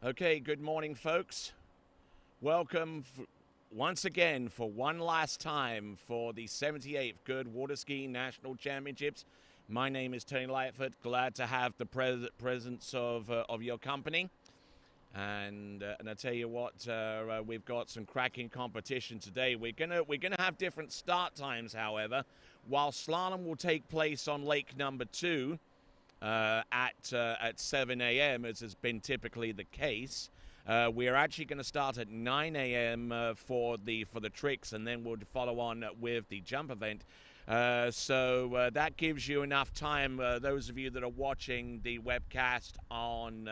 Okay, good morning, folks. Welcome once again for one last time for the 78th Goode Water Skiing National Championships. My name is Tony Lightfoot. Glad to have the presence of your company. And I tell you what, we've got some cracking competition today. We're gonna have different start times, however. While slalom will take place on lake number 2 at 7 a.m., as has been typically the case. We are actually going to start at 9 a.m. For the tricks, and then we'll follow on with the jump event. So that gives you enough time. Those of you that are watching the webcast on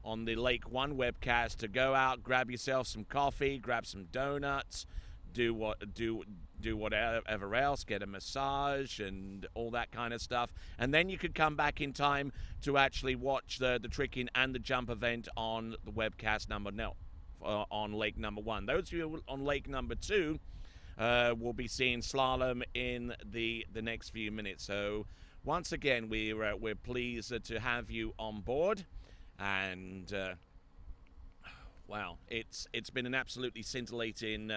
the Lake One webcast, to go out, grab yourself some coffee, grab some donuts, do whatever else, get a massage and all that kind of stuff, and then you could come back in time to actually watch the tricking and the jump event on the webcast number no on lake number 1. Those of you on lake number 2 will be seeing slalom in the next few minutes. So once again, we're pleased to have you on board, and wow, it's been an absolutely scintillating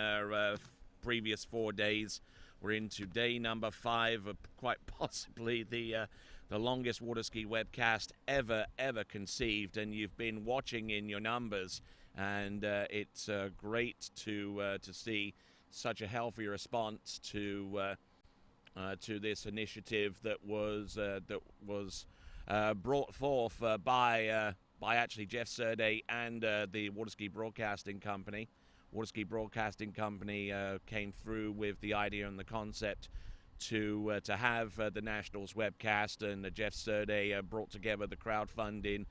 previous 4 days. We're into day number 5 of quite possibly the longest water ski webcast ever conceived, and you've been watching in your numbers, and it's great to see such a healthy response to this initiative that was brought forth by actually Jeff Surday and the Water Ski Broadcasting Company. Water Ski Broadcasting Company came through with the idea and the concept to have the Nationals webcast, and Jeff Surday brought together the crowdfunding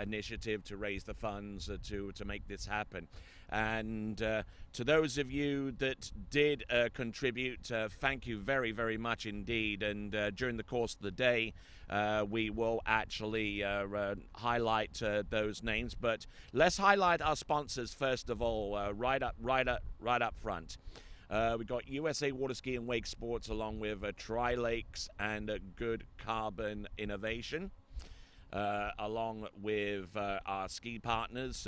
initiative to raise the funds to make this happen. And to those of you that did contribute, thank you very much indeed. And during the course of the day, we will actually highlight those names. But let's highlight our sponsors first of all, right up front. We got USA Water Ski and Wake Sports, along with Tri-Lakes and Goode Carbon Innovation, along with our ski partners,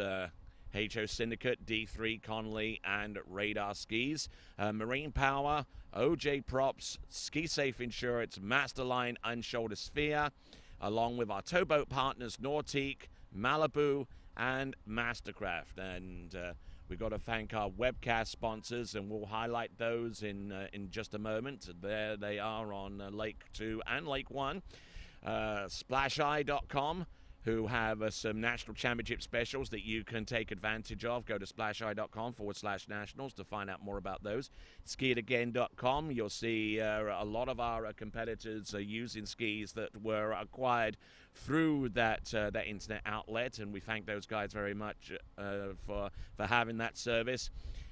HO Syndicate, D3 Conley, and Radar Skis, Marine Power, OJ Props, Ski Safe Insurance, Masterline, and Shoulder Sphere, along with our towboat partners Nautique, Malibu, and Mastercraft. And we've got to thank our webcast sponsors, and we'll highlight those in just a moment. There they are on Lake 2 and Lake 1. SplashEye.com, who have some national championship specials that you can take advantage of. Go to SplashEye.com/nationals to find out more about those. SkiItAgain.com, you'll see a lot of our competitors are using skis that were acquired through that internet outlet, and we thank those guys very much for having that service.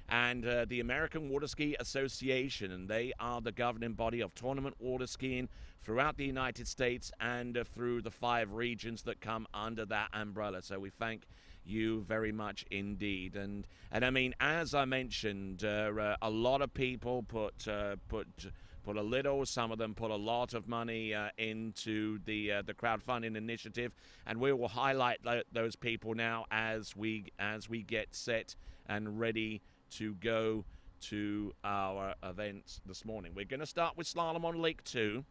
And the American Water Ski Association, and they are the governing body of tournament water skiing throughout the United States and through the 5 regions that come under that umbrella. So we thank you very much indeed. And I mean, as I mentioned, a lot of people put a little, some of them put a lot of money into the crowdfunding initiative, and we will highlight those people now as we get set and ready to go to our events this morning. We're going to start with slalom on Lake 2.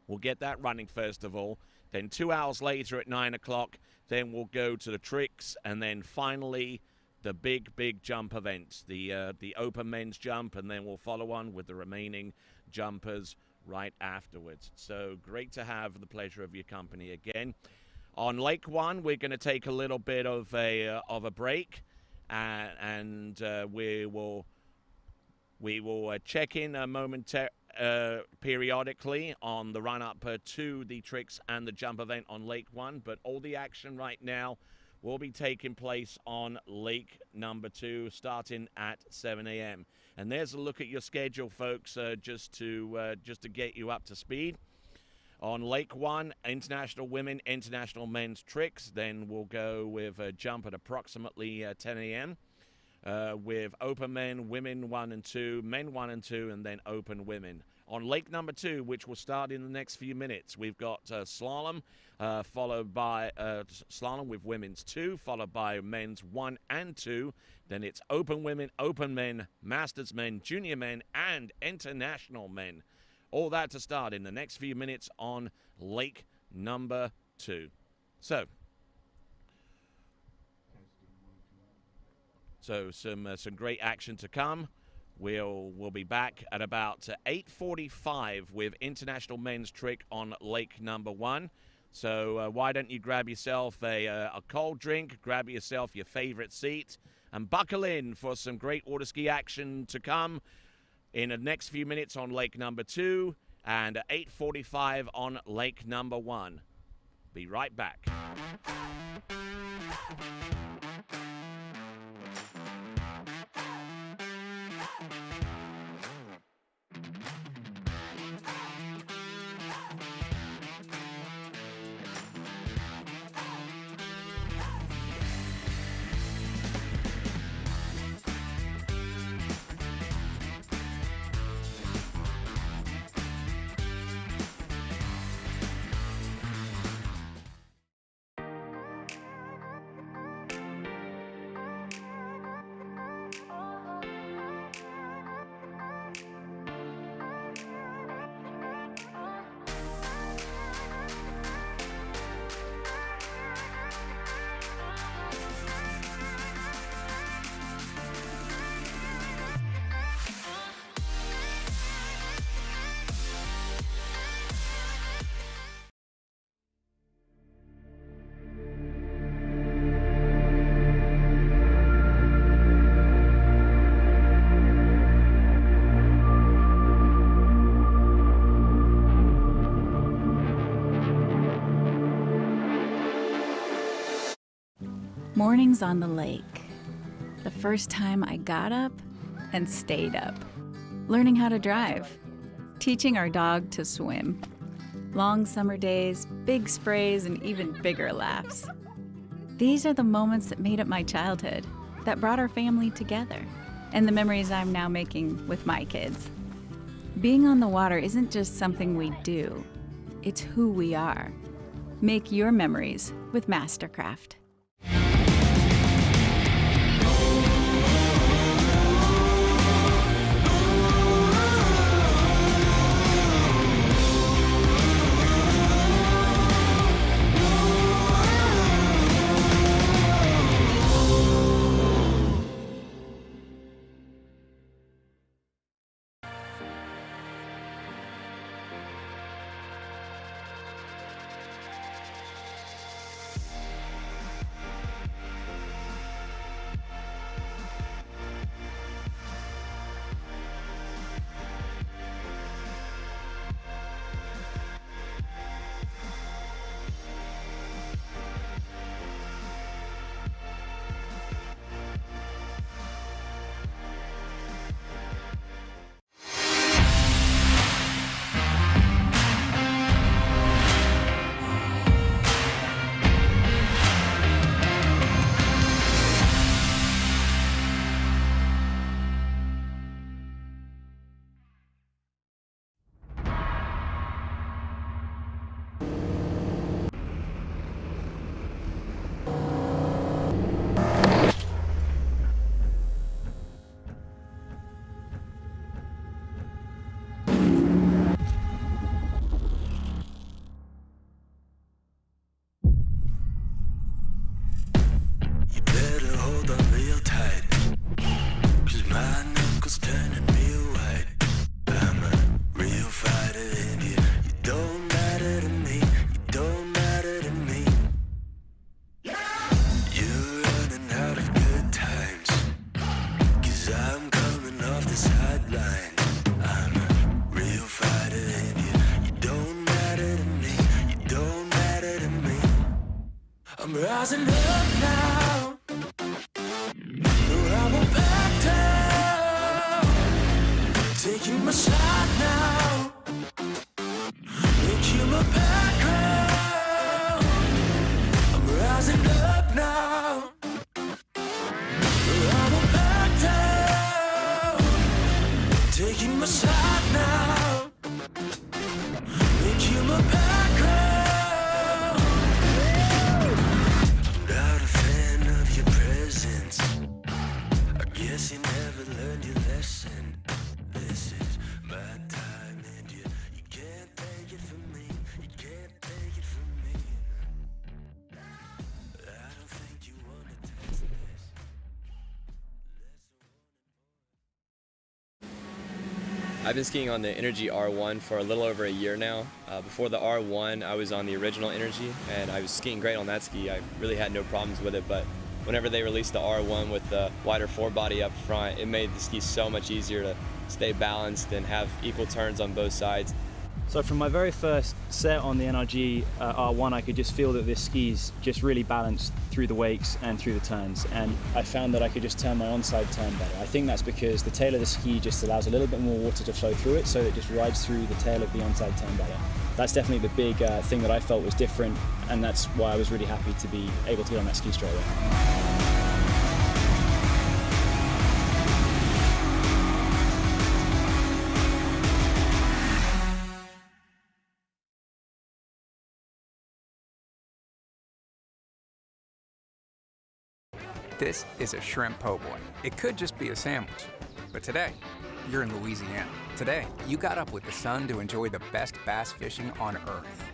We'll get that running first of all. Then 2 hours later at 9 o'clock, then we'll go to the tricks, and then finally the big jump event, the open men's jump, and then we'll follow on with the remaining jumpers right afterwards. So great to have the pleasure of your company again. On Lake 1, we're going to take a little bit of a break. And we will check in periodically on the run-up to the tricks and the jump event on Lake 1. But all the action right now will be taking place on Lake number 2, starting at 7 a.m. And there's a look at your schedule, folks, just to get you up to speed. On Lake 1, International Women, International Men's Tricks. Then we'll go with a jump at approximately 10 a.m. With Open Men, Women 1 and 2, Men 1 and 2, and then Open Women. on lake number 2, which will start in the next few minutes. We've got slalom, followed by slalom with women's 2, followed by men's 1 and 2. Then it's open women, open men, masters men, junior men, and international men. All that to start in the next few minutes on lake number 2. So some great action to come. We'll be back at about 8:45 with international men's trick on lake number 1. So why don't you grab yourself a cold drink, grab yourself your favorite seat, and buckle in for some great water ski action to come in the next few minutes on lake number 2 and at 8:45 on lake number 1. Be right back. Mornings on the lake. The first time I got up and stayed up. Learning how to drive. Teaching our dog to swim. Long summer days, big sprays, and even bigger laughs. These are the moments that made up my childhood, that brought our family together, and the memories I'm now making with my kids. Being on the water isn't just something we do, it's who we are. Make your memories with Mastercraft. I'm rising up now. No, I won't back down. Taking my shot now. Make you my background. I'm rising up now. No, I won't back down. Taking my shot now. a background. Not a fan of your presence. I guess you never learned your lesson. This is my time and you can't take it from me. You can't take it from me. I don't think you wanna taste this. I've been skiing on the Energy R1 for a little over a year now. Before the R1, I was on the original Energy, and I was skiing great on that ski. I really had no problems with it, but whenever they released the R1 with the wider forebody up front, it made the ski so much easier to stay balanced and have equal turns on both sides. So from my very first set on the NRG R1, I could just feel that this ski's just really balanced through the wakes and through the turns. And I found that I could just turn my onside turn better. I think that's because the tail of the ski just allows a little bit more water to flow through it, so it just rides through the tail of the onside turn better. That's definitely the big thing that I felt was different, and that's why I was really happy to be able to get on that ski straight away. This is a shrimp po' boy. It could just be a sandwich, but today, you're in Louisiana. Today, you got up with the sun to enjoy the best bass fishing on Earth.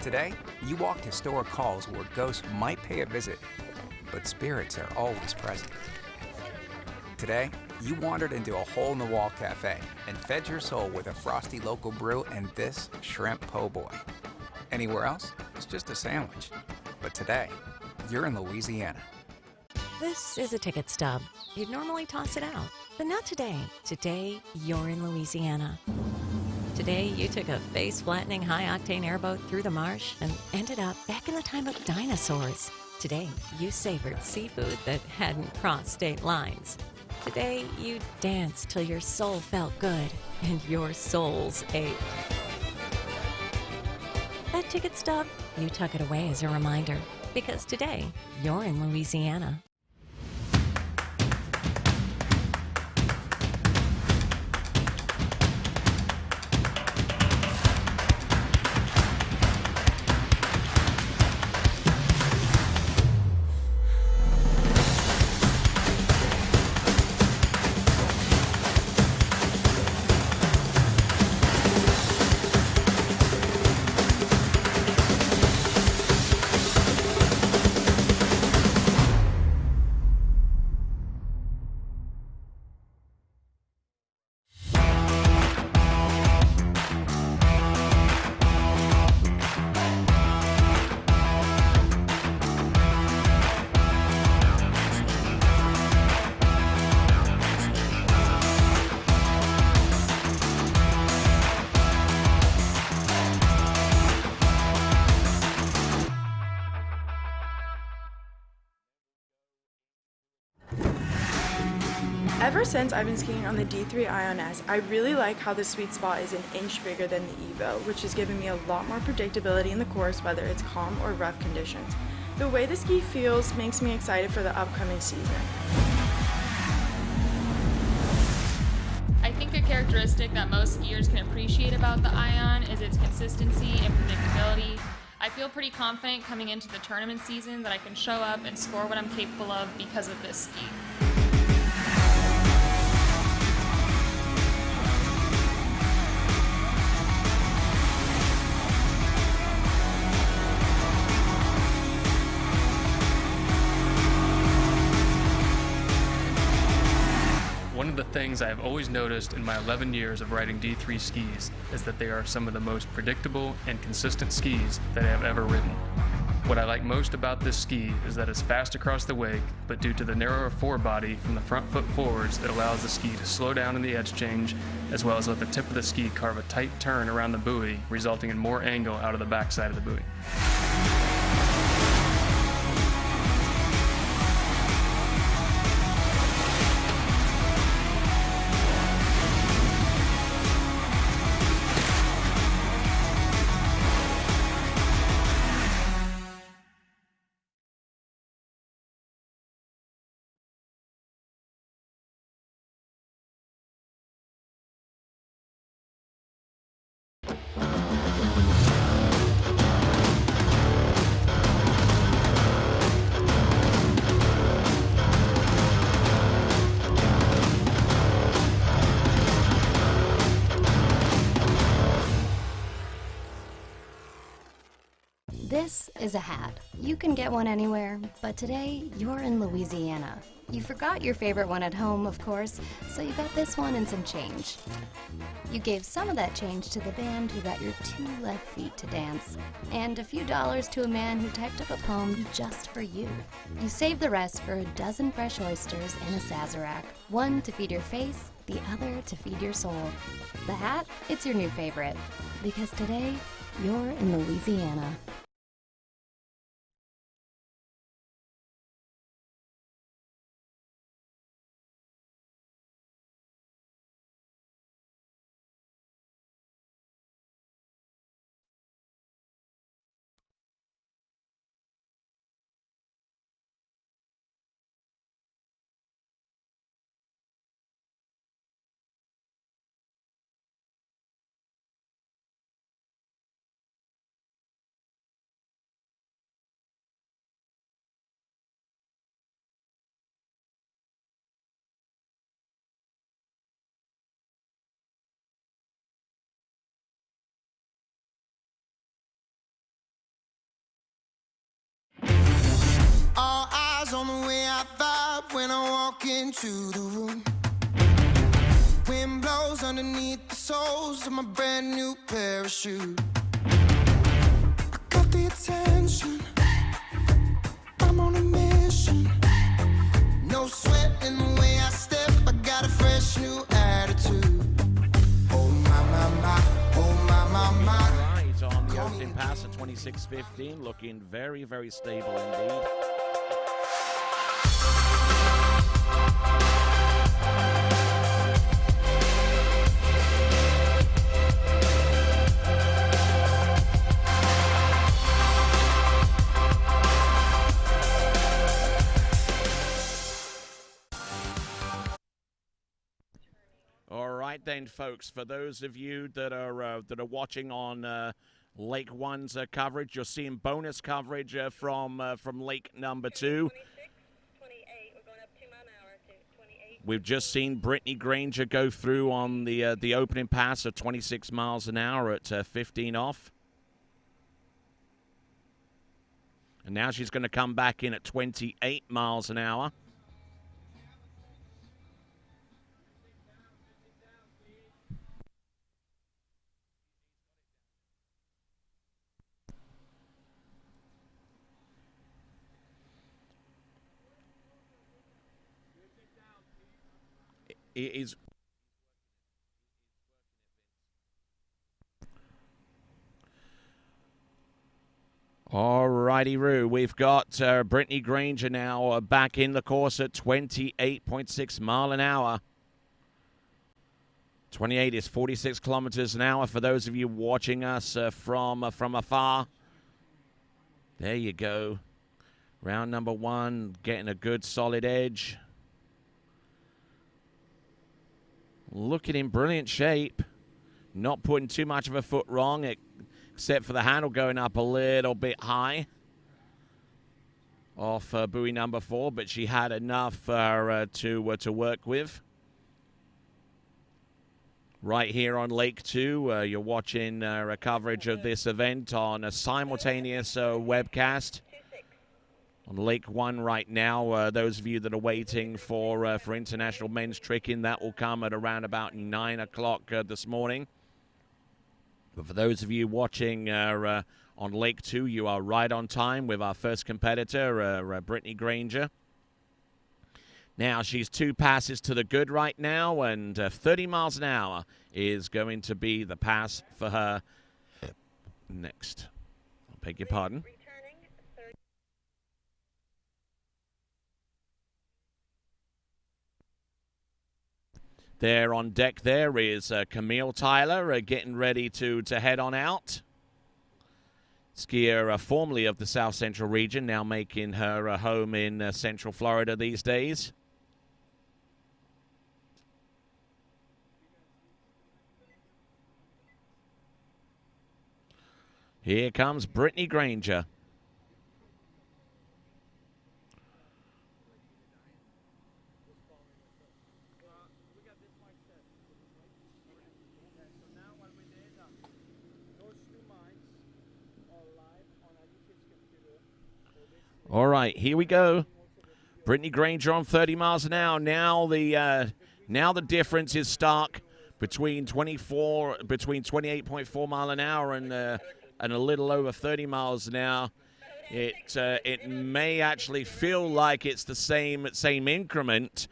Today, you walked historic halls where ghosts might pay a visit, but spirits are always present. Today, you wandered into a hole-in-the-wall cafe and fed your soul with a frosty local brew and this shrimp po' boy. Anywhere else, it's just a sandwich. But today, you're in Louisiana. This is a ticket stub. You'd normally toss it out, but not today. Today, you're in Louisiana. Today, you took a face-flattening high-octane airboat through the marsh and ended up back in the time of dinosaurs. Today, you savored seafood that hadn't crossed state lines. Today, you danced till your soul felt good and your souls ached. That ticket stub, you tuck it away as a reminder, because today, you're in Louisiana. Ever since I've been skiing on the D3 Ion S, I really like how the sweet spot is an inch bigger than the Evo, which has given me a lot more predictability in the course, whether it's calm or rough conditions. The way the ski feels makes me excited for the upcoming season. I think a characteristic that most skiers can appreciate about the Ion is its consistency and predictability. I feel pretty confident coming into the tournament season that I can show up and score what I'm capable of because of this ski. One of the things I have always noticed in my 11 years of riding D3 skis is that they are some of the most predictable and consistent skis that I have ever ridden. What I like most about this ski is that it's fast across the wake, but due to the narrower forebody from the front foot forwards, it allows the ski to slow down in the edge change, as well as let the tip of the ski carve a tight turn around the buoy, resulting in more angle out of the backside of the buoy. This is a hat. You can get one anywhere, but today you're in Louisiana. You forgot your favorite one at home, of course, so you got this one and some change. You gave some of that change to the band who got your 2 left feet to dance, and a few dollars to a man who typed up a poem just for you. You saved the rest for a dozen fresh oysters in a Sazerac, one to feed your face, the other to feed your soul. The hat, it's your new favorite, because today you're in Louisiana. All eyes on the way I vibe when I walk into the room. Wind blows underneath the soles of my brand new pair of shoes. I got the attention, I'm on a mission. No sweat in the way I step, I got a fresh new attitude. Oh my, my, my, oh my, my, my. Right on the opening pass at 26.15, looking very, very stable indeed. All right then, folks. For those of you that are watching on Lake 1's coverage, you're seeing bonus coverage from Lake number 2. We've just seen Brittany Granger go through on the opening pass of 26 miles an hour at 15 off. And now she's going to come back in at 28 miles an hour. It is. All righty, Roo. We've got Brittany Granger now back in the course at 28.6 mile an hour. 28 is 46 kilometers an hour for those of you watching us from afar. There you go. Round number 1, getting a good solid edge. Looking in brilliant shape. Not putting too much of a foot wrong, except for the handle going up a little bit high off buoy number 4, but she had enough to work with. Right here on Lake 2, you're watching a coverage of this event on a simultaneous webcast. On Lake 1 right now, those of you that are waiting for international men's tricking, that will come at around about 9 o'clock this morning. But for those of you watching on Lake 2, you are right on time with our first competitor, Brittany Granger. Now, she's 2 passes to the good right now, and 30 miles an hour is going to be the pass for her next. I beg your pardon. There on deck there is Camille Tyler getting ready to head on out. Skier formerly of the South Central region, now making her home in Central Florida these days. Here comes Brittany Granger. All right, here we go. Brittany Granger on 30 miles an hour. Now the difference is stark between 28.4 mile an hour and a little over 30 miles an hour. It may actually feel like it's the same increment,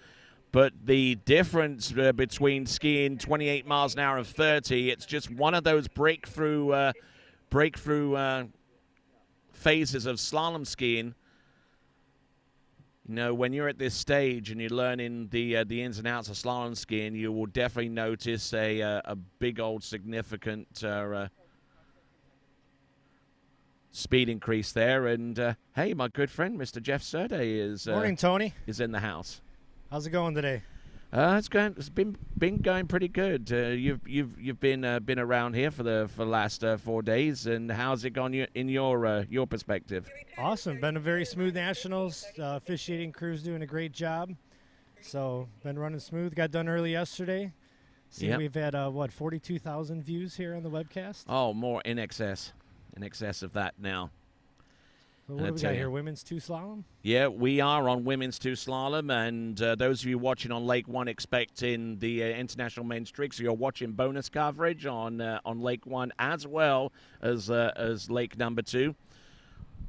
but the difference between skiing 28 miles an hour and 30, it's just one of those breakthrough phases of slalom skiing. You know, when you're at this stage and you're learning the ins and outs of slalom skiing, you will definitely notice a big old significant speed increase there. And hey, my good friend, Mr. Jeff Surday is morning, Tony. Is in the house. How's it going today? It's been going pretty good. You've been around here for the last 4 days, and how's it gone in your perspective? Awesome. Been a very smooth nationals. Officiating crew's doing a great job. So been running smooth. Got done early yesterday. See, Yep. we've had 42,000 views here on the webcast. Oh, more in excess of that now. So what do we got here? Women's 2 slalom? Yeah, we are on women's 2 slalom, and those of you watching on Lake 1 expecting the International Men's Trig, so you're watching bonus coverage on Lake 1 as well as Lake number 2.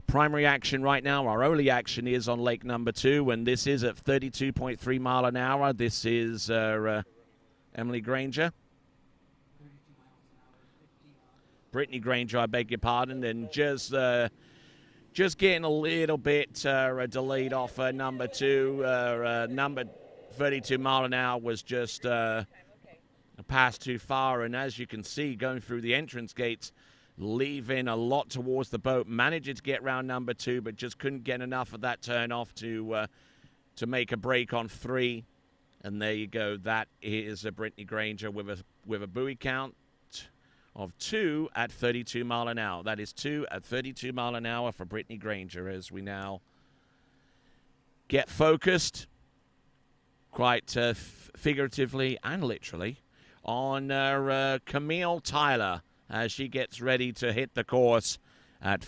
Primary action right now, our only action is on Lake number 2, and this is at 32.3 mile an hour. This is Emily Granger. Brittany Granger, I beg your pardon, and just getting a little bit delayed off number 2. Number 32 mile an hour was just a pass too far, and as you can see, going through the entrance gates, leaving a lot towards the boat, managing to get round number 2, but just couldn't get enough of that turn off to make a break on 3. And there you go. That is a Brittany Granger with a buoy count of 2 at 32 mile an hour. That is 2 at 32 mile an hour for Brittany Granger as we now get focused, quite figuratively and literally, on Camille Tyler as she gets ready to hit the course at...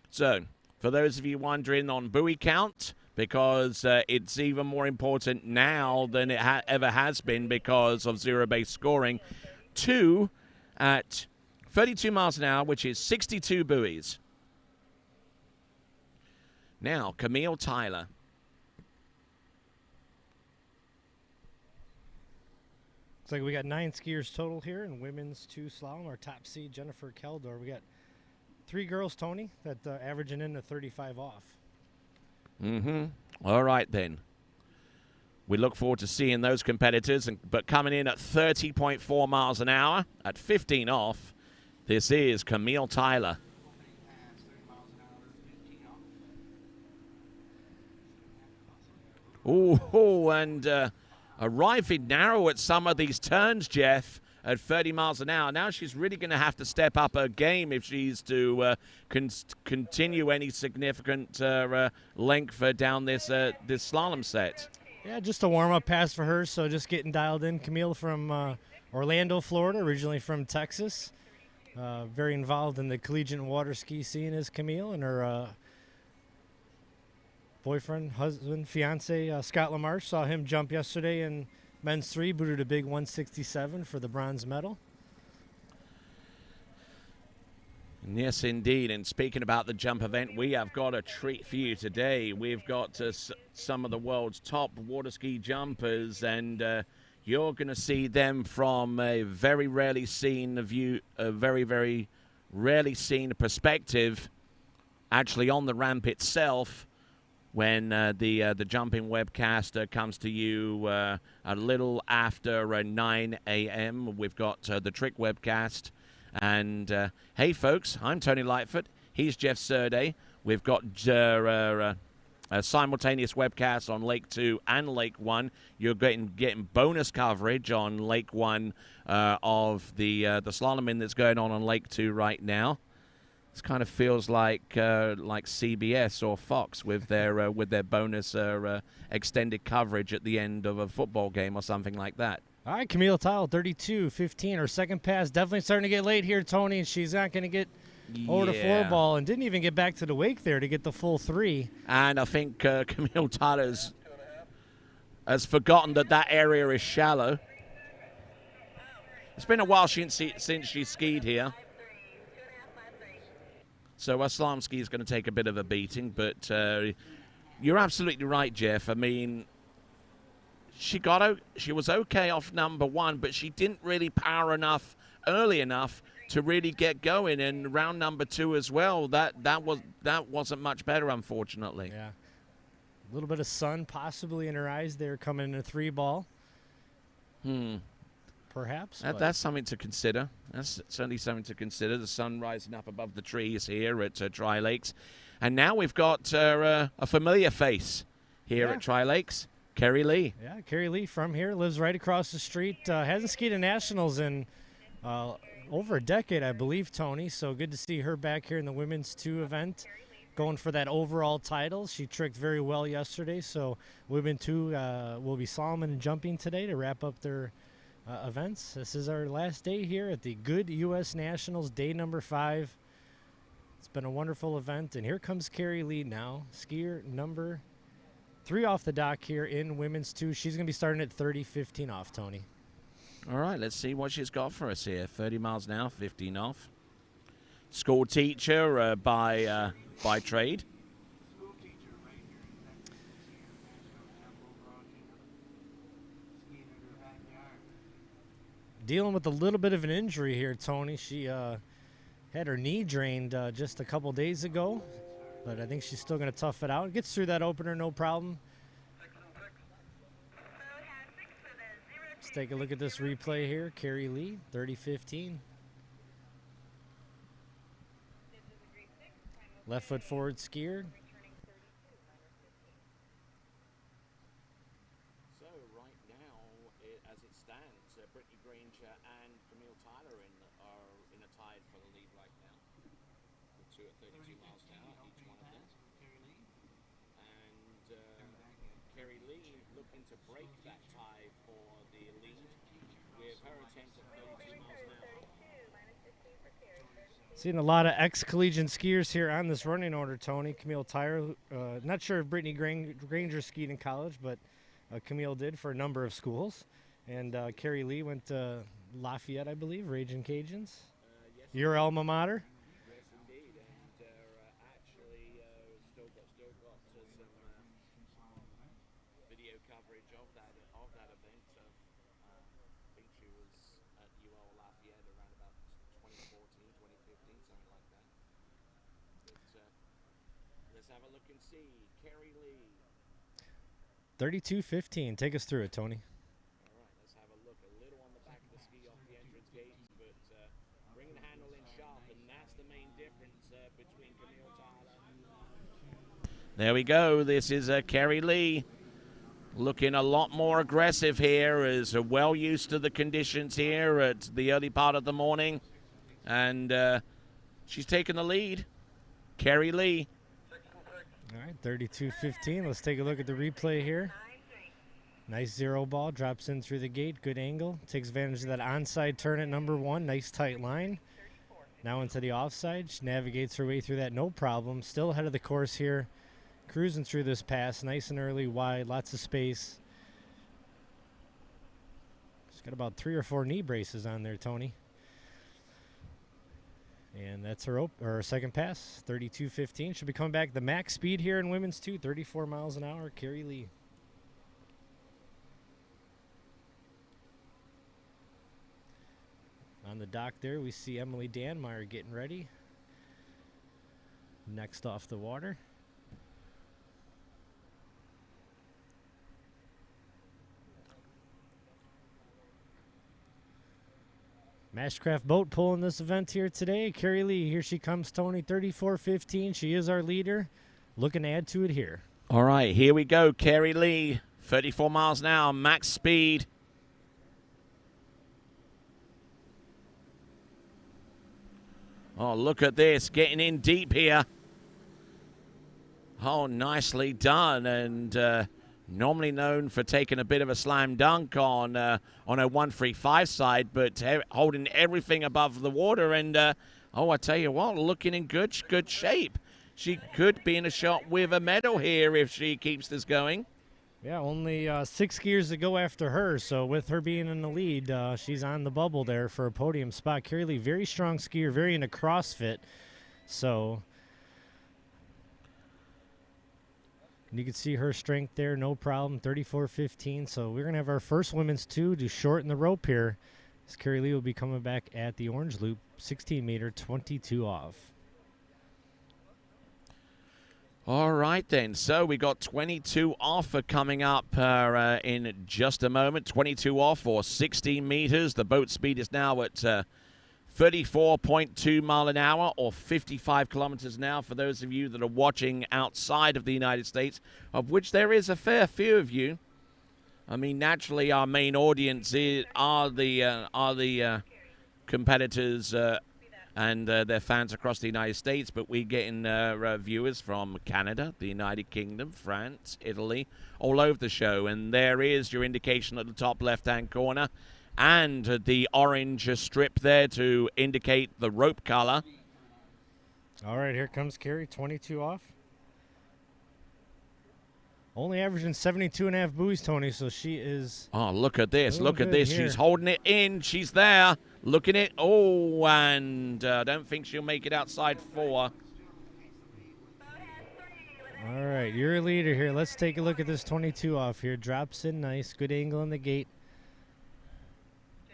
So, for those of you wondering on buoy count, because it's even more important now than it ever has been because of zero-based scoring. 2 at 32 miles an hour, which is 62 buoys. Now, Camille Tyler. Looks like we got 9 skiers total here in women's 2 slalom. Our top seed, Jennifer Keldor. We got 3 girls, Tony, that averaging in the 35 off. Mm-hmm. All right, then. We look forward to seeing those competitors. But coming in at 30.4 miles an hour at 15 off, this is Camille Tyler. Ooh, and arriving narrow at some of these turns, Jeff, at 30 miles an hour. Now she's really going to have to step up her game if she's to continue any significant length down this slalom set. Yeah, just a warm-up pass for her, so just getting dialed in. Camille from Orlando, Florida, originally from Texas. Very involved in the collegiate water ski scene is Camille, and her boyfriend, husband, fiance, Scott LaMarche. Saw him jump yesterday in men's 3, booted a big 167 for the bronze medal. Yes, indeed. And speaking about the jump event, we have got a treat for you today. We've got some of the world's top water ski jumpers, and you're going to see them from a very rarely seen view, a very, very rarely seen perspective, actually on the ramp itself. When the jumping webcast comes to you a little after 9 a.m. We've got the trick webcast. And, hey, folks, I'm Tony Lightfoot. He's Jeff Surday. We've got a simultaneous webcast on Lake 2 and Lake 1. You're getting bonus coverage on Lake 1 of the slaloming that's going on Lake 2 right now. This kind of feels like CBS or Fox with their bonus extended coverage at the end of a football game or something like that. All right, Camille Tyler, 32-15. Her second pass definitely starting to get late here, Tony, and she's not going to get over to Yeah. 4-ball and didn't even get back to the wake there to get the full 3. And I think Camille Tyler has forgotten that area is shallow. It's been a while since she skied here. So our slalom ski is going to take a bit of a beating, but you're absolutely right, Jeff. I mean, she was okay off number 1, but she didn't really power enough early enough to really get going. And round number 2 as well, that wasn't much better, unfortunately. Yeah. A little bit of sun possibly in her eyes there coming in a 3-ball. Perhaps. That's something to consider. That's certainly something to consider. The sun rising up above the trees here at Tri Lakes. And now we've got a familiar face here at Tri Lakes, Kerry Lee. Yeah, Kerry Lee from here, lives right across the street. Hasn't skied at Nationals in over a decade, I believe, Tony. So good to see her back here in the Women's 2 event, going for that overall title. She tricked very well yesterday. So Women 2 will be slaloming and jumping today to wrap up their events. This is our last day here at the Goode U.S. Nationals, day number 5. It's been a wonderful event, and here comes Kerry Lee now, skier number 3 off the dock here in Women's 2. She's going to be starting at 30:15 off, Tony. All right, let's see what she's got for us here. 30 miles an hour, 15 off. School teacher by trade. Dealing with a little bit of an injury here, Tony. She had her knee drained just a couple days ago, but I think she's still going to tough it out. Gets through that opener, no problem. Let's take a look at this replay here. Kerry Lee, 30:15. Left foot forward skier. So right now, as it stands, Brittany Granger and Camille Tyler are in a tie for the lead right now. The 2 at 32 miles an hour, each one of them. And Kerry Lee looking to break that tie for the lead with her attempt at 32 miles an hour. Seeing a lot of ex-collegiate skiers here on this running order, Tony. Camille Tyler, not sure if Brittany Granger skied in college, but Camille did for a number of schools. And Kerry Lee went to Lafayette, I believe, Raging Cajuns. Your alma mater? Yes, indeed. And actually still got some video coverage of that event. I think she was at UL Lafayette around about 2014, 2015, something like that. But let's have a look and see. Kerry Lee. 32:15. Take us through it, Tony. All right, let's have a look. A little on the back of the ski off the entrance gates, but bringing the handle in sharp, and that's the main difference between Camille Tyler. There we go. This is Kerry Lee. Looking a lot more aggressive here, is well used to the conditions here at the early part of the morning. And she's taking the lead. Kerry Lee. All right, 32:15. Let's take a look at the replay here. Nice 0-ball, drops in through the gate, good angle. Takes advantage of that onside turn at number 1, nice tight line. Now into the offside, she navigates her way through that, no problem. Still ahead of the course here. Cruising through this pass, nice and early, wide, lots of space. She's got about 3 or 4 knee braces on there, Tony. And that's her second pass, 32:15. She'll be coming back the max speed here in Women's 2, 34 miles an hour, Kerry Lee. On the dock there, we see Emily Danmeyer getting ready. Next off the water. Mashcraft boat pulling this event here today. Kerry Lee, here she comes, Tony, 34:15. She is our leader. Looking to add to it here. All right, here we go. Kerry Lee, 34 miles an hour, max speed. Oh, look at this, getting in deep here. Oh, nicely done. And normally known for taking a bit of a slam dunk on a 135 side, but holding everything above the water. And Oh, I tell you what, looking in good shape. She could be in a shot with a medal here if she keeps this going. Yeah, only 6 skiers to go after her, so with her being in the lead, she's on the bubble there for a podium spot. Carrie Lee, very strong skier, very into CrossFit, so you can see her strength there, no problem, 34.15. So we're going to have our first women's 2 to shorten the rope here, as Carrie Lee will be coming back at the orange loop, 16-meter, 22 off. All right, then. So we got 22 off coming up in just a moment. 22 off for 16 meters. The boat speed is now at 34.2 mile an hour or 55 kilometers an hour for those of you that are watching outside of the United States, of which there is a fair few of you. I mean, naturally, our main audience are the competitors and their fans across the United States, but we get in viewers from Canada, the United Kingdom, France, Italy, all over the show. And there is your indication at the top left-hand corner and the orange strip there to indicate the rope color. All right, here comes Carrie, 22 off. Only averaging 72.5 buoys, Tony, so she is... Oh, look at this. Look at this. Here. She's holding it in. She's there. Look at it. Oh, and I don't think she'll make it outside 4. All right, you're a leader here. Let's take a look at this 22 off here. Drops in nice. Good angle in the gate.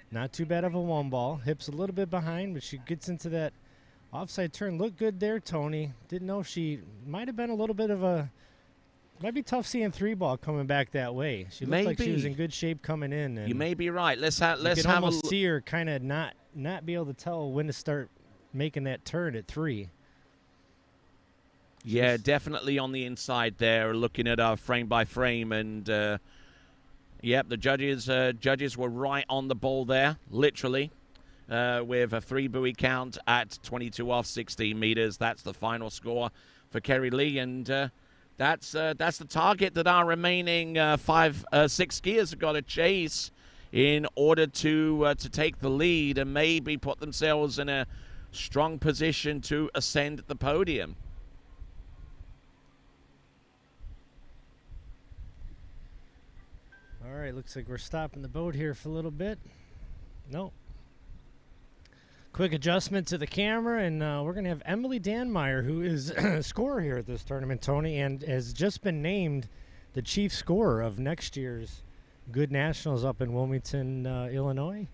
Not too bad of a one ball. Hips a little bit behind, but she gets into that offside turn. Look good there, Tony. Didn't know she might have been a little bit of a... Might be tough seeing 3-ball coming back that way. She looked like she was in good shape coming in. And you may be right. Let's have almost see her kind of not be able to tell when to start making that turn at 3. Yeah, definitely on the inside there, looking at our frame by frame, and yep, the judges were right on the ball there, literally, with a 3 buoy count at 22 off 16 meters. That's the final score for Carrie Lee, and that's the target that our remaining 6 skiers have got to chase in order to take the lead and maybe put themselves in a strong position to ascend the podium. All right, looks like we're stopping the boat here for a little bit. Nope. Quick adjustment to the camera, and we're going to have Emily Danmeyer, who is a scorer here at this tournament, Tony, and has just been named the chief scorer of next year's Goode Nationals up in Wilmington, Illinois.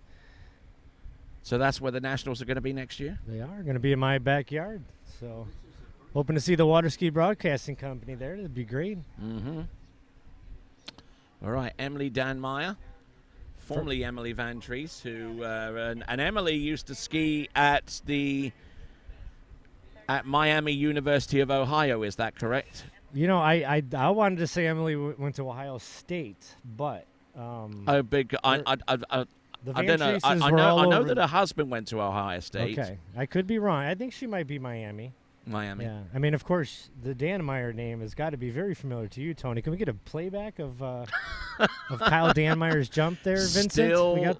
So that's where the Nationals are going to be next year? They are going to be in my backyard. So hoping to see the Water Ski Broadcasting Company there. That'd be great. Mm-hmm. All right, Emily Danmeyer. Formerly Emily Van Treese, who and Emily used to ski at Miami University of Ohio. Is that correct? You know, I wanted to say Emily went to Ohio State, but oh, big! I don't know. I know that her husband went to Ohio State. Okay, I could be wrong. I think she might be Miami. Yeah, I mean, of course, the Danmeyer name has got to be very familiar to you, Tony. Can we get a playback of Kyle Danmeyer's jump there, Vincent?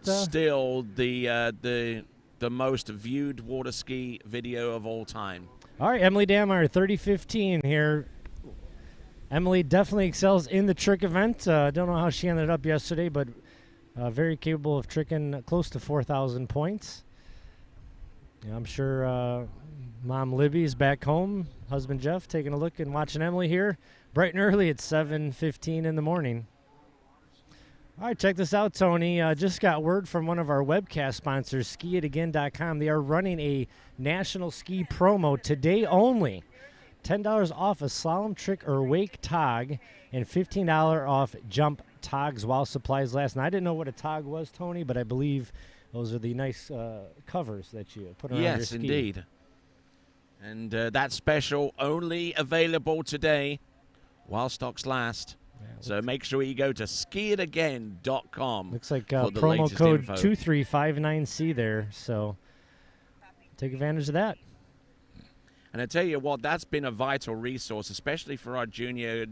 Still the most viewed water ski video of all time. All right, Emily Danmeyer, 30-15 here. Emily definitely excels in the trick event. Don't know how she ended up yesterday, but very capable of tricking close to 4,000 points. Yeah, I'm sure Mom Libby is back home. Husband Jeff taking a look and watching Emily here bright and early at 7:15 in the morning. All right, check this out, Tony. Just got word from one of our webcast sponsors, skiitagain.com. They are running a national ski promo today only. $10 off a slalom trick or wake tog and $15 off jump togs while supplies last. And I didn't know what a tog was, Tony, but I believe those are the nice covers that you put around your ski. Yes, indeed. And that special only available today while stocks last. Yeah, so make sure you go to skiitagain.com. Looks like promo code 2359C there. So take advantage of that. And I tell you what, that's been a vital resource, especially for our junior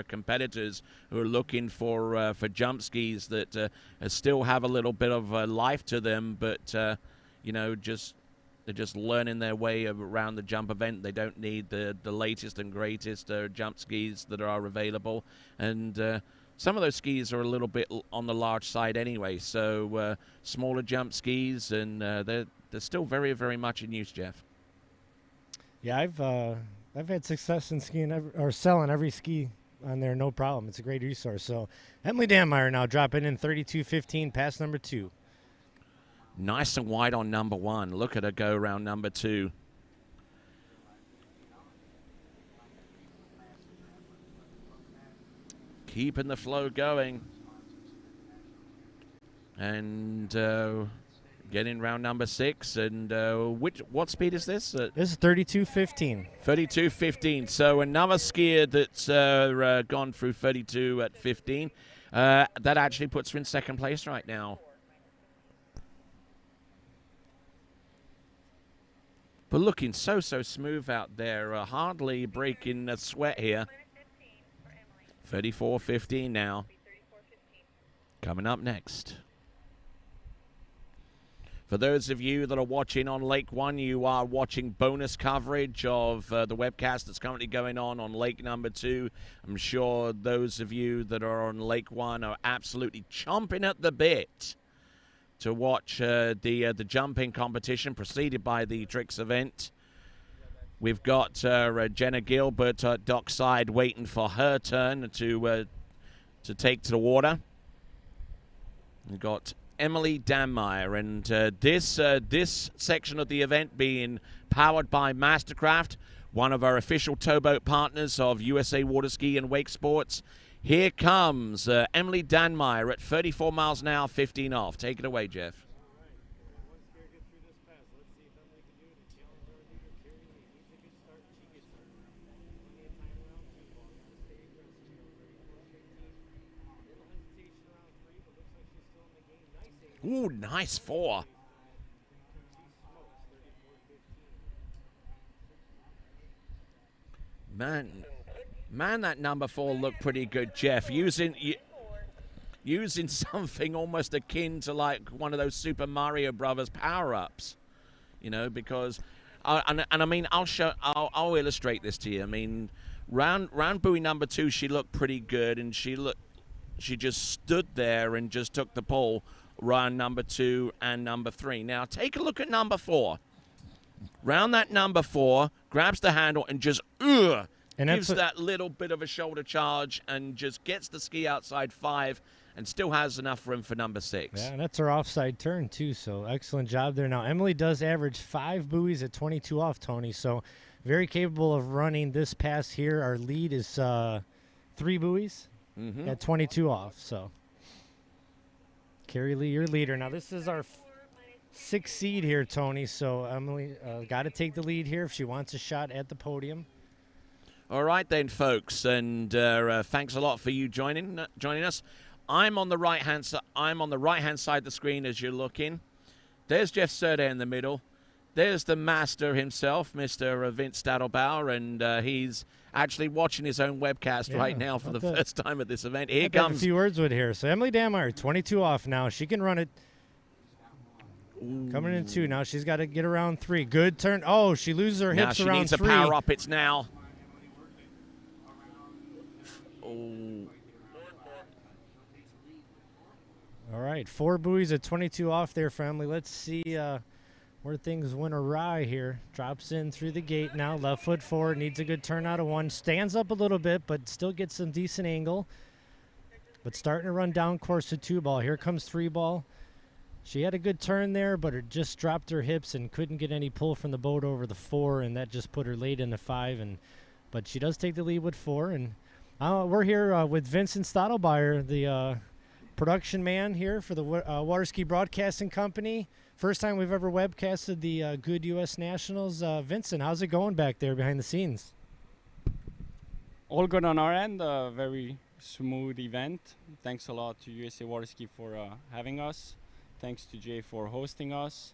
competitors who are looking for jump skis that still have a little bit of life to them, but you know, just They're just learning their way around the jump event. They don't need the latest and greatest jump skis that are available. And some of those skis are a little bit on the large side anyway. So smaller jump skis, and they're still very, very much in use, Jeff. Yeah, I've had success in skiing or selling every ski on there, no problem. It's a great resource. So Emily Danmeyer now dropping in 32.15, pass number 2. Nice and wide on number 1. Look at her go around number 2. Keeping the flow going. And getting round number 6. And what speed is this? This is 32.15. 32.15. So another skier that's gone through 32 at 15. That actually puts her in second place right now. But looking so smooth out there, hardly breaking a sweat here. 34.15 now. Coming up next. For those of you that are watching on Lake 1, you are watching bonus coverage of the webcast that's currently going on Lake number 2. I'm sure those of you that are on Lake 1 are absolutely chomping at the bit to watch the jumping competition preceded by the tricks event. We've got Jenna Gilbert at dockside waiting for her turn to take to the water. We've got Emily Danmeyer, and this section of the event being powered by Mastercraft, one of our official towboat partners of USA Water Ski and Wake Sports. Here comes Emily Danmeyer at 34 miles an hour, 15 off. Take it away, Jeff. Ooh, nice 4. Man, that number 4 looked pretty good, Jeff. Using something almost akin to like one of those Super Mario Brothers power-ups, you know, because and I mean I'll illustrate this to you. I mean, round buoy number 2, she looked pretty good, and she just stood there and just took the pull. Round number 2 and number 3. Now take a look at number 4. Round that number 4, grabs the handle and just gives that little bit of a shoulder charge and just gets the ski outside 5 and still has enough room for number 6. Yeah, and that's her offside turn too, so excellent job there. Now Emily does average 5 buoys at 22 off, Tony, so very capable of running this pass here. Our lead is 3 buoys at 22 off, so Carrie Lee, your leader. Now this is our 6th seed here, Tony, so Emily got to take the lead here if she wants a shot at the podium. All right then, folks, and thanks a lot for you joining us. I'm on the right hand side. I'm on the right hand side of the screen as you're looking. There's Jeff Serda in the middle. There's the master himself, Mr. Vince Stadelbauer, and he's actually watching his own webcast right now for the first time at this event. Here comes a few words with here. So Emily Danmeyer, 22 off now. She can run it. Ooh. Coming in 2 now. She's got to get around 3. Good turn. Oh, she loses her hips around 3. Now she needs to power up. It's now. Oh. All right, 4 buoys at 22 off there for Emily. Let's see where things went awry here. Drops in through the gate now. Left foot forward. Needs a good turn out of 1. Stands up a little bit, but still gets some decent angle. But starting to run down course to 2 ball. Here comes 3 ball. She had a good turn there, but it just dropped her hips and couldn't get any pull from the boat over the 4, and that just put her late into 5. But she does take the lead with 4. And we're here with Vincent Stadelbauer, the production man here for the Water Ski Broadcasting Company. First time we've ever webcasted the Goode U.S. Nationals. Vincent, how's it going back there behind the scenes? All good on our end. Very smooth event. Thanks a lot to USA Water Ski for having us. Thanks to Jay for hosting us.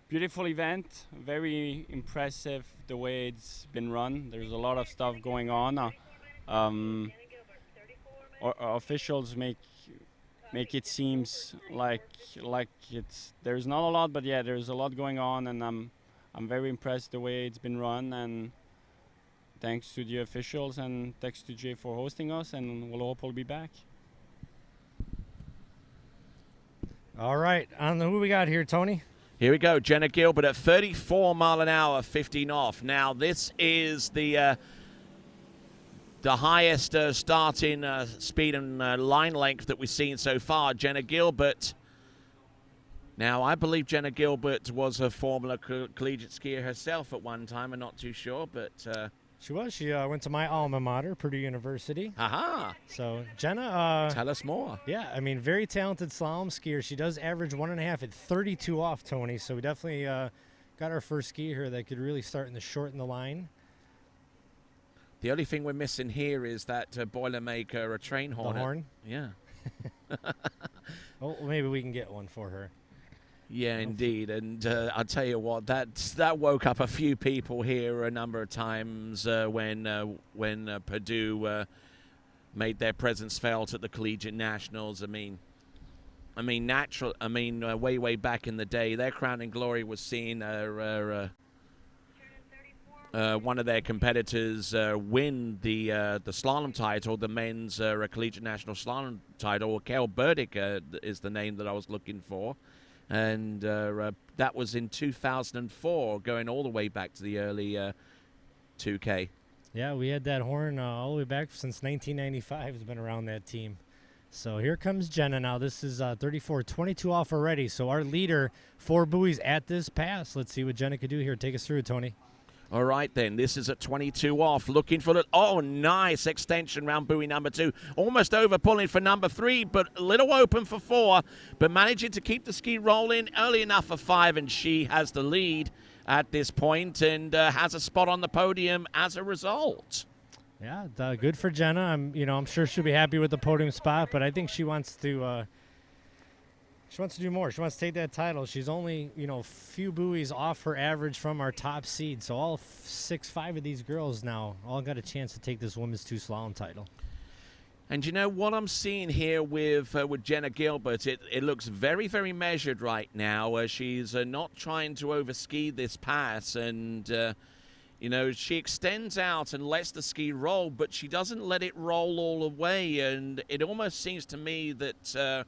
Beautiful event. Very impressive the way it's been run. There's a lot of stuff going on. Our officials make make it seems like there's not a lot, but yeah, there's a lot going on, and I'm very impressed the way it's been run, and thanks to the officials and thanks to Jay for hosting us, and we'll hope we'll be back. All right, on the who we got here, Tony? Here we go, Jenna Gilbert at 34 mile an hour, 15 off. Now, this is the highest starting speed and line length that we've seen so far. Jenna Gilbert. Now, I believe Jenna Gilbert was a former collegiate skier herself at one time. I'm not too sure, but... She was. She went to my alma mater, Purdue University. Aha! So, Jenna... tell us more. Yeah, I mean, very talented slalom skier. She does average 1.5 at 32 off, Tony. So we definitely got our first skier here that could really start in the short in the line. The only thing we're missing here is that Boilermaker, a train horn. The horn? Yeah. Oh, maybe we can get one for her. Yeah, indeed. And I'll tell you what, that woke up a few people here a number of times when Purdue made their presence felt at the Collegiate Nationals. I mean, way back in the day, their crowning glory was seeing one of their competitors win the slalom title, the men's Collegiate National Slalom title. Kel Burdick is the name that I was looking for. And that was in 2004, going all the way back to the early 2K. Yeah, we had that horn all the way back since 1995. Has been around that team. So here comes Jenna now. This is 34-22 off already. So our leader, 4 buoys at this pass. Let's see what Jenna could do here. Take us through, Tony. All right, then. This is at 22 off. Looking for the... Oh, nice extension round buoy number 2. Almost over pulling for number 3, but a little open for 4. But managing to keep the ski rolling early enough for 5, and she has the lead at this point and has a spot on the podium as a result. Yeah, good for Jenna. I'm sure she'll be happy with the podium spot, but I think she wants to... She wants to do more. She wants to take that title. She's only, a few buoys off her average from our top seed. So all 5 of these girls now all got a chance to take this women's 2 slalom title. And what I'm seeing here with Jenna Gilbert, it looks very, very measured right now. She's not trying to overski this pass, and she extends out and lets the ski roll, but she doesn't let it roll all the way. And it almost seems to me that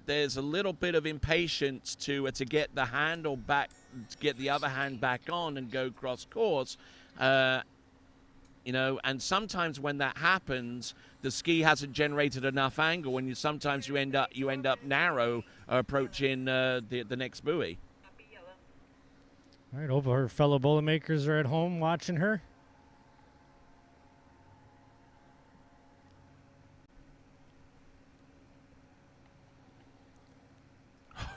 there's a little bit of impatience to get the handle back, to get the other hand back on and go cross course. And sometimes when that happens, the ski hasn't generated enough angle, and sometimes you end up narrow approaching the next buoy. All right, hope her fellow Boilermakers are at home watching her.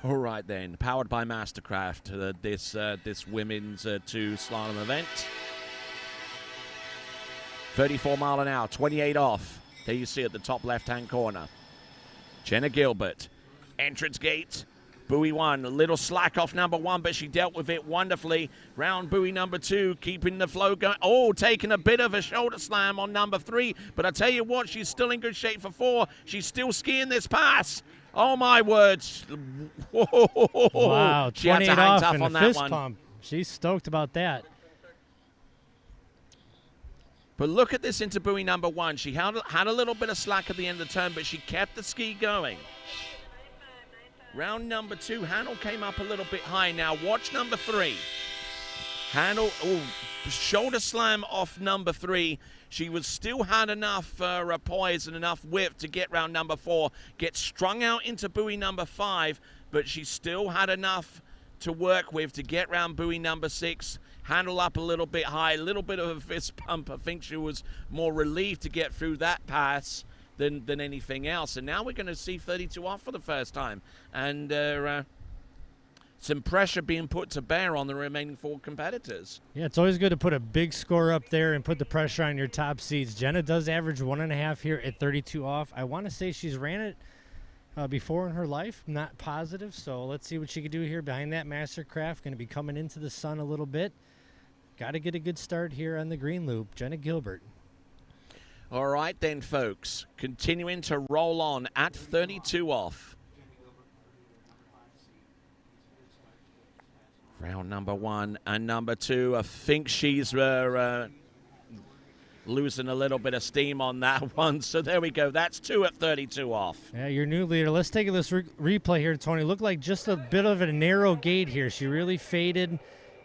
All right, then. Powered by Mastercraft, this women's 2 slalom event. 34 mile an hour, 28 off. There you see at the top left-hand corner. Jenna Gilbert. Entrance gate. Buoy 1, a little slack off number 1, but she dealt with it wonderfully. Round buoy number 2, keeping the flow going. Oh, taking a bit of a shoulder slam on number 3. But I tell you what, she's still in good shape for 4. She's still skiing this pass. Oh, my words. Whoa. Wow, she had 28 to hang off tough and on a that fist one. pump. She's stoked about that. But look at this into buoy number 1. She had a little bit of slack at the end of the turn, but she kept the ski going. Round number 2, handle came up a little bit high. Now watch number 3. Handle, shoulder slam off number 3. She still had enough poise and enough whip to get round number 4, get strung out into buoy number 5, but she still had enough to work with to get round buoy number 6. Handle up a little bit high, a little bit of a fist pump. I think she was more relieved to get through that pass than anything else. And now we're going to see 32 off for the first time. And some pressure being put to bear on the remaining 4 competitors. Yeah, it's always good to put a big score up there and put the pressure on your top seeds. Jenna does average 1.5 here at 32 off. I want to say she's ran it before in her life. Not positive, so let's see what she can do here behind that Mastercraft. Going to be coming into the sun a little bit. Got to get a good start here on the green loop. Jenna Gilbert. All right then, folks. Continuing to roll on at 32 off. Round number 1 and number 2. I think she's losing a little bit of steam on that one. So there we go. That's 2 at 32 off. Yeah, your new leader. Let's take this replay here, Tony. Looked like just a bit of a narrow gate here. She really faded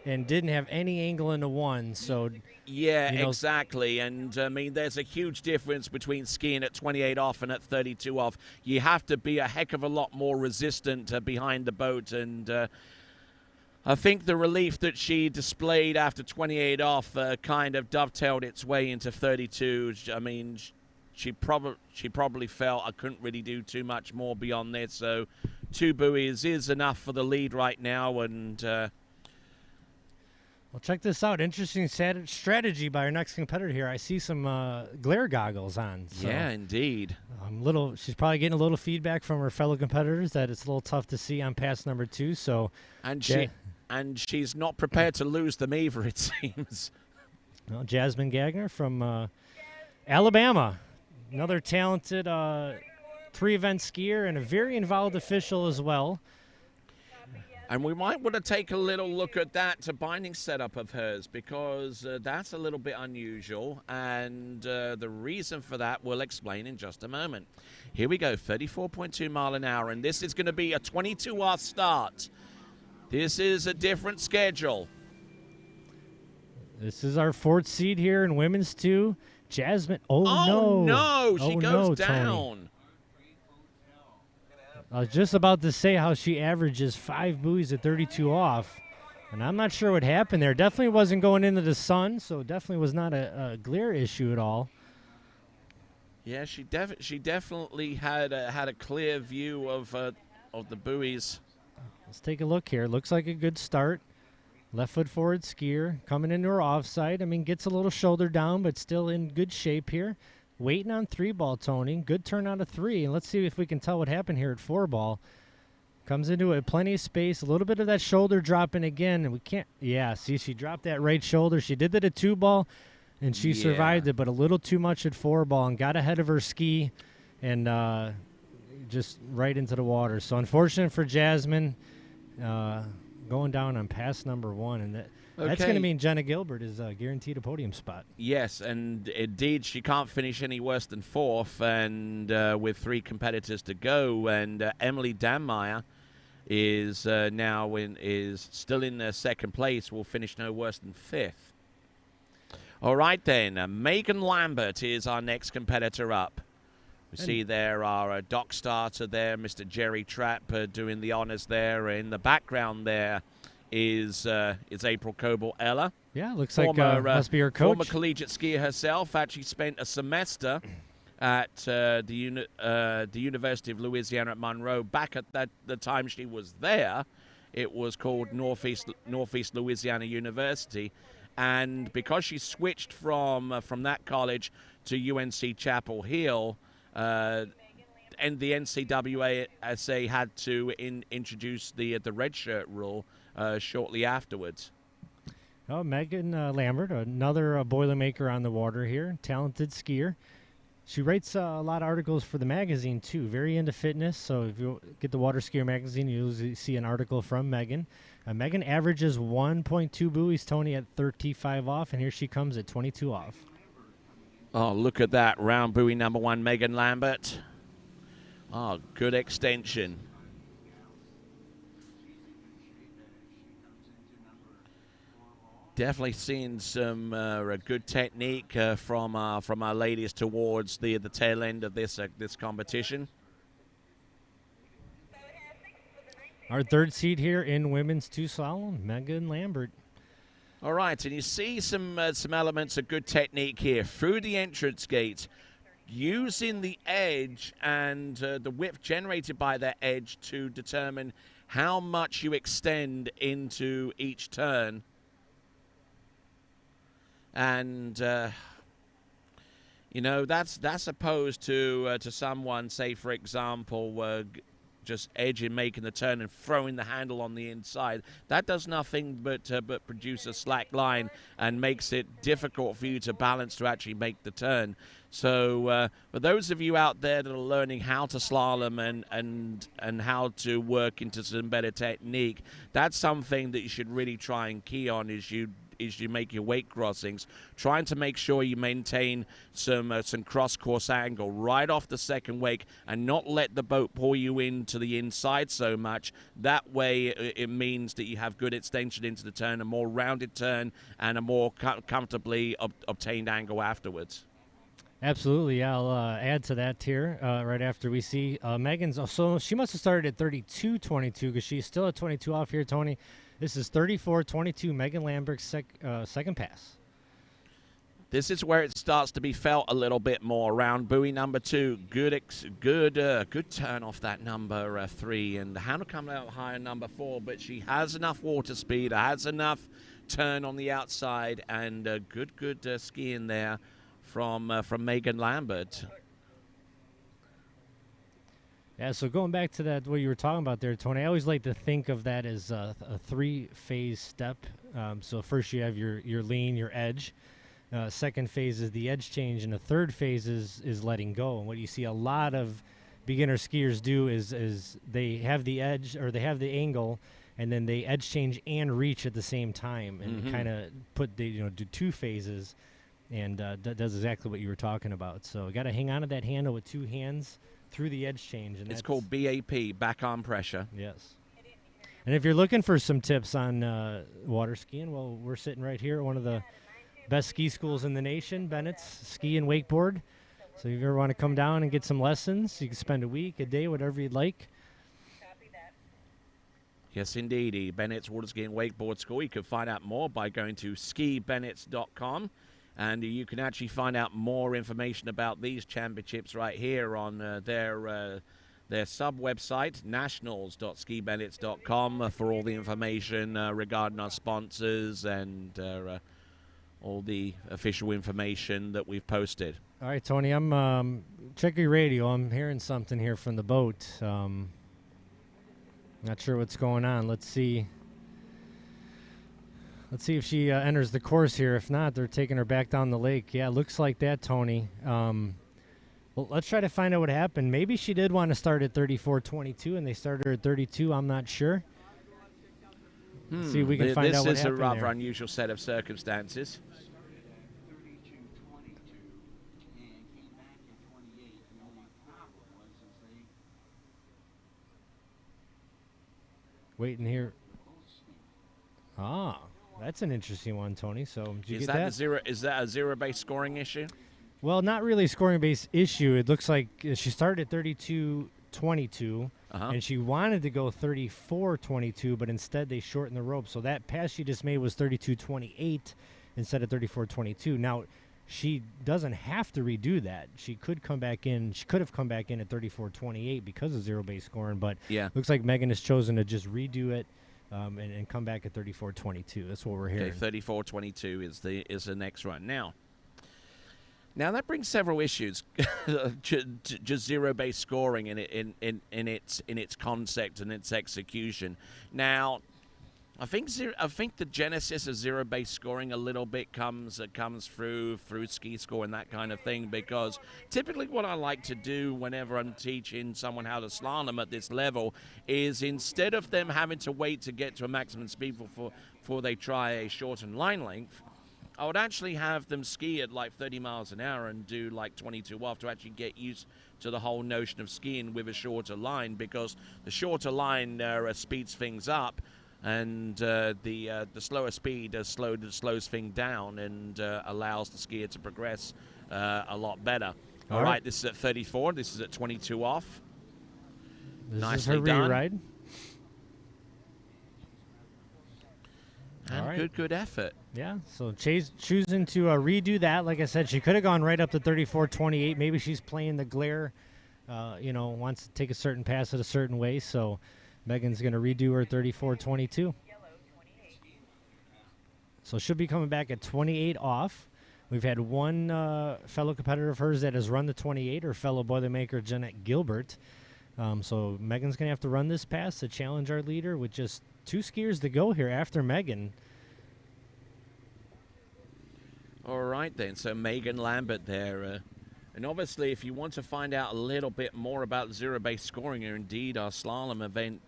and didn't have any angle into 1. So yeah, exactly. And I mean, there's a huge difference between skiing at 28 off and at 32 off. You have to be a heck of a lot more resistant behind the boat. And I think the relief that she displayed after 28 off kind of dovetailed its way into 32. I mean, she probably felt I couldn't really do too much more beyond this. So 2 buoys is enough for the lead right now. And well, check this out. Interesting strategy by our next competitor here. I see some glare goggles on. So yeah, indeed. She's probably getting a little feedback from her fellow competitors that it's a little tough to see on pass number 2. So and she's not prepared to lose them either, it seems. Well, Jasmine Gagner from Alabama, another talented 3-event skier and a very involved official as well. And we might want to take a little look at that binding setup of hers, because that's a little bit unusual, and the reason for that we'll explain in just a moment. Here we go, 34.2 mile an hour, and this is going to be a 22-hour start. This is a different schedule. This is our 4th seed here in women's 2. Jasmine, no, she goes down. Tony. I was just about to say how she averages 5 buoys at 32 off, and I'm not sure what happened there. Definitely wasn't going into the sun, so definitely was not a glare issue at all. Yeah, she definitely had a clear view of the buoys. Let's take a look here. Looks like a good start. Left foot forward skier coming into her offside. I mean, gets a little shoulder down, but still in good shape here. Waiting on 3 ball, Tony. Good turn out of 3. And let's see if we can tell what happened here at 4 ball. Comes into it, plenty of space. A little bit of that shoulder dropping again. And we can't, see, she dropped that right shoulder. She did that at 2 ball, and she survived it, but a little too much at 4 ball and got ahead of her ski and just right into the water. So unfortunate for Jasmine going down on pass number 1. And that's going to mean Jenna Gilbert is guaranteed a podium spot. Yes, and indeed she can't finish any worse than 4th, and with 3 competitors to go. And Emily Danmeyer is still in 2nd place. Will finish no worse than 5th. All right then, Megan Lambert is our next competitor up. We see there our dock starter there, Mr. Jerry Trapp, doing the honors there. In the background there is April Coble-Ella. Yeah, looks like must be her coach. Former collegiate skier herself. Actually spent a semester at the University of Louisiana at Monroe. Back at the time she was there, it was called Northeast Louisiana University. And because she switched from that college to UNC Chapel Hill, and the NCAA had to introduce the red shirt rule shortly afterwards. Oh, Megan Lambert, another Boilermaker on the water here, talented skier. She writes a lot of articles for the magazine, too. Very into fitness, so if you get the Water Skier magazine, you usually see an article from Megan. Megan averages 1.2 buoys, Tony, at 35 off, and here she comes at 22 off. Oh, look at that. Round buoy number 1, Megan Lambert. Oh, good extension. Definitely seeing some good technique from our ladies towards the tail end of this competition. Our 3rd seed here in women's 2 slalom, Megan Lambert. All right, and you see some elements of good technique here through the entrance gate, using the edge and the width generated by that edge to determine how much you extend into each turn. And that's opposed to someone, say for example, just edging, making the turn, and throwing the handle on the inside. That does nothing but produce a slack line and makes it difficult for you to balance to actually make the turn. So for those of you out there that are learning how to slalom and how to work into some better technique, that's something that you should really try and key on as you make your wake crossings, trying to make sure you maintain some cross-course angle right off the second wake and not let the boat pull you into the inside so much. That way it means that you have good extension into the turn, a more rounded turn, and a more comfortably obtained angle afterwards. Absolutely. I'll add to that here right after we see Megan's. So she must have started at 32.22 because she's still at 22 off here, Tony. This is 34.22, Megan Lambert's second pass. This is where it starts to be felt a little bit more around buoy number 2. Good turn off that number 3, and Hannah come out higher number 4, but she has enough water speed, has enough turn on the outside, and good skiing there from Megan Lambert. Yeah, so going back to that, what you were talking about there, Tony, I always like to think of that as a three-phase step. So first you have your lean, your edge. Second phase is the edge change, and the third phase is letting go. And what you see a lot of beginner skiers do is they have the edge, or they have the angle, and then they edge change and reach at the same time, and kind of do 2 phases, and that does exactly what you were talking about. So you got to hang on to that handle with 2 hands through the edge change. And it's called BAP, back arm pressure. Yes. And if you're looking for some tips on water skiing, well, we're sitting right here at one of the best ski schools in the nation, Bennett's Ski and Wakeboard. So if you ever want to come down and get some lessons, you can spend a week, a day, whatever you'd like. Yes, indeed. Bennett's Water Ski and Wakeboard School. You can find out more by going to skibennetts.com. And you can actually find out more information about these championships right here on their sub-website, nationals.skibennetts.com, for all the information regarding our sponsors and all the official information that we've posted. All right, Tony, I'm checking your radio. I'm hearing something here from the boat. Not sure what's going on. Let's see. Let's see if she enters the course here. If not, they're taking her back down the lake. Yeah, looks like that, Tony. Well, let's try to find out what happened. Maybe she did want to start at 34.22, and they started her at 32. I'm not sure. Let's see if we can find out what happened. This is a rather there. unusual set of circumstances. Waiting here. Ah. That's an interesting one, Tony. So did you Is get that? Is that a zero-based scoring issue? Well, not really a scoring-based issue. It looks like she started at 32.22, and she wanted to go 34.22, but instead they shortened the rope. So that pass she just made was 32.28 instead of 34.22. Now, she doesn't have to redo that. She could come back in. She could have come back in at 34.28 because of zero-based scoring, but looks like Megan has chosen to just redo it. And come back at 34.22. That's what we're hearing. Okay, 34.22 is the next run. Now that brings several issues. Just zero-based scoring in its concept and its execution. Now, I think the genesis of zero-based scoring a little bit comes through ski score and that kind of thing, because typically what I like to do whenever I'm teaching someone how to slalom at this level is, instead of them having to wait to get to a maximum speed before they try a shortened line length, I would actually have them ski at like 30 miles an hour and do like 22 off to actually get used to the whole notion of skiing with a shorter line, because the shorter line speeds things up, and the slower speed slows things down and allows the skier to progress a lot better. All right, this is at 34. This is at 22 off. This is her re-ride. And good effort. Yeah, so choosing to redo that. Like I said, she could have gone right up to 34.28. Maybe she's playing the glare, wants to take a certain pass at a certain way, so Megan's going to redo her 34.22. So she'll be coming back at 28 off. We've had one fellow competitor of hers that has run the 28, her fellow Boilermaker Jeanette Gilbert. So Megan's going to have to run this pass to challenge our leader with just 2 skiers to go here after Megan. All right, then. So Megan Lambert there. And obviously, if you want to find out a little bit more about zero-base scoring or indeed our slalom event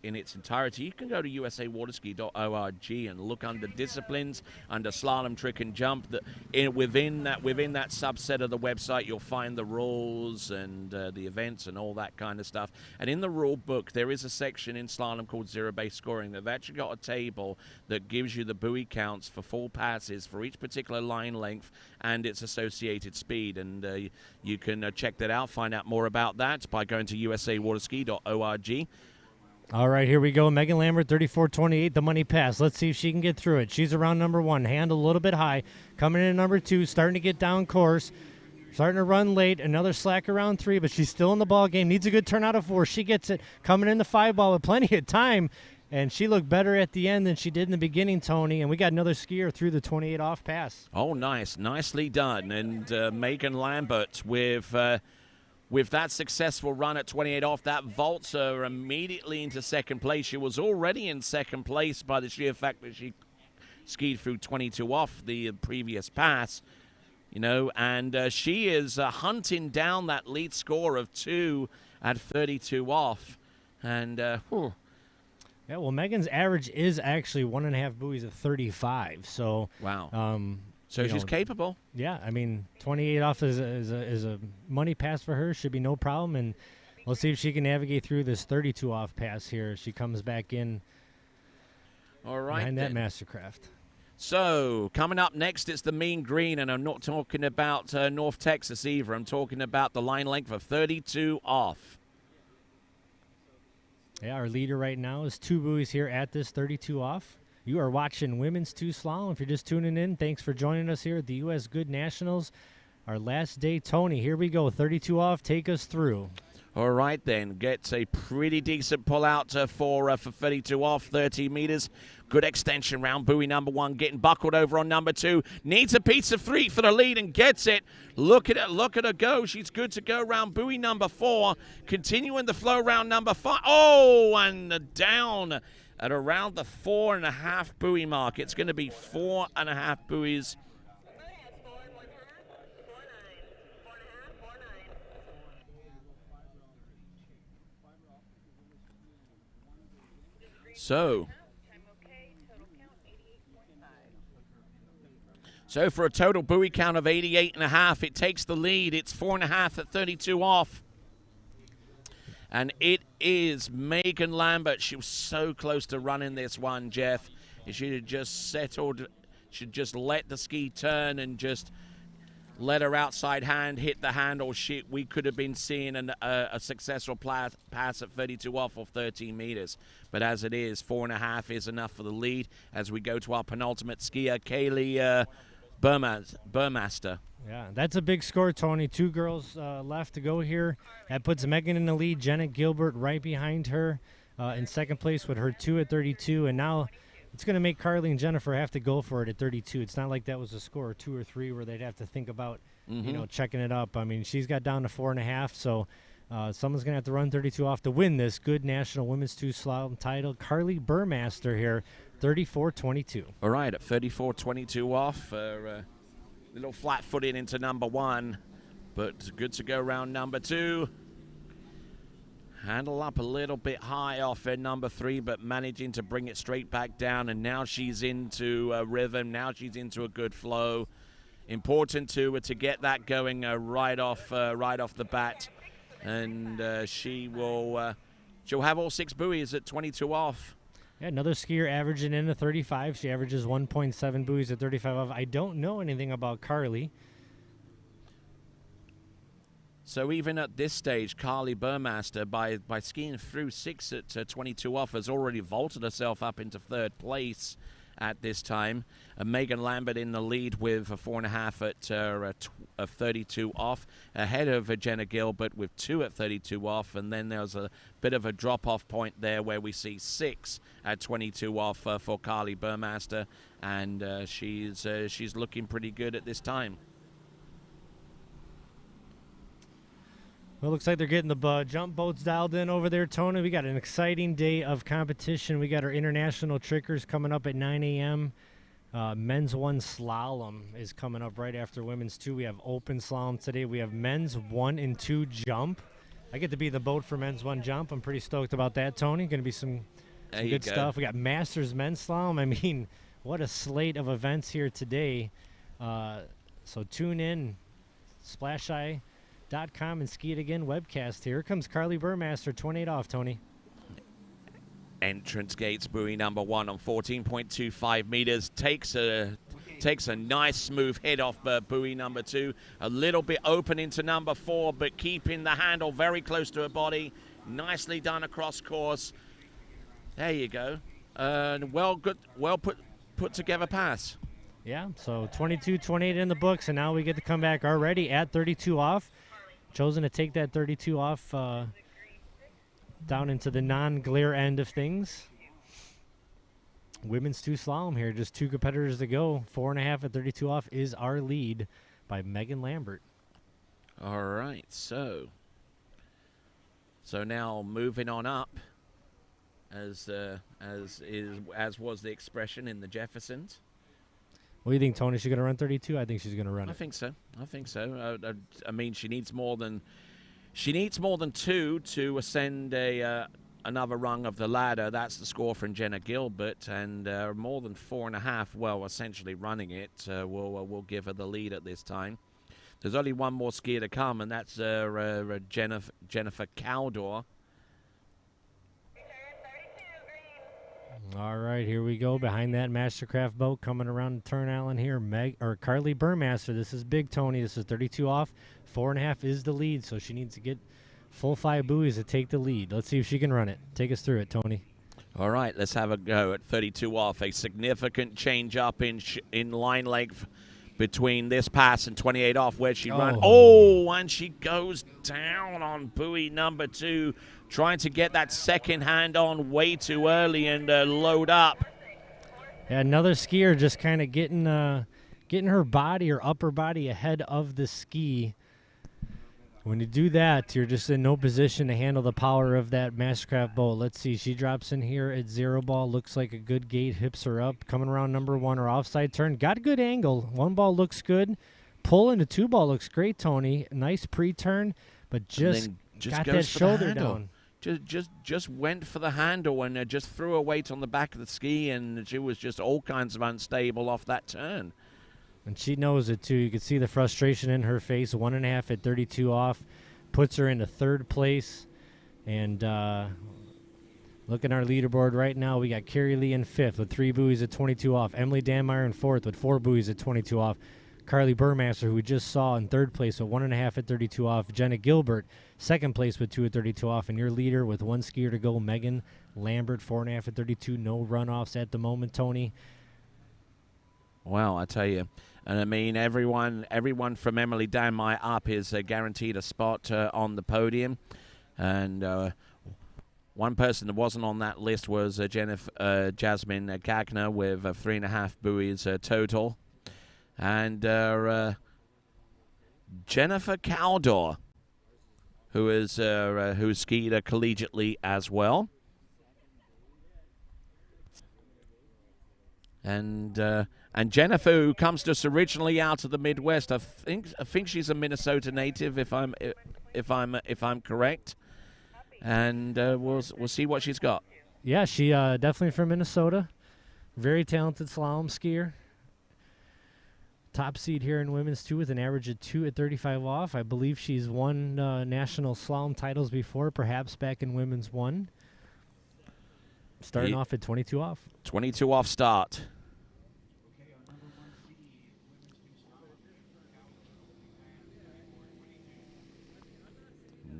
in its entirety, you can go to usawaterski.org and look under disciplines, under slalom, trick, and jump. Within that subset of the website, you'll find the rules and the events and all that kind of stuff. And in the rule book, there is a section in slalom called zero-base scoring. They've actually got a table that gives you the buoy counts for full passes for each particular line length and its associated speed. And you can check that out, find out more about that by going to usawaterski.org. All right, here we go. Megan Lambert, 34.28, the money pass. Let's see if she can get through it. She's around number 1, hand a little bit high. Coming in at number 2, starting to get down course. Starting to run late. Another slack around 3, but she's still in the ball game. Needs a good turn out of 4. She gets it. Coming in the 5 ball with plenty of time. And she looked better at the end than she did in the beginning, Tony. And we got another skier through the 28 off pass. Oh, nice. Nicely done. And Megan Lambert with that successful run at 28 off, that vaults her immediately into second place. She was already in second place by the sheer fact that she skied through 22 off the previous pass. You know, and she is hunting down that lead score of 2 at 32 off. And, Yeah, well, Megan's average is actually 1.5 buoys at 35. So wow. So she's capable. Yeah, I mean, 28 off is a money pass for her. Should be no problem. And let's see if she can navigate through this 32 off pass here. She comes back in. All right, behind that Mastercraft. So coming up next, it's the mean green, and I'm not talking about North Texas either. I'm talking about the line length of 32 off. Yeah, our leader right now is 2 buoys here at this 32 off. You are watching Women's 2 Slalom. If you're just tuning in, thanks for joining us here at the U.S. Goode Nationals. Our last day, Tony. Here we go. 32 off. Take us through. All right, then. Gets a pretty decent pull out for 32 off, 30 meters. Good extension round. Buoy number 1 getting buckled over on number 2. Needs a piece of 3 for the lead and gets it. Look at it. Look at her go. She's good to go round buoy number 4. Continuing the flow round number 5. Oh, and down at around the 4.5 buoy mark. It's going to be 4.5 buoys. So for a total buoy count of 88.5, it takes the lead. It's 4.5 at 32 off. And it is Megan Lambert. She was so close to running this one, Jeff. If she had just settled, she'd just let the ski turn and just let her outside hand hit the handle. We could have been seeing a successful pass at 32 off 13 meters. But as it is, 4.5 is enough for the lead as we go to our penultimate skier, Kaylee Burmaster. Yeah, that's a big score, Tony. 2 girls left to go here. That puts Megan in the lead. Jenna Gilbert right behind her in second place with her 2 at 32. And now it's going to make Carly and Jennifer have to go for it at 32. It's not like that was a score of 2 or 3 where they'd have to think about, checking it up. I mean, she's got down to 4.5, so someone's going to have to run 32 off to win this Goode National Women's 2 Slalom title. Carly Burmaster here, 34.22. All right, at 34.22 off, little flat-footed into number 1, but good to go round number 2. Handle up a little bit high off in number 3, but managing to bring it straight back down. And now she's into a rhythm. Now she's into a good flow. Important to get that going right off the bat. And she'll have all 6 buoys at 22 off. Yeah, another skier averaging in a 35. She averages 1.7 buoys at 35 off. I don't know anything about Carly. So even at this stage, Carly Burmaster, by skiing through 6 at 22 off, has already vaulted herself up into 3rd place at this time. Megan Lambert in the lead with a 4.5 at 32 off, ahead of Jenna Gilbert with 2 at 32 off, and then there's a bit of a drop-off point there where we see 6 at 22 off for Carly Burmaster, and she's looking pretty good at this time. Well, it looks like they're getting the jump boats dialed in over there, Tony. We got an exciting day of competition. We got our international trickers coming up at 9 a.m. Men's 1 slalom is coming up right after women's 2. We have open slalom today. We have men's 1 and 2 jump. I get to be the boat for men's 1 jump. I'm pretty stoked about that, Tony. Going to be some good stuff. We got masters men's slalom. I mean, what a slate of events here today. So tune in, SplashEye.com and Ski It Again webcast. Here comes Carly Burmaster, 28 off, Tony. Entrance gates, buoy number 1 on 14.25 meters. Takes a nice smooth hit off buoy number 2. A little bit open into number 4, but keeping the handle very close to her body. Nicely done across course. There you go. Well put together pass. Yeah, so 22-28 in the books, and now we get to come back already at 32 off. Chosen to take that 32 off down into the non-glare end of things. Women's 2 slalom here, just 2 competitors to go. 4.5 at 32 off is our lead by Megan Lambert. All right, so now moving on up, as was the expression in the Jeffersons. What do you think, Tony? Is she going to run 32? I think she's going to run it. I think so. I mean, she needs more than 2 to ascend another rung of the ladder. That's the score from Jenna Gilbert, and more than 4.5. Well, essentially running it will give her the lead at this time. There's only one more skier to come, and that's Jennifer Caldor. All right, here we go. Behind that Mastercraft boat coming around Turn Island here. Carly Burmaster. This is big, Tony. This is 32 off. 4.5 is the lead, so she needs to get full 5 buoys to take the lead. Let's see if she can run it. Take us through it, Tony. All right, let's have a go at 32 off. A significant change up in line length between this pass and 28 off, where she ran. Oh, and she goes down on buoy number 2. Trying to get that second hand on way too early and load up. Yeah, another skier just kind of getting her body or upper body ahead of the ski. When you do that, you're just in no position to handle the power of that Mastercraft boat. Let's see. She drops in here at 0 ball. Looks like a good gate. Hips her up. Coming around number 1. Her offside turn. Got a good angle. 1 ball looks good. Pull into 2 ball looks great, Tony. Nice pre-turn, but just got that shoulder down. Just went for the handle and just threw her weight on the back of the ski, and she was just all kinds of unstable off that turn. And she knows it, too. You can see the frustration in her face. 1.5 at 32 off. Puts her into 3rd place. And looking at our leaderboard right now, we got Carrie Lee in 5th with 3 buoys at 22 off. Emily Danmeyer in 4th with 4 buoys at 22 off. Carly Burmaster, who we just saw, in 3rd place with 1.5 at 32 off. Jenna Gilbert, 2nd place with 2 at 32 off. And your leader with 1 skier to go, Megan Lambert, 4.5 at 32. No runoffs at the moment, Tony. Well, I tell you. And I mean, everyone from Emily Danmeyer up is guaranteed a spot on the podium. And one person that wasn't on that list was Jasmine Gagner with 3.5 buoys total. And Jennifer Caldor, who skied collegiately as well. And Jennifer, who comes to us originally out of the Midwest, I think she's a Minnesota native, if I'm correct. And we'll see what she's got. Yeah, she definitely from Minnesota. Very talented slalom skier. Top seed here in women's 2 with an average of 2 at 35 off. I believe she's won national slalom titles before, perhaps back in women's 1. Starting off at 22 off. 22 off start.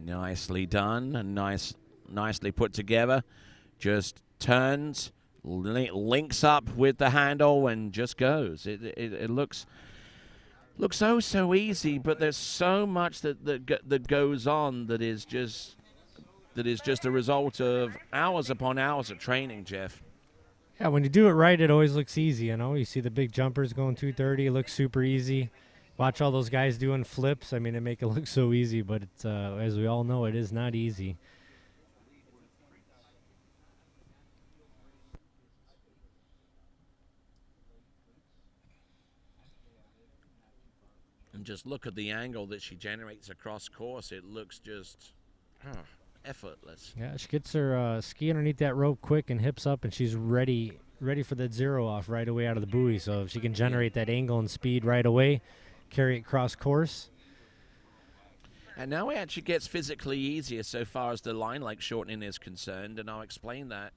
Nicely done and nicely put together. Just turns, links up with the handle and just goes. It looks so easy, but there's so much that goes on that is just a result of hours upon hours of training, Jeff. Yeah, when you do it right, it always looks easy. You know, you see the big jumpers going 230. It looks super easy. Watch all those guys doing flips. I mean, they make it look so easy, but it's, as we all know, it is not easy. And just look at the angle that she generates across course. It looks just effortless. Yeah, she gets her ski underneath that rope quick and hips up, and she's ready for that zero off right away out of the buoy. So if she can generate that angle and speed right away, carry it cross course. And now it actually gets physically easier so far as the line length shortening is concerned, and I'll explain that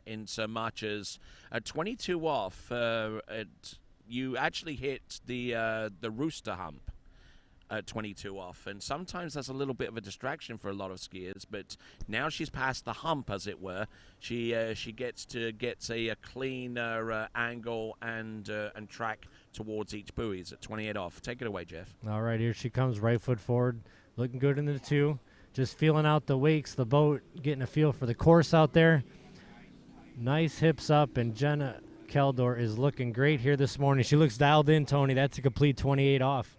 in so much as at 22 off, you actually hit the rooster hump at 22 off, and sometimes that's a little bit of a distraction for a lot of skiers. But now she's past the hump, as it were. She gets a cleaner angle and track towards each buoys at 28 off. Take it away, Jeff. All right, here she comes, right foot forward, looking good in the 2. Just feeling out the wakes, the boat, getting a feel for the course out there. Nice hips up, and Jenna Keldor is looking great here this morning. She looks dialed in, Tony. That's a complete 28 off.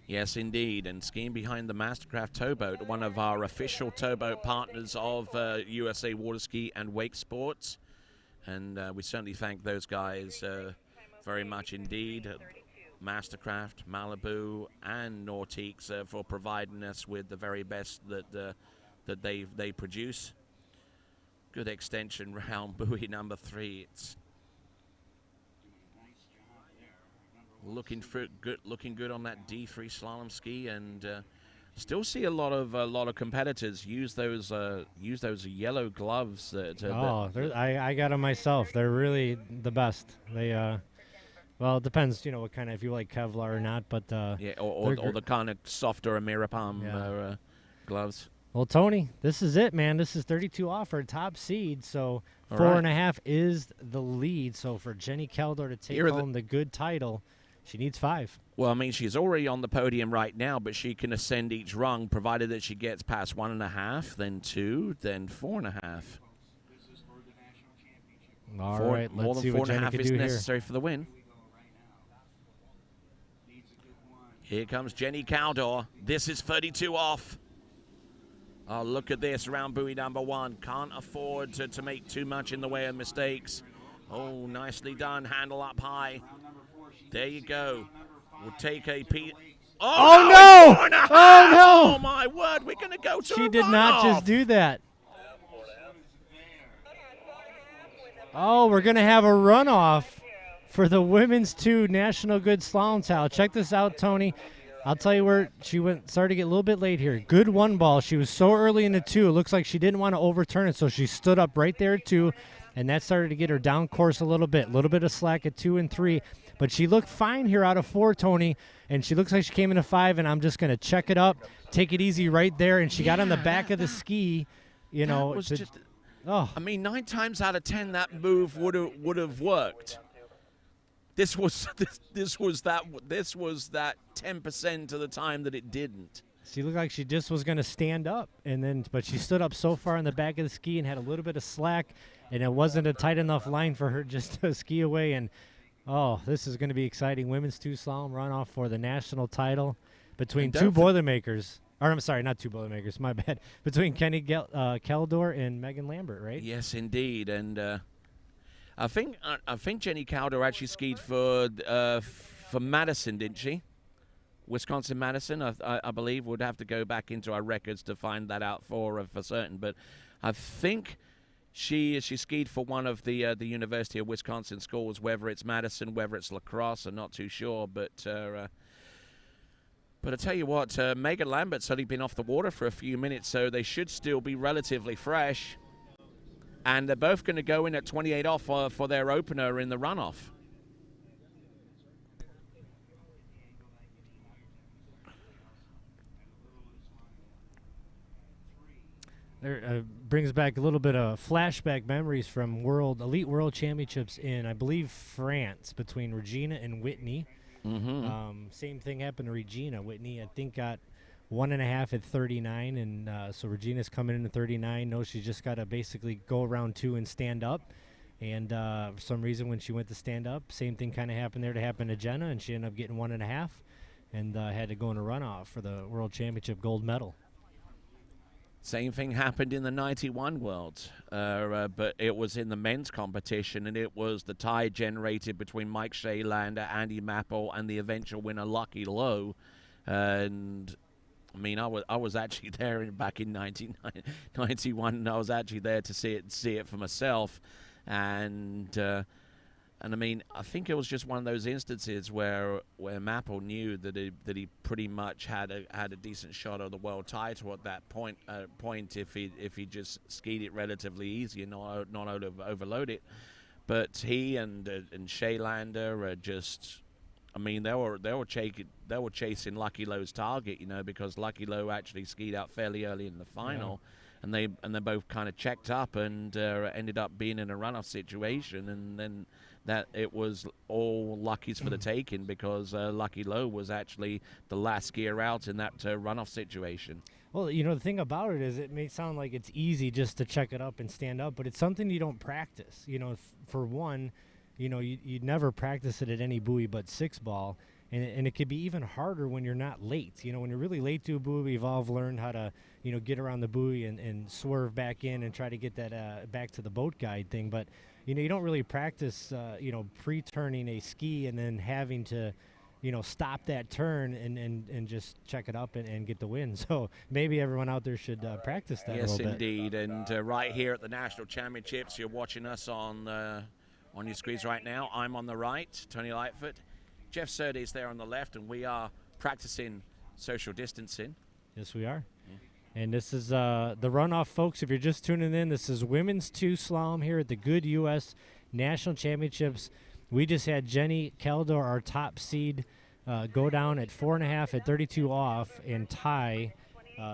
Yes, indeed. And skiing behind the Mastercraft towboat, one of our official towboat partners of USA Water Ski and Wake Sports. And we certainly thank those guys very much indeed. Mastercraft, Malibu, and Nautiques for providing us with the very best that they produce. Good extension round buoy number 3. It's looking good on that D3 slalom ski, and still see a lot of competitors use those yellow gloves. I got them myself. They're really the best. They well, it depends, what kind of, if you like Kevlar or not, but yeah, or the kind of softer Amira Palm gloves. Well, Tony, this is it, man. This is 32 off for a top seed, so All 4.5 is the lead. So for Jenny Keldor to take home the Goode title, she needs 5. Well, I mean, she's already on the podium right now, but she can ascend each rung, provided that she gets past 1.5, then 2, then 4.5. All right, let's see what Jenny can do here. More than 4.5 is necessary for the win. Here comes Jenny Keldor. This is 32 off. Oh, look at this, round buoy number 1. Can't afford to make too much in the way of mistakes. Oh, nicely done. Handle up high. There you go. We'll take a peek. Oh, no! Oh, no! Oh, Oh, my word. We're going to go to She a did not runoff. just do that. Oh, we're going to have a runoff for the Women's 2 National Goode Slalom title. Check this out, Tony. I'll tell you where she started to get a little bit late here. Good 1 ball. She was so early in the 2. It looks like she didn't want to overturn it, so she stood up right there at 2, and that started to get her down course a little bit of slack at 2 and 3. But she looked fine here out of 4, Tony, and she looks like she came into 5, and I'm just going to check it up, take it easy right there, and she got on the back of the ski, I mean, 9 times out of 10, that move would have worked. This was that 10% of the time that it didn't. She looked like she just was going to stand up, but she stood up so far in the back of the ski and had a little bit of slack, and it wasn't a tight enough line for her just to ski away. And this is going to be exciting. Women's 2 slalom runoff for the national title between 2 Boilermakers. Or I'm sorry, not 2 Boilermakers. My bad. Between Kenny Keldor and Megan Lambert, right? Yes, indeed, and. I think Jenny Keldor actually skied for Madison, didn't she? Wisconsin Madison, I believe. Would have to go back into our records to find that out for certain. But I think she skied for one of the University of Wisconsin schools. Whether it's Madison, whether it's La Crosse, I'm not too sure. But I tell you what, Megan Lambert's only been off the water for a few minutes, so they should still be relatively fresh. And they're both going to go in at 28 off for their opener in the runoff. There brings back a little bit of flashback memories from Elite World Championships in, I believe, France between Regina and Whitney. Mm-hmm. Same thing happened to Regina. Whitney, I think, got 1.5 at 39, and so Regina's coming in at 39. No, she's just got to basically go around 2 and stand up. And for some reason, when she went to stand up, same thing kind of happened there to happen to Jenna, and she ended up getting 1.5 and had to go in a runoff for the World Championship gold medal. Same thing happened in the 91 Worlds, but it was in the men's competition, and it was the tie generated between Mike Shaylander, Andy Mapple, and the eventual winner, Lucky Lowe. And I mean, I was actually there back in 1991, and I was actually there to see it for myself. And I mean, I think it was just one of those instances where Mapple knew that he pretty much had a decent shot of the world title at that point if he just skied it relatively easy and not overload it. But he and Shaylander are just, I mean, they were chasing Lucky Lowe's target, you know, because Lucky Lowe actually skied out fairly early in the final. Yeah. And they both kind of checked up and ended up being in a runoff situation, and then that it was all Lucky's for the taking, because Lucky Lowe was actually the last skier out in that runoff situation. Well, you know, the thing about it is it may sound like it's easy just to check it up and stand up, but it's something you don't practice. You know, for one, you know, you'd never practice it at any buoy but 6-ball. And it could be even harder when you're not late. You know, when you're really late to a buoy, we've all learned how to, you know, get around the buoy and swerve back in and try to get that back to the boat guide thing. But, you know, you don't really practice, you know, pre-turning a ski and then having to, you know, stop that turn and just check it up and get the win. So maybe everyone out there should practice that a little bit. Yes, indeed. And right here at the National Championships, you're watching us on your screens right now. I'm on the right, Tony Lightfoot. Jeff Surtees there on the left, and we are practicing social distancing. Yes, we are. Yeah. And this is the runoff, folks. If you're just tuning in, this is women's 2 slalom here at the Goode U.S. National Championships. We just had Jenny Keldor, our top seed, go down at 4.5 at 32 off and tie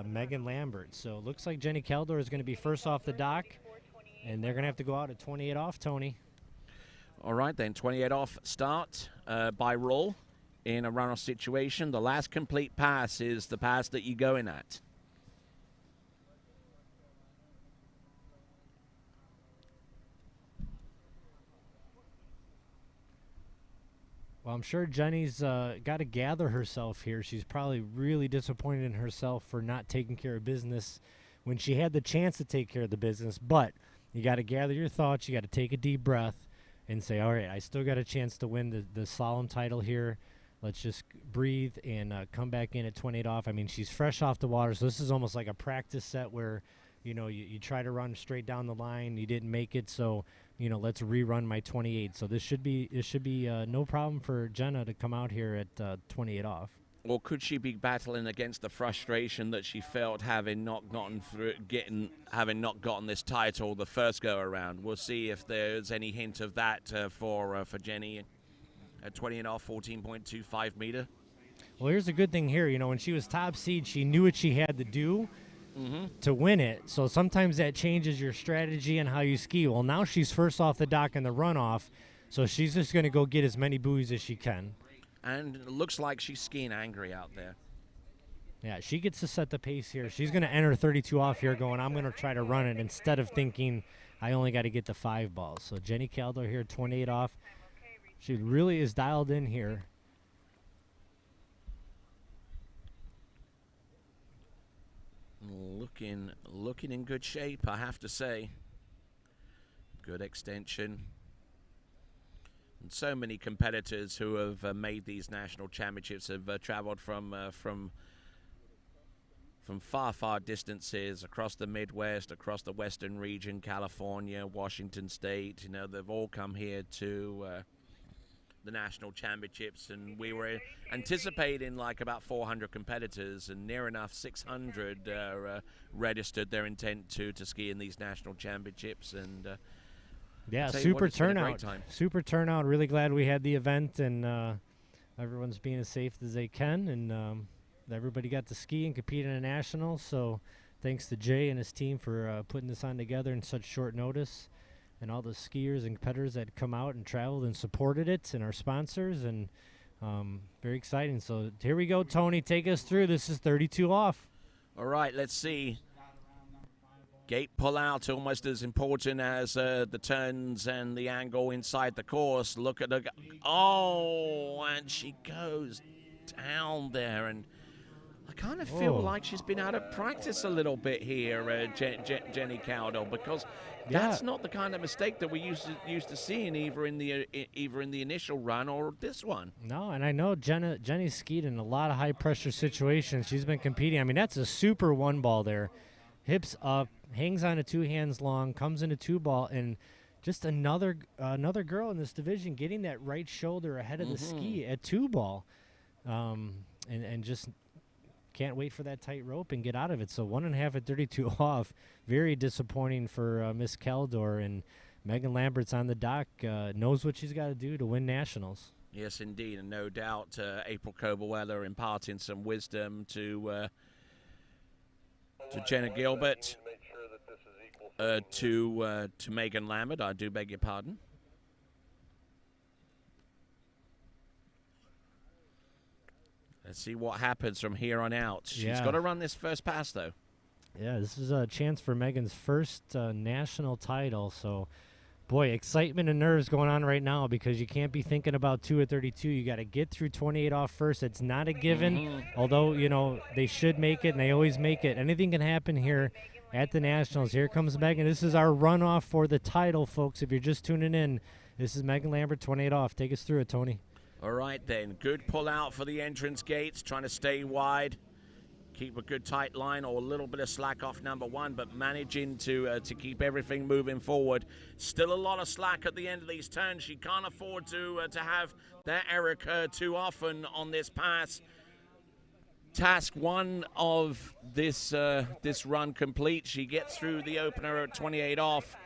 Megan Lambert. So it looks like Jenny Keldor is going to be first off the dock, and they're going to have to go out at 28 off, Tony. All right, then, 28 off start by rule in a runoff situation. The last complete pass is the pass that you go in at. Well, I'm sure Jenny's got to gather herself here. She's probably really disappointed in herself for not taking care of business when she had the chance to take care of the business. But you got to gather your thoughts. You got to take a deep breath and say, all right, I still got a chance to win the slalom title here. Let's just breathe and come back in at 28 off. I mean, she's fresh off the water, so this is almost like a practice set where, you know, you try to run straight down the line. You didn't make it, so, you know, let's rerun my 28. So this should be no problem for Jenna to come out here at 28 off. Or could she be battling against the frustration that she felt having not gotten this title the first go around? We'll see if there's any hint of that for Jenny at 20 and off, 14.25 meter. Well, here's a good thing here. You know, when she was top seed, she knew what she had to do to win it. So sometimes that changes your strategy and how you ski. Well, now she's first off the dock in the runoff, so she's just going to go get as many buoys as she can. And it looks like she's skiing angry out there. Yeah, she gets to set the pace here. She's going to enter 32 off here going, I'm going to try to run it instead of thinking I only got to get the 5 balls. So Jenny Keldor here, 28 off. She really is dialed in here. Looking in good shape, I have to say. Good extension. And so many competitors who have made these national championships have traveled from far distances across the Midwest, across the Western region, California, Washington State. You know, they've all come here to the national championships, and we were anticipating like about 400 competitors, and near enough 600 registered their intent to ski in these national championships. And yeah, super turnout. Super turnout. Really glad we had the event, and everyone's being as safe as they can, and everybody got to ski and compete in a national. So thanks to Jay and his team for putting this on together in such short notice, and all the skiers and competitors that come out and traveled and supported it, and our sponsors, and very exciting. So here we go, Tony. Take us through. This is 32 off. All right, let's see. Gate pull-out almost as important as the turns and the angle inside the course. Look at the... Oh, and she goes down there, and I kind of feel like she's been out of practice a little bit here, Jenny Cowdell, because that's not the kind of mistake that we used to seeing either in the initial run or this one. No, and I know Jenny skied in a lot of high-pressure situations. She's been competing. I mean, that's a super one ball there. Hips up, hangs on a 2 hands long, comes into 2 ball, and just another girl in this division getting that right shoulder ahead of the ski at 2 ball, and just can't wait for that tight rope and get out of it. So 1.5 at 32 off. Very disappointing for Miss Keldor, and Megan Lambert's on the dock, knows what she's got to do to win nationals. Yes, indeed, and no doubt April Koberweller imparting some wisdom to Jenna Gilbert, to Megan Lambert. I do beg your pardon. Let's see what happens from here on out. She's got to run this first pass, though. Yeah, this is a chance for Megan's first national title. So, boy, excitement and nerves going on right now because you can't be thinking about 2 at 32. You got to get through 28 off first. It's not a given, although, you know, they should make it, and they always make it. Anything can happen here at the Nationals. Here comes Megan. This is our runoff for the title, folks. If you're just tuning in, this is Megan Lambert, 28 off. Take us through it, Tony. All right, then. Good pull out for the entrance gates, trying to stay wide. Keep a good tight line or a little bit of slack off number 1, but managing to keep everything moving forward. Still a lot of slack at the end of these turns. She can't afford to have that error occur too often on this pass. Task 1 of this run complete. She gets through the opener at 28 off,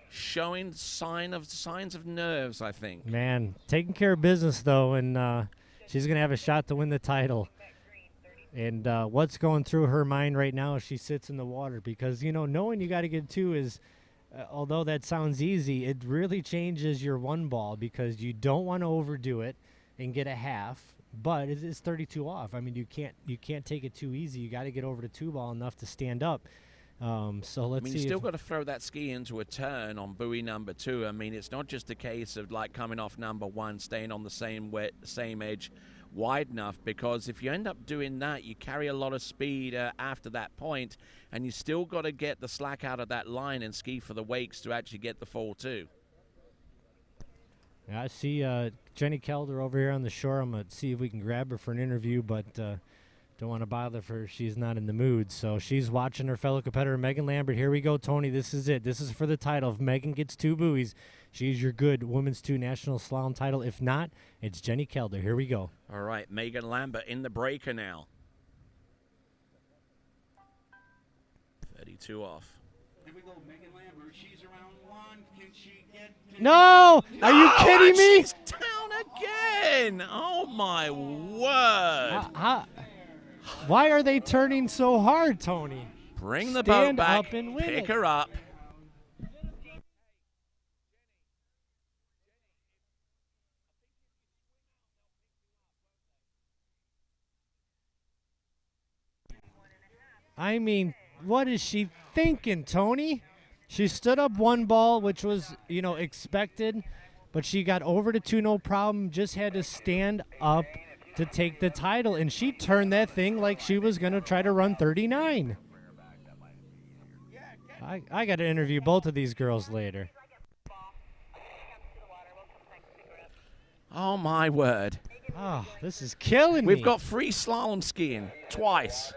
showing signs of nerves, I think. Man, taking care of business, though, and she's going to have a shot to win the title. And what's going through her mind right now as she sits in the water? Because, you know, knowing you got to get 2 is, although that sounds easy, it really changes your 1 ball because you don't want to overdo it and get a half. But it's 32 off. I mean, you can't take it too easy. You got to get over to 2 ball enough to stand up. So let's see. You still got to throw that ski into a turn on buoy number 2. I mean, it's not just a case of like coming off number 1, staying on the same edge wide enough, because if you end up doing that, you carry a lot of speed after that point, and you still got to get the slack out of that line and ski for the wakes to actually get the fall too. Yeah, I see Jenny Kelder over here on the shore. I'm going to see if we can grab her for an interview, but don't want to bother her. She's not in the mood. So she's watching her fellow competitor, Megan Lambert. Here we go, Tony. This is it. This is for the title. If Megan gets 2 buoys, she's your good women's 2 national slalom title. If not, it's Jenny Kelder. Here we go. All right, Megan Lambert in the breaker now. 32 off. Here we go, Megan Lambert. She's around 1. Can she get... No! Are you kidding me? She's down again. Oh, my word. Why are they turning so hard, Tony? Bring the boat back. Up and win Pick it. her up. I mean, what is she thinking, Tony? She stood up 1 ball, which was, you know, expected, but she got over to 2, no problem, just had to stand up to take the title, and she turned that thing like she was going to try to run 39. I got to interview both of these girls later. Oh, my word. Oh, this is killing me. We've got free slalom skiing twice.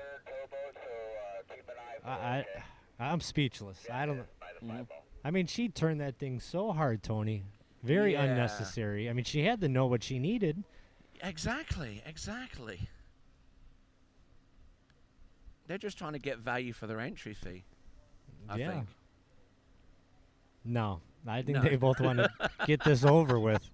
I'm speechless. I don't know. I mean, she turned that thing so hard, Tony. Very unnecessary. I mean, she had to know what she needed. Exactly. They're just trying to get value for their entry fee, I think. No, I think they both want to get this over with.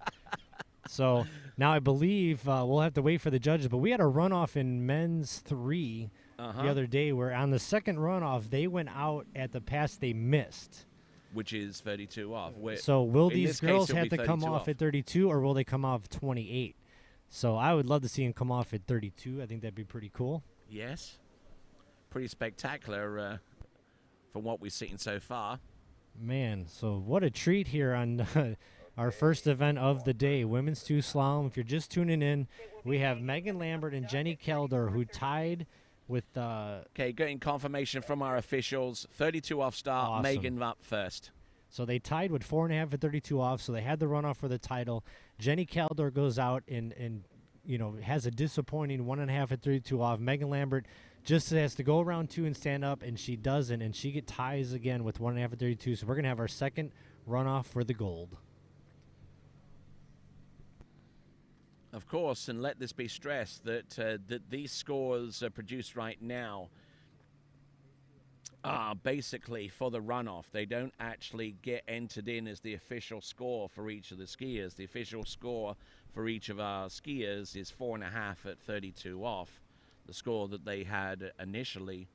So now I believe we'll have to wait for the judges. But we had a runoff in men's 3 the other day where on the second runoff, they went out at the pass they missed. Which is 32 off. So will these girls have to come off at 32 or will they come off 28? So I would love to see them come off at 32. I think that'd be pretty cool. Yes. Pretty spectacular from what we've seen so far. Man, so what a treat here on our first event of the day, Women's 2 Slalom. If you're just tuning in, we have Megan Lambert and Jenny Calder, who tied with... Okay, getting confirmation from our officials. 32 off start, Awesome. Megan up first. So they tied with 4.5 and 32 off, so they had the runoff for the title. Jenny Calder goes out and has a disappointing 1.5 and 32 off. Megan Lambert just has to go around 2 and stand up, and she doesn't, and she ties again with 1.5 and 32. So we're going to have our second runoff for the gold. Of course, and let this be stressed that these scores produced right now are basically for the runoff. They don't actually get entered in as the official score for each of the skiers. The official score for each of our skiers is 4.5 at 32 off. The score that they had initially.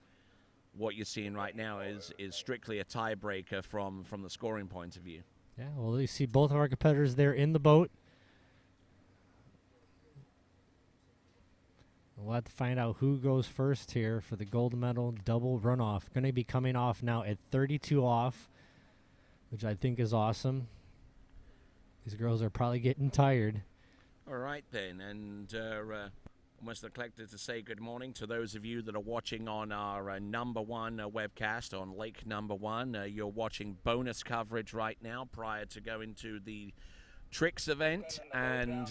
What you're seeing right now is strictly a tiebreaker from the scoring point of view. Yeah, well, you see both of our competitors there in the boat. We'll have to find out who goes first here for the gold medal double runoff. Going to be coming off now at 32 off, which I think is awesome. These girls are probably getting tired. All right, then, and almost neglected to say good morning to those of you that are watching on our number one webcast on Lake Number One. You're watching bonus coverage right now prior to going to the tricks event and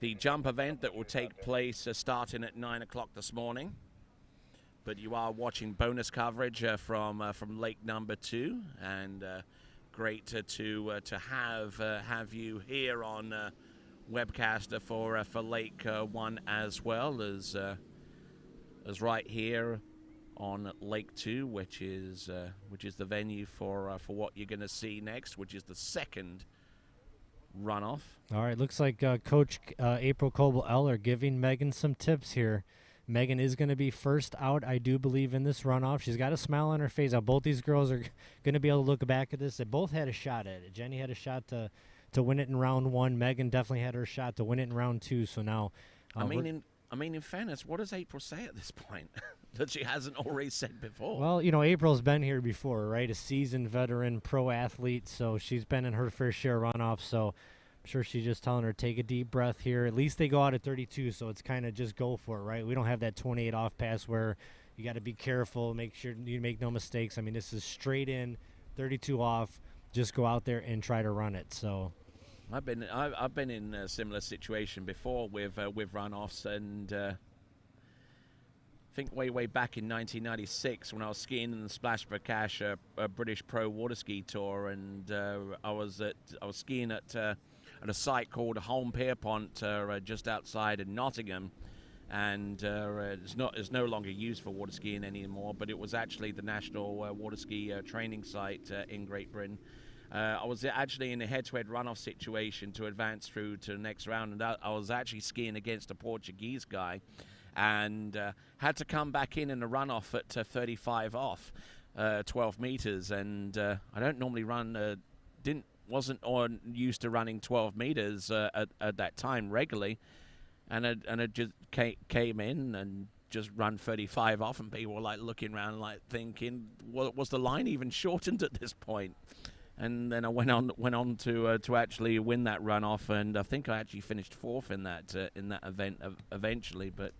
the jump event that will take place starting at 9 o'clock this morning. But you are watching bonus coverage from Lake Number Two, and great to have you here on webcaster for Lake One as well as right here on Lake Two, which is the venue for what you're going to see next, which is the second runoff. All right, looks like Coach April Coble-Eller giving Megan some tips here. Megan is going to be first out, I do believe, in this runoff. She's got a smile on her face. Now, both these girls are going to be able to look back at this. They both had a shot at it. Jenny had a shot to win it in round one. Megan definitely had her shot to win it in round two. So now, I mean, in fairness, what does April say at this point that she hasn't already said before? Well, April's been here before, right? A seasoned veteran pro athlete, so she's been in her fair share of runoffs. So I'm sure she's just telling her, take a deep breath here. At least they go out at 32, so it's kind of just go for it, right? We don't have that 28 off pass where you got to be careful, make sure you make no mistakes. I mean, this is straight in, 32 off. Just go out there and try to run it. So I've been in a similar situation before with runoffs, and I think way back in 1996 when I was skiing in the Splash for Cash, a British Pro Water Ski Tour, and I was skiing at a site called Holme Pierpont, just outside of Nottingham, and it's no longer used for water skiing anymore, but it was actually the national water ski training site in Great Britain. I was actually in a head-to-head runoff situation to advance through to the next round, and I was actually skiing against a Portuguese guy, and had to come back in a runoff at 35 off, 12 meters, and I don't normally run, wasn't used to running 12 meters at that time regularly, and I just came in and just run 35 off, and people were like looking around like thinking, was the line even shortened at this point? And then I went on to actually win that runoff, and I think I actually finished fourth in that event eventually. But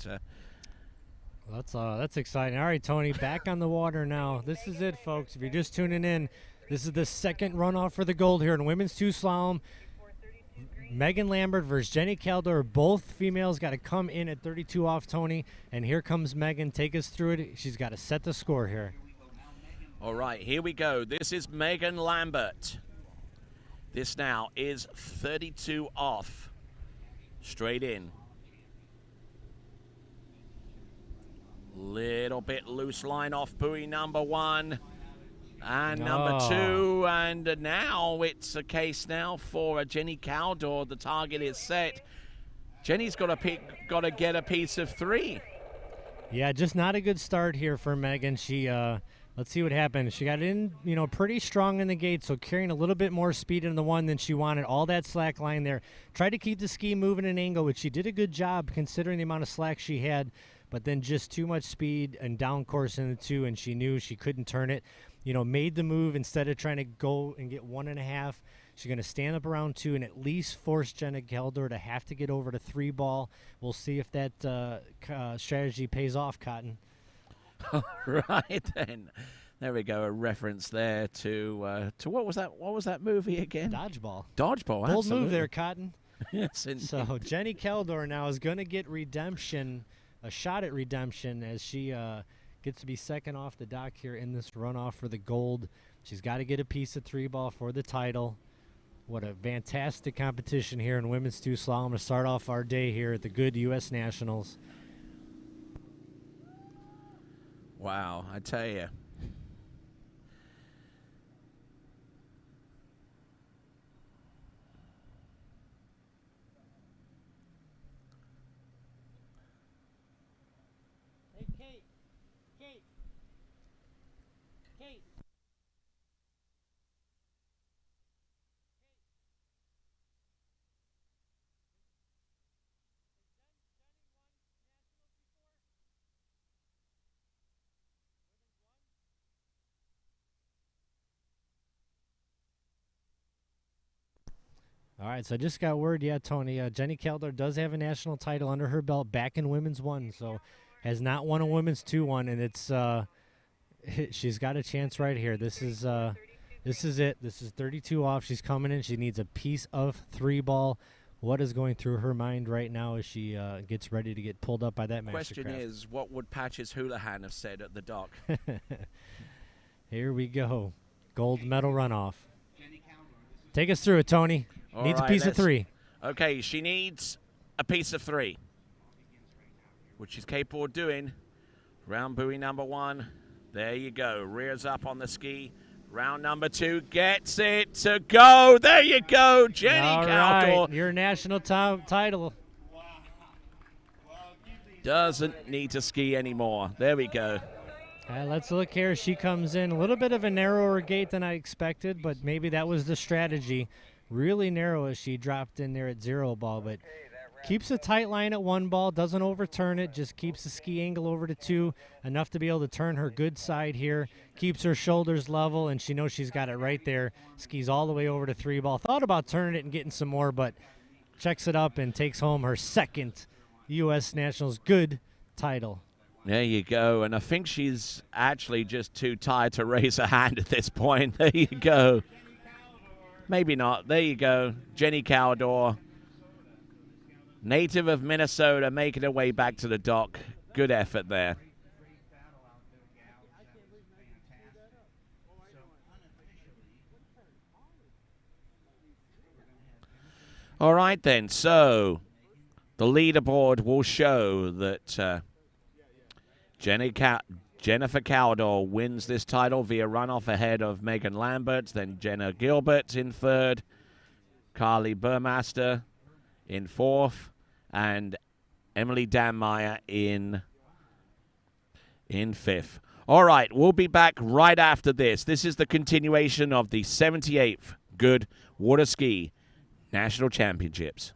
that's exciting. All right, Tony, back on the water now. This is it, folks. If you're just tuning in, this is the second runoff for the gold here in Women's 2 Slalom. Megan Lambert versus Jenny Calder. Both females got to come in at 32 off, Tony. And here comes Megan. Take us through it. She's got to set the score here. All right, here we go. This is Megan Lambert. This now is 32 off. Straight in. Little bit loose line off buoy number one. And number two. And now it's a case now for Jenny Calder. The target is set. Jenny's got to get a piece of three. Yeah, just not a good start here for Megan. She... Let's see what happens. She got in, pretty strong in the gate, so carrying a little bit more speed in the one than she wanted. All that slack line there. Tried to keep the ski moving an angle, which she did a good job considering the amount of slack she had. but then just too much speed and down course in the 2, and she knew she couldn't turn it. Made the move instead of trying to go and get 1.5. She's going to stand up around 2 and at least force Jenna Geldor to have to get over to 3 ball. We'll see if that strategy pays off, Cotton. All right, then. There we go. A reference there to what was that? What was that movie again? Dodgeball. Dodgeball. Bold absolutely. move there, Cotton. Yes, indeed. So Jenny Keldor now is going to get redemption, a shot at redemption, as she gets to be second off the dock here in this runoff for the gold. She's got to get a piece of 3 ball for the title. What a fantastic competition here in women's 2 slalom to start off our day here at the Goode U.S. Nationals. Wow, I tell you. Hey, Kate. All right, so I just got word, Tony. Jenny Keldor does have a national title under her belt back in women's 1, so has not won a women's 2-1, and it's she's got a chance right here. This is it. This is 32 off. She's coming in. She needs a piece of 3 ball. What is going through her mind right now as she gets ready to get pulled up by that Question Mastercraft? is, what would Patches Houlihan have said at the dock? Here we go. Gold medal runoff. Take us through it, Tony. All Needs right, a piece of 3. Okay, she needs a piece of 3, which she's capable of doing. Round buoy number 1. There you go. Rears up on the ski. Round number 2 gets it to go. There you go, Jenny Keldor. Right, your national title. Doesn't need to ski anymore. There we go. Let's look here. She comes in a little bit of a narrower gate than I expected, but maybe that was the strategy. Really narrow as she dropped in there at 0 ball, but keeps a tight line at 1 ball, doesn't overturn it, just keeps the ski angle over to 2, enough to be able to turn her good side here, keeps her shoulders level, and she knows she's got it right there. Skis all the way over to 3 ball. Thought about turning it and getting some more, but checks it up and takes home her second U.S. Nationals Goode title. There you go, and I think she's actually just too tired to raise her hand at this point. There you go. Maybe not. There you go. Jenny Keldor, native of Minnesota, making her way back to the dock. Good effort there. All right, then. So the leaderboard will show that Jennifer Keldor wins this title via runoff ahead of Megan Lambert, then Jenna Gilbert in 3rd, Carly Burmaster in 4th, and Emily Danmeyer in 5th. All right, we'll be back right after this. This is the continuation of the 78th Goode Water Ski National Championships.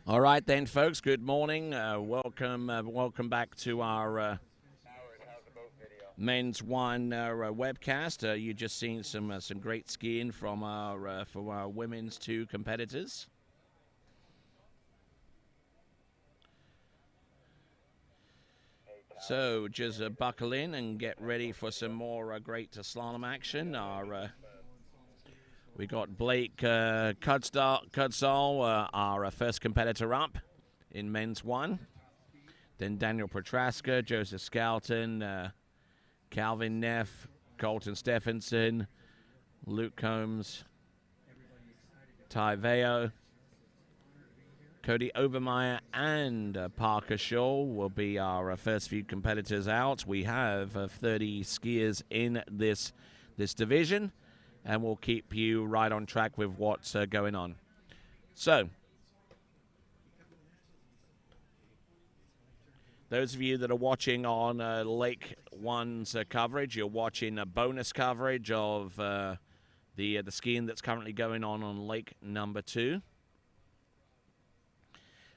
All right then, folks. Good morning. Welcome back to our Men's One webcast. You just seen some great skiing from our women's 2 competitors. So just buckle in and get ready for some more great slalom action. We got Blake Kudzal, our first competitor up in Men's One. Then Daniel Petraska, Joseph Skelton, Calvin Neff, Colton Stephenson, Luke Combs, Ty Veo, Cody Overmeyer, and Parker Shaw will be our first few competitors out. We have 30 skiers in this division, and we'll keep you right on track with what's going on. So, those of you that are watching on Lake One's coverage, you're watching a bonus coverage of the skiing that's currently going on Lake number 2.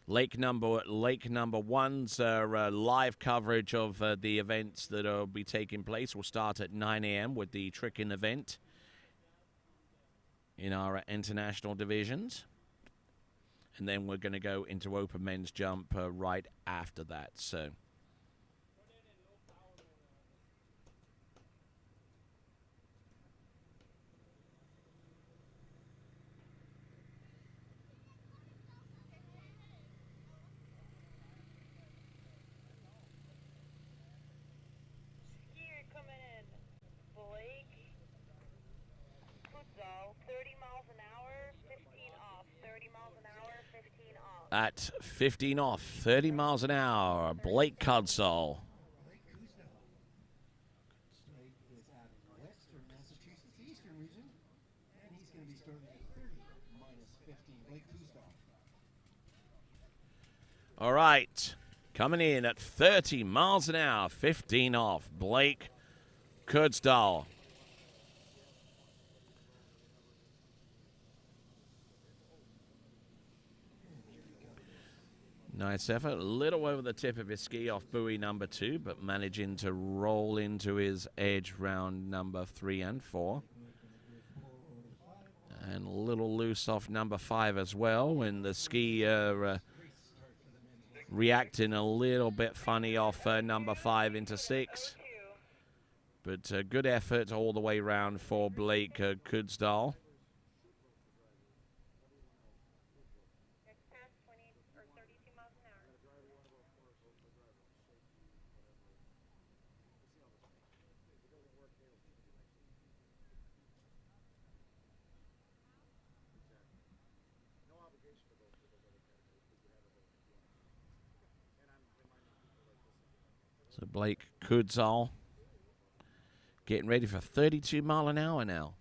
Lake number one's live coverage of the events that will be taking place will start at 9 a.m. with the trick-in event in our international divisions. And then we're going to go into open men's jump right after that. So. At 15 off, 30 miles an hour, Blake Kudzal. All right, coming in at 30 miles an hour, 15 off, Blake Kudzal. Nice effort, a little over the tip of his ski off buoy number 2, but managing to roll into his edge round number 3 and 4. And a little loose off number 5 as well, when the ski reacting a little bit funny off number 5 into 6. But good effort all the way round for Blake Kudzal. So Blake Kudzal getting ready for 32 mile an hour now.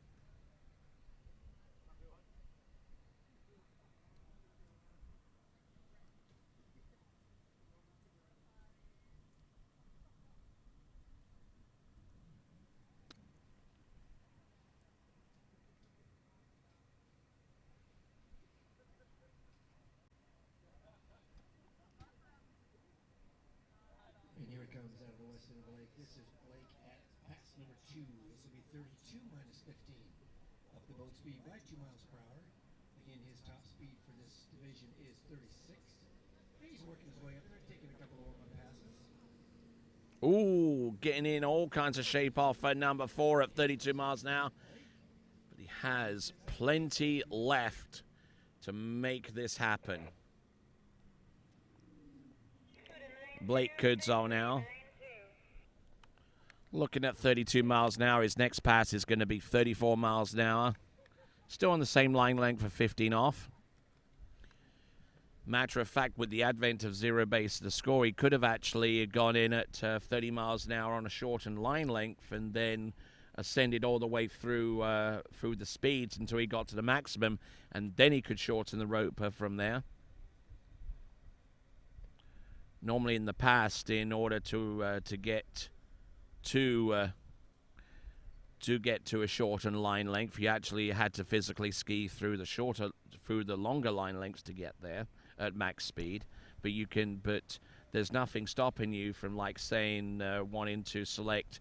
And here it comes out of the west end of the lake. This is Blake at pass number 2. This will be 32 minus 15. Up the boat speed by 2 miles per hour. Again, his top speed for this division is 36. He's working his way up there, taking a couple of warm-up passes. Ooh, getting in all kinds of shape off number 4 at 32 miles an hour. But he has plenty left to make this happen. Blake Kudzal now. Looking at 32 miles an hour. His next pass is going to be 34 miles an hour. Still on the same line length for 15 off. Matter of fact, with the advent of zero base, the score, he could have actually gone in at 30 miles an hour on a shortened line length and then ascended all the way through the speeds until he got to the maximum, and then he could shorten the rope from there. Normally in the past, in order to get to a shortened line length, you actually had to physically ski through the longer line lengths to get there. at max speed, but there's nothing stopping you from, like, saying wanting to select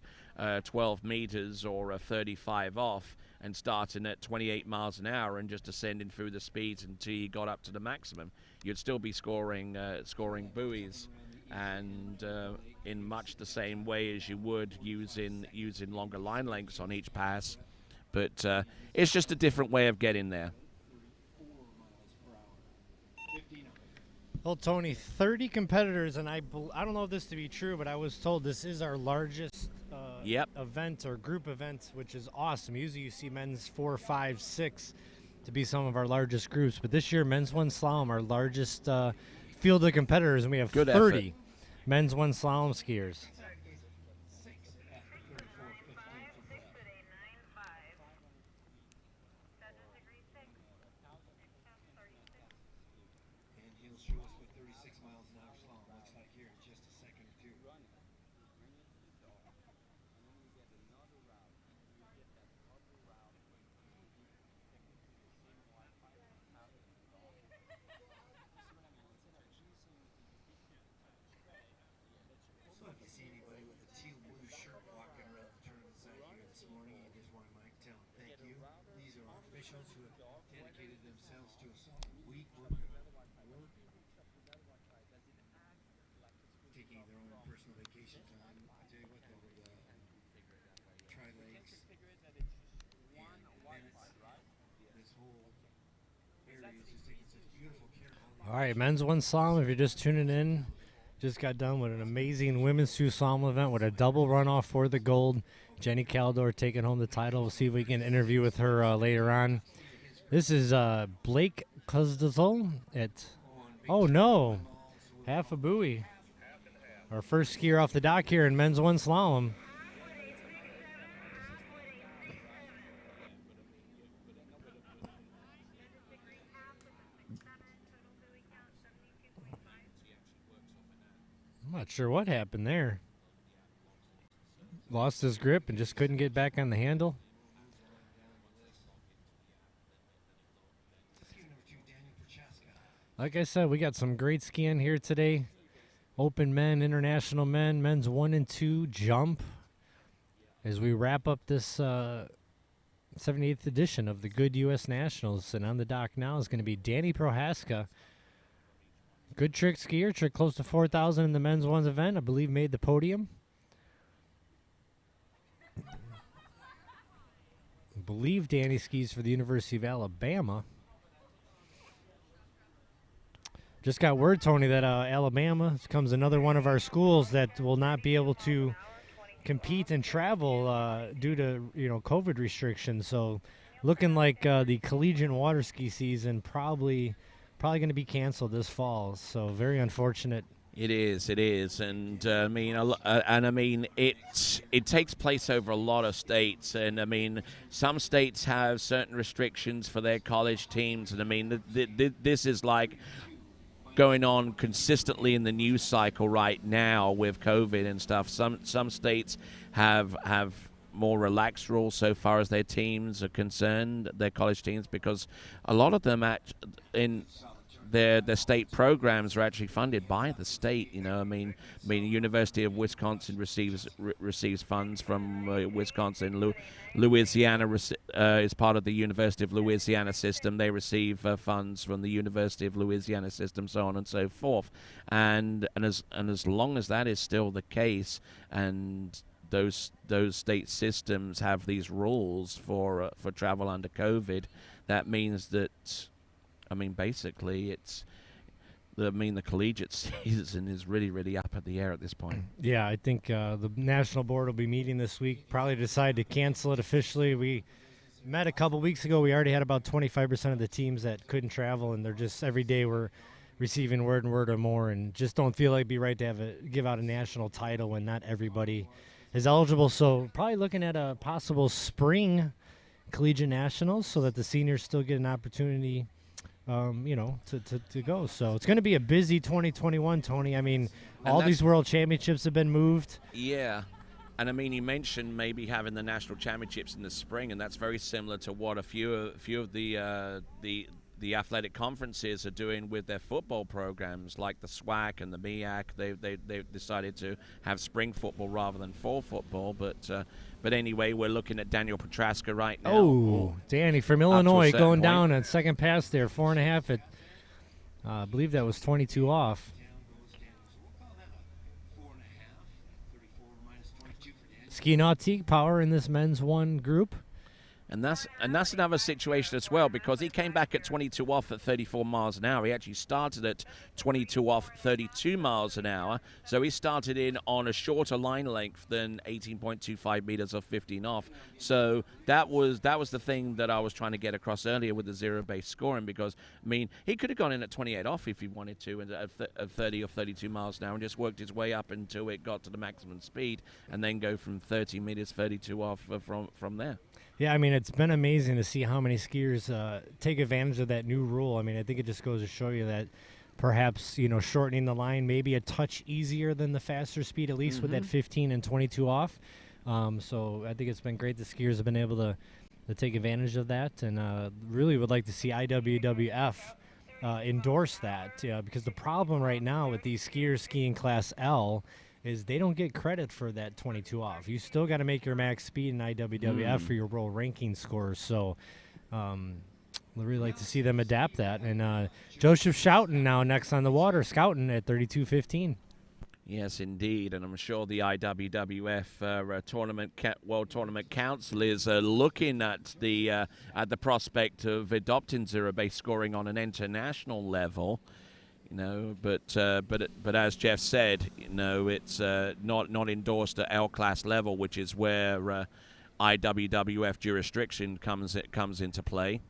12 meters or a 35 off and starting at 28 miles an hour and just ascending through the speeds until you got up to the maximum. You'd still be scoring buoys, and in much the same way as you would using longer line lengths on each pass. But it's just a different way of getting there. Well, Tony, 30 competitors, and I don't know if this to be true, but I was told this is our largest event or group event, which is awesome. Usually you see men's 4, 5, 6 to be some of our largest groups, but this year men's one slalom, our largest field of competitors, and we have 30 men's one slalom skiers. Who have dedicated themselves to a solid week worth of work, taking their own personal vacation time. I tell you what, though, Tri-Lakes and this whole area is just taking such beautiful care of all the All right, men's one slalom, if you're just tuning in, just got done with an amazing women's two slalom event with a double runoff for the gold. Jenny Caldor taking home the title. We'll see if we can interview with her later on. This is Blake Kuzdazol at, oh no, half a buoy. Our first skier off the dock here in men's one slalom. I'm not sure what happened there. Lost his grip and just couldn't get back on the handle. Like I said, we got some great skiing here today. Open men, international men, men's 1 and 2 jump. As we wrap up this 78th edition of the Goode U.S. Nationals. And on the dock now is going to be Danny Prohaska. Good trick skier, trick close to 4,000 in the men's ones event. I believe made the podium. I believe Danny skis for the University of Alabama. Just got word, Tony, that Alabama becomes another one of our schools that will not be able to compete and travel due to COVID restrictions. So, looking like the collegiate water ski season probably going to be canceled this fall. So, very unfortunate. It is, and I mean, it takes place over a lot of states, and I mean, some states have certain restrictions for their college teams, and I mean, this is like going on consistently in the news cycle right now with COVID and stuff. Some states have more relaxed rules so far as their teams are concerned, their college teams, because a lot of them in their state programs are actually funded by the state. I mean, University of Wisconsin receives funds from Wisconsin. Louisiana is part of the University of Louisiana system. They receive funds from the University of Louisiana system, so on and so forth. And as long as that is still the case, and those state systems have these rules for travel under COVID, that means that, I mean, basically, the collegiate season is really, really up at the air at this point. Yeah, I think the national board will be meeting this week, probably decide to cancel it officially. We met a couple weeks ago. We already had about 25% of the teams that couldn't travel, and they're just every day we're receiving word or more, and just don't feel like it'd be right to give out a national title when not everybody is eligible. So probably looking at a possible spring collegiate nationals so that the seniors still get an opportunity to go. So it's going to be a busy 2021, Tony. I mean, all these world championships have been moved. Yeah. And I mean, you mentioned maybe having the national championships in the spring, and that's very similar to what a few of the the athletic conferences are doing with their football programs, like the SWAC and the MEAC. They've decided to have spring football rather than fall football. But anyway, we're looking at Daniel Petraska right now. Oh, Danny from Illinois going down at second pass there, 4.5 at, I believe that was 22 off. Ski Nautique power in this men's 1 group. And that's another situation as well, because he came back at 22 off at 34 miles an hour. He actually started at 22 off 32 miles an hour. So he started in on a shorter line length than 18.25 meters or 15 off. So that was the thing that I was trying to get across earlier with the zero-based scoring, because, I mean, he could have gone in at 28 off if he wanted to at 30 or 32 miles an hour and just worked his way up until it got to the maximum speed and then go from 30 meters, 32 off from there. Yeah, I mean, it's been amazing to see how many skiers take advantage of that new rule. I mean, I think it just goes to show you that perhaps, shortening the line maybe a touch easier than the faster speed, at least with that 15 and 22 off. So I think it's been great the skiers have been able to take advantage of that, and really would like to see IWWF endorse that, because the problem right now with these skiers skiing Class L is they don't get credit for that 22 off. You still got to make your max speed in IWWF for your world ranking scores. So I'd really like to see them adapt that. And Joseph Schouten now next on the water, scouting at 32.15. Yes, indeed, and I'm sure the IWWF World Tournament Council is looking at the prospect of adopting zero-based scoring on an international level. But as Jeff said, it's not endorsed at L class level, which is where IWWF jurisdiction comes into play.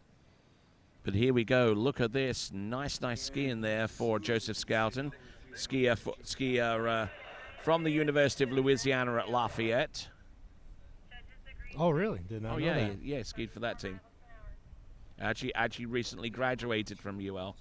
But here we go. Look at this nice skiing there for Joseph Schouten, skier from the University of Louisiana at Lafayette. Oh, really? Did not know that. Yeah, skied for that team. Actually recently graduated from UL.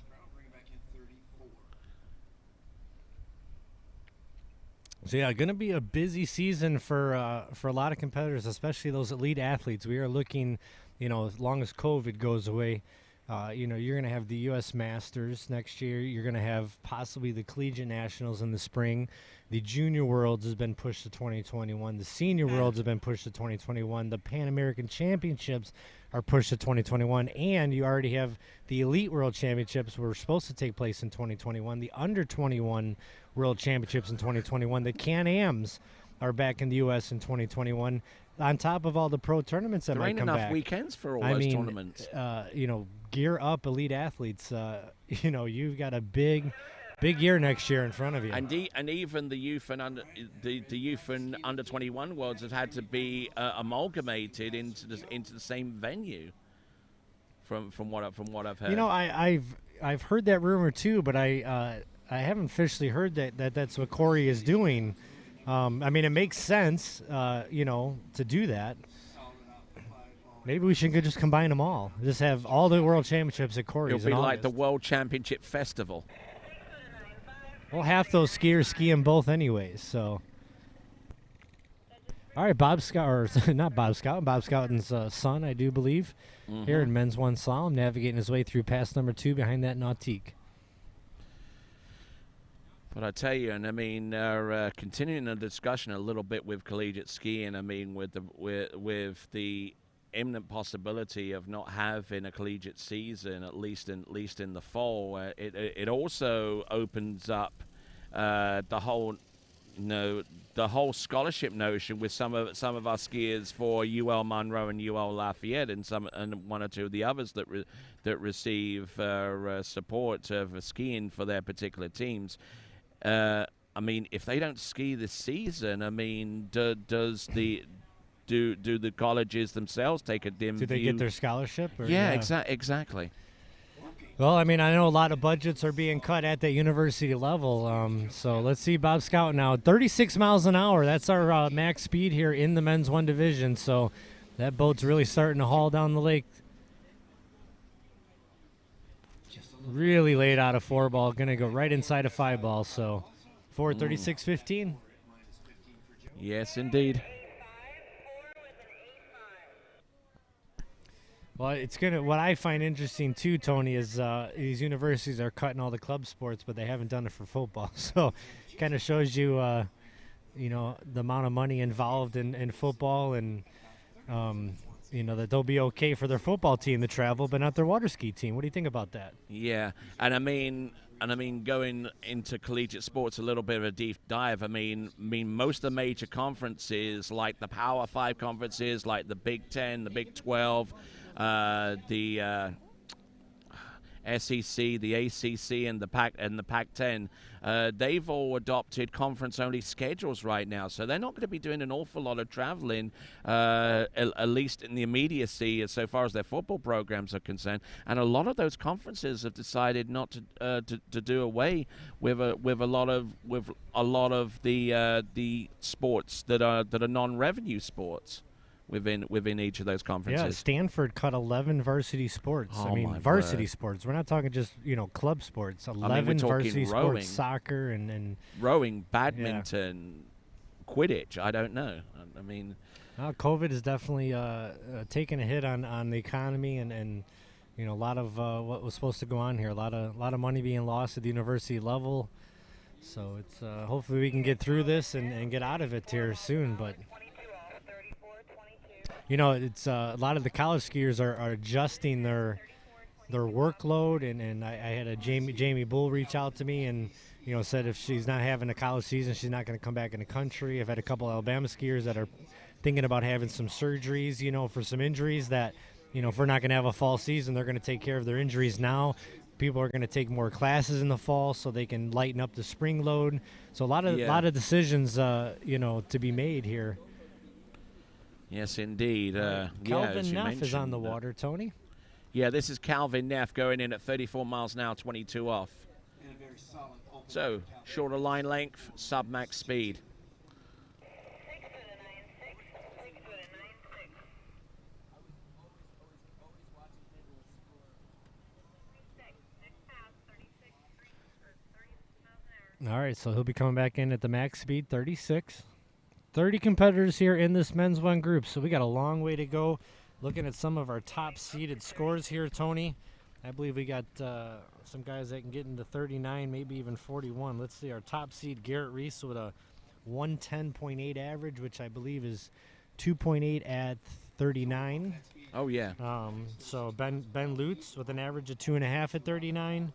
So yeah, going to be a busy season for a lot of competitors, especially those elite athletes. We are looking, as long as COVID goes away, you're going to have the U.S. Masters next year. You're going to have possibly the Collegiate Nationals in the spring. The Junior Worlds has been pushed to 2021. The Senior Worlds have been pushed to 2021. The Pan American Championships are pushed to 2021. And you already have the Elite World Championships were supposed to take place in 2021. The Under 21 World Championships in 2021. The Can-Ams are back in the U.S. in 2021. On top of all the pro tournaments that might come back. There ain't enough weekends for all those tournaments. Gear up elite athletes. You've got a big year next year in front of you. And even the youth and under 21 worlds have had to be amalgamated into the same venue. From what I've heard. I've heard that rumor too, but I haven't officially heard that's what Corey is doing. It makes sense, to do that. Maybe we should just combine them all. Just have all the World Championships at Corey's. It'll be like the World Championship Festival. Well, half those skiers ski them both anyways, so. All right, Bob Schouten's son, I do believe, here in men's 1 slalom, navigating his way through pass number 2 behind that Nautique. But I tell you, and continuing the discussion a little bit with collegiate skiing, with the imminent possibility of not having a collegiate season, at least in the fall, it also opens up the whole scholarship notion with some of our skiers for UL Monroe and UL Lafayette, and one or two of the others that receive support for skiing for their particular teams. If they don't ski this season, do the colleges themselves take a dim view? Do they get their scholarship? Exactly. Well, I know a lot of budgets are being cut at the university level. So let's see Bob Schouten now. 36 miles an hour. That's our max speed here in the men's 1 division. So that boat's really starting to haul down the lake. Really late out of 4-ball. Going to go right inside of 5-ball. So 4:36.15. Yes, indeed. Well, it's gonna. What I find interesting too, Tony, is these universities are cutting all the club sports, but they haven't done it for football. So, kind of shows you, the amount of money involved in football, and that they'll be okay for their football team to travel, but not their water ski team. What do you think about that? Yeah, and I mean, going into collegiate sports, a little bit of a deep dive. I mean, most of the major conferences, like the Power Five conferences, like the Big Ten, the Big 12, the SEC, the ACC, and the Pac-10, they've all adopted conference-only schedules right now, so they're not going to be doing an awful lot of traveling, at least in the immediacy, so far as their football programs are concerned. And a lot of those conferences have decided not to do away with a lot of the sports that are non-revenue sports within each of those conferences. Yeah, Stanford cut 11 varsity sports. Oh, I mean, my varsity word. sports. We're not talking just club sports. 11 I mean, we're talking varsity rowing, sports, soccer, and rowing, badminton, Quidditch. I don't know. I mean, COVID is definitely taking a hit on the economy, and a lot of what was supposed to go on here. A lot of money being lost at the university level. So it's hopefully we can get through this and get out of it here soon. But it's a lot of the college skiers are adjusting their workload, and I had a Jamie Bull reach out to me and said if she's not having a college season, she's not going to come back in the country. I've had a couple Alabama skiers that are thinking about having some surgeries, for some injuries that, if we're not going to have a fall season, they're going to take care of their injuries now. People are going to take more classes in the fall so they can lighten up the spring load. So a lot of decisions, to be made here. yes, indeed. Calvin Neff is on the water, Tony. Yeah, this is Calvin Neff going in at 34 miles an hour, 22 off. So, shorter line length, sub-max speed. All right, so he'll be coming back in at the max speed, 36. 30 competitors here in this men's one group, so we got a long way to go. Looking at some of our top seeded scores here, Tony, I believe we got some guys that can get into 39, maybe even 41. Let's see, our top seed, Garrett Reese, with a 110.8 average, which I believe is 2.8 at 39. Oh, yeah. So Ben Lutz with an average of 2.5 at 39.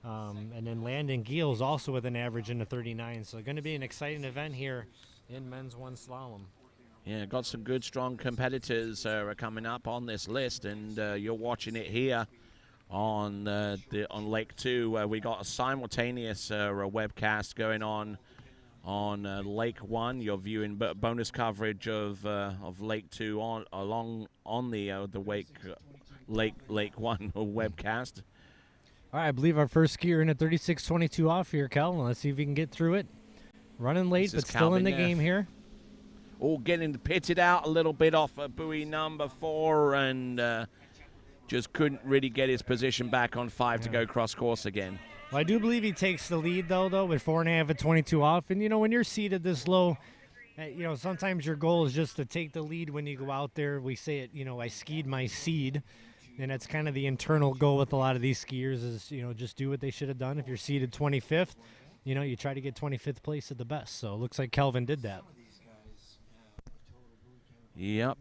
And then Landon Giels also with an average in the 39. So going to be an exciting event here in men's one slalom. Yeah, got some good, strong competitors are coming up on this list, and you're watching it here on Lake 2. We got a simultaneous webcast going on Lake 1. You're viewing bonus coverage of Lake 2 on the Lake 1 webcast. All right, I believe our first skier in at 36.22 off here, Calvin. Let's see if we can get through it. Running late, but still in the game here. Oh, getting pitted out a little bit off buoy number 4, and just couldn't really get his position back on 5 to go cross course again. Well, I do believe he takes the lead, though, with 4.5 at 22 off. And, when you're seated this low, sometimes your goal is just to take the lead when you go out there. We say it, I skied my seed. And that's kind of the internal goal with a lot of these skiers is, just do what they should have done. If you're seated 25th, you try to get 25th place at the best. So it looks like Kelvin did that. Yep.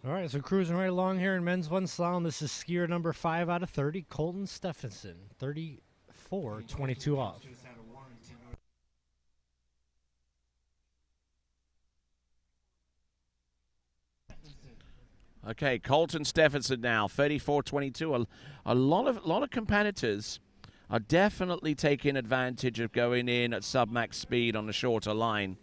All right, so cruising right along here in men's one slalom. This is skier number 5 out of 30, Colton Stephenson, 34.22 off. Okay, Colton Stephenson now, 34.22. A lot of competitors are definitely taking advantage of going in at sub-max speed on the shorter line.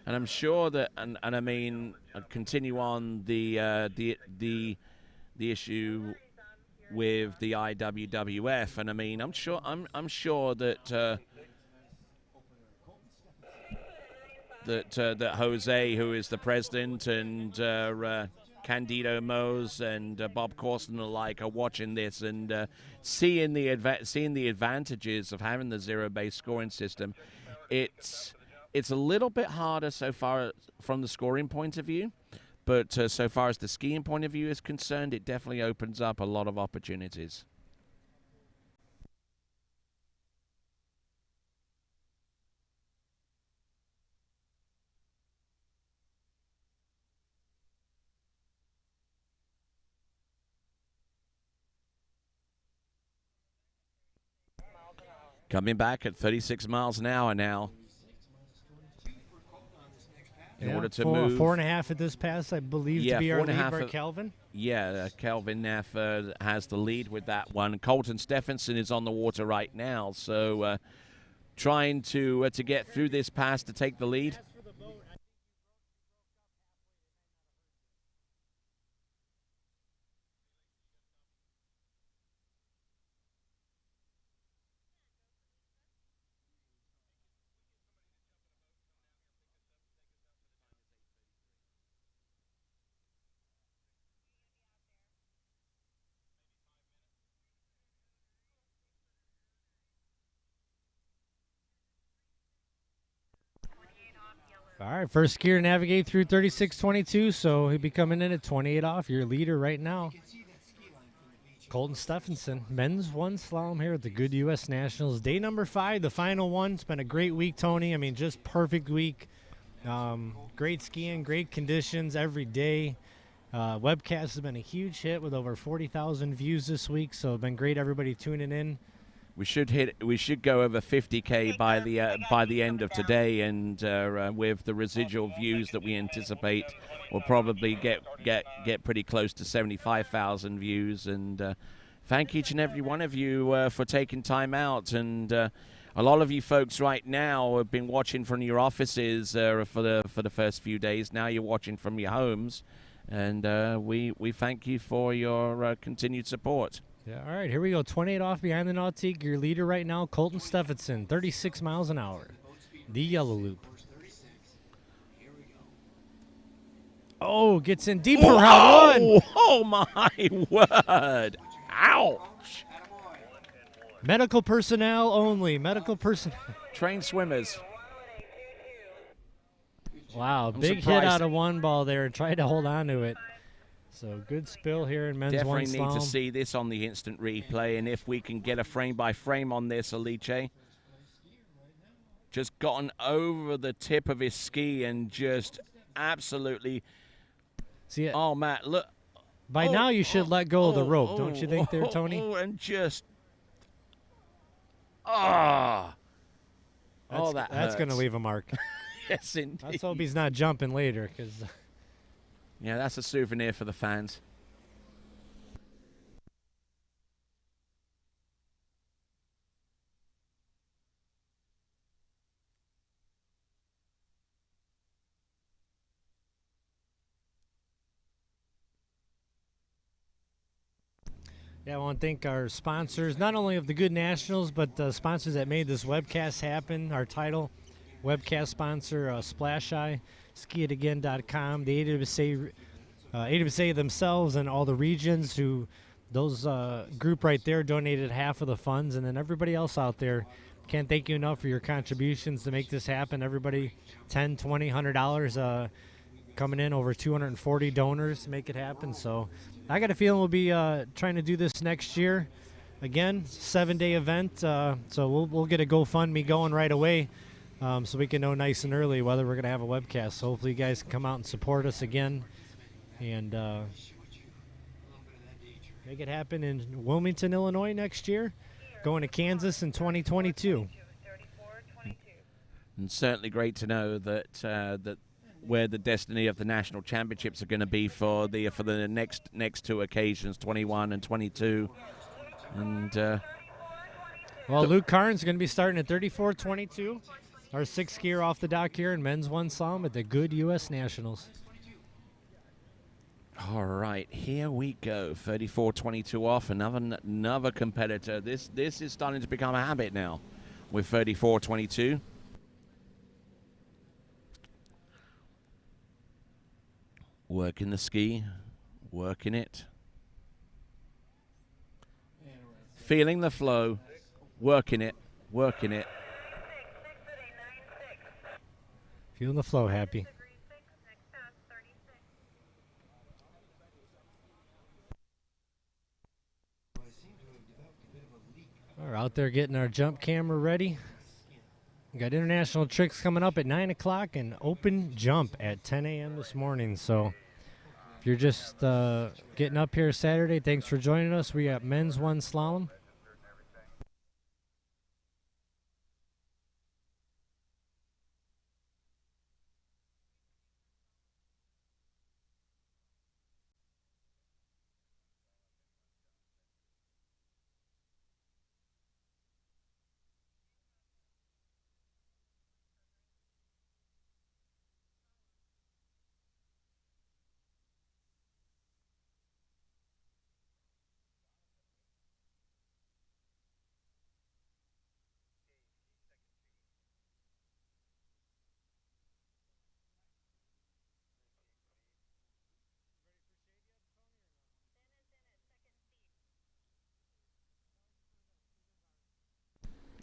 And I'm sure that, and I mean, I'll continue on the issue with the IWWF, and I mean, I'm sure that that Jose, who is the president, and Candido Mose and Bob Corson alike are watching this and seeing the advantages of having the zero-based scoring system. It's a little bit harder so far from the scoring point of view, but so far as the skiing point of view is concerned, it definitely opens up a lot of opportunities. Coming back at 36 miles an hour now. In order to move 4.5 at this pass, I believe, to be our lead for Kelvin. Yeah, Kelvin Neff has the lead with that one. Colton Stephenson is on the water right now, so trying to get through this pass to take the lead. All right, first skier to navigate through 36.22, so he'll be coming in at 28 off. Your leader right now, Colton Stephenson. Men's one slalom here at the Goode U.S. Nationals. Day number 5, the final one. It's been a great week, Tony. I mean, just perfect week. Great skiing, great conditions every day. Webcast has been a huge hit with over 40,000 views this week, so it's been great everybody tuning in. We should go over 50K by the end of today, and with the residual views that we anticipate, we'll probably get pretty close to 75,000 views. And thank each and every one of you for taking time out. And a lot of you folks right now have been watching from your offices for the first few days. Now you're watching from your homes, and we thank you for your continued support. Yeah, all right, here we go. 28 off behind the Nautique. Your leader right now, Colton Stephenson, 36 miles an hour. The yellow loop. Oh, gets in deep for round one. Oh, my word. Ouch. Medical personnel only. Medical personnel. Trained swimmers. Wow, big hit out of one ball there. Tried to hold on to it. So good spill here in men's one slalom. Definitely need to see this on the instant replay, and if we can get a frame-by-frame on this, Alice. Just gotten over the tip of his ski and just absolutely... See it? Oh, Matt, look. By now you should let go of the rope, don't you think there, Tony? And just... Ah! That's going to leave a mark. Yes, indeed. Let's hope he's not jumping later, because... Yeah, that's a souvenir for the fans. Yeah, I want to thank our sponsors, not only of the Goode Nationals, but the sponsors that made this webcast happen. Our title webcast sponsor, Splash Eye, skiitagain.com, the AWSA themselves and all the regions who, those group right there donated half of the funds, and then everybody else out there. Can't thank you enough for your contributions to make this happen. Everybody, $10, $20, $100 coming in, over 240 donors to make it happen. So I got a feeling we'll be trying to do this next year. Again, 7-day event, so we'll get a GoFundMe going right away. So we can know nice and early whether we're going to have a webcast. So hopefully you guys can come out and support us again and make it happen in Wilmington, Illinois next year, going to Kansas in 2022. And certainly great to know that where the destiny of the national championships are going to be for the next two occasions, 21 and 22. And well, Luke Karn's going to be starting at 34.22. Our sixth skier off the dock here in men's one slalom at the Goode U.S. Nationals. All right, here we go. 34-22 off. Another competitor. This is starting to become a habit now with 34-22. Working the ski, working it. Feeling the flow, working it, working it. Feeling the flow, Happy. We're out there getting our jump camera ready. We got international tricks coming up at 9 o'clock and open jump at 10 a.m. this morning. So if you're just getting up here Saturday, thanks for joining us. We got men's one slalom.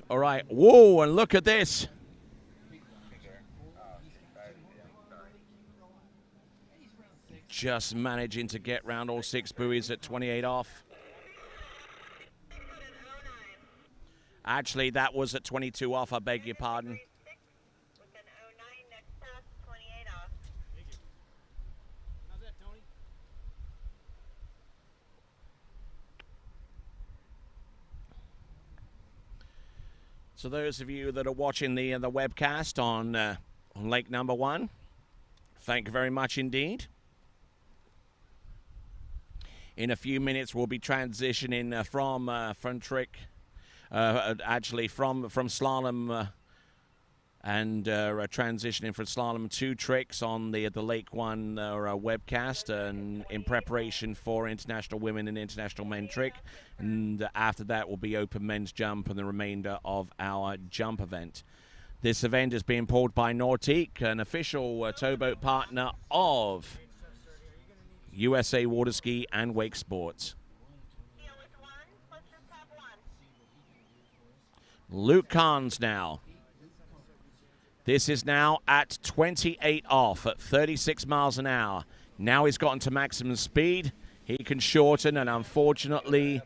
All right. Whoa, and look at this. Just managing to get round all 6 buoys at 28 off. Actually, that was at 22 off. I beg your pardon. So those of you that are watching the webcast on Lake Number 1, thank you very much indeed. In a few minutes, we'll be transitioning from trick, actually from slalom, and transitioning from slalom to tricks on the Lake 1 webcast, and in preparation for International Women and International Men Trick. And after that will be open men's jump and the remainder of our jump event. This event is being pulled by Nautique, an official towboat partner of USA Water Ski and Wake Sports. Luke Carnes now. This is now at 28 off at 36 miles an hour. Now he's gotten to maximum speed. He can shorten, and unfortunately,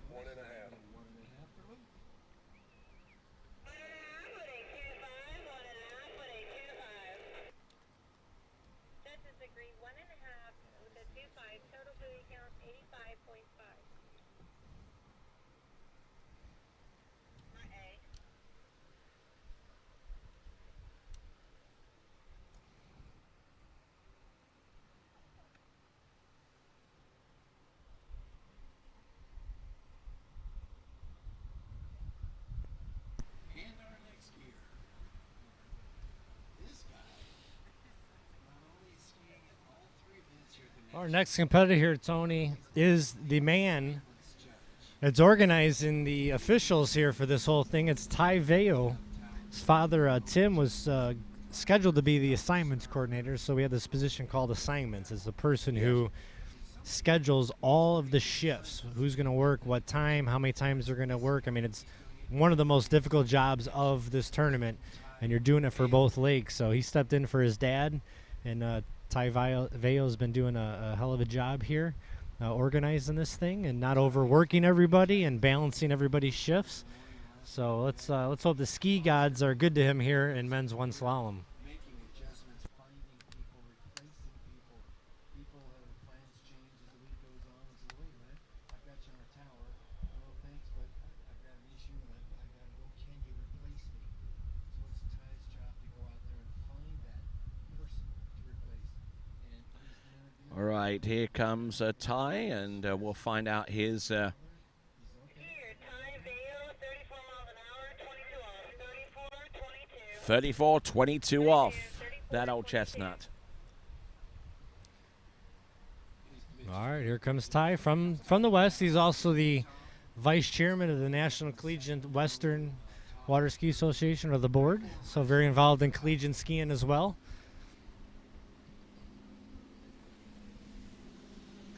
Our next competitor here, Tony, is the man that's organizing the officials here for this whole thing. It's Ty Veo. His father, Tim, was scheduled to be the assignments coordinator, so we have this position called assignments. It's the person who schedules all of the shifts, who's going to work, what time, how many times they're going to work. I mean, it's one of the most difficult jobs of this tournament, and you're doing it for both lakes. So he stepped in for his dad, and Ty Veo's been doing a hell of a job here, organizing this thing and not overworking everybody and balancing everybody's shifts. So let's hope the ski gods are good to him here in men's one slalom. All right, here comes Ty, and we'll find out his 34-22 off. That old chestnut. All right, here comes Ty from the West. He's also the vice chairman of the National Collegiate Western Water Ski Association, or the board, so very involved in collegiate skiing as well.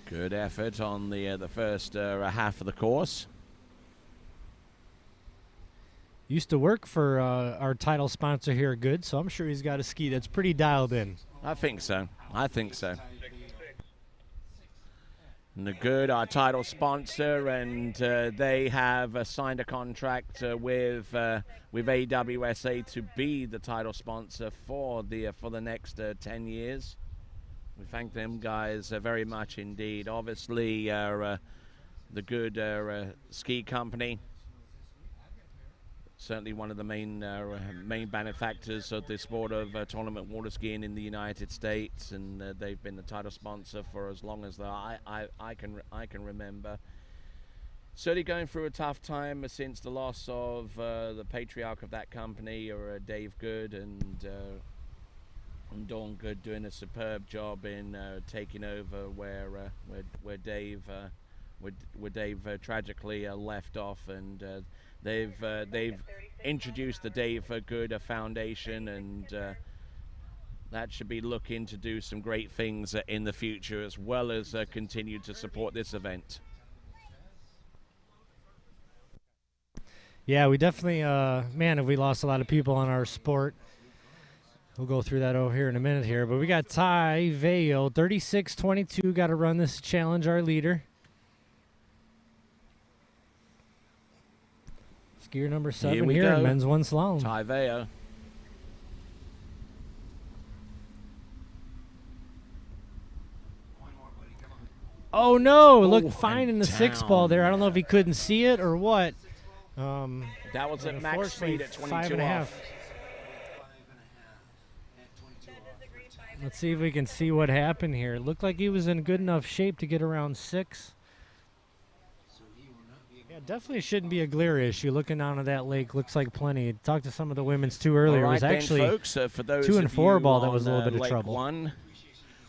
Good effort on the first half of the course. Used to work for our title sponsor here at Goode, so I'm sure he's got a ski that's pretty dialed in. I think so. I think so. And the Goode, our title sponsor, and they have signed a contract with AWSA to be the title sponsor for the next 10 years. We thank them guys very much indeed. Obviously, the Goode ski company, certainly one of the main benefactors of the sport of tournament water skiing in the United States, and they've been the title sponsor for as long as I can remember. Certainly going through a tough time since the loss of the patriarch of that company, or Dave Goode, and Dawn Goode doing a superb job in taking over where Dave tragically left off, and they've introduced the Dave Goode Foundation, and that should be looking to do some great things in the future, as well as continue to support this event. Yeah, we definitely, man, have we lost a lot of people in our sport. We'll go through that over here in a minute here. But we got Ty Vail, 36-22, got to run this challenge, our leader. Skier number 7 here in men's one slalom. Ty Vail. Oh, no, it looked fine in the six ball there. I don't know if he couldn't see it or what. That was at max speed at 22.5. Let's see if we can see what happened here. It looked like he was in good enough shape to get around 6. Yeah, definitely shouldn't be a glare issue. Looking down at that lake, looks like plenty. Talked to some of the women's too earlier. All right, it was actually then, folks, for those 2 and 4 ball that was a little bit of Lake trouble. 1,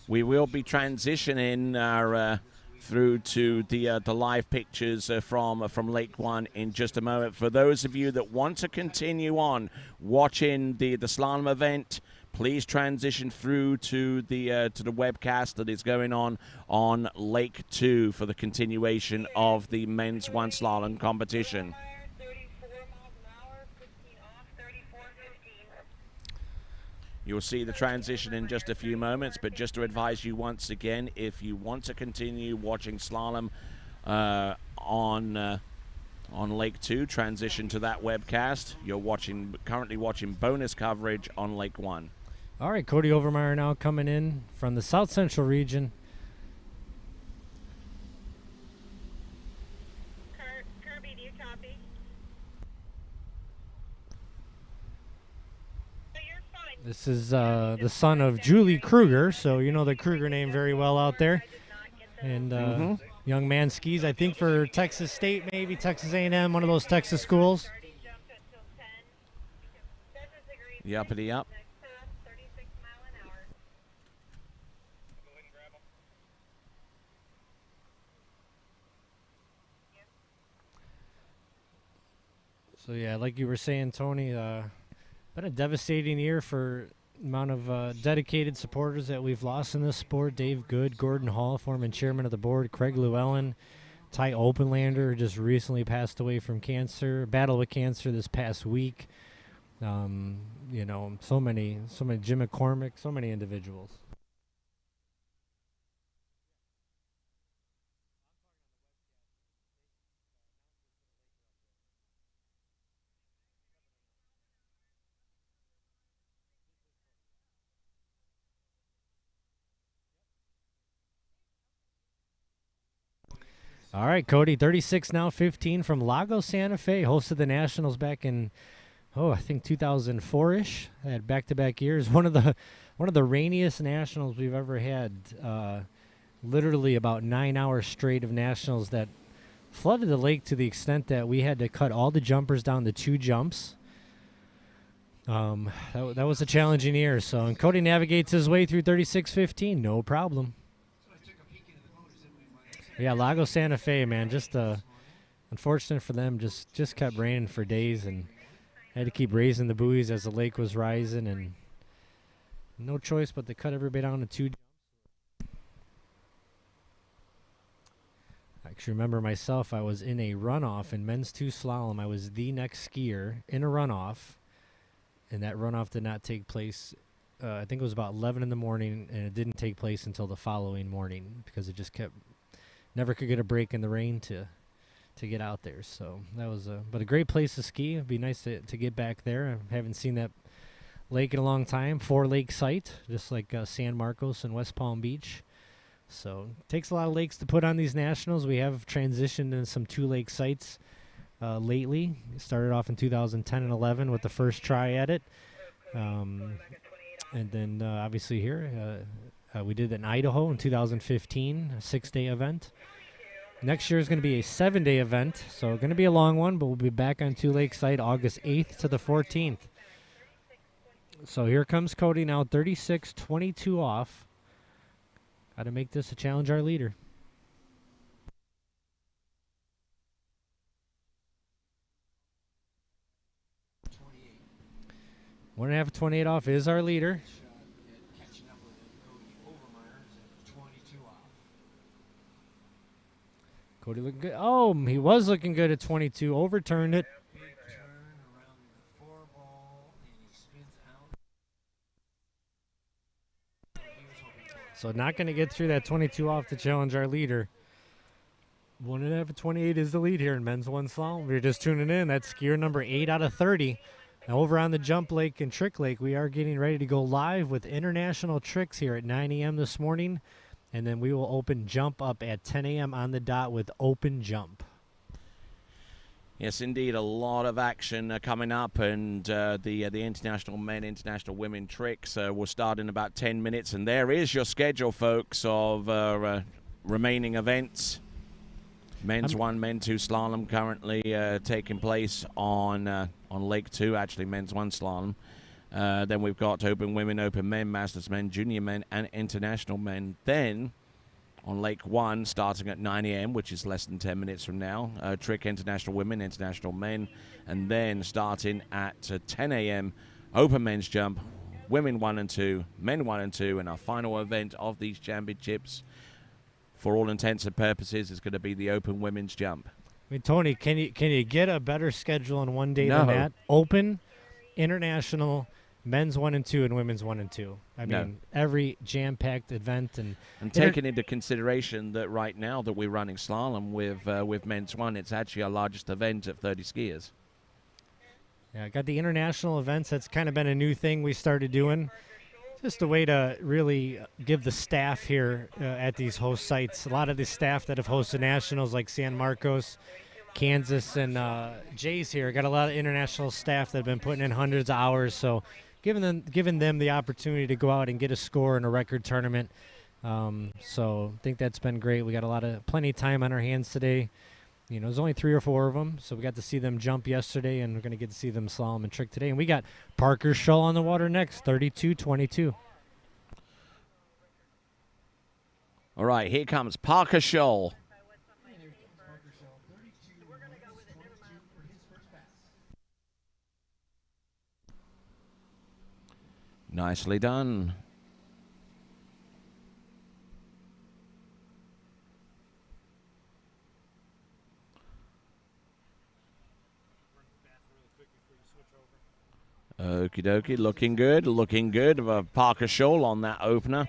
we will be transitioning our through to the live pictures from Lake 1 in just a moment. For those of you that want to continue on watching the slalom event, please transition through to the webcast that is going on Lake 2 for the continuation of the men's one slalom competition. You'll see the transition in just a few moments, but just to advise you once again, if you want to continue watching slalom on Lake 2, transition to that webcast. You're currently watching bonus coverage on Lake 1. All right, Cody Overmeyer now coming in from the South Central region. Kirby, do you copy? This is the son of Julie Kruger, so you know the Kruger name very well out there. And young man skis, I think, for Texas State, maybe Texas A&M, one of those Texas schools. The uppity up. So yeah, like you were saying, Tony, been a devastating year for the amount of dedicated supporters that we've lost in this sport. Dave Goode, Gordon Hall, former chairman of the board, Craig Llewellyn, Ty Openlander, who just recently passed away from cancer, battled with cancer this past week. You know, so many, Jim McCormick, so many individuals. All right, Cody, 36 now, 15 from Lago Santa Fe, hosted the Nationals back in, I think 2004-ish. Had back-to-back years. One of the rainiest Nationals we've ever had. Literally about 9 hours straight of Nationals that flooded the lake to the extent that we had to cut all the jumpers down to 2 jumps. That was a challenging year. So, and Cody navigates his way through 36-15, no problem. So I took a peek into the motors. It Yeah, Lago Santa Fe, man, just unfortunate for them, just kept raining for days and had to keep raising the buoys as the lake was rising, and no choice but to cut everybody down to 2. I actually remember myself, I was in a runoff in men's 2 slalom. I was the next skier in a runoff, and that runoff did not take place. I think it was about 11 in the morning, and it didn't take place until the following morning because it just never could get a break in the rain to get out there. So that was but a great place to ski. It'd be nice to get back there. I haven't seen that lake in a long time. 4-lake site, just like San Marcos and West Palm Beach. So it takes a lot of lakes to put on these nationals. We have transitioned into some 2-lake sites lately. It started off in 2010 and 11 with the first try at it. And then obviously here, we did it in Idaho in 2015, a 6-day event. Next year is going to be a 7-day event, so going to be a long one, but we'll be back on 2-lake site August 8th to the 14th. So here comes Cody now, 36-22 off. Got to make this a challenge our leader. 1.5 28 off is our leader. Cody looking good. Oh, he was looking good at 22. Overturned it. So not going to get through that 22 off to challenge our leader. 1.5 28 is the lead here in men's 1 slalom. If you're just tuning in, that's skier number 8 out of 30. Now over on the Jump Lake and Trick Lake, we are getting ready to go live with international tricks here at 9 a.m. this morning. And then we will open jump up at 10 a.m. on the dot with open jump. Yes, indeed, a lot of action coming up, and the international men, international women tricks will start in about 10 minutes. And there is your schedule, folks, of remaining events. Men's 1, men's 2 slalom currently taking place on Lake 2, actually men's 1 slalom. Then we've got Open Women, Open Men, Masters Men, Junior Men, and International Men. Then on Lake 1, starting at 9 a.m., which is less than 10 minutes from now, Trick International Women, International Men. And then starting at 10 a.m., Open Men's Jump, Women 1 and 2, Men 1 and 2. And our final event of these championships, for all intents and purposes, is going to be the Open Women's Jump. I mean, Tony, can you get a better schedule in one day than that? Open, International, men's 1 and 2, and women's 1 and 2. I mean, every jam-packed event. And taking into consideration that right now that we're running slalom with men's 1, it's actually our largest event at 30 skiers. Yeah, I got the international events. That's kind of been a new thing we started doing. Just a way to really give the staff here at these host sites. A lot of the staff that have hosted nationals like San Marcos, Kansas, and Jay's here. Got a lot of international staff that have been putting in hundreds of hours. So giving them the opportunity to go out and get a score in a record tournament. So I think that's been great. We got plenty of time on our hands today. You know, there's only 3 or 4 of them, so we got to see them jump yesterday, and we're going to get to see them slalom and trick today. And we got Parker Shull on the water next, 32-22. All right, here comes Parker Shull. Nicely done. Okie dokie, looking good. Parker Shull on that opener.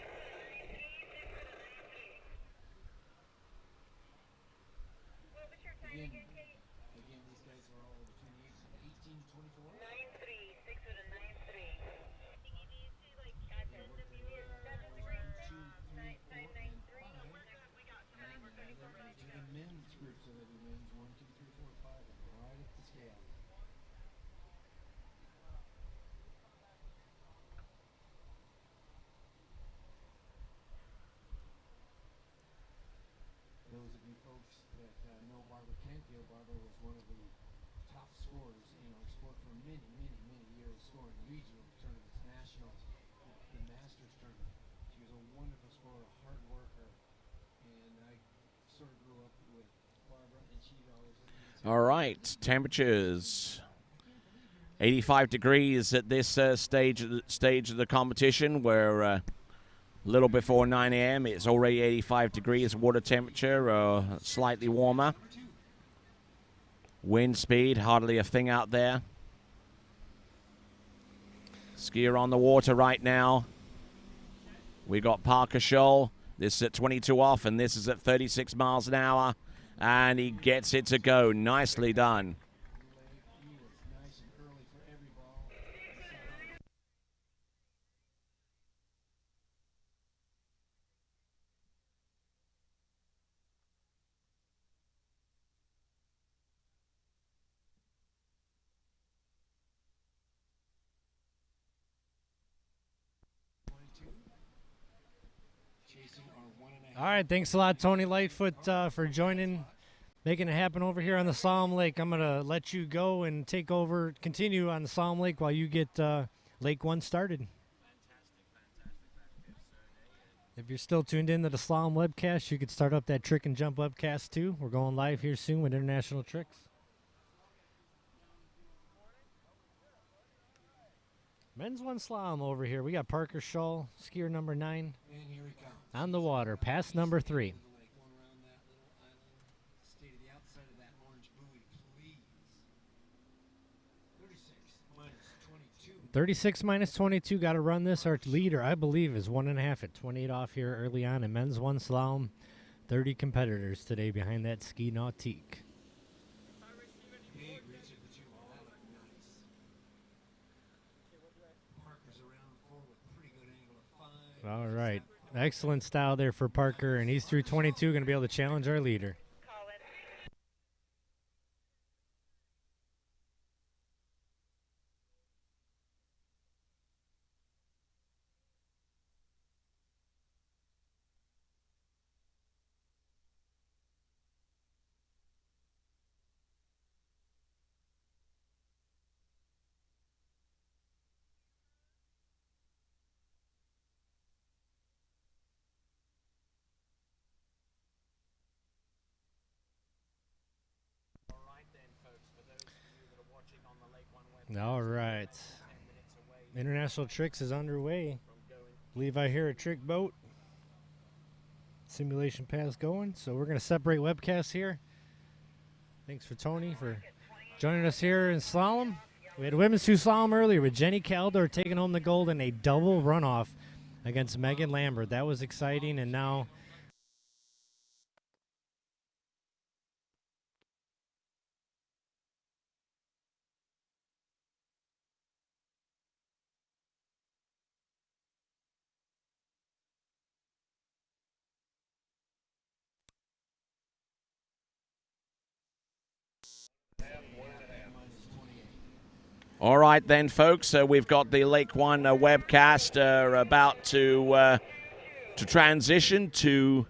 Those of you folks that know Barbara Canfield, Barbara was one of the top scorers in our sport for many, many, many years, scoring regional tournaments, nationals, the Masters tournament. She was a wonderful scorer, a hard worker, and I All right, temperatures 85 degrees at this stage of the competition. We're a little before 9 a.m. It's already 85 degrees water temperature, slightly warmer. Wind speed, hardly a thing out there. Skier on the water right now. We got Parker Scholl. This is at 22 off, and this is at 36 miles an hour. And he gets it to go. Nicely done. All right, thanks a lot, Tony Lightfoot, for joining, making it happen over here on the Slalom Lake. I'm going to let you go and take over, continue on the Slalom Lake while you get Lake 1 started. If you're still tuned in to the Slalom webcast, you could start up that trick and jump webcast too. We're going live here soon with International Tricks. Men's 1 slalom over here. We got Parker Scholl, skier number 9, on the water, pass number 3. 36 minus 22, got to run this. Our leader, I believe, is 1.5 at 28 off here early on in men's 1 slalom. 30 competitors today behind that ski nautique. All right. Excellent style there for Parker, and he's through 22, going to be able to challenge our leader. All right. International Tricks is underway. Believe I hear a trick boat. Simulation pass going. So we're going to separate webcasts here. Thanks for Tony for joining us here in slalom. We had women's 2 slalom earlier with Jenny Calder taking home the gold in a double runoff against Megan Lambert. That was exciting, and now All right then, folks. We've got the Lake 1 webcast about to transition to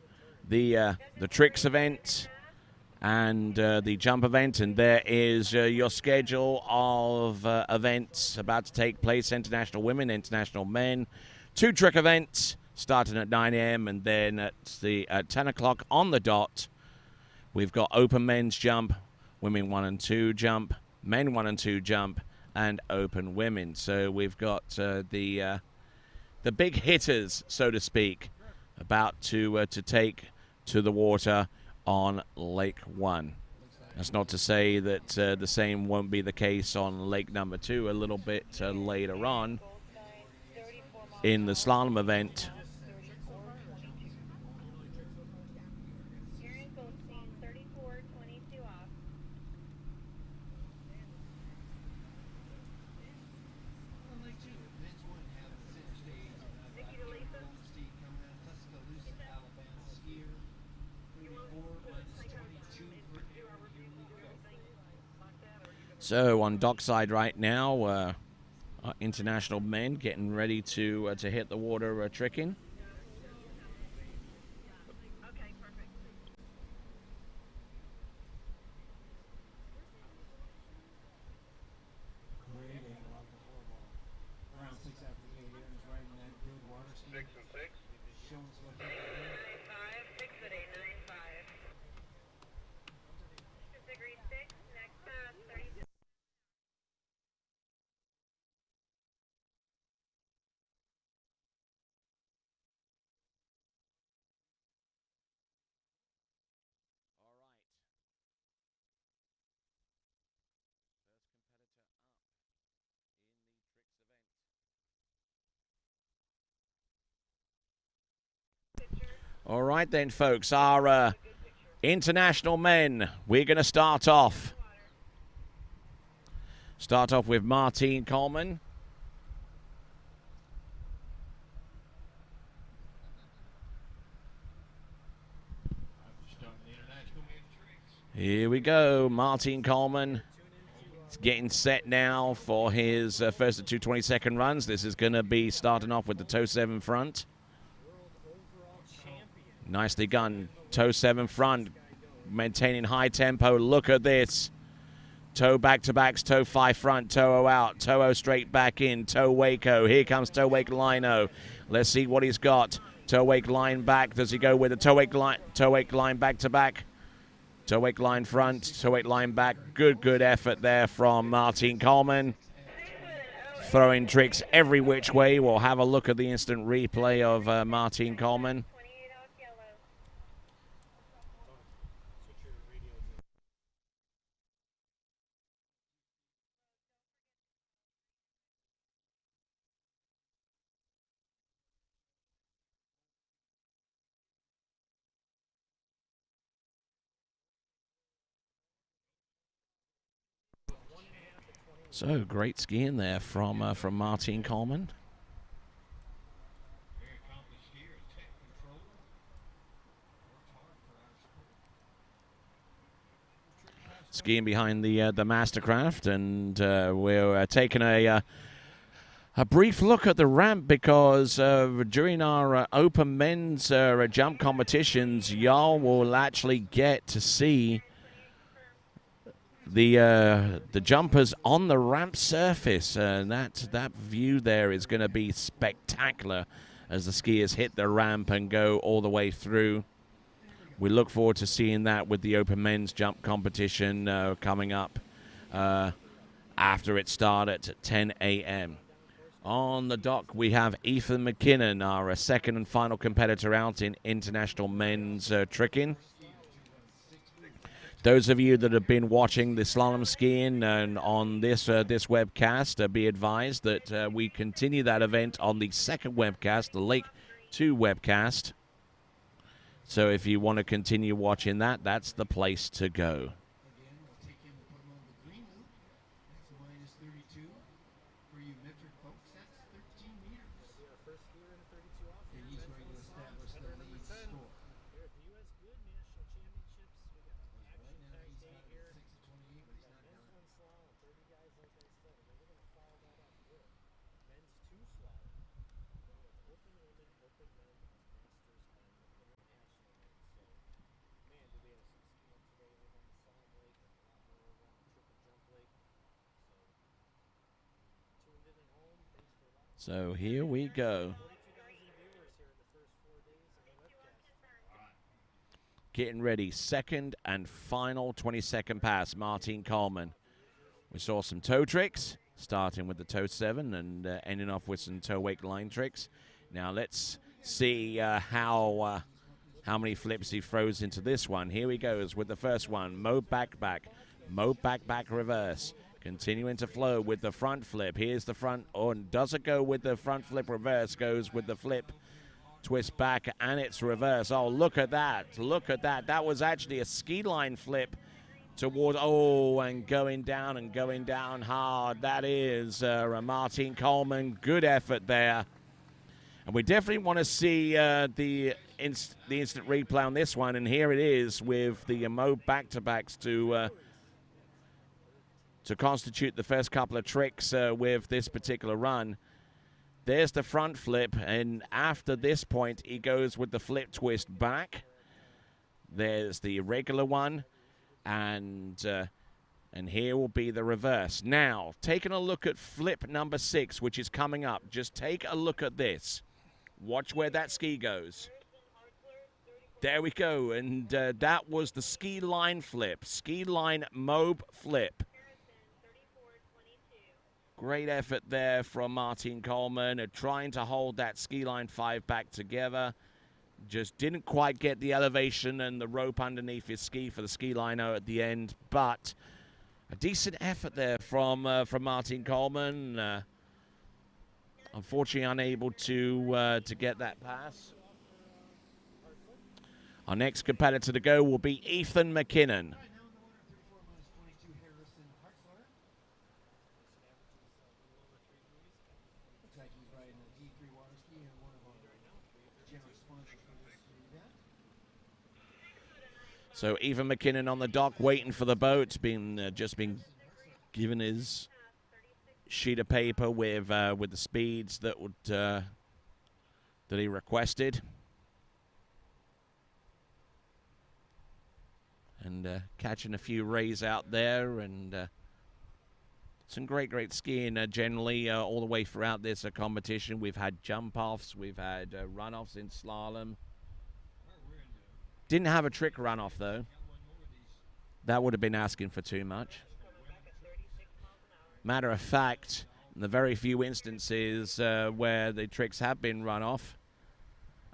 the tricks event and the jump event, and there is your schedule of events about to take place: international women, international men, 2 trick events starting at 9 a.m. and then at 10 o'clock on the dot. We've got open men's jump, women 1 and 2 jump, men 1 and 2 jump, and open women. So we've got the big hitters, so to speak, about to take to the water on Lake 1. That's not to say that the same won't be the case on Lake number 2 a little bit later on in the slalom event. So on dockside right now, our international men getting ready to hit the water tricking. Around 6 after 8 here and is riding that good water ski. 6 and 6. Showing us what he can do. 5, 6 at 8, 9, 5. All right then, folks, our international men, we're going to start off. Start off with Martine Coleman. Here we go, Martine Coleman. He's getting set now for his first of 2 20-second runs. This is going to be starting off with the toe 7 front. Nicely done. Toe 7 front, maintaining high tempo. Look at this. Toe back-to-backs, toe 5 front, toe 0 out, toe 0 straight back in, toe Waco. Here comes toe wake lino. Let's see what he's got. Toe wake line back. Does he go with a toe wake line back-to-back? Toe wake line front, toe wake line back. Good effort there from Martine Coleman. Throwing tricks every which way. We'll have a look at the instant replay of Martine Coleman. So great skiing there from Martine Coleman. Skiing behind the Mastercraft, and we're taking a brief look at the ramp because during our open men's jump competitions, y'all will actually get to see the jumpers on the ramp surface. That view there is going to be spectacular as the skiers hit the ramp and go all the way through. We look forward to seeing that with the open men's jump competition coming up after it starts at 10 a.m. On the dock, we have Ethan McKinnon, our second and final competitor out in international men's tricking. Those of you that have been watching the slalom skiing and on this webcast, be advised that we continue that event on the second webcast, the Lake 2 webcast. So if you want to continue watching that, that's the place to go. So here we go. Getting ready, second and final 20-second pass, Martine Coleman. We saw some toe tricks, starting with the toe 7 and ending off with some toe wake line tricks. Now let's see how many flips he throws into this one. Here he goes with the first one, Mo back, reverse. Continuing to flow with the front flip. Here's the front, does it go with the front flip reverse? Goes with the flip twist back, and it's reverse. Oh, look at that. Look at that. That was actually a ski line flip toward, and going down hard. That is Martine Coleman. Good effort there. And we definitely want to see the instant replay on this one, and here it is with the Mo back-to-backs to constitute the first couple of tricks with this particular run. There's the front flip, and after this point, he goes with the flip twist back. There's the regular one, and here will be the reverse. Now, taking a look at flip number 6, which is coming up, just take a look at this. Watch where that ski goes. There we go, and that was the ski line flip, ski line mob flip. Great effort there from Martine Coleman, trying to hold that ski line 5 back together. Just didn't quite get the elevation and the rope underneath his ski for the ski lino at the end, but a decent effort there from Martine Coleman. Unfortunately, unable to get that pass. Our next competitor to go will be Ethan McKinnon. So Ethan McKinnon on the dock waiting for the boat, just been given his sheet of paper with the speeds that would that he requested, and catching a few rays out there, and some great skiing generally all the way throughout this competition. We've had jump offs, we've had runoffs in slalom. Didn't have a trick runoff though. That would have been asking for too much. Matter of fact, in the very few instances where the tricks have been run off,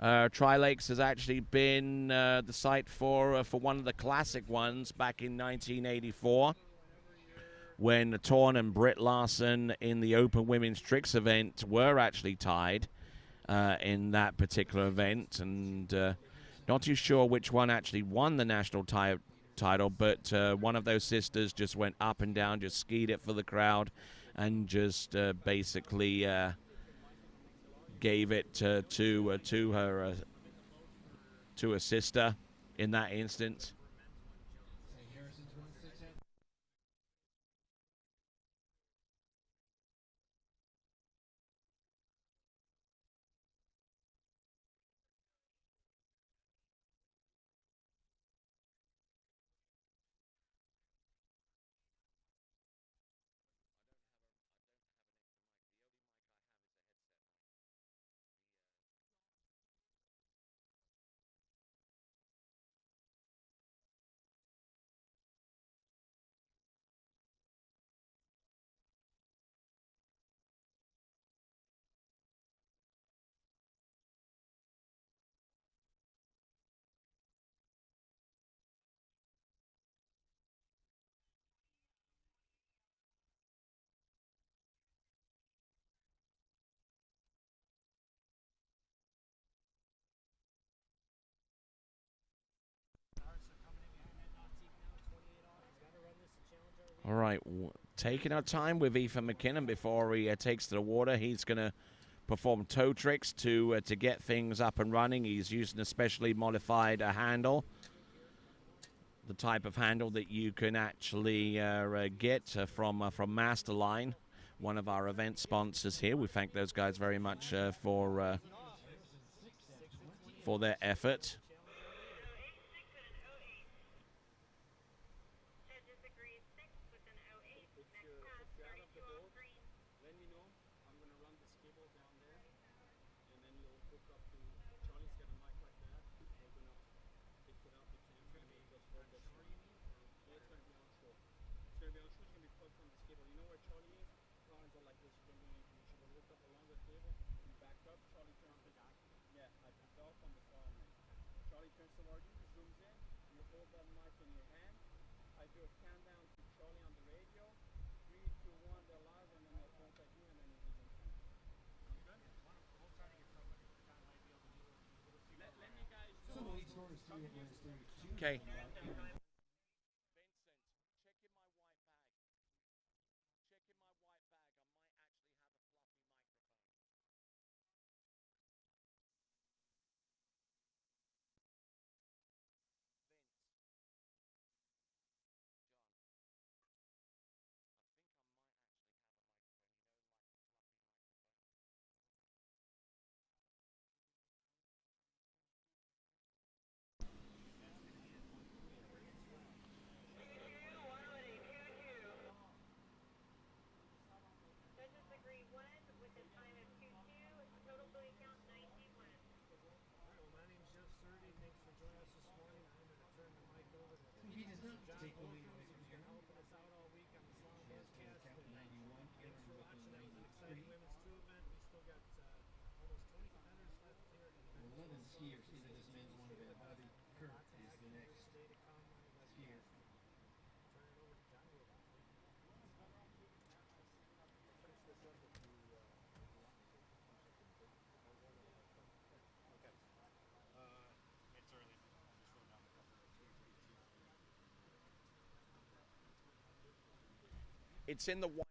Tri-Lakes has actually been the site for one of the classic ones back in 1984, when Torn and Britt Larson in the Open Women's Tricks event were actually tied in that particular event, and not too sure which one actually won the national title, but one of those sisters just went up and down, just skied it for the crowd, and just basically gave it to her sister in that instance. All right, taking our time with Ethan McKinnon before he takes to the water. He's going to perform toe tricks to get things up and running. He's using a specially modified handle, the type of handle that you can actually get from Masterline, one of our event sponsors here. We thank those guys very much for their effort. Okay. It's in the white.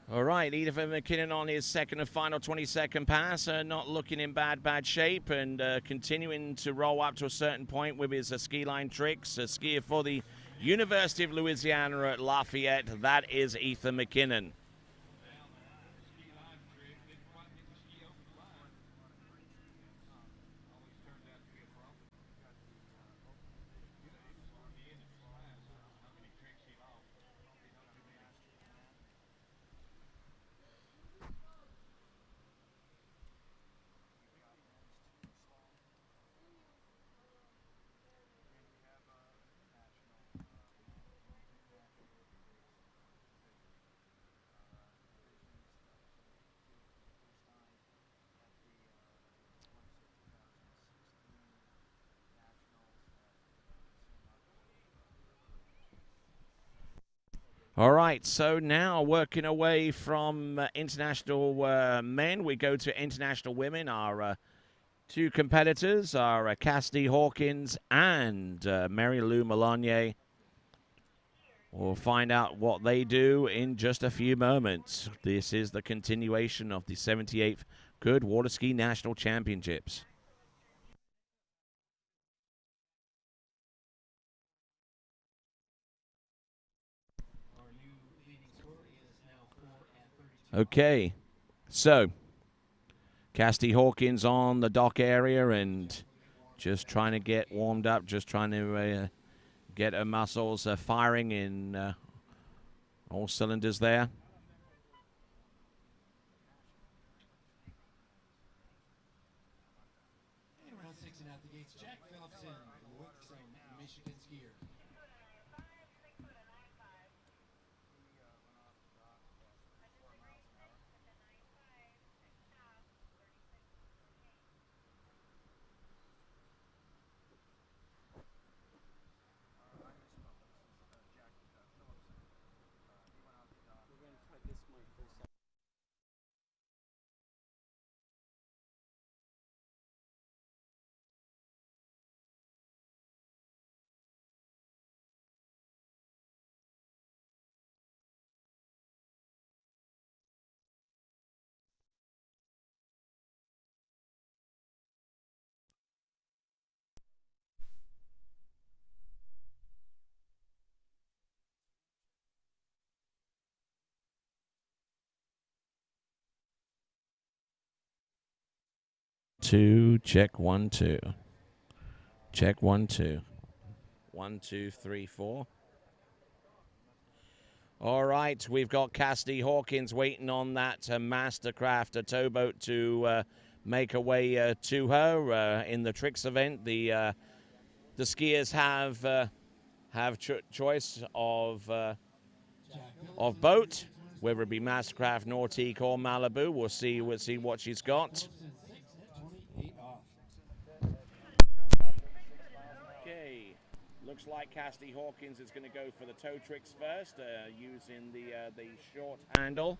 All right, Ethan McKinnon on his second and final 22nd pass, not looking in bad shape, and continuing to roll up to a certain point with his ski line tricks. A skier for the University of Louisiana at Lafayette, that is Ethan McKinnon. All right, so now working away from international men, we go to international women. Our two competitors are Cassidy Hawkins and Mary Lou Melanier. We'll find out what they do in just a few moments. This is the continuation of the 78th Goode Water Ski National Championships. Okay, so Cassidy Hawkins on the dock area and just trying to get warmed up, just trying to get her muscles firing in all cylinders there. And around 6 and out the gates, Jack Phillipson from Michigan skier. Check 1 2. Check 1 2. 1 2 3 4. All right, we've got Cassidy Hawkins waiting on that Mastercraft towboat to make her way to her in the tricks event. The skiers have choice of boat, whether it be Mastercraft, Nautique, or Malibu. We'll see what she's got. Okay, looks like Cassidy Hawkins is going to go for the tow tricks first, using the short handle.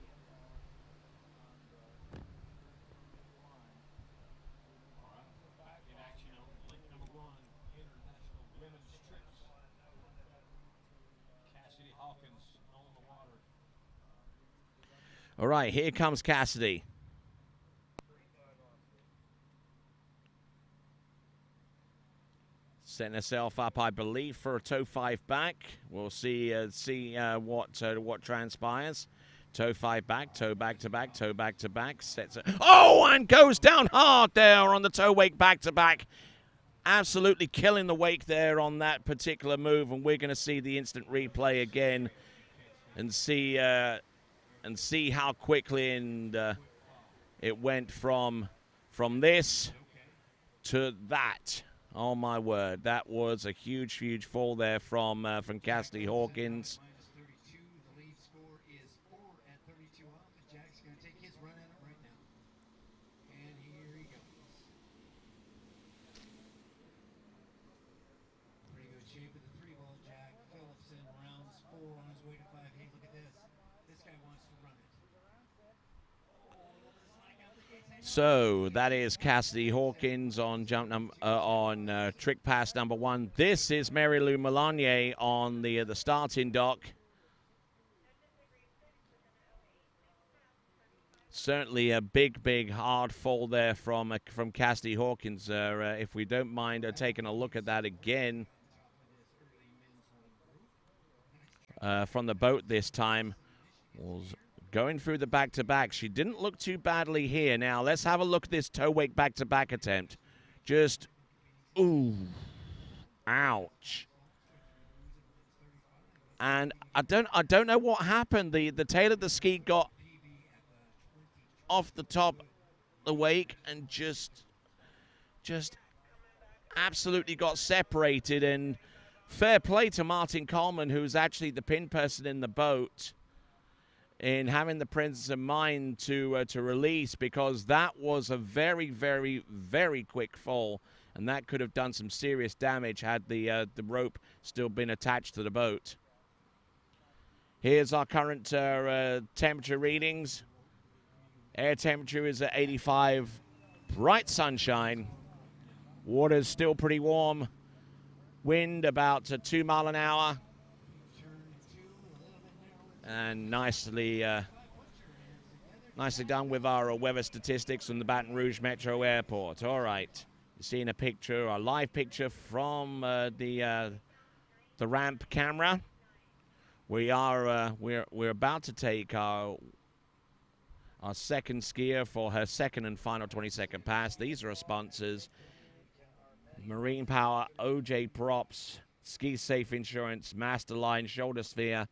All right, here comes Cassidy. Setting herself up, I believe, for a tow 5 back. We'll see what transpires. Tow 5 back, tow back to back, tow back to back. Sets it. Oh, and goes down hard there on the tow wake back to back. Absolutely killing the wake there on that particular move, and we're going to see the instant replay again and see how quickly it went from this to that. Oh my word, that was a huge fall there from Cassidy Hawkins. The lead score is 4 at 32 off, and Jack's going to take his run at it right now. And here he goes. Pretty good shape of the 3-ball, Jack Phillipson, rounds 4 on his way to 5. Hey, look at this. This guy wants to run it. So that is Cassidy Hawkins on trick pass number 1. This is Mary Lou Melanier on the starting dock. Certainly a big hard fall there from Cassidy Hawkins. If we don't mind taking a look at that again from the boat this time. Going through the back-to-back. She didn't look too badly here. Now, let's have a look at this toe wake back-to-back attempt. Just, ooh, ouch. And I don't know what happened. The tail of the ski got off the top of the wake and just absolutely got separated. And fair play to Martin Coleman, who's actually the pin person in the boat, in having the presence of mind to release, because that was a very quick fall, and that could have done some serious damage had the rope still been attached to the boat. Here's our current temperature readings. Air temperature is at 85, bright sunshine. Water's still pretty warm. Wind about 2 miles an hour. And nicely done with our weather statistics from the Baton Rouge Metro Airport. All right, you're seeing a live picture from the ramp camera. We're about to take our second skier for her second and final 20-second pass. These are our sponsors: Marine Power, OJ Props, Ski Safe Insurance, Masterline, Shoulder Sphere,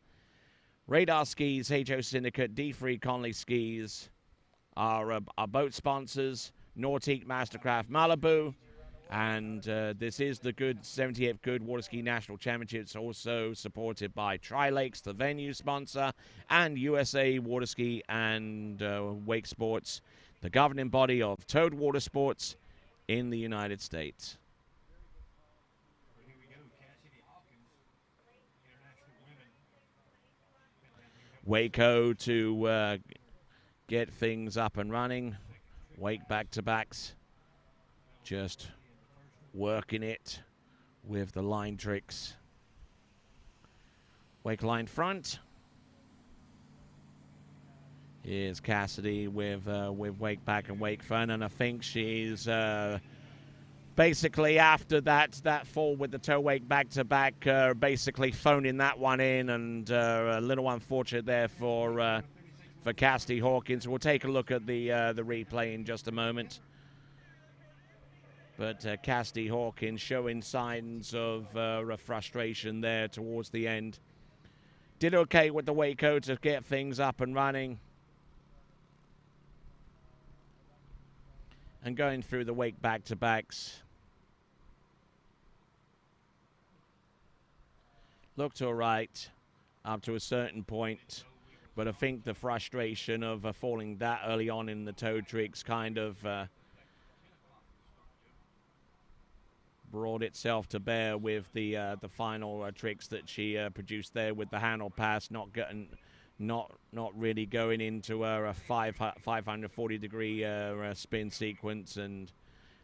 Radar Skis, HO Syndicate, D3 Conley Skis. Our boat sponsors: Nautique, Mastercraft, Malibu. And this is the Goode 78th Goode Water Ski National Championships, also supported by Tri-Lakes, the venue sponsor, and USA Water Ski and Wake Sports, the governing body of towed water sports in the United States. Waco to get things up and running. Wake back-to-backs, just working it with the line tricks. Wake line front. Here's Cassidy with wake back and wake front, and I think she's basically after that fall with the toe wake back to back, basically phoning that one in, and a little unfortunate there for Cassidy Hawkins. We'll take a look at the replay in just a moment. But Cassidy Hawkins showing signs of frustration there towards the end. Did okay with the Waco to get things up and running. And going through the wake back-to-backs. Looked all right up to a certain point. But I think the frustration of falling that early on in the toe tricks kind of brought itself to bear with the final tricks that she produced there with the handle pass, not really going into a 540 degree spin sequence, and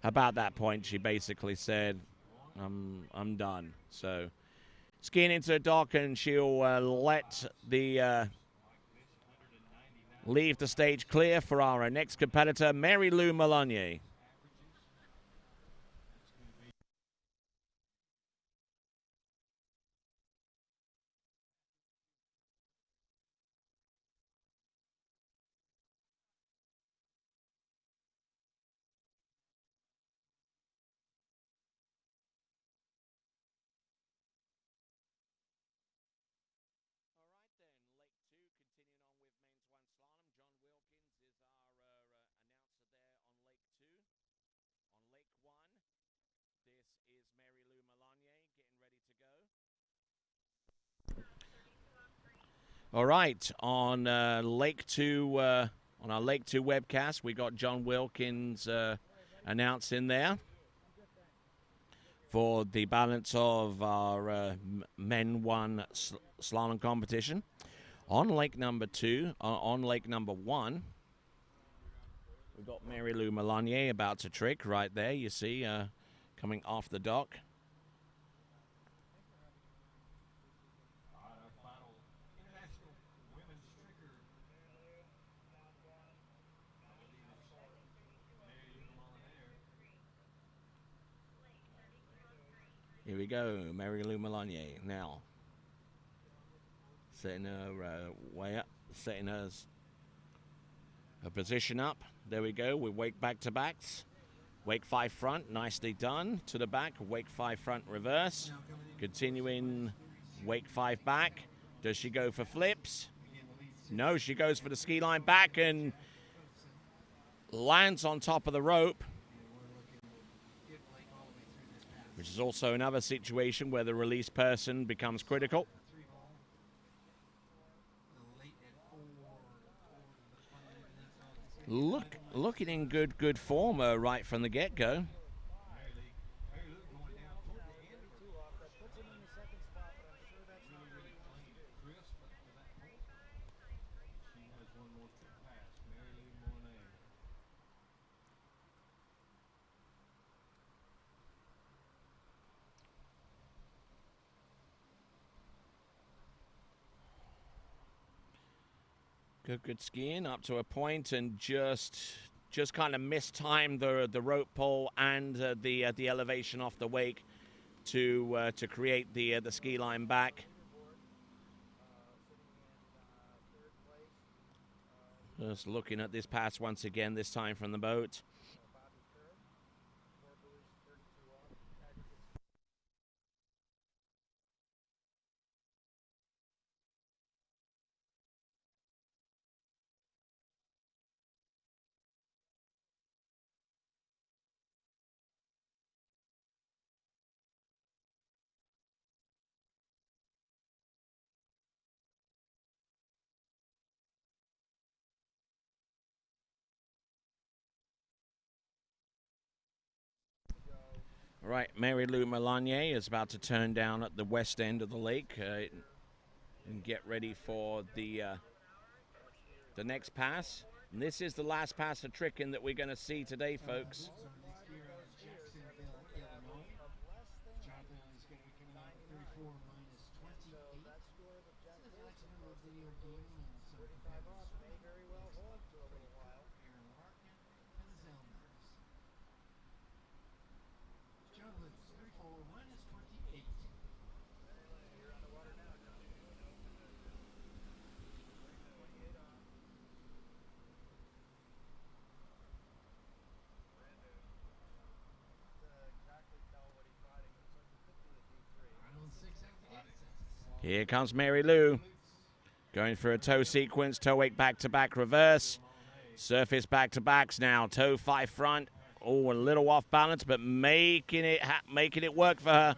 about that point she basically said, I'm done. So skiing into the dock, and she'll let the leave the stage clear for our next competitor, Mary Lou Melanier. All right, on Lake 2, on our Lake 2 webcast, we got John Wilkins announcing there for the balance of our Men 1 slalom competition. On Lake number 2, on Lake number 1, we've got Mary Lou Melanier about to trick right there, you see, coming off the dock. Here we go, Mary Lou Melanier now. Setting her way up, setting her position up. There we go, with wake back-to-backs. Wake 5 front, nicely done. To the back, wake 5 front reverse. Continuing wake 5 back. Does she go for flips? No, she goes for the ski line back and lands on top of the rope. Which is also another situation where the release person becomes critical. Looking in good form right from the get-go. Good skiing up to a point, and just kind of mistimed the rope pull and the elevation off the wake to create the ski line back. Just looking at this pass once again, this time from the boat. Right, Mary Lou Melanier is about to turn down at the west end of the lake and get ready for the next pass. And this is the last pass of tricking that we're going to see today, folks. Here comes Mary Lou, going for a toe sequence, toe wake back-to-back reverse, surface back-to-backs now, toe 5 front. Oh, a little off balance, but making it work for her.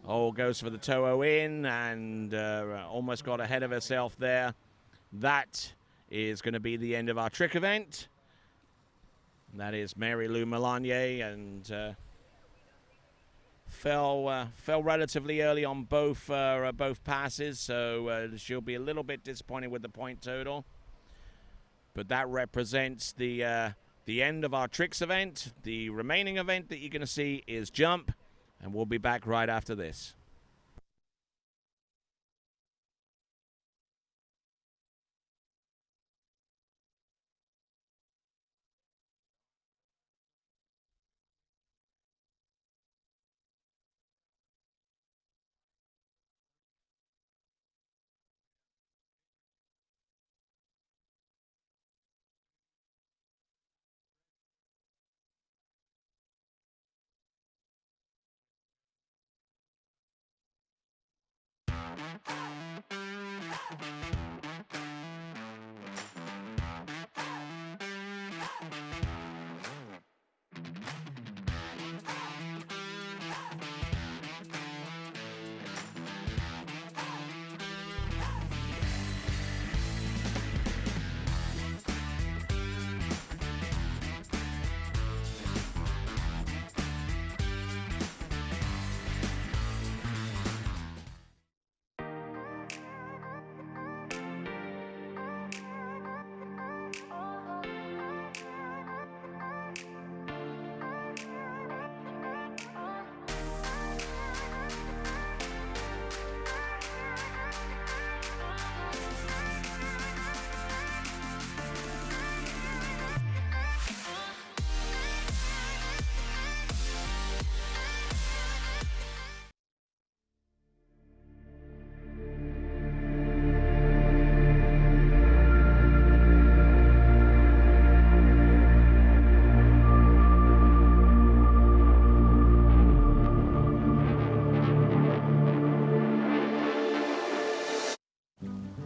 Oh, goes for the toe in and almost got ahead of herself there. That is going to be the end of our trick event. That is Mary Lou Melanier, and fell relatively early on both passes, so she'll be a little bit disappointed with the point total. But that represents the end of our tricks event. The remaining event that you're going to see is jump, and we'll be back right after this.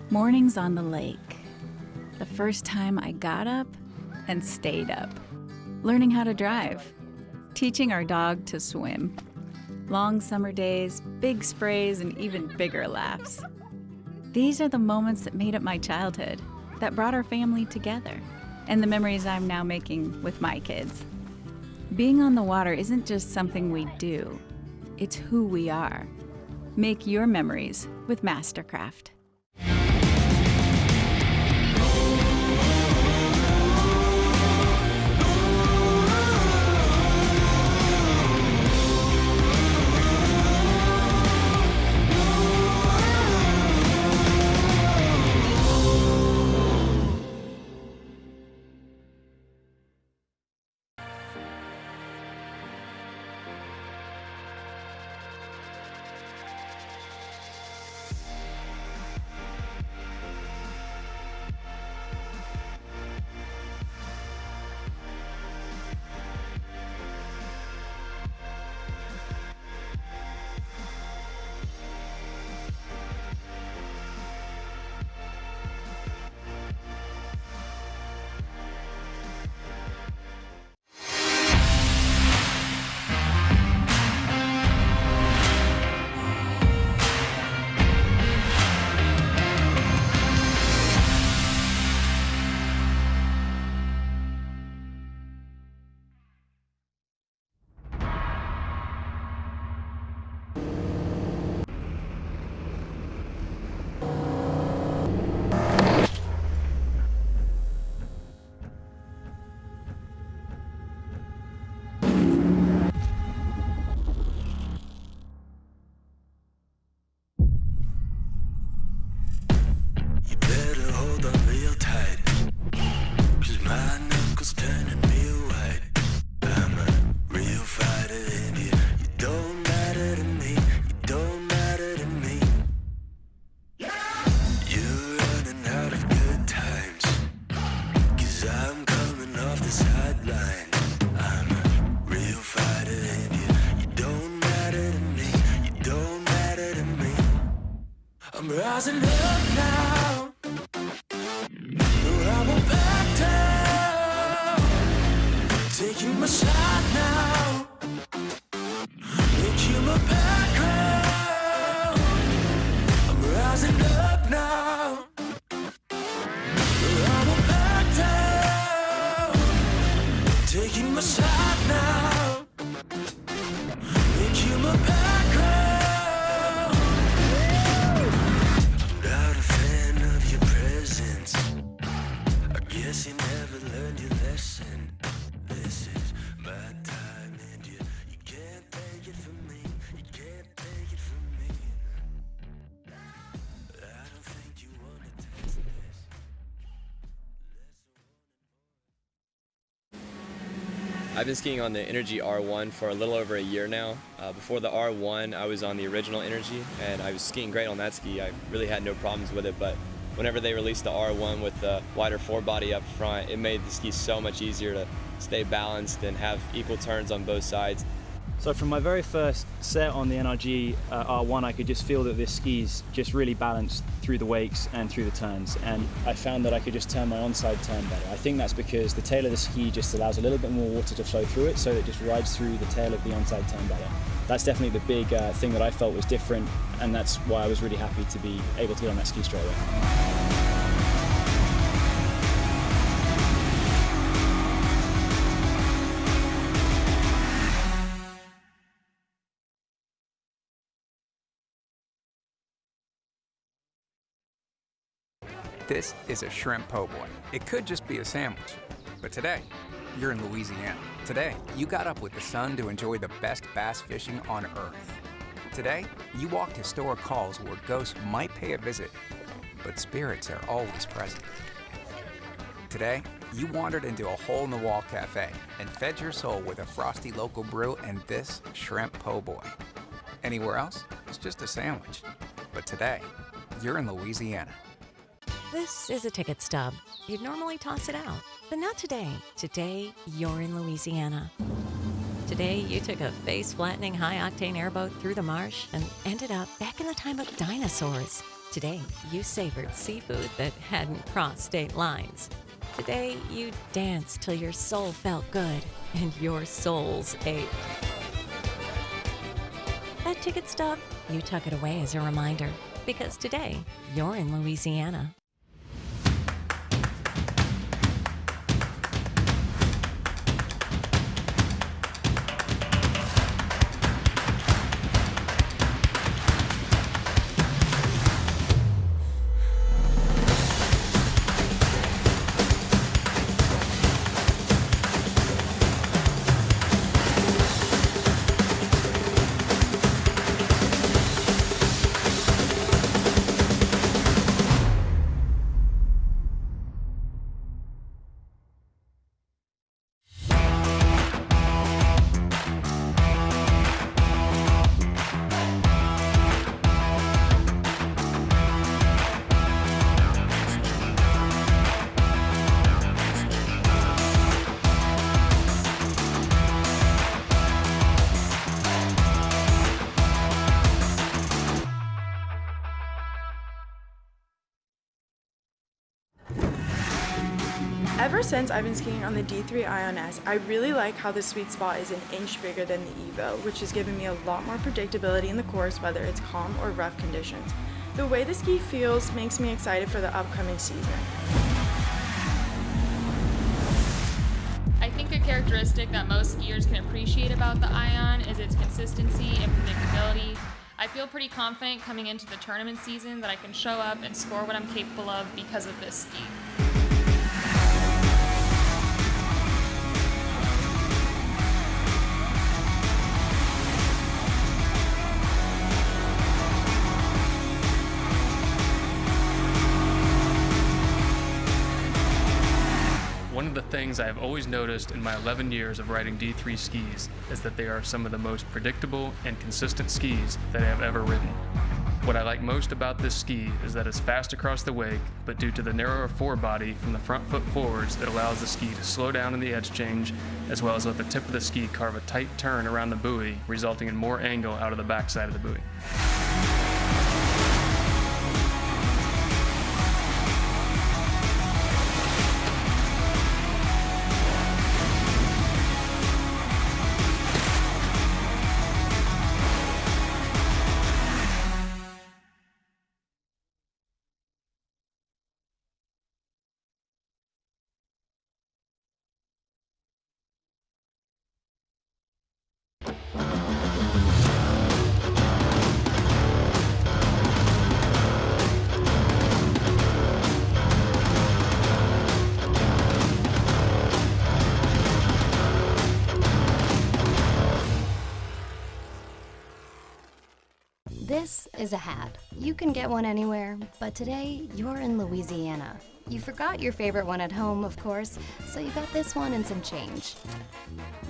Mornings on the lake. The first time I got up and stayed up. Learning how to drive. Teaching our dog to swim. Long summer days, big sprays, and even bigger laughs. These are the moments that made up my childhood, that brought our family together, and the memories I'm now making with my kids. Being on the water isn't just something we do, it's who we are. Make your memories with Mastercraft. I'm rising up now. No, I won't back down. Taking my shot now. Make you my background. I'm rising up now. No, I won't back down. Taking my shot now. Make you my background. Not a fan of your presence. I guess you never learned your lesson. This is my time and you can't take it from me. You can't take it from me. I don't think you wanna test this. I've been skiing on the Energy R1 for a little over a year now. Before the R1, I was on the original Energy, and I was skiing great on that ski. I really had no problems with it, but whenever they released the R1 with the wider forebody up front, it made the ski so much easier to stay balanced and have equal turns on both sides. So from my very first set on the NRG R1, I could just feel that this ski's just really balanced through the wakes and through the turns, and I found that I could just turn my onside turn better. I think that's because the tail of the ski just allows a little bit more water to flow through it, so it just rides through the tail of the onside turn better. That's definitely the big thing that I felt was different, and that's why I was really happy to be able to get on that ski straight away. This is a shrimp po' boy. It could just be a sandwich, but today, you're in Louisiana. Today, you got up with the sun to enjoy the best bass fishing on Earth. Today, you walked historic halls where ghosts might pay a visit, but spirits are always present. Today, you wandered into a hole-in-the-wall cafe and fed your soul with a frosty local brew and this shrimp po' boy. Anywhere else, it's just a sandwich. But today, you're in Louisiana. This is a ticket stub. You'd normally toss it out, but not today. Today, you're in Louisiana. Today, you took a face-flattening high-octane airboat through the marsh and ended up back in the time of dinosaurs. Today, you savored seafood that hadn't crossed state lines. Today, you danced till your soul felt good and your souls ached. That ticket stub, you tuck it away as a reminder, because today, you're in Louisiana. Ever since I've been skiing on the D3 Ion S, I really like how the sweet spot is an inch bigger than the Evo, which has given me a lot more predictability in the course, whether it's calm or rough conditions. The way the ski feels makes me excited for the upcoming season. I think a characteristic that most skiers can appreciate about the Ion is its consistency and predictability. I feel pretty confident coming into the tournament season that I can show up and score what I'm capable of because of this ski. One of the things I have always noticed in my 11 years of riding D3 skis is that they are some of the most predictable and consistent skis that I have ever ridden. What I like most about this ski is that it's fast across the wake, but due to the narrower forebody from the front foot forwards, it allows the ski to slow down in the edge change, as well as let the tip of the ski carve a tight turn around the buoy, resulting in more angle out of the backside of the buoy. This is a hat. You can get one anywhere, but today you're in Louisiana. You forgot your favorite one at home, of course, so you got this one and some change.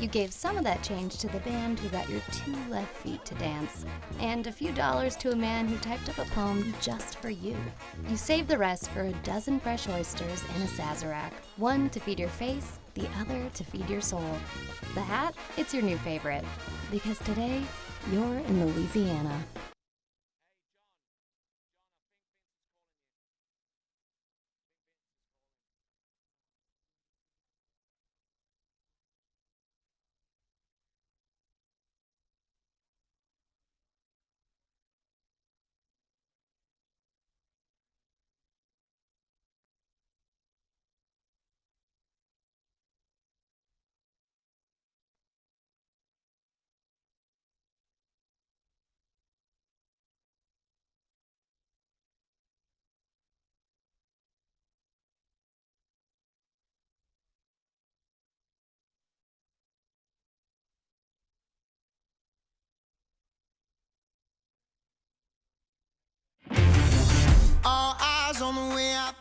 You gave some of that change to the band who got your 2 left feet to dance, and a few dollars to a man who typed up a poem just for you. You saved the rest for a dozen fresh oysters and a Sazerac, one to feed your face, the other to feed your soul. The hat, it's your new favorite, because today you're in Louisiana. All eyes on the way I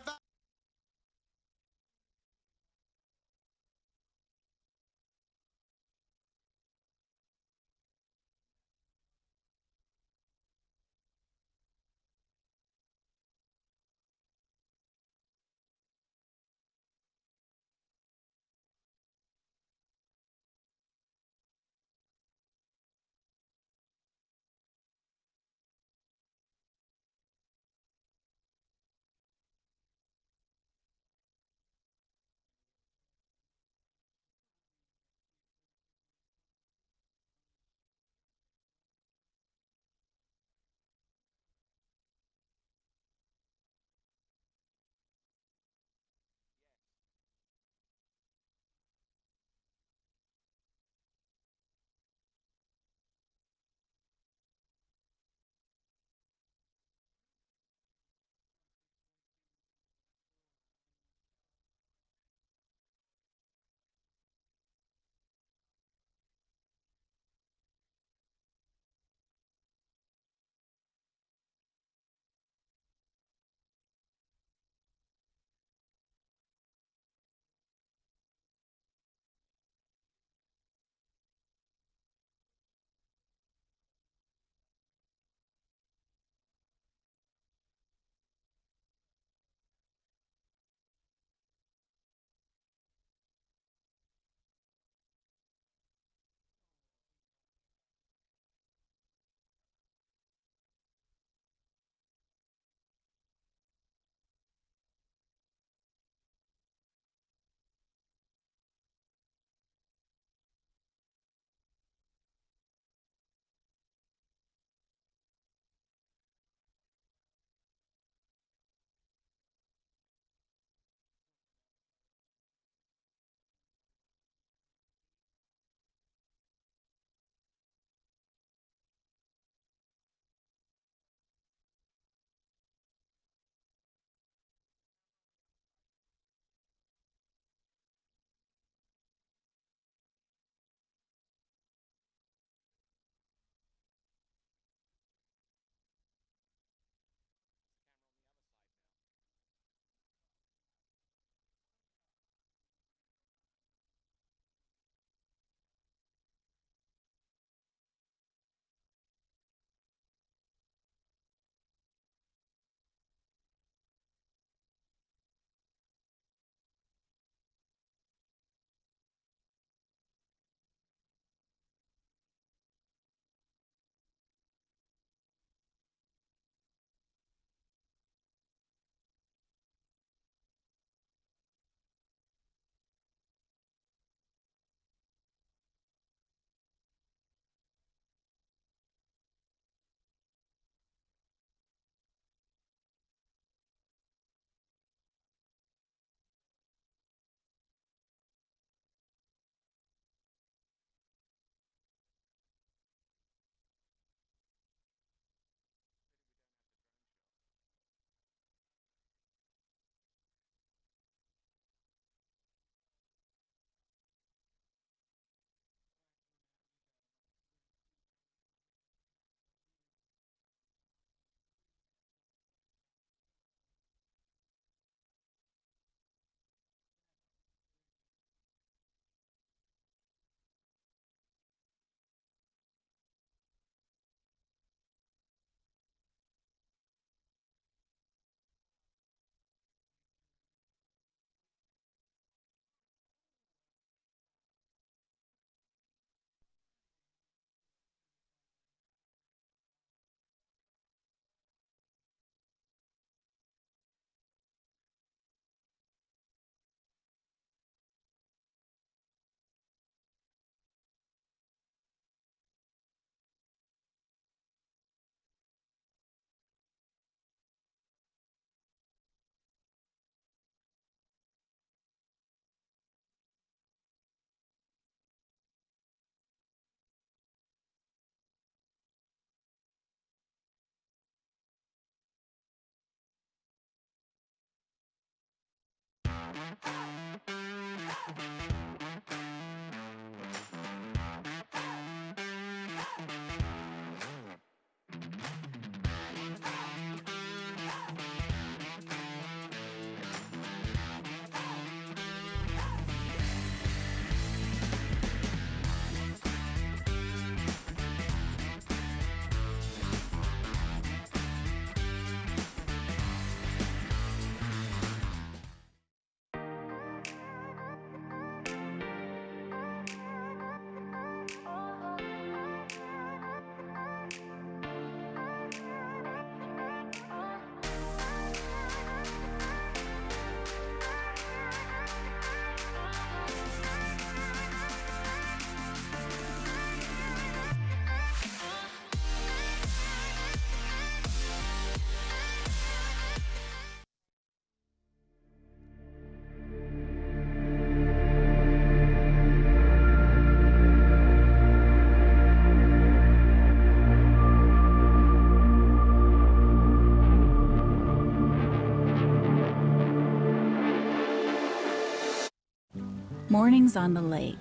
Mornings on the lake.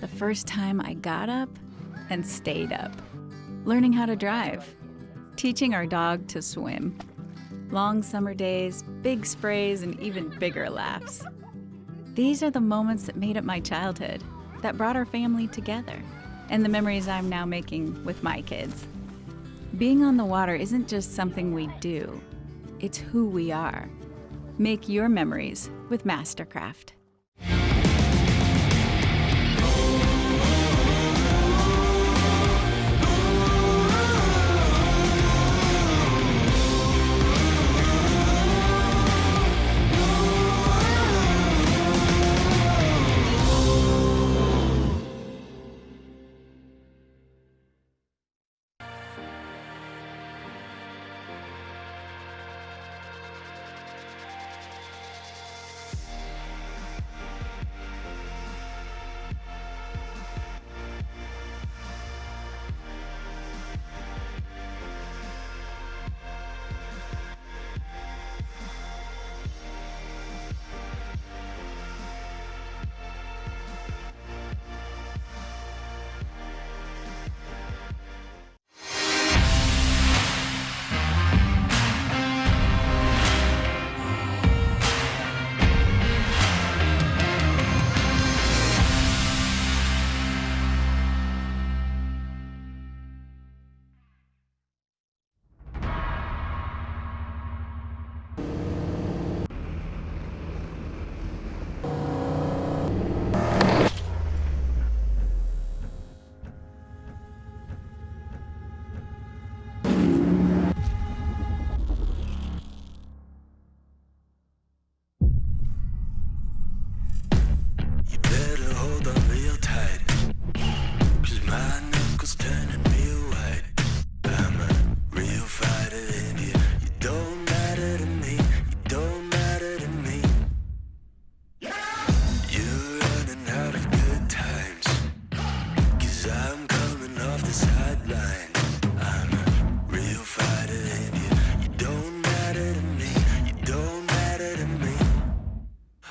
The first time I got up and stayed up. Learning how to drive. Teaching our dog to swim. Long summer days, big sprays, and even bigger laughs. These are the moments that made up my childhood, that brought our family together, and the memories I'm now making with my kids. Being on the water isn't just something we do, it's who we are. Make your memories with Mastercraft.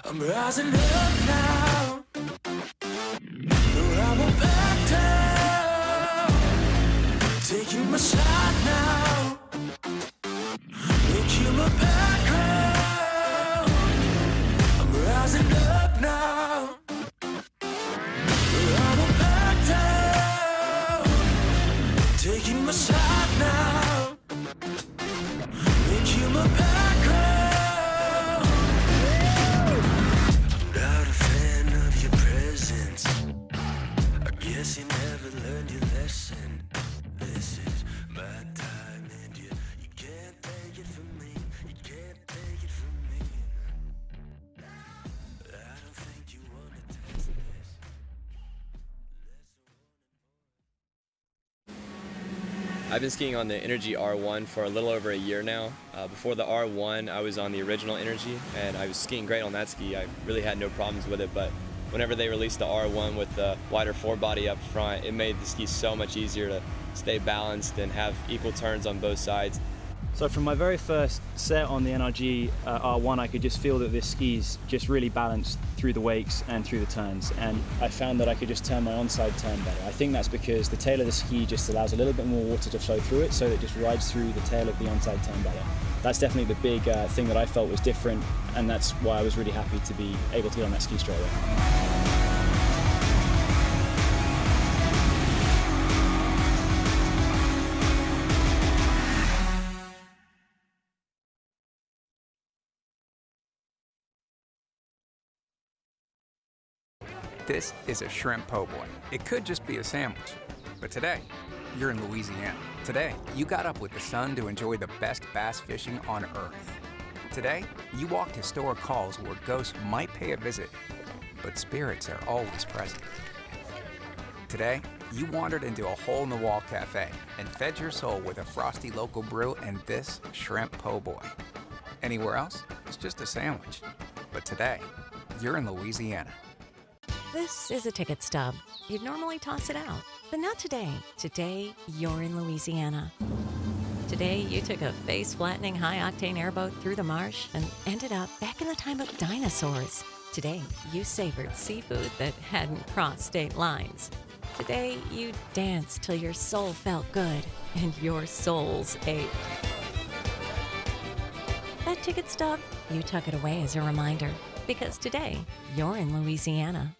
I'm rising up now. No, I won't back down. Taking my shot now. Make you my background. I'm rising up now. No, I won't back down. Taking my shot now. Make you my background. Guess you never learned your lesson. This is my time and you can't take it from me. You can't take it from me. I don't think you wanna test this. I've been skiing on the Energy R1 for a little over a year now. Before the R1, I was on the original Energy, and I was skiing great on that ski. I really had no problems with it, but whenever they released the R1 with the wider forebody up front, it made the ski so much easier to stay balanced and have equal turns on both sides. So from my very first set on the NRG R1, I could just feel that this ski's just really balanced through the wakes and through the turns. And I found that I could just turn my onside turn better. I think that's because the tail of the ski just allows a little bit more water to flow through it, so it just rides through the tail of the onside turn better. That's definitely the big thing that I felt was different, and that's why I was really happy to be able to get on that ski straight away. This is a shrimp po' boy. It could just be a sandwich, but today, you're in Louisiana. Today, you got up with the sun to enjoy the best bass fishing on Earth. Today, you walked historic halls where ghosts might pay a visit, but spirits are always present. Today, you wandered into a hole-in-the-wall cafe and fed your soul with a frosty local brew and this shrimp po' boy. Anywhere else, it's just a sandwich. But today, you're in Louisiana. This is a ticket stub. You'd normally toss it out, but not today. Today, you're in Louisiana. Today, you took a face-flattening high-octane airboat through the marsh and ended up back in the time of dinosaurs. Today, you savored seafood that hadn't crossed state lines. Today, you danced till your soul felt good and your souls ached. That ticket stub, you tuck it away as a reminder, because today, you're in Louisiana.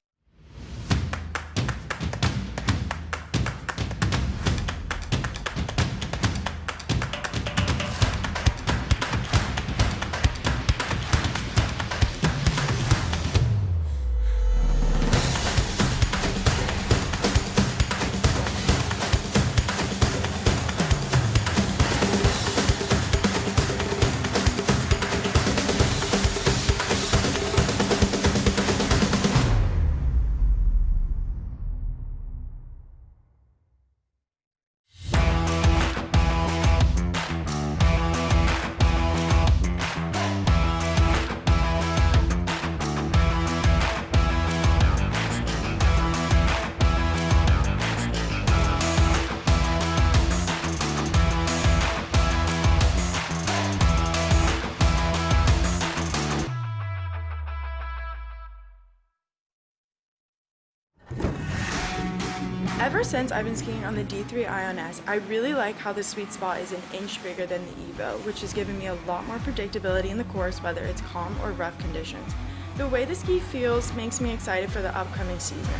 Ever since I've been skiing on the D3 Ion S, I really like how the sweet spot is an inch bigger than the Evo, which has given me a lot more predictability in the course, whether it's calm or rough conditions. The way the ski feels makes me excited for the upcoming season.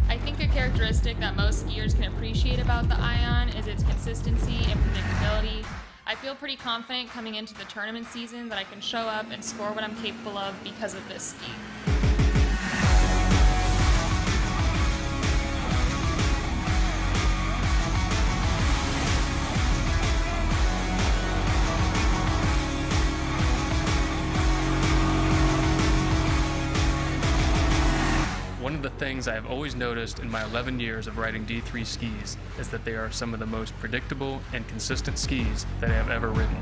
I think a characteristic that most skiers can appreciate about the Ion is its consistency and predictability. I feel pretty confident coming into the tournament season that I can show up and score what I'm capable of because of this ski. One of the things I have always noticed in my 11 years of riding D3 skis is that they are some of the most predictable and consistent skis that I have ever ridden.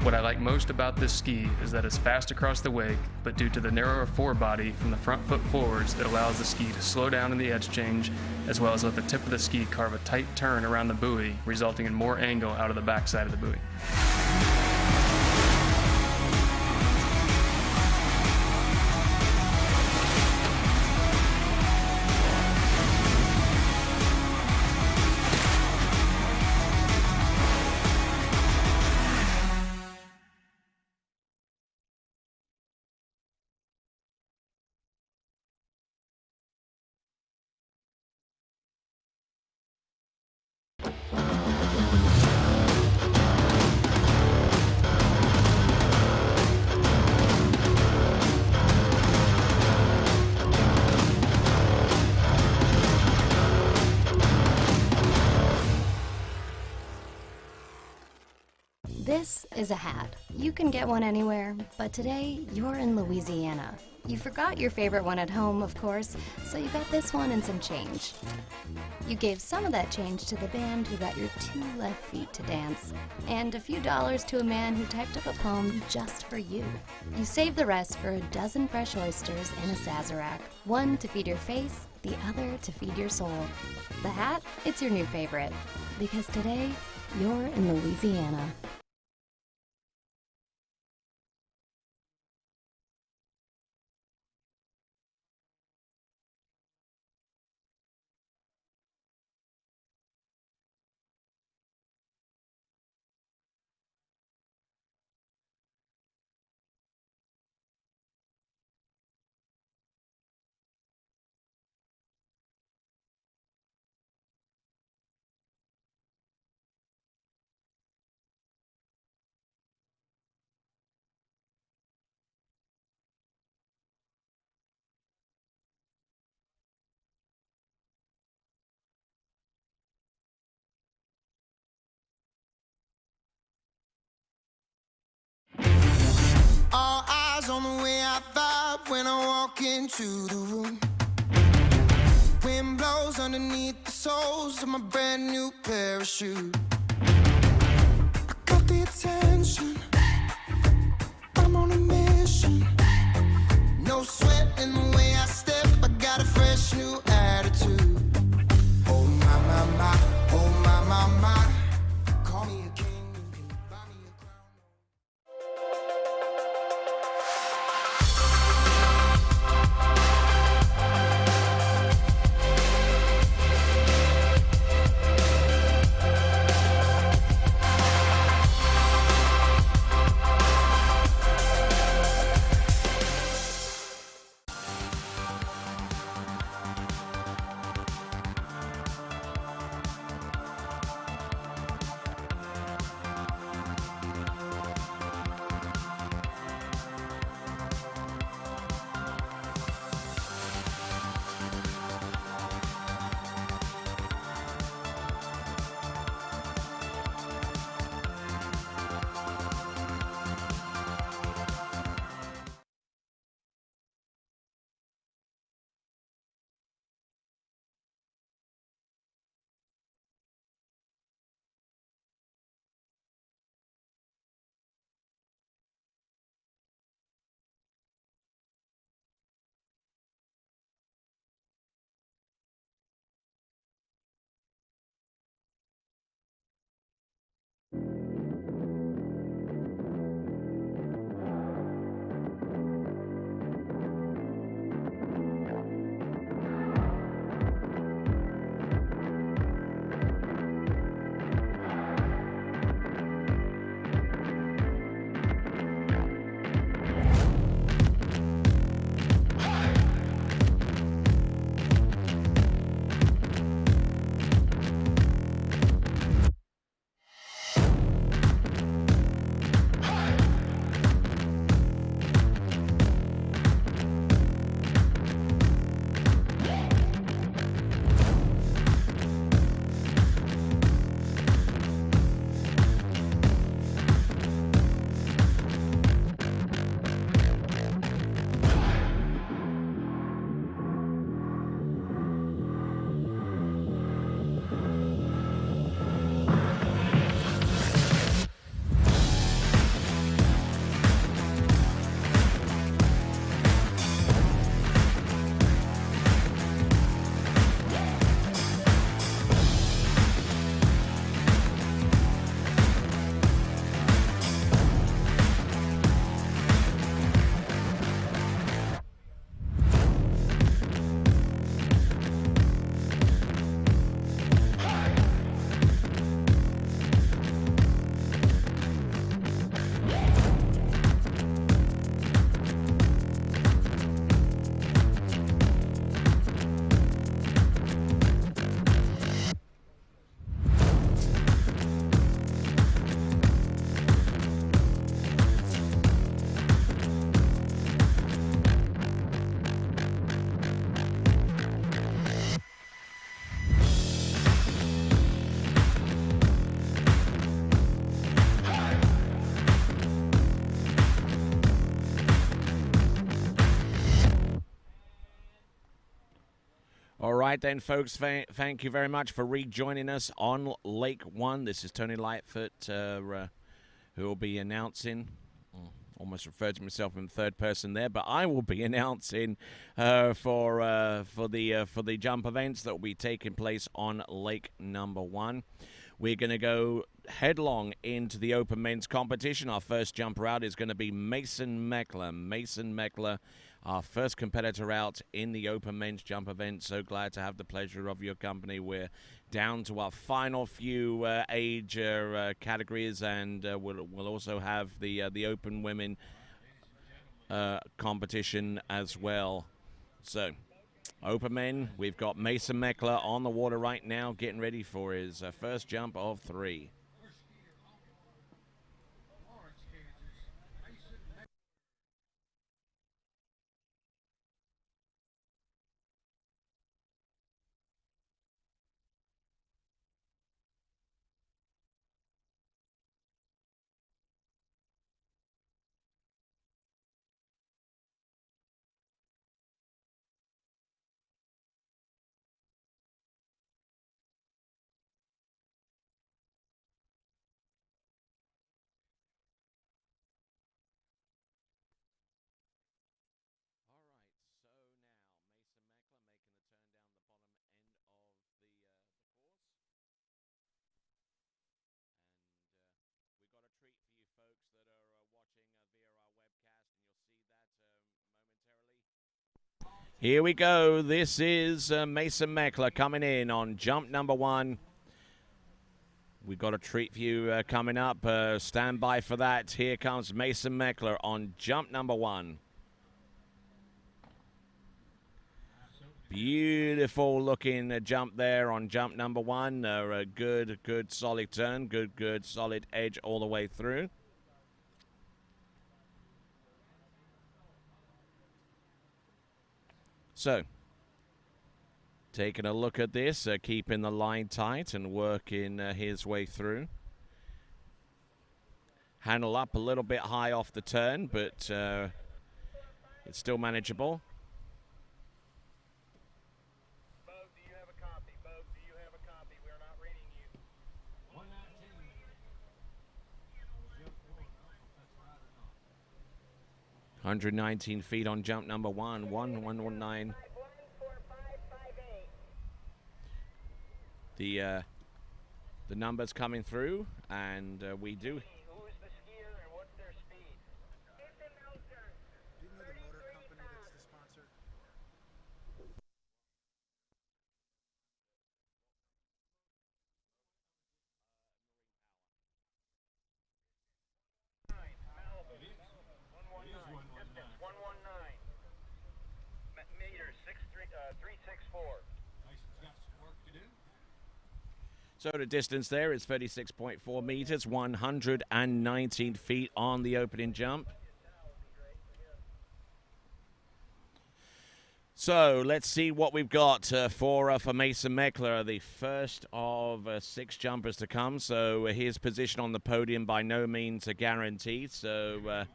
What I like most about this ski is that it's fast across the wake, but due to the narrower forebody from the front foot forwards, it allows the ski to slow down in the edge change, as well as let the tip of the ski carve a tight turn around the buoy, resulting in more angle out of the backside of the buoy. This is a hat. You can get one anywhere, but today you're in Louisiana. You forgot your favorite one at home, of course, so you got this one and some change. You gave some of that change to the band who got your 2 left feet to dance, and a few dollars to a man who typed up a poem just for you. You saved the rest for a dozen fresh oysters and a Sazerac, one to feed your face, the other to feed your soul. The hat, it's your new favorite, because today, you're in Louisiana. All eyes on the way I vibe when I walk into the room. Wind blows underneath the soles of my brand new pair of shoes. I got the attention, I'm on a mission. No sweat in the way I step, I got a fresh new attitude. Oh my, my, my, oh my, my, my. Call me a king, you can buy me a crown. All right, then, folks, thank you very much for rejoining us on Lake One. This is Tony Lightfoot, who will be announcing. Almost referred to myself in third person there, but I will be announcing for the jump events that will be taking place on Lake Number One. We're going to go headlong into the open men's competition. Our first jumper out is going to be Mason Meckler. Mason Meckler, our first competitor out in the open men's jump event. So glad to have the pleasure of your company. We're down to our final few age categories, and we'll also have the open women competition as well. So, open men, we've got Mason Meckler on the water right now, getting ready for his first jump of 3. Here we go. This is Mason Meckler coming in on jump number 1. We've got a treat for you coming up. Stand by for that. Here comes Mason Meckler on jump number 1. Beautiful looking jump there on jump number 1. A good solid turn. Good solid edge all the way through. So, taking a look at this, keeping the line tight and working his way through. Handle up a little bit high off the turn, but it's still manageable. Bo, do you have a copy? Bo, do you have a copy? We are not reading you. 119 feet on jump number 1. 119. The numbers coming through, and we do. Who is the skier and what's their speed? It's a Meltzer. Do you know the motor company that's the sponsor? Distance 119. Meters 364. So the distance there is 36.4 meters, 119 feet on the opening jump. So let's see what we've got for Mason Meckler, the first of 6 jumpers to come. So his position on the podium by no means a guarantee. So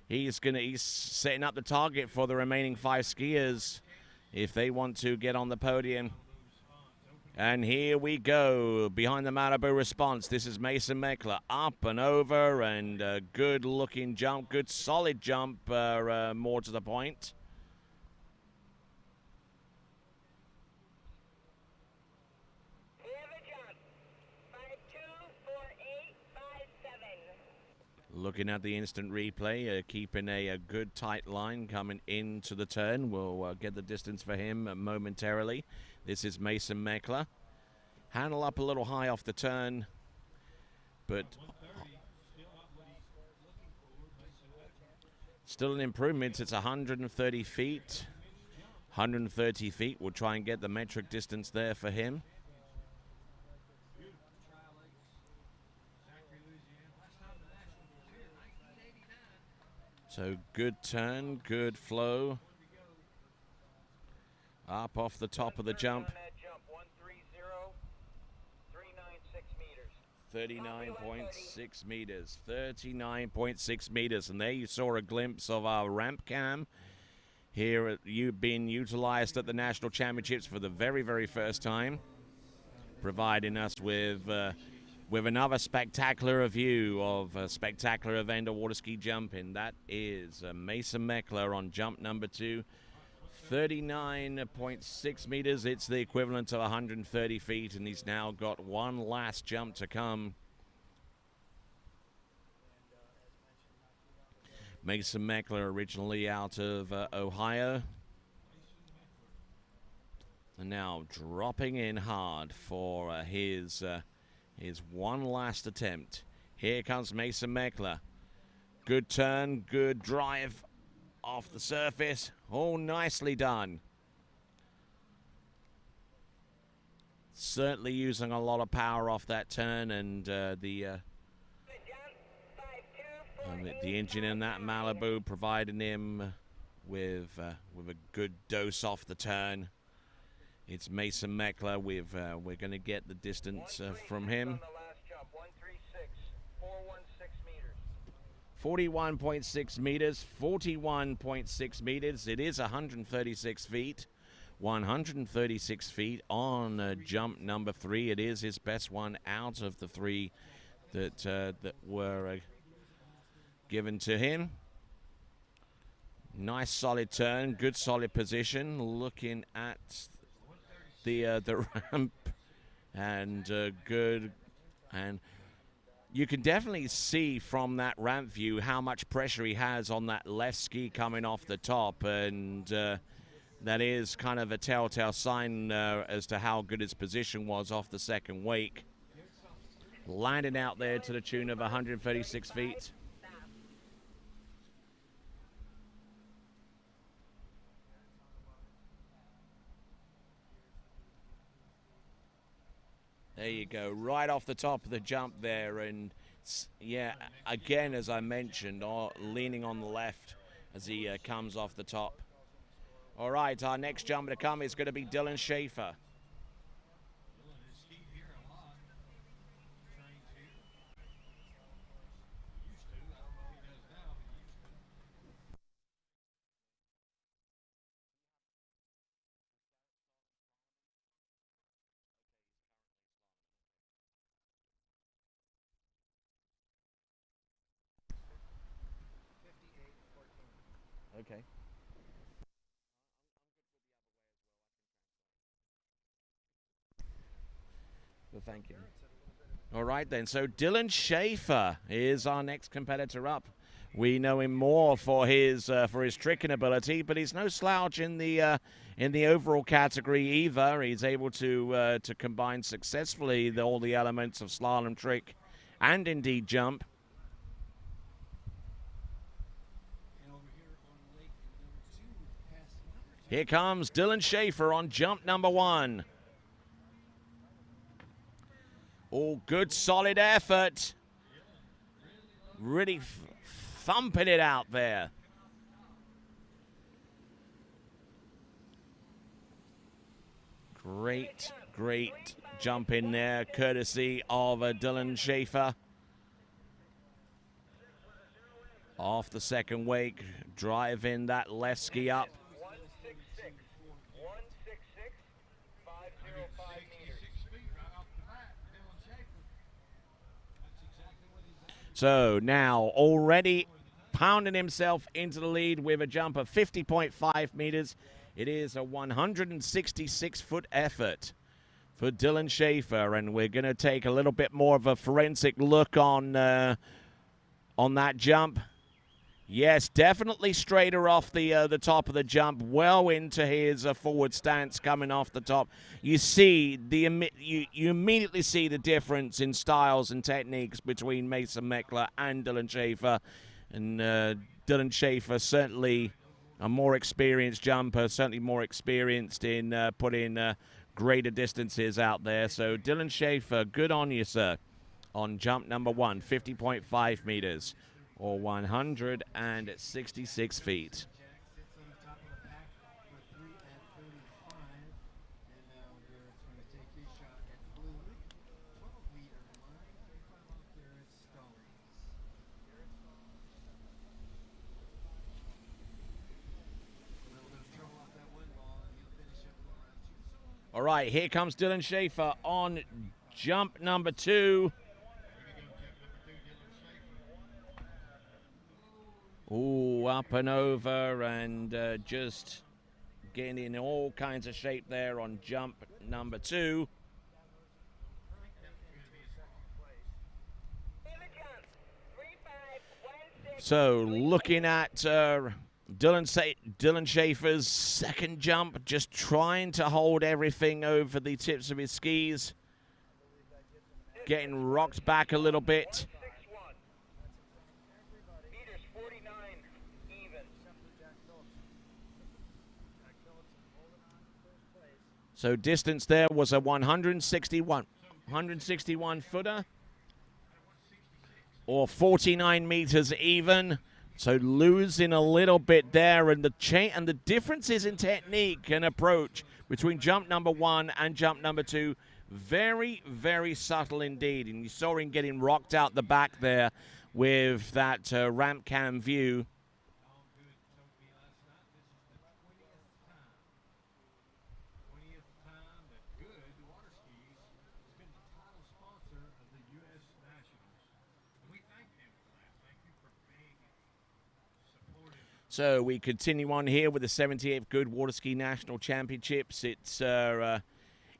he's setting up the target for the remaining 5 skiers if they want to get on the podium. And here we go, behind the Malibu response. This is Mason Meckler, up and over, and a good-looking jump, good solid jump, more to the point. We have a jump. 524857. Looking at the instant replay, keeping a good tight line coming into the turn. We'll get the distance for him momentarily. This is Mason Meckler. Handle up a little high off the turn, but still an improvement. It's 130 feet. 130 feet. We'll try and get the metric distance there for him. So good turn, good flow. Up off the top of the jump. 39.6 meters. 39.6 meters. And there you saw a glimpse of our ramp cam. here at you being utilized at the national championships for the very, very first time, providing us with another spectacular view of a spectacular event of water ski jumping. That is Mason Meckler on jump number 2, 39.6 meters. It's the equivalent of 130 feet, and he's now got one last jump to come. Mason Meckler, originally out of Ohio, and now dropping in hard for his one last attempt. Here comes Mason Meckler. Good turn, good drive off the surface. Oh, nicely done. Certainly using a lot of power off that turn, and the engine in that Malibu providing him with a good dose off the turn. It's Mason Meckler. We're going to get the distance from him. 41.6 meters, 41.6 meters. It is 136 feet. 136 feet on jump number 3. It is his best one out of the 3 that were given to him. Nice solid turn, good solid position. Looking at the ramp, and good, and you can definitely see from that ramp view how much pressure he has on that left ski coming off the top, and that is kind of a telltale sign as to how good his position was off the second wake. Landing out there to the tune of 136 feet. There you go, right off the top of the jump there, and yeah, again, as I mentioned, leaning on the left as he comes off the top. All right, our next jumper to come is going to be Dylan Schaefer. Okay. Well, thank you. All right, then. So Dylan Schaefer is our next competitor up. We know him more for his tricking ability, but he's no slouch in the overall category either. He's able to combine successfully all the elements of slalom, trick, and indeed jump. Here comes Dylan Schaefer on jump number 1. Oh, good solid effort. Really thumping it out there. Great jump in there, courtesy of Dylan Schaefer. Off the second wake, driving that left ski up. 505 meters. So now already pounding himself into the lead with a jump of 50.5 meters. It is a 166-foot effort for Dylan Schaefer, and we're going to take a little bit more of a forensic look on that jump. Yes, definitely straighter off the top of the jump, well into his forward stance coming off the top. You see you immediately see the difference in styles and techniques between Mason Meckler and Dylan Schaefer, and Dylan Schaefer certainly a more experienced jumper, certainly more experienced in putting greater distances out there. So Dylan Schaefer, good on you, sir, on jump number 1, 50.5 meters. Or 166 feet. All right, here comes Dylan Schaefer on jump number 2. Ooh, up and over and just getting in all kinds of shape there on jump number 2. So looking at Dylan Schaefer's second jump, just trying to hold everything over the tips of his skis. Getting rocked back a little bit. So distance there was a 161 footer, or 49 meters even. So losing a little bit there, and the differences in technique and approach between jump number 1 and jump number 2, very, very subtle indeed. And you saw him getting rocked out the back there with that ramp cam view. So we continue on here with the 78th Goode Water Ski National Championships. It's a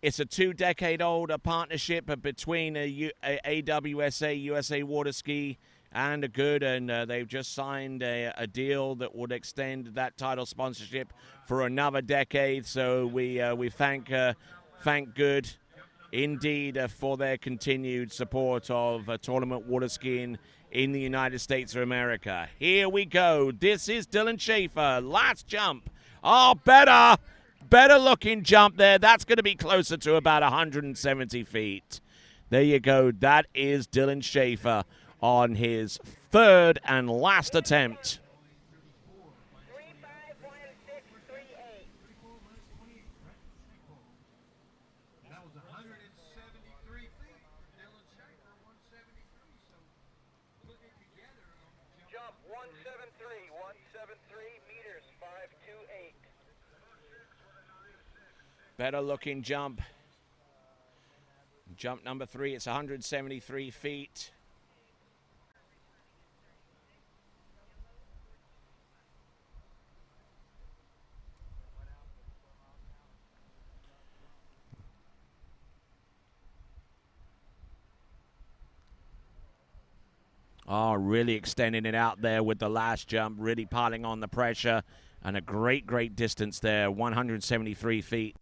2-decade-old partnership between AWSA, USA Water Ski, and a Goode, and they've just signed a deal that would extend that title sponsorship for another decade. So we thank Goode indeed for their continued support of tournament water skiing in the United States of America. Here we go. This is Dylan Schaefer. Last jump. Oh, better looking jump there. That's going to be closer to about 170 feet. There you go. That is Dylan Schaefer on his third and last attempt. Jump 173 meters, 528. Better looking jump. Jump number 3, it's 173 feet. Oh, really extending it out there with the last jump, really piling on the pressure, and a great, great distance there, 173 feet.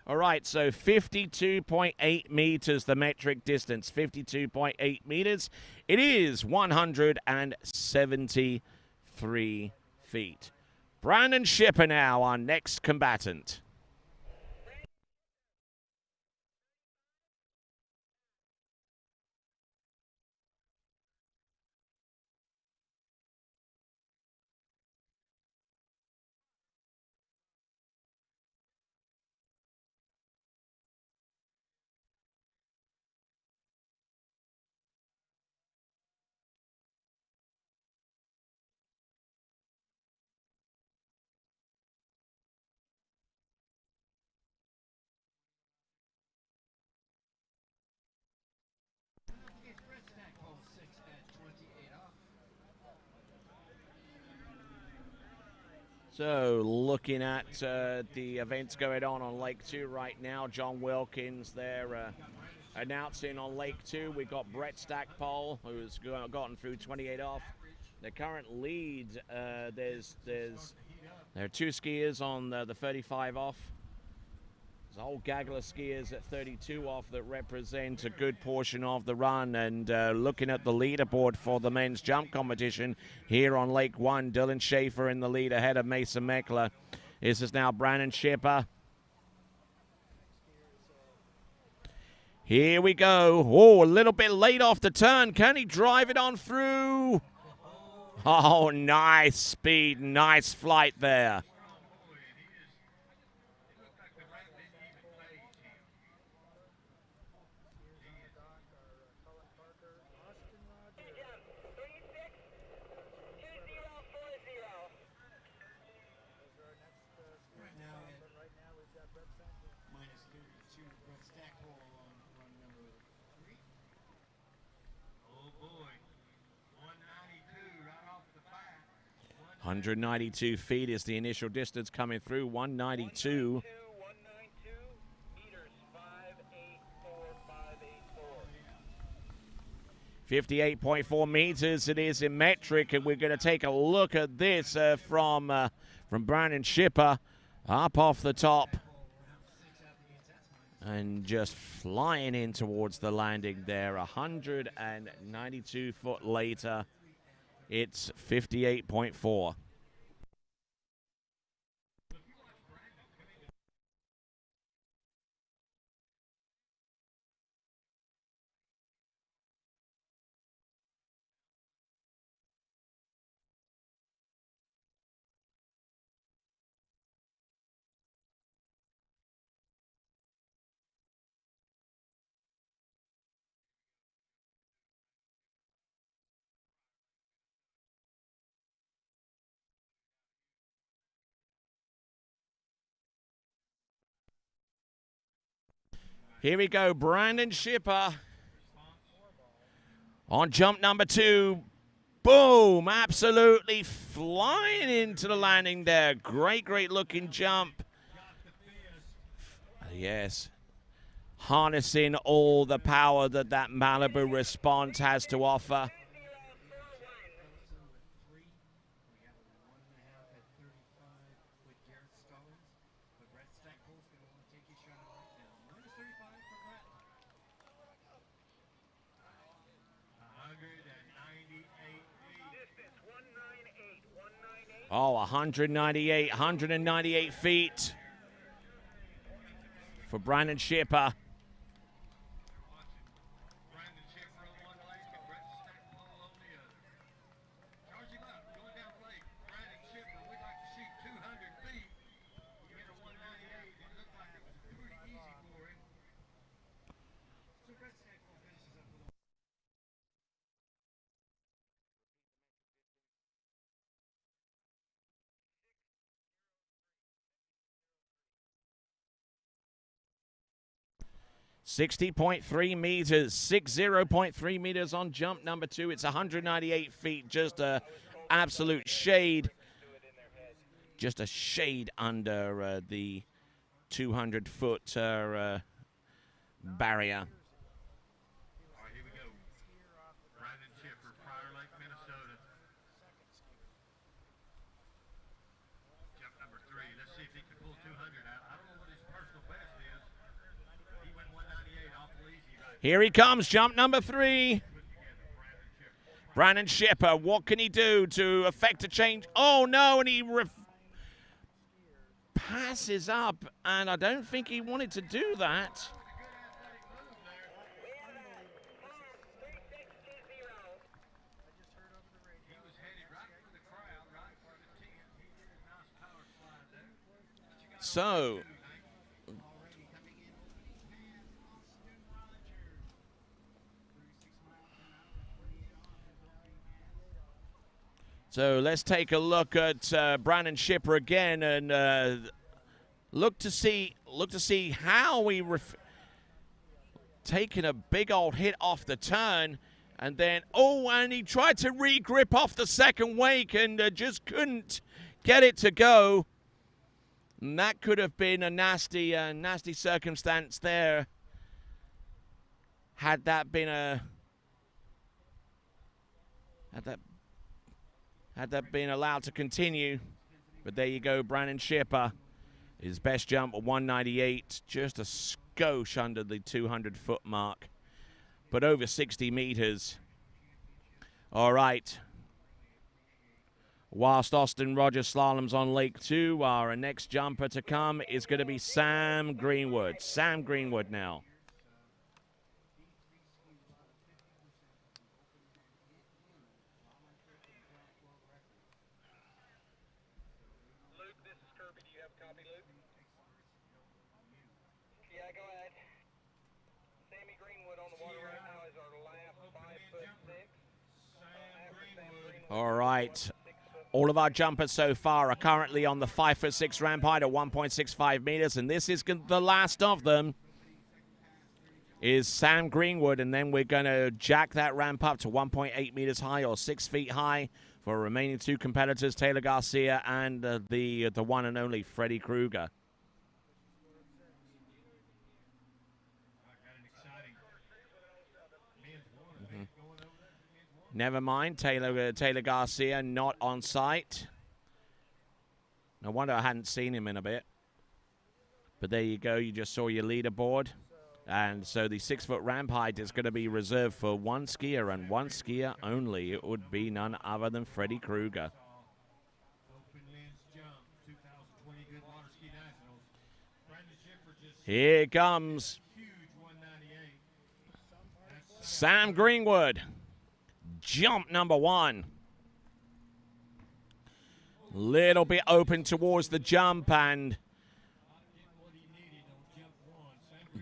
All right, so 52.8 meters, the metric distance, 52.8 meters. It is 173 feet. Brandon Shipper now, our next combatant. So looking at the events going on Lake 2 right now, John Wilkins there announcing on Lake 2. We've got Brett Stackpole, who's gotten through 28 off. The current lead, there are 2 skiers on the 35 off. There's a whole gaggle of skiers at 32 off that represent a good portion of the run. And looking at the leaderboard for the men's jump competition here on Lake 1, Dylan Schaefer in the lead ahead of Mason Meckler. This is now Brandon Shipper. Here we go. Oh, a little bit late off the turn. Can he drive it on through? Oh, nice speed, nice flight there. Oh boy, 192 right off the bat. 192 feet is the initial distance coming through. 192. 58.4 meters it is in metric, and we're going to take a look at this from Brandon Shipper up off the top and just flying in towards the landing there. 192 foot later, it's 58.4. Here we go, Brandon Shipper on jump number 2. Boom, absolutely flying into the landing there. Great looking jump. Yes, harnessing all the power that Malibu response has to offer. Oh, 198 feet for Brandon Shipper. $60.3 meters, 60.3 meters on jump number 2. It's 198 feet, just a absolute shade. Just a shade under the 200-foot barrier. All right, here we go. Brandon Shipper, Prior Lake, Minnesota. Jump number 3. Let's see if he can pull 200 out. I don't know what his personal best is. He went 198 awful easy right. Here he comes, jump number 3. Brandon Shipper, what can he do to affect a change? Oh, no, and he passes up, and I don't think he wanted to do that. So let's take a look at Brandon Shipper again and look to see how he taking a big old hit off the turn, and then and he tried to re-grip off the second wake and just couldn't get it to go. And that could have been a nasty circumstance there. Had that been allowed to continue. But there you go, Brandon Shipper. His best jump at 198, just a skosh under the 200-foot mark, but over 60 meters. All right. Whilst Austin Rogers slaloms on Lake 2, our next jumper to come is going to be Sam Greenwood. Sam Greenwood now. All right. All of our jumpers so far are currently on the 5'6" ramp height at 1.65 meters, and this is the last of them. is Sam Greenwood, and then we're going to jack that ramp up to 1.8 meters high or 6 feet high for remaining two competitors, Taylor Garcia and the one and only Freddy Krueger. Never mind, Taylor Garcia not on site. No wonder I hadn't seen him in a bit. But there you go, you just saw your leaderboard. And so the 6-foot ramp height is going to be reserved for one skier and one skier only. It would be none other than Freddy Krueger. Here comes Sam Greenwood. Jump number 1. Little bit open towards the jump and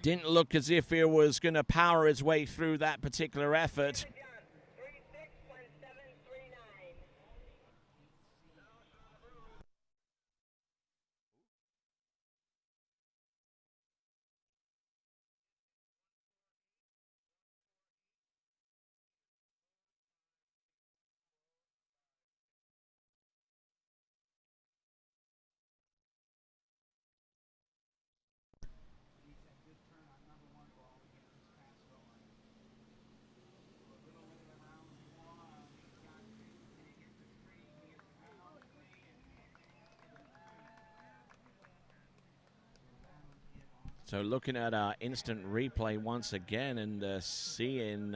didn't look as if he was going to power his way through that particular effort. So looking at our instant replay once again and seeing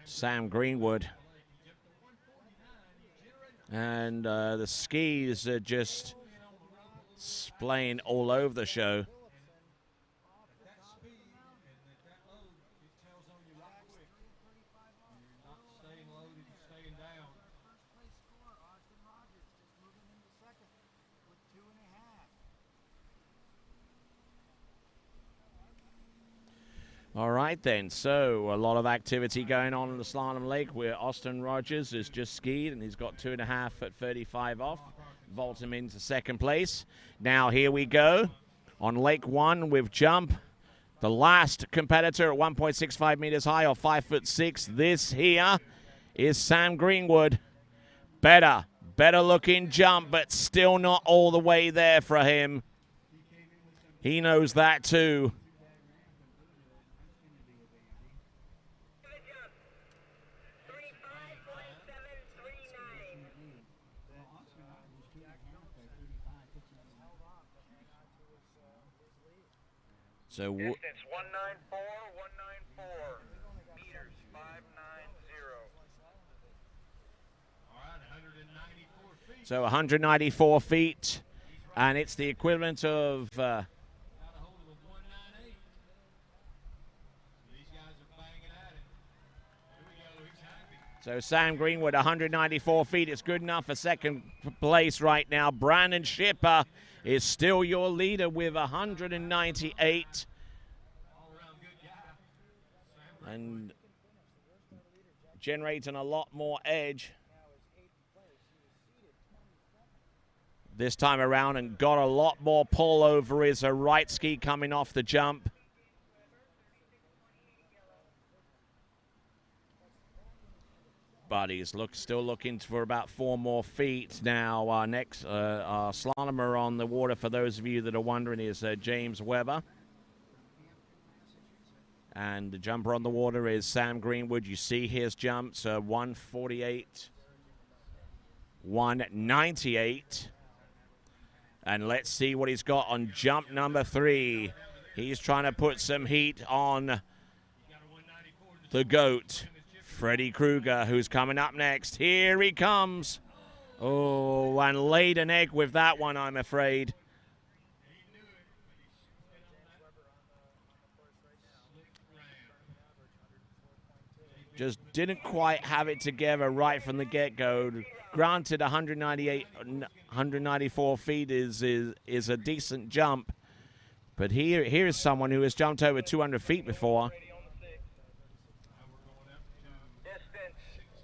Sam Greenwood. And the skis are just splaying all over the show. All right, then. So a lot of activity going on in the Slalom Lake where Austin Rogers has just skied and he's got 2.5 at 35 off. Vault him into second place. Now here we go on Lake 1 with jump. The last competitor at 1.65 meters high or 5'6". This here is Sam Greenwood. Better looking jump, but still not all the way there for him. He knows that too. So distance 194, 194 meters, 590. So 194 feet, and it's the equivalent of so Sam Greenwood, 194 feet. It's good enough for second place right now. Brandon Schipper is still your leader with 198. And generating a lot more edge this time around and got a lot more pull over his right ski coming off the jump. But he's still looking for about 4 more feet now. Our next our slalomer on the water, for those of you that are wondering, is James Weber. And the jumper on the water is Sam Greenwood. You see his jumps, 148, 198. And let's see what he's got on jump number 3. He's trying to put some heat on the GOAT, Freddy Krueger, who's coming up next. Here he comes. Oh, and laid an egg with that one, I'm afraid. Just didn't quite have it together right from the get-go. Granted, 194 feet is a decent jump, but here is someone who has jumped over 200 feet before. Distance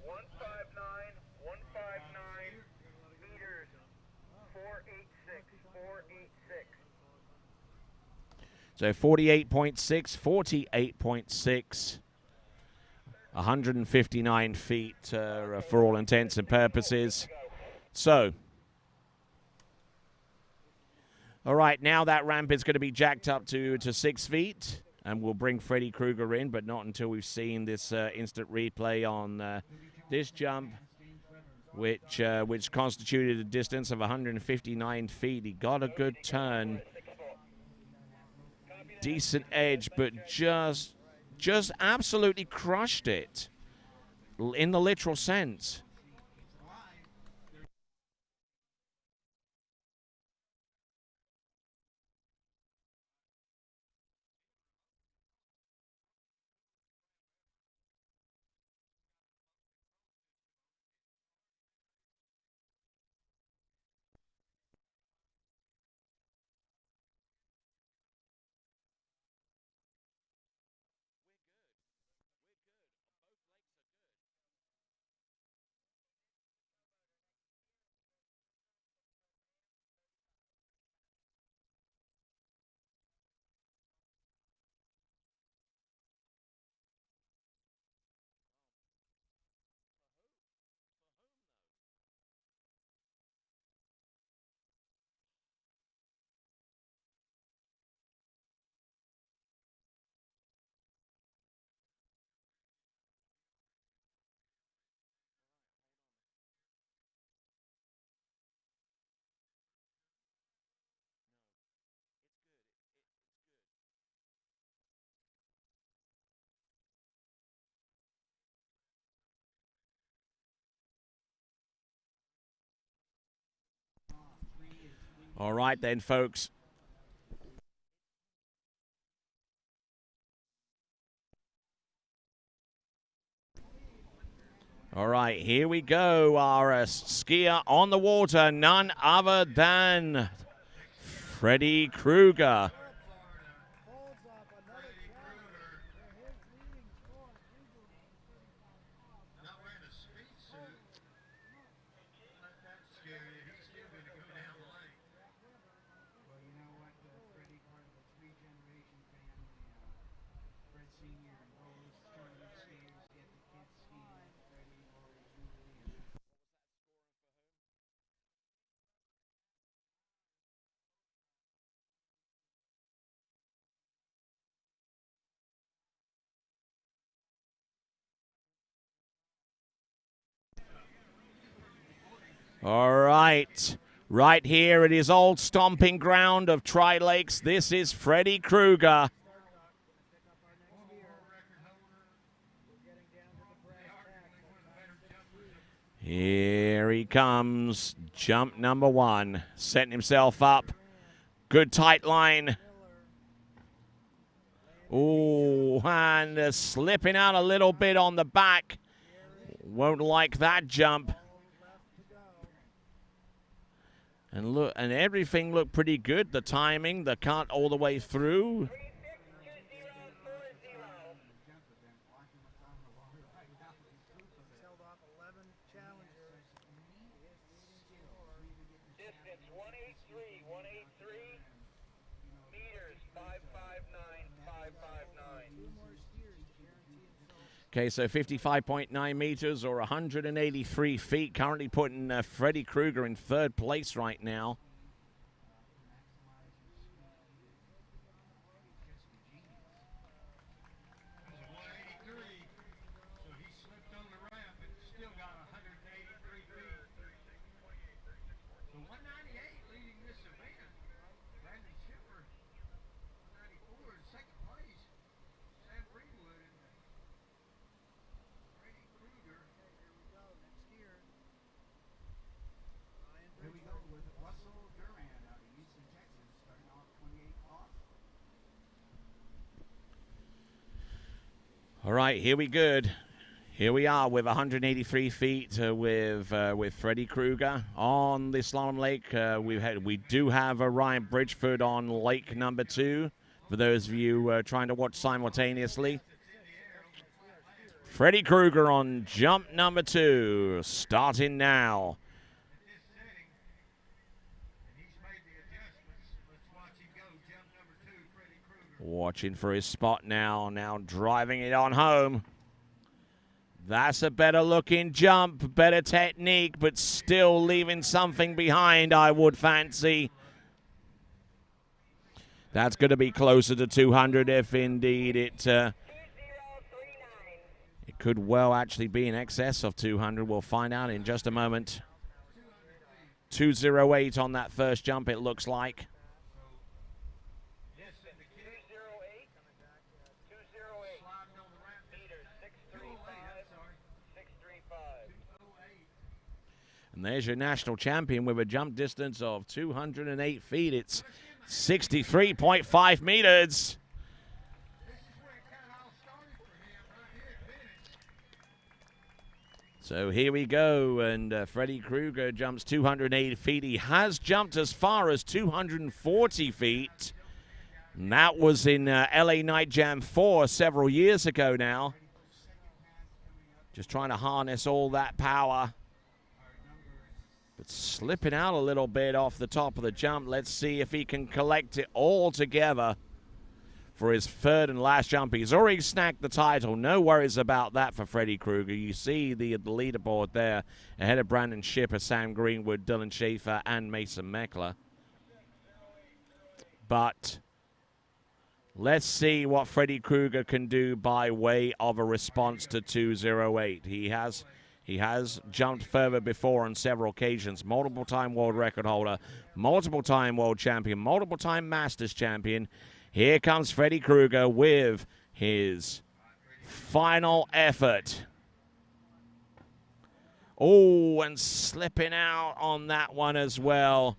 159, 159 meters, 486, 486. So 48.6, 48.6, 159 feet for all intents and purposes. So, all right, now that ramp is going to be jacked up to 6 feet, and we'll bring Freddy Krueger in, but not until we've seen this instant replay on this jump, which constituted a distance of 159 feet. He got a good turn, decent edge, but just absolutely crushed it in the literal sense. All right then, folks. All right, here we go. Our skier on the water, none other than Freddy Krueger. All right. Right here at his old stomping ground of Tri-Lakes, this is Freddy Krueger. Here he comes. Jump number 1. Setting himself up. Good tight line. Oh, and slipping out a little bit on the back. Won't like that jump. And look, and everything looked pretty good. The timing, the cut all the way through. Distance 183, 183 meters, 559, 559. Okay, so 55.9 meters or 183 feet. Currently putting Freddy Krueger in 3rd place right now. All right, here we good. Here we are with 183 feet with Freddy Krueger on the slalom lake. We do have Ryan Bridgeford on lake number 2. For those of you trying to watch simultaneously, Freddy Krueger on jump number 2, starting now. Watching for his spot now. Now driving it on home. That's a better looking jump, better technique, but still leaving something behind, I would fancy. That's going to be closer to 200 if indeed it could well actually be in excess of 200. We'll find out in just a moment. 208 on that first jump, it looks like. And there's your national champion with a jump distance of 208 feet. It's 63.5 meters. So here we go, and Freddy Krueger jumps 208 feet. He has jumped as far as 240 feet. And that was in LA Night Jam 4 several years ago now. Just trying to harness all that power. But slipping out a little bit off the top of the jump. Let's see if he can collect it all together for his third and last jump. He's already snagged the title. No worries about that for Freddy Krueger. You see the leaderboard there ahead of Brandon Shipper, Sam Greenwood, Dylan Schaefer, and Mason Meckler. But let's see what Freddy Krueger can do by way of a response to 208. He has jumped further before on several occasions. Multiple-time world record holder, multiple-time world champion, multiple-time Masters champion. Here comes Freddy Krueger with his final effort. Oh, and slipping out on that one as well.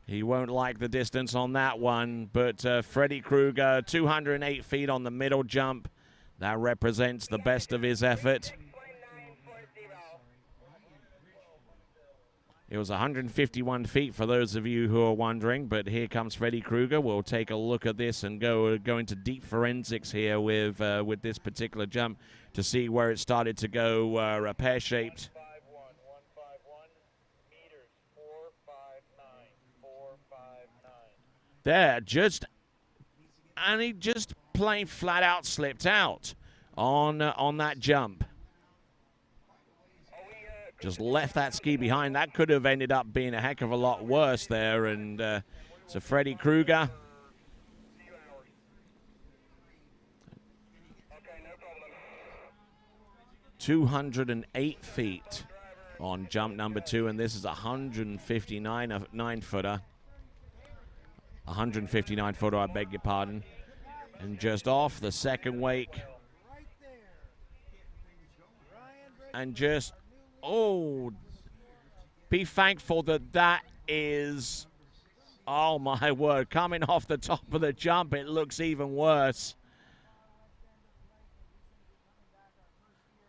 He won't like the distance on that one, but Freddy Krueger, 208 feet on the middle jump. That represents the best of his effort. It was 151 feet for those of you who are wondering, but here comes Freddy Krueger. We'll take a look at this and go into deep forensics here with this particular jump to see where it started to go pear-shaped. There, and he just plain flat out slipped out on that jump. Just left that ski behind. That could have ended up being a heck of a lot worse there. And so Freddy Krueger. ...208 feet on jump number 2. And this is a 159-footer. 159-footer, I beg your pardon. And just off the second wake. And just... oh, be thankful that is, oh my word, coming off the top of the jump, it looks even worse.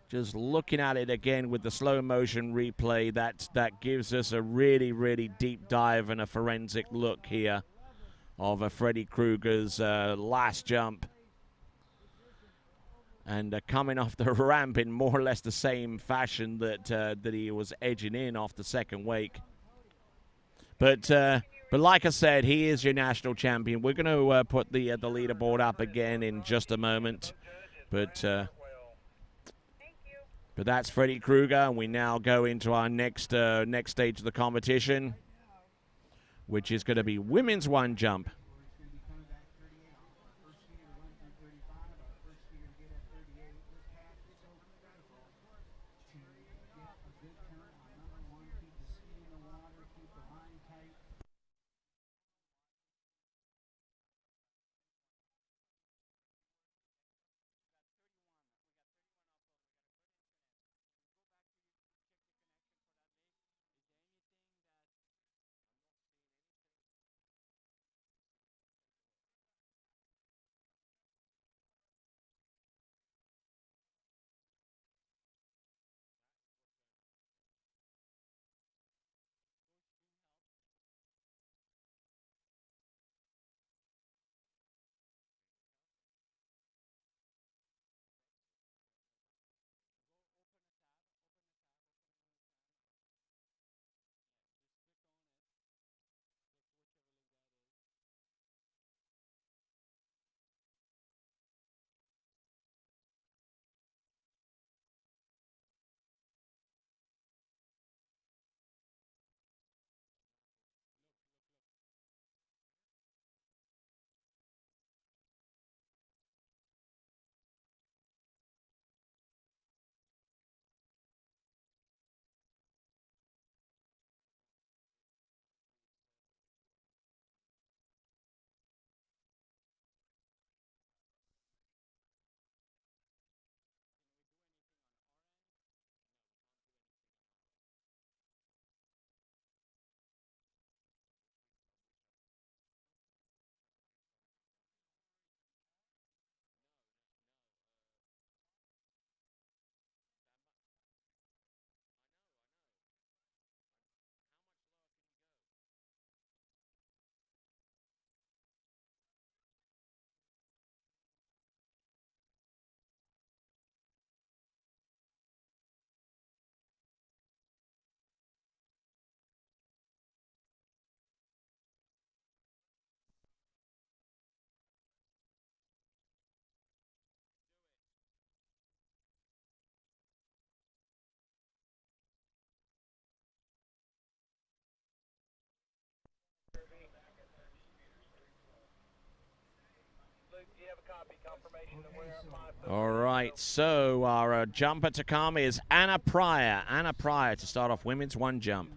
Just looking at it again with the slow motion replay, that gives us a really, really deep dive and a forensic look here of a Freddy Krueger's last jump. And coming off the ramp in more or less the same fashion that he was edging in off the second wake. But like I said, he is your national champion. We're going to put the leaderboard up again in just a moment. But that's Freddy Krueger, and we now go into our next stage of the competition, which is going to be women's one jump. All right, so our jumper to come is Anna Pryor. Anna Pryor to start off women's one jump.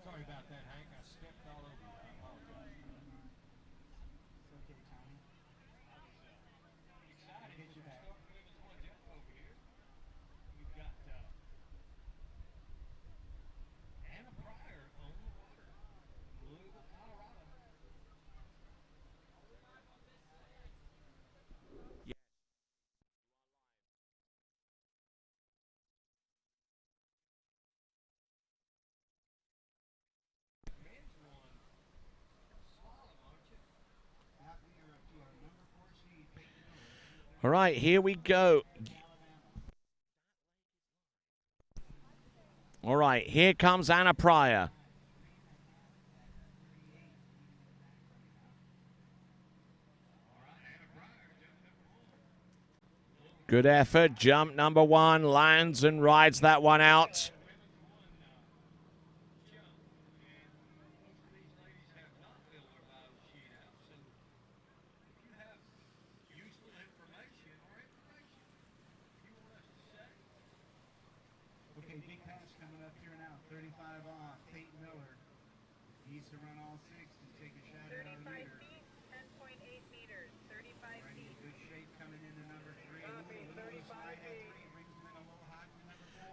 Sorry about that, Hank. I stepped all over you. I apologize. It's okay, Tommy. Excited. Get you back. Over here. You've got Anna Pryor on the water, Louisville, Colorado. Men's one. Slalom, aren't you? Out here to our number 4 seed, Peyton Miller. All right, here we go. All right, here comes Anna Pryor. Good effort. Jump number 1. Lands and rides that one out. Okay, big pass coming up here now. 35 off. Peyton Miller needs to run all 6 and take a shot at our leader. 10.8 meters, 35 Already in good shape coming into number 3.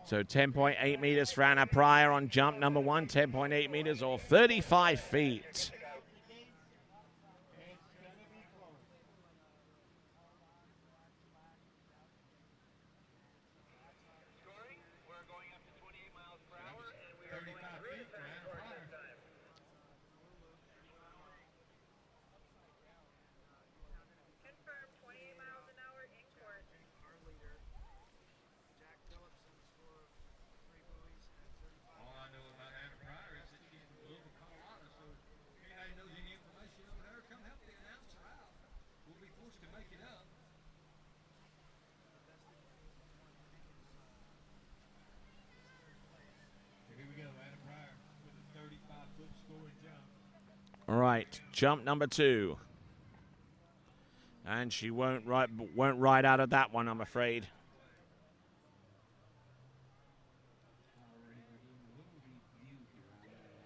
So 10.8 meters for Anna Pryor on jump number 1. 10.8 meters or 35 feet. All I know about Anna Pryor is that she's from Louisville, Colorado, so if anybody knows any information on her, come help the announcer out. We'll be forced to make it up. Here we go, Anna Pryor with a 35-foot scoring jump. All right, jump number 2. And she won't ride out of that one, I'm afraid.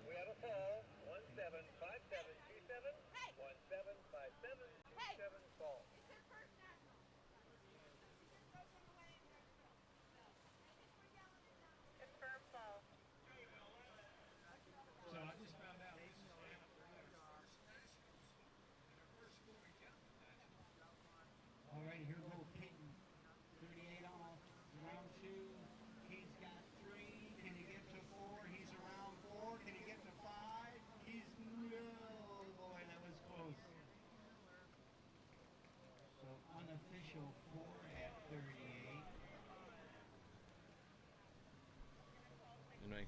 We have a fall, 175727, 175727 fall. Confirm fall. So I just found out this is Anna Pryor's first nationals and her first scoring jump at nationals. All right, here we go, Peyton. 38 off, round 2. He's got 3. Can he get to 4? He's around 4. Can he get to 5? He's no, boy, that was close. So unofficial 4 at 38. Anyway.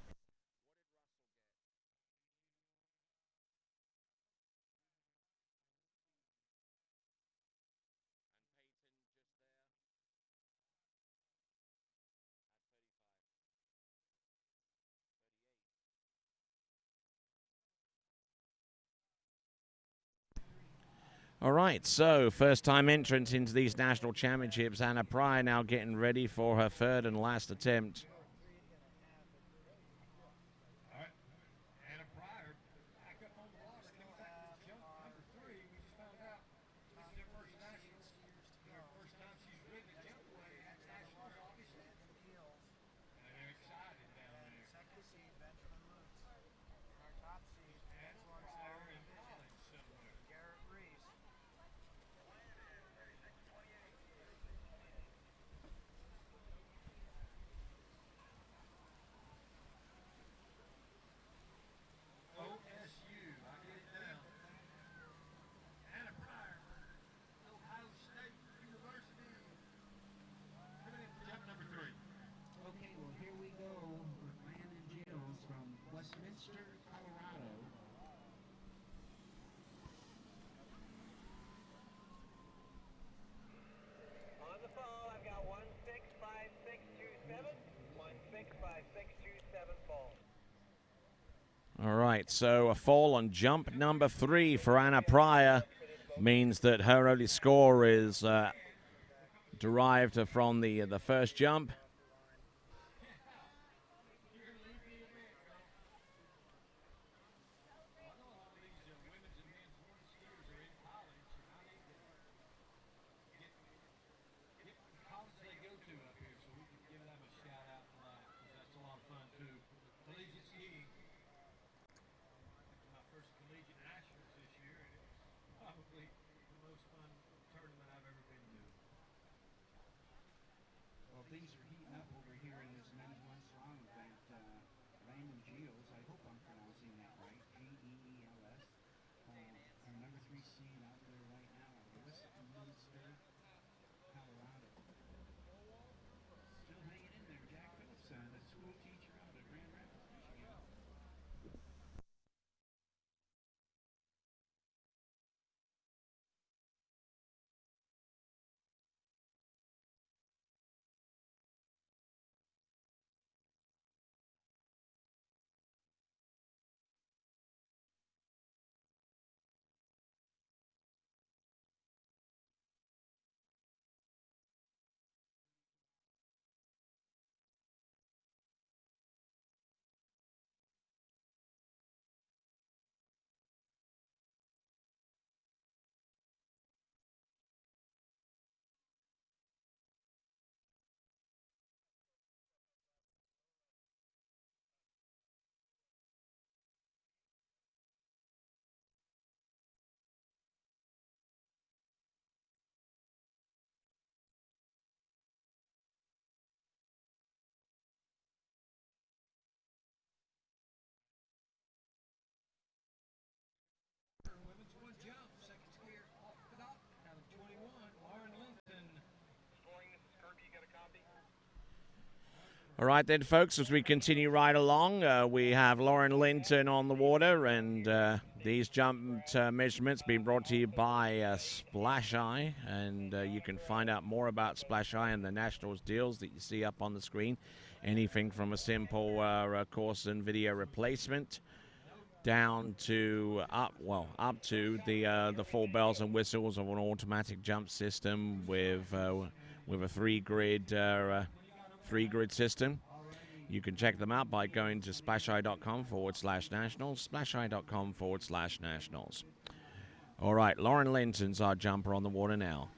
All right, so first-time entrant into these national championships. Anna Pryor now getting ready for her 3rd and last attempt. All right, Anna Pryor back up on the water, coming back to jump number 3. We just found out this is her first nationals. Her first time she's ridden a jump play at nationals, obviously. On the fall, I've got 165627. 165627 fall. All right, so a fall on jump number 3 for Anna Pryor means that her only score is derived from the first jump. Well, things are heating up over here in this men's one slalom event. Landon Geels, I hope I'm pronouncing that right, Geels, our number 3 seed out there right now out of Westminster, Colorado. Still hanging in there, Jack Phillips, the school teacher out of Grand Rapids, Michigan. Women's one jump, second skier off the dock, out of 21, Lauren Linton. Scoring, this is Kirby. You got a copy? All right then, folks, as we continue right along, we have Lauren Linton on the water, and these jump measurements being brought to you by Splash Eye, and you can find out more about Splash Eye and the Nationals deals that you see up on the screen. Anything from a simple course and video replacement down to up to the full bells and whistles of an automatic jump system with a 3-grid system. You can check them out by going to splasheye.com/nationals, splasheye.com/nationals. All right, Lauren Linton's our jumper on the water now.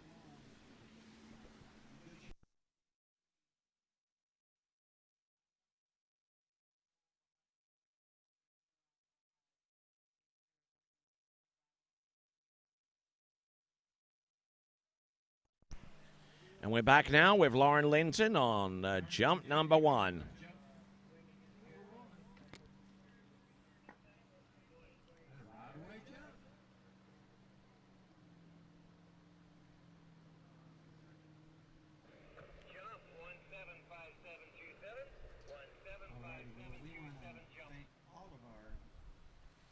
And we're back now with Lauren Linton on jump number 1. Jump 175727. 175727 jump. Thank all of our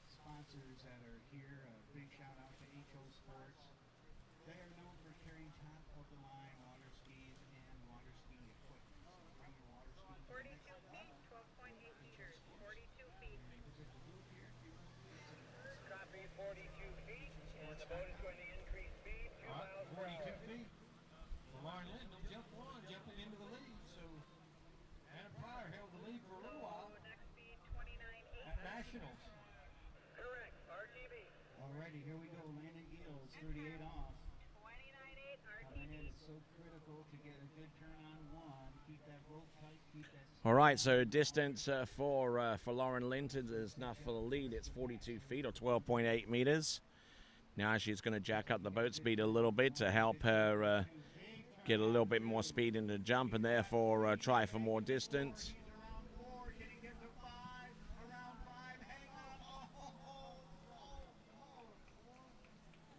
sponsors that are here. A big shout out to HO Sports. They are known for carrying top of the line water skis and water skiing equipment. So bring your water skis. 42 feet, 12.8 meters, 42 feet. Copy 42 feet, and the boat is going to increase speed 2 miles per 42 hour. feet. For Lauren Linton, jump 1, jumping into the lead. So Anna Pryor held the lead for a little while. Next speed, 29.8. At Nationals. Correct, RTB. Alrighty, here we go. Landon Giles, 38 off. 29.8 Coming in, RTB. it's so critical to get a good turn on 1. Keep that rope tight, keep that. All right, so distance for Lauren Linton is enough for the lead. It's 42 feet or 12.8 meters. Now she's going to jack up the boat speed a little bit to help her get a little bit more speed in the jump and therefore try for more distance. Around 4, can he get to 5? Around 5, hang on.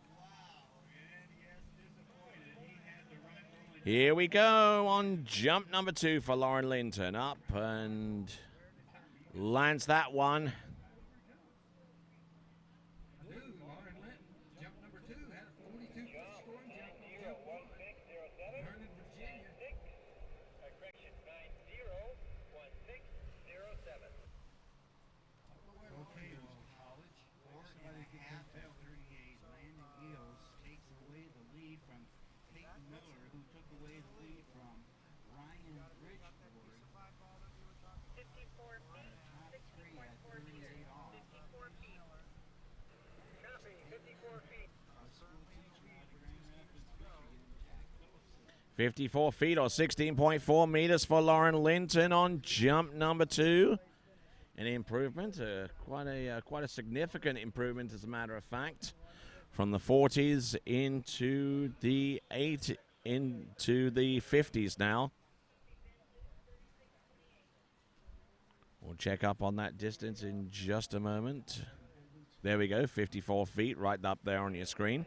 Wow, and yes, disappointed. He had the run going. Here we go on jump number 2 for Lauren Linton. Up and lands that one. Miller, who took away the lead from Ryan Bridgeford. 54 feet, 60.4 meters. 54 feet. Copy, 54 feet. A school teacher out of Grand Rapids, Michigan, Jack Phillipson. 54 feet or 16.4 meters for Lauren Linton on jump number 2. An improvement, quite a significant improvement, as a matter of fact, from the 40s into the 50s now. We'll check up on that distance in just a moment. There we go, 54 feet, right up there on your screen.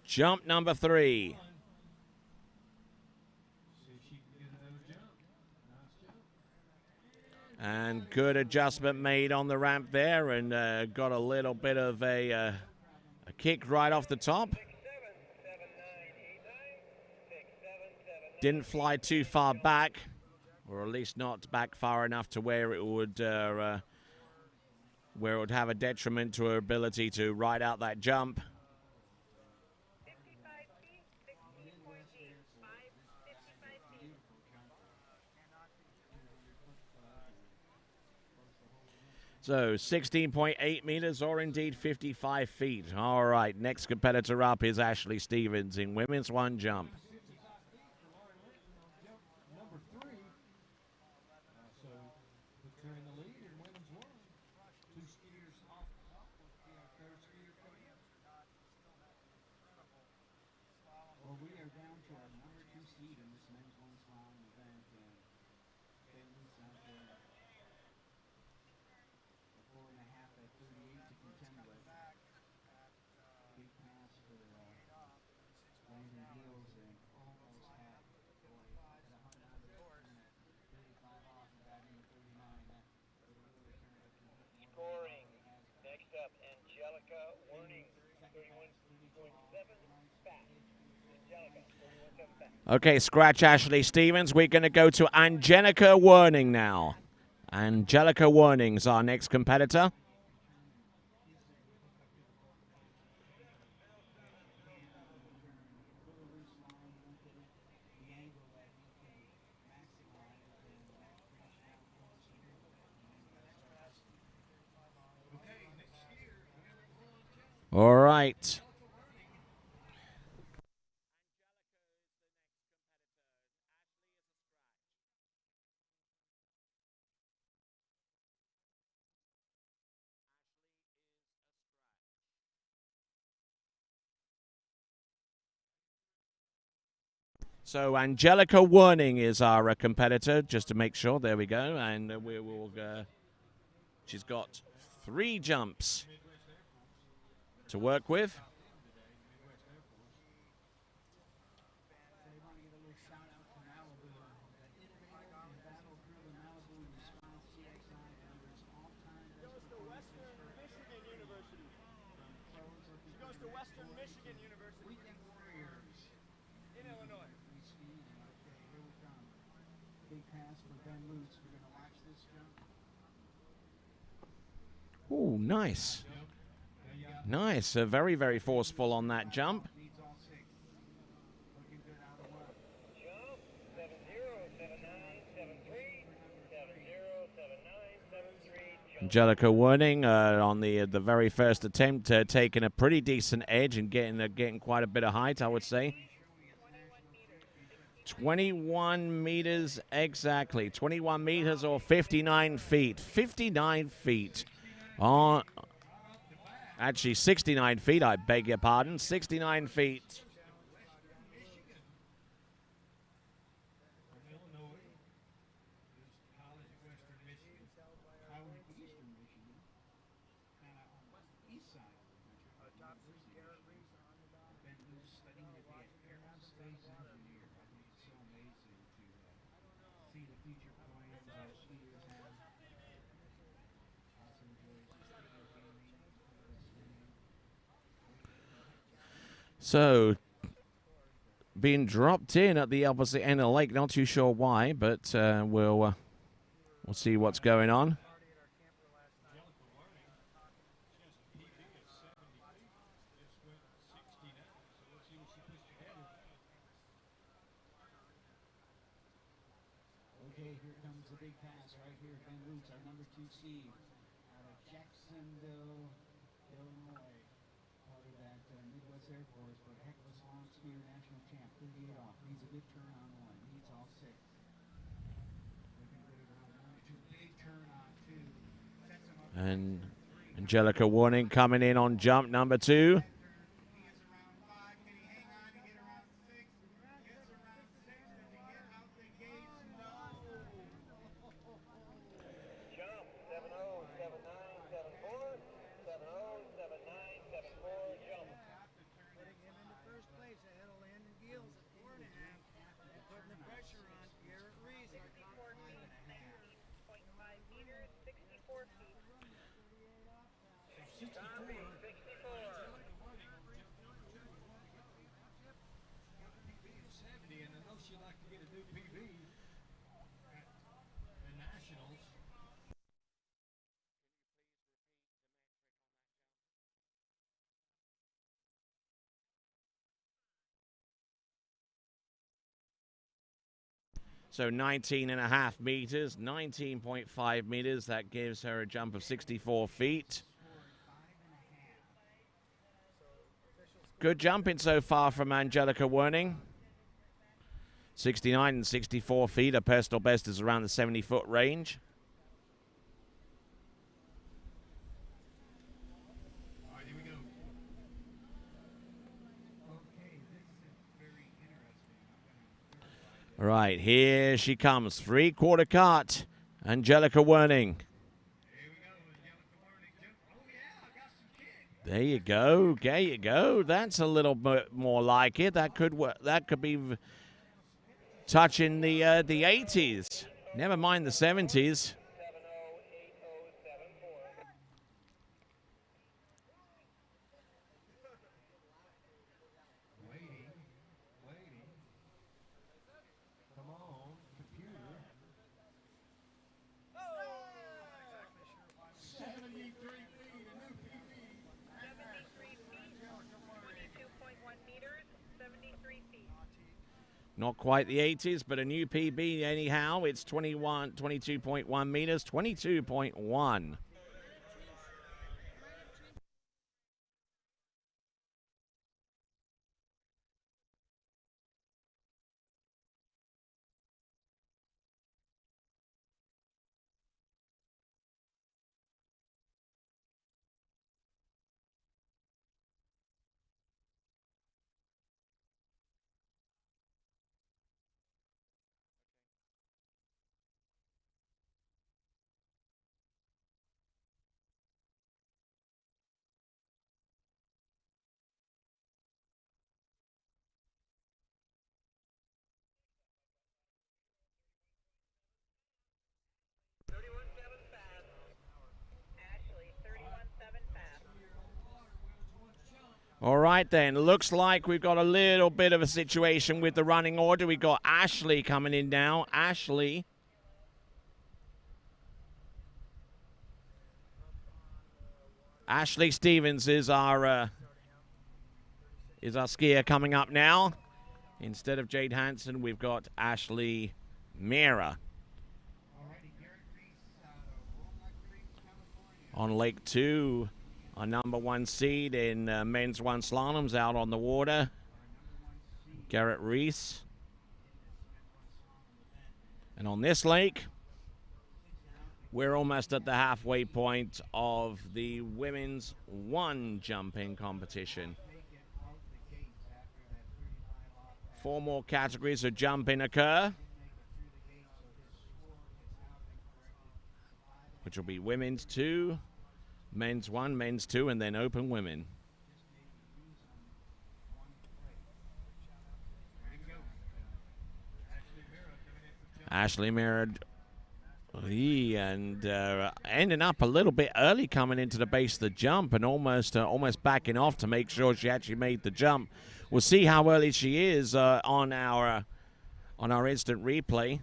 Jump number 3. And good adjustment made on the ramp there, and got a little bit of a kick right off the top. Didn't fly too far back, or at least not back far enough to where it would have a detriment to her ability to ride out that jump. So 16.8 meters, or indeed 55 feet. All right, next competitor up is Ashley Stevens in women's 1 jump. Number 3. So puts her in the lead in women's 1. 2 skiers off the top. Will be our 3rd skier coming in. Well, we are down to our number 2 seed in this men's 1 slalom event, and Ben Lutz out there. 4.5 at 38 to contend with. Big pass for Landon Hills, and almost had, could have hung on to that turn at 35 off and got into 39. That would have really turned up the heat more. Scoring. Next up, Angelica Warning, 31.7 fast. Angelica, 31.7 fast. Okay, scratch Ashley Stevens. We're going to go to Angelica Werning now. Angelica Werning's our next competitor. All right. So Angelica Werning is our competitor, just to make sure. There we go. And we will. She's got 3 jumps to work with. Weekend Warriors in Illinois. Okay, here we come. Big pass for Ben Lutz. We're going to watch this jump. Oh, nice. Nice. Very, very forceful on that jump. Leads all 6. Looking good out of one. Jump, 70, 79, 73, 70, 79, 73. Angelica Werning on the very first attempt, taking a pretty decent edge and getting quite a bit of height, I would say. 21 meters exactly. 21 meters or 59 feet. 59 feet. Actually, 69 feet, I beg your pardon. 69 feet. So, been dropped in at the opposite end of the lake. Not too sure why, but we'll see what's going on. Okay, here comes the big pass right here. Ben Roots, our number 2 seed out of Jacksonville, Illinois. Part of that Midwest Air Force, but heck of a slalom skier, national champ. 38 off. Needs a good turn on 1. Needs all 6. Looking good around 1 2. Big turn on 2. Sets him up. And Angelica Warning coming in on jump number 2. So 19.5 meters, 19.5 meters. That gives her a jump of 64 feet. Good jumping so far from Angelica Werning. 69 and 64 feet. Her personal best is around the 70-foot range. All right, here she comes. 3/4 cart. Angelica Werning. There you go. There you go. That's a little bit more like it. That could work. That could be touching the 80s. Never mind the 70s. Not quite the 80s, but a new PB anyhow. It's 22.1 meters, 22.1. All right, then. Looks like we've got a little bit of a situation with the running order. We've got Ashley coming in now. Ashley. Ashley Stevens is our skier coming up now. Instead of Jade Hansen, we've got Ashley Mira. On Lake 2, our number 1 seed in men's 1 slaloms out on the water, Garrett Reese. And on this lake, we're almost at the halfway point of the women's 1 jumping competition. 4 more categories of jumping occur, which will be women's 2, men's 1, men's 2, and then open women. Ashley Mira And ending up a little bit early coming into the base of the jump and almost backing off to make sure she actually made the jump. We'll see how early she is on our instant replay.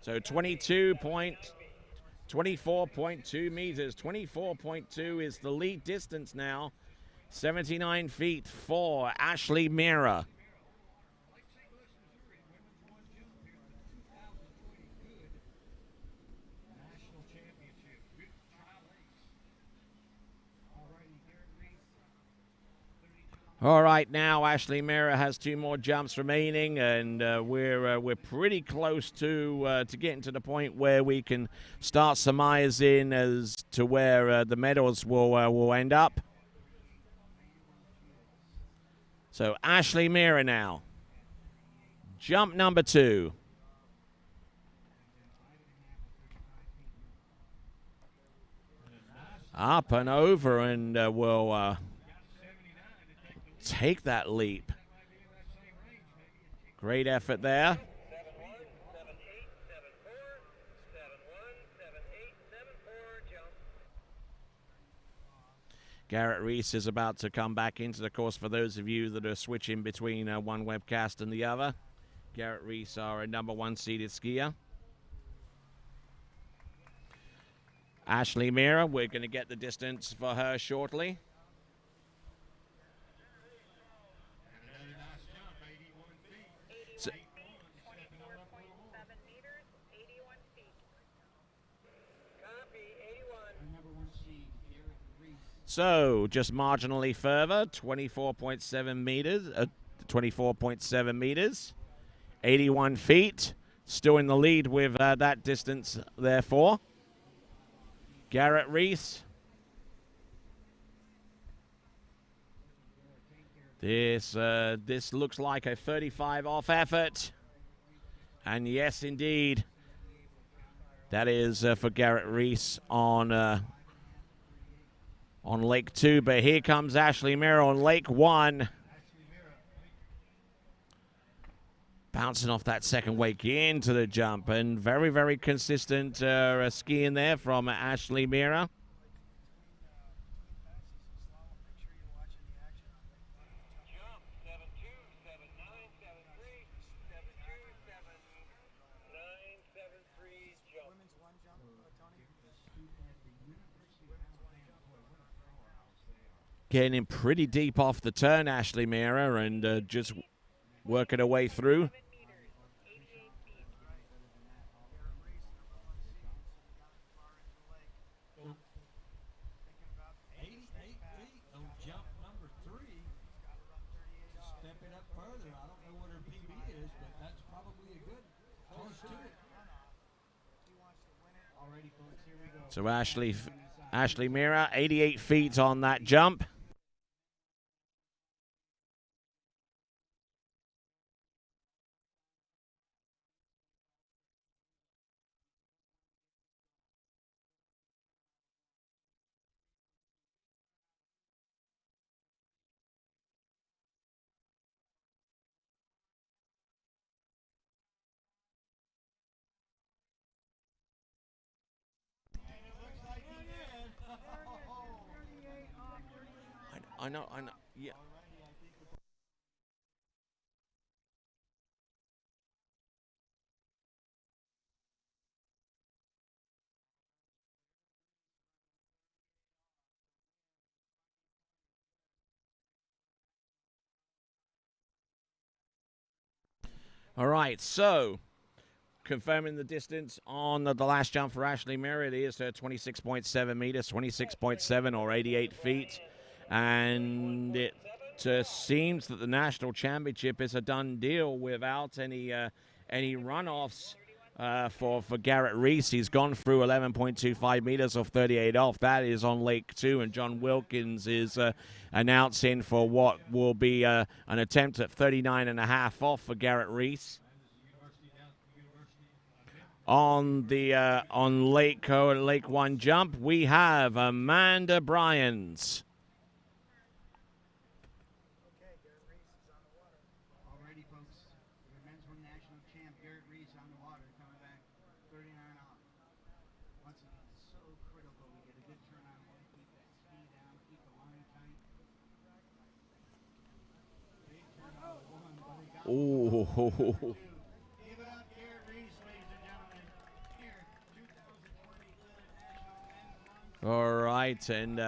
So 24.2 meters. 24.2 is the lead distance now. 79 feet for Ashley Mira. All right, now Ashley Mira has 2 more jumps remaining, and we're pretty close to getting to the point where we can start surmising as to where the medals will end up. So Ashley Mira now, jump number 2. Up and over, and will take that leap. Great effort there. Garrett Reese is about to come back into the course for those of you that are switching between one webcast and the other. Garrett Reese, our number 1 seeded skier. Ashley Mira, we're going to get the distance for her shortly. So, so just marginally further, 24.7 meters, 24.7 meters, 81 feet. Still in the lead with that distance, therefore. Garrett Reese. This looks like a 35 off effort. And yes, indeed, that is for Garrett Reese on Lake 2. But here comes Ashley Mira on Lake 1. Bouncing off that second wake into the jump, and very, very consistent skiing there from Ashley Mira. Getting in pretty deep off the turn, Ashley Mira, and just working her way through. So Ashley Mira, 88 feet on that jump. I know, yeah. All right, so confirming the distance on the last jump for Ashley Mira, it is 26.7 meters, 26.7 or 88 feet. And it seems that the national championship is a done deal without any runoffs for Garrett Reese. He's gone through 11.25 meters off 38 off. That is on Lake 2, and John Wilkins is announcing for what will be an attempt at 39.5 off for Garrett Reese. On the on Lake 1 jump, we have Amanda Bryans. Already, folks, the men's one national champ, Garrett Reese, on the water, coming back 39 off. Once again, it's so critical we get a good turn on one, keep that speed down, keep the line tight. Big turn out of one, but he got Ooh. Give it up, Garrett Reese, ladies and gentlemen. Here, 2020 Goode National Men's Run. All right, and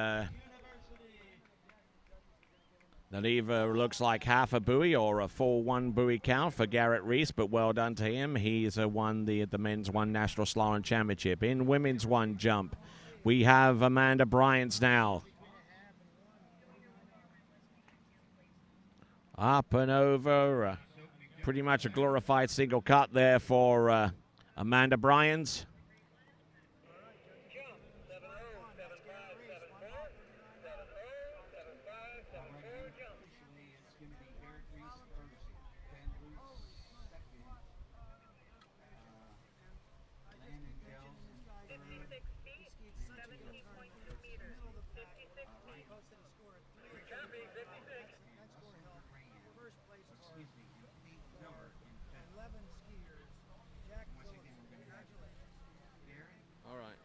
that either looks like half a buoy or a full one buoy count for Garrett Reese, but well done to him. He's won the men's one national slalom championship. In women's one jump, we have Amanda Bryans now. Up and over, pretty much a glorified single cut there for Amanda Bryans. All right.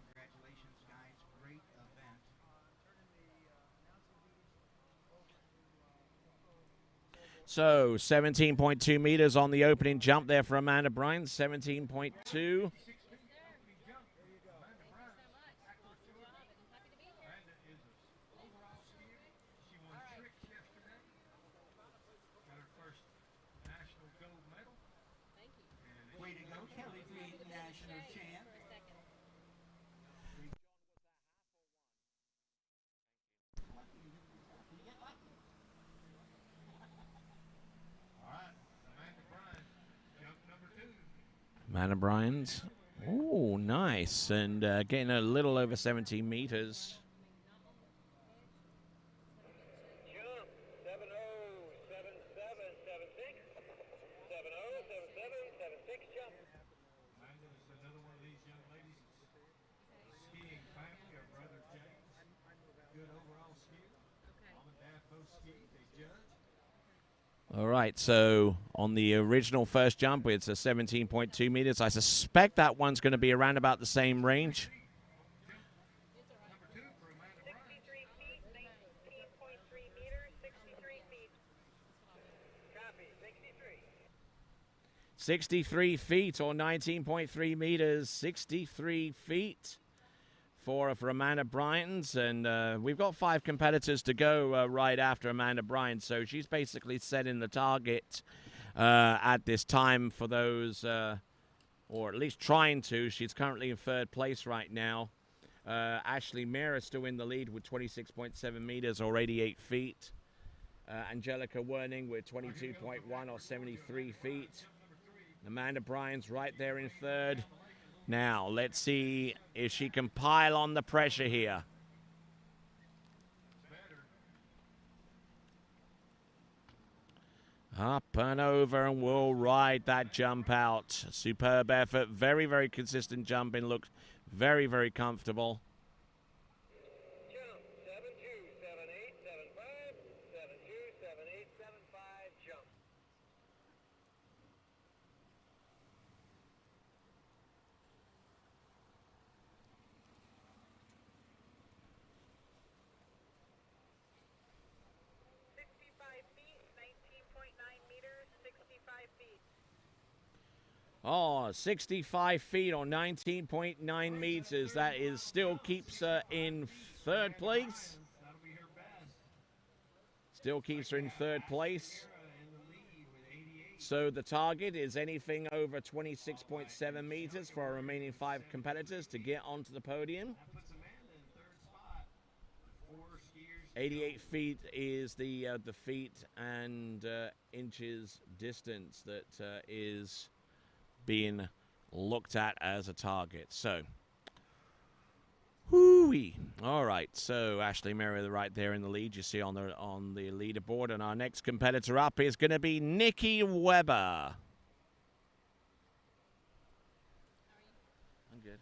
Congratulations, guys. Great event. So 17.2 meters on the opening jump there for Amanda Bryans. 17.2. Way to go, Kelly Reed, national champ. All right, Amanda Bryans, jump number 2. Amanda Bryans. Oh, nice. And getting a little over 17 meters. Jump 707776. 707776 jump. Amanda is another one of these young ladies. Skiing family, her brother James. Good overall skier. Mom and dad both ski. They judge. All right, so on the original first jump, it's a 17.2 meters. I suspect that one's going to be around about the same range. 63 feet, 19.3 meters, 63 feet. Copy, 63. 63 feet or 19.3 meters, 63 feet for Amanda Bryans. And we've got 5 competitors to go right after Amanda Bryans. So she's basically setting the target at this time for those, or at least trying to. She's currently in 3rd place right now. Ashley Meara still in the lead with 26.7 meters or 88 feet. Angelica Werning with 22.1 or 73 feet. Amanda Bryans right there in 3rd. Now, let's see if she can pile on the pressure here. Up and over, and we'll ride that jump out. Superb effort. Very, very consistent jumping. Looked very, very comfortable. Jump 727875. 727875 jump. Feet, 19.9 meters, 65 feet. Oh, 65 feet or 19.9 meters. That is still keeps her in 3rd place. Still keeps her in 3rd place. So the target is anything over 26.7 meters for our remaining 5 competitors to get onto the podium. That puts Amanda in 3rd spot. 4 skiers 88 feet is the feet and inches distance that is being looked at as a target. So, whoo-wee. All right, so Ashley Merrill right there in the lead. You see on the leaderboard, and our next competitor up is going to be Nikki Weber. I'm good.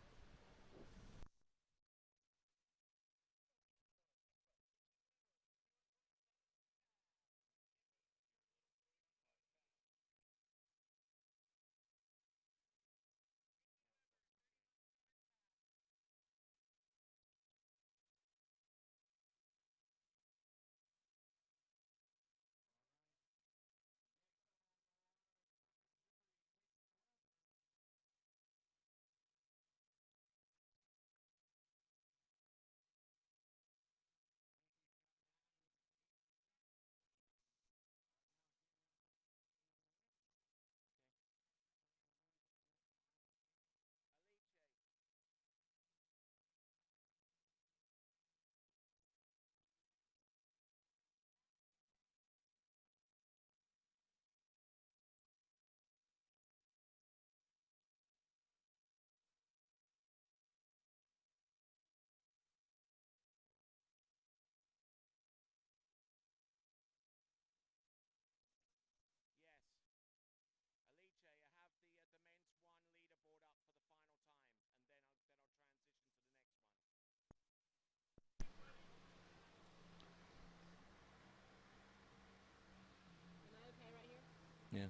Yeah.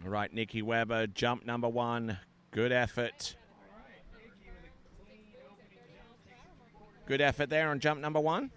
All right, Nikki Weber, jump number 1. Good effort. Good effort there on jump number 1.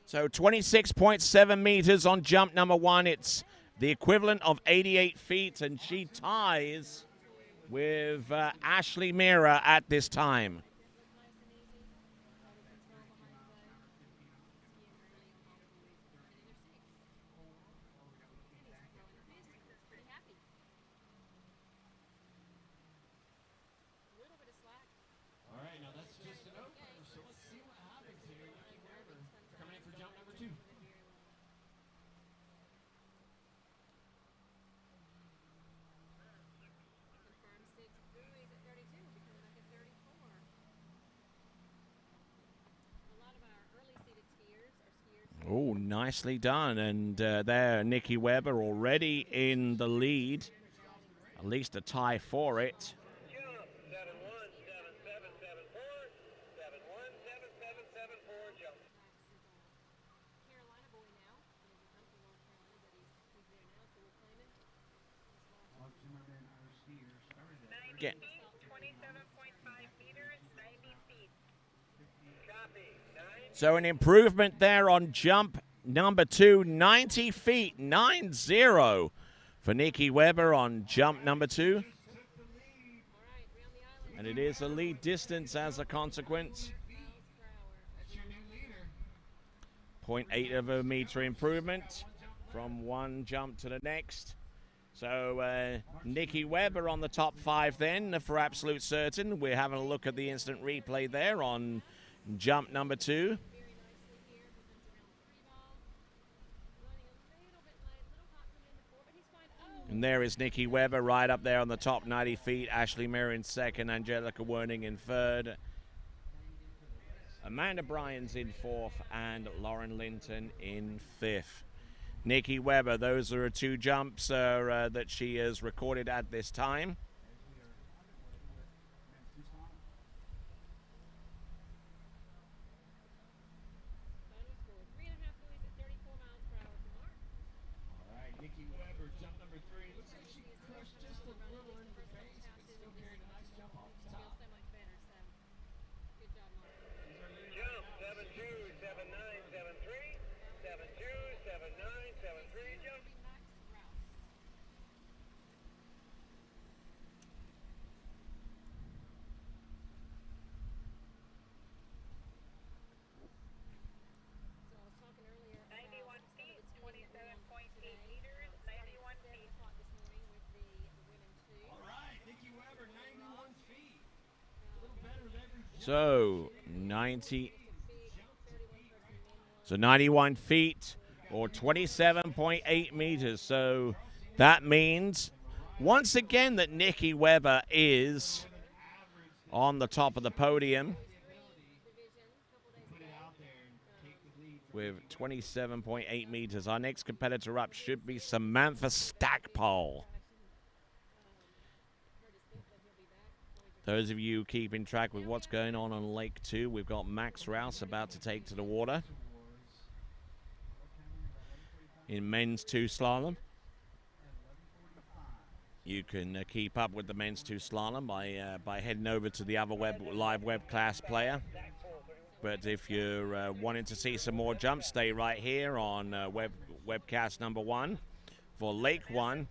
So 26.7 meters on jump number 1. It's the equivalent of 88 feet, and she ties with Ashley Mira at this time. All right, now that's just an opener, so let's see what happens here. Nikki Weber coming in for jump number 2. Oh, nicely done. And there, Nikki Weber already in the lead. At least a tie for it. Get. 27.5 meters, 90 feet. So an improvement there on jump number 2, 90 feet, 9-0 for Nikki Weber on jump number 2. And it is a lead distance as a consequence. 0.8 of a meter improvement from one jump to the next. So Nikki Weber on the top 5 then, for absolute certain. We're having a look at the instant replay there on jump number 2. And there is Nikki Weber right up there on the top 90 feet. Ashley Mir in second, Angelica Werning in third. Amanda Bryans in fourth, and Lauren Linton in fifth. Nikki Weber, those are 2 jumps that she has recorded at this time. So 90. So 91 feet or 27.8 meters. So that means once again that Nikki Weber is on the top of the podium with 27.8 meters. Our next competitor up should be Samantha Stackpole. Those of you keeping track with what's going on Lake 2, we've got Max Rouse about to take to the water in men's 2 slalom. You can keep up with the men's 2 slalom by heading over to the other live web class player. But if you're wanting to see some more jumps, stay right here on webcast number 1 for Lake 1.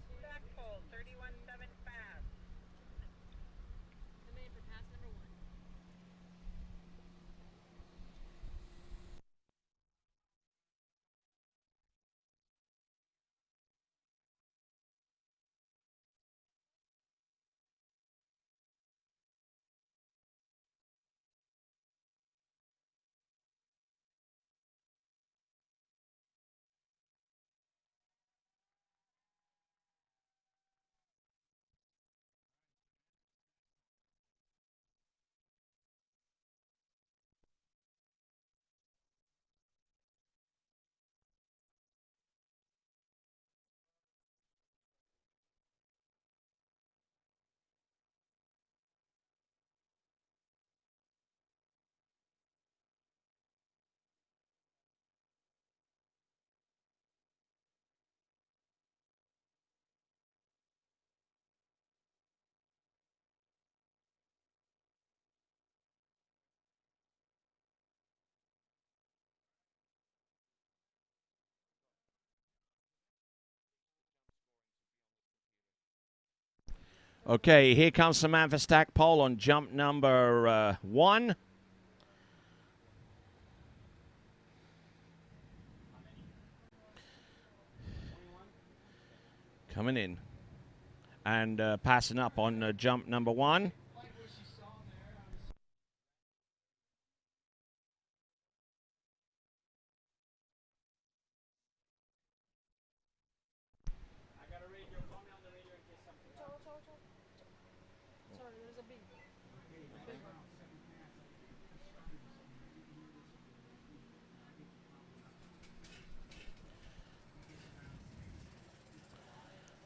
Okay, here comes Samantha Stackpole on jump number 1. Coming in. And passing up on jump number 1.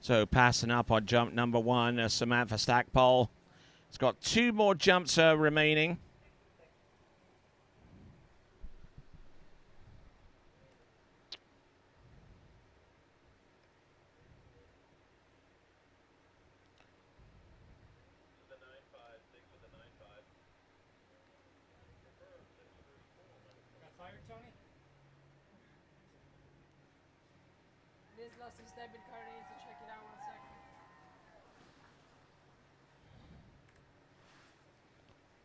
So passing up on jump number 1, Samantha Stackpole. It's got 2 more jumps remaining.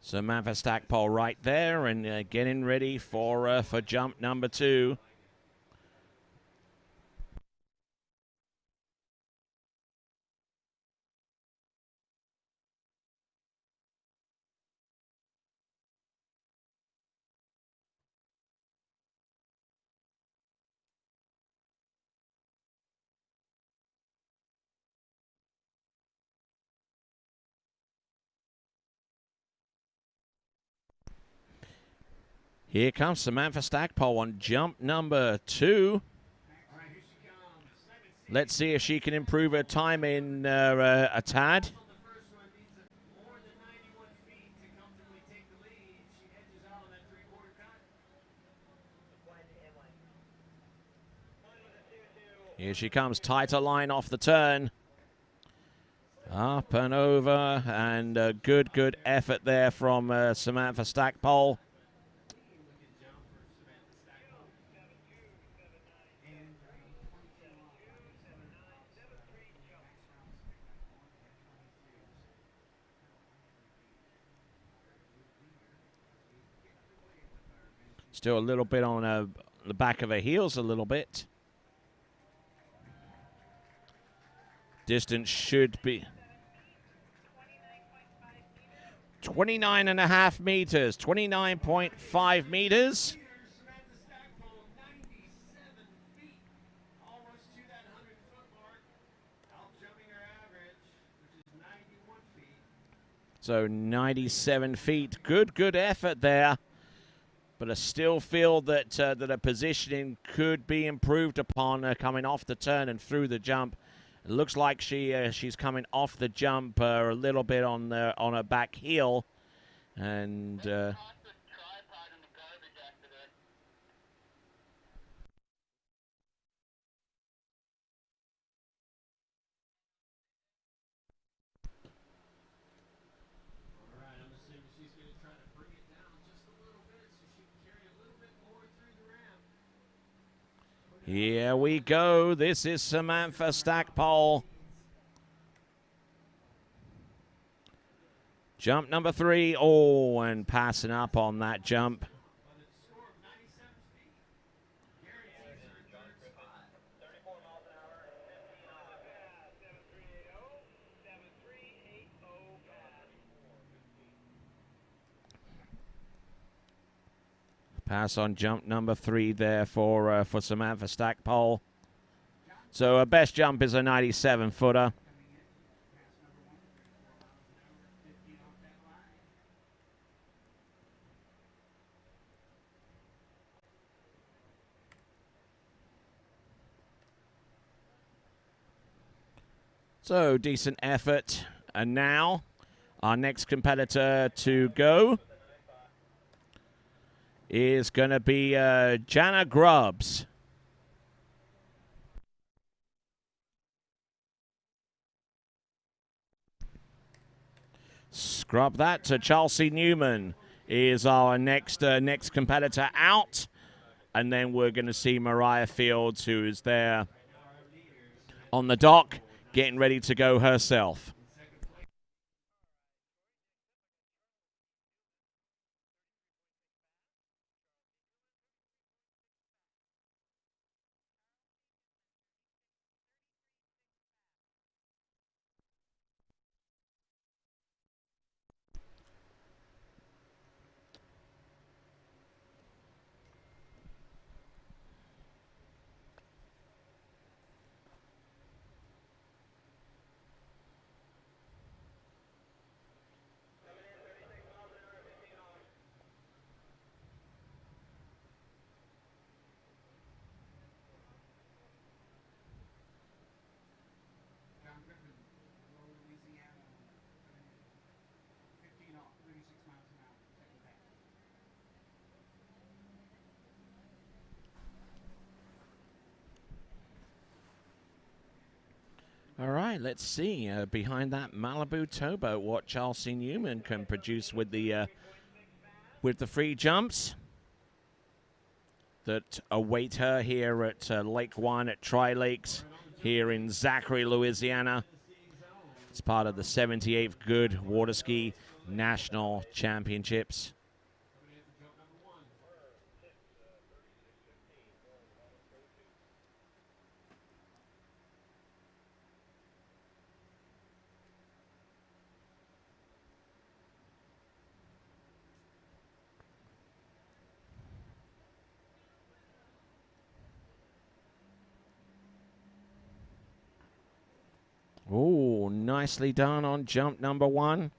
Samantha Stackpole right there and getting ready for jump number 2. Here comes Samantha Stackpole on jump number 2. Let's see if she can improve her time in a tad. Here she comes, tighter line off the turn. Up and over, and a good effort there from Samantha Stackpole. Still a little bit on the back of her heels a little bit. Distance should be 29.5 meters, 29.5 meters. So 97 feet. Good effort there. But I still feel that that her positioning could be improved upon coming off the turn and through the jump. It looks like she's coming off the jump a little bit on her back heel, and here we go. This is Samantha Stackpole. Jump number 3. Oh, and passing up on that jump. Pass on jump number 3 there for Samantha Stackpole. So her best jump is a 97-footer. So decent effort. And now our next competitor to go is going to be Jana Grubbs. Scrub that to Chelsea Newman is our next competitor out. And then we're going to see Mariah Fields, who is there on the dock, getting ready to go herself. All right, let's see behind that Malibu towboat what Chelsea Newman can produce with the free jumps that await her here at Lake One at Tri-Lakes here in Zachary, Louisiana. It's part of the 78th Goode Water Ski National Championships. Oh, nicely done on jump number 1.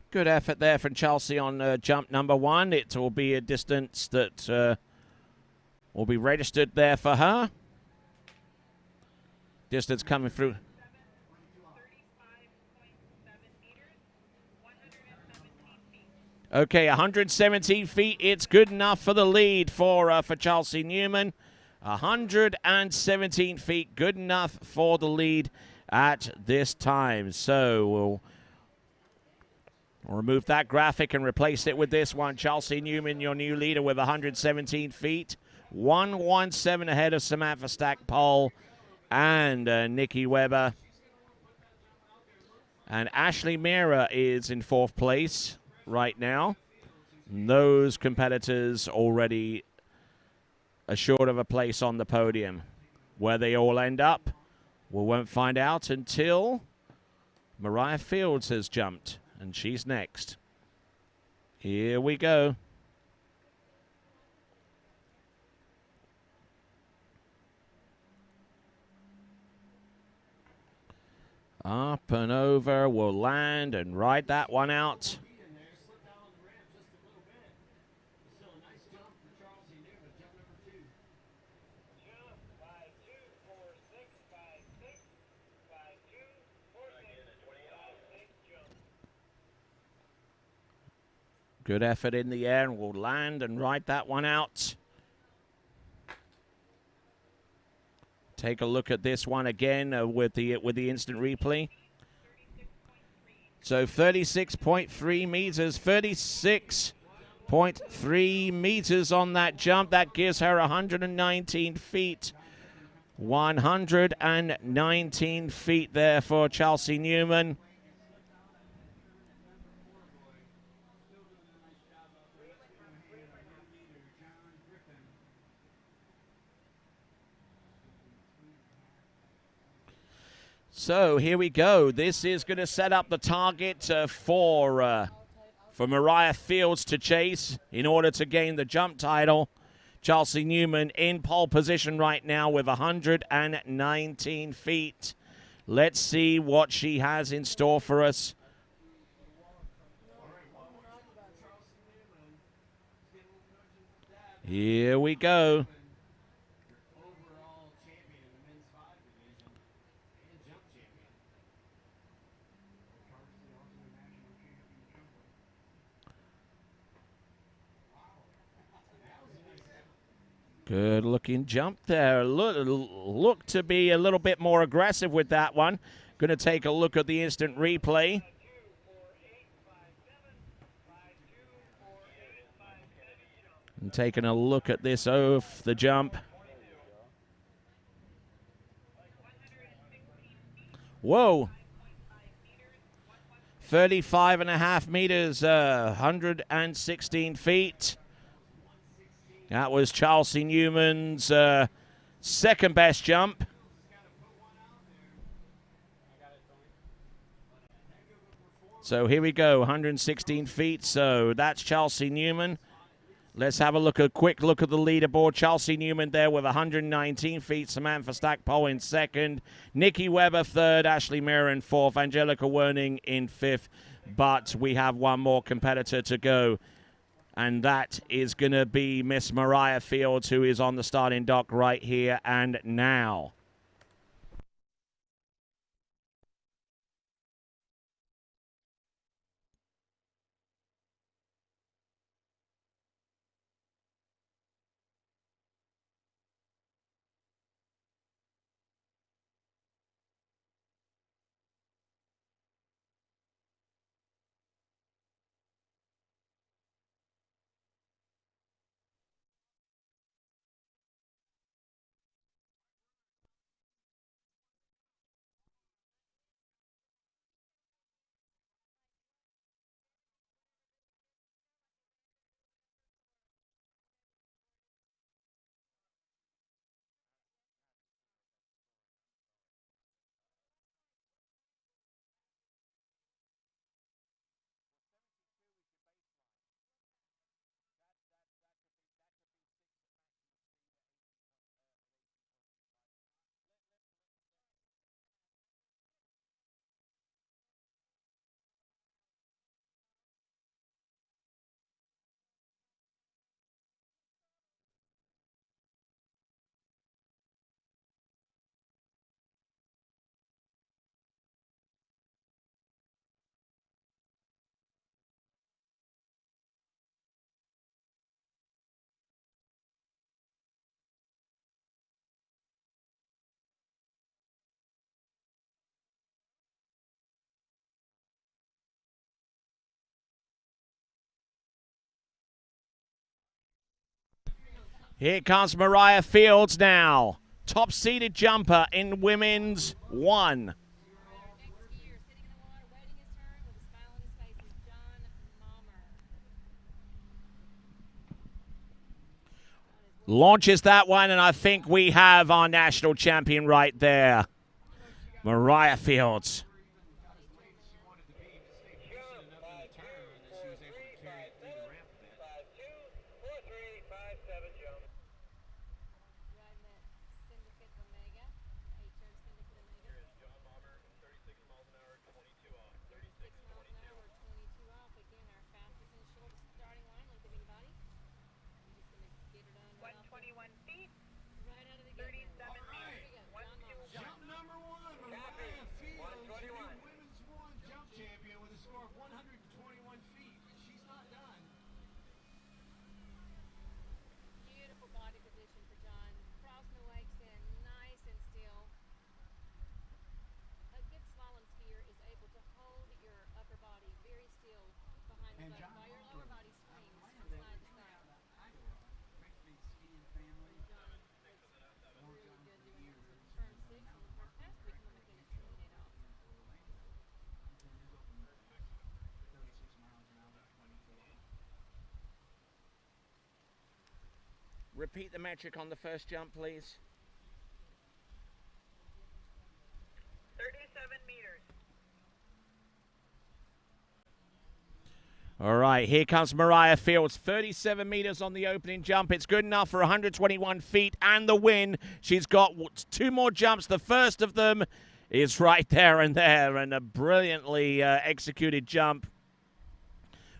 Good effort there from Chelsea on jump number 1. It will be a distance that will be registered there for her. Distance coming through. Okay, 117 feet. It's good enough for the lead for Chelsea Newman. 117 feet, good enough for the lead at this time. So we'll remove that graphic and replace it with this one. Chelsea Newman, your new leader with 117 feet. 117 ahead of Samantha Stackpole and Nikki Weber. And Ashley Mira is in 4th place right now. And those competitors already assured of a place on the podium. Where they all end up, we won't find out until Mariah Fields has jumped, and she's next. Here we go. Up and over, will land and ride that one out. Good effort in the air, and will land and ride that one out. Take a look at this one again with the instant replay. So 36.3 meters, 36.3 meters on that jump. That gives her 119 feet. 119 feet there for Chelsea Newman. So here we go. This is going to set up the target for Mariah Fields to chase in order to gain the jump title. Chelsea Newman in pole position right now with 119 feet. Let's see what she has in store for us. Here we go. Good looking jump there. Look to be a little bit more aggressive with that one. Going to take a look at the instant replay. And taking a look at this off the jump. Whoa. 35.5 meters, 116 feet. That was Chelsea Newman's second best jump. So here we go, 116 feet. So that's Chelsea Newman. Let's have a quick look at the leaderboard. Chelsea Newman there with 119 feet. Samantha Stackpole in second. Nikki Weber third. Ashley Mira in fourth. Angelica Werning in fifth. But we have one more competitor to go. And that is going to be Miss Mariah Fields, who is on the starting dock right here and now. Here comes Mariah Fields now. top-seeded jumper in women's 1. Launches that one, and I think we have our national champion right there, Mariah Fields. Repeat the metric on the first jump, please. 37 meters. All right, here comes Mariah Fields. 37 meters on the opening jump. It's good enough for 121 feet and the win. She's got 2 more jumps. The first of them is right there, and a brilliantly executed jump.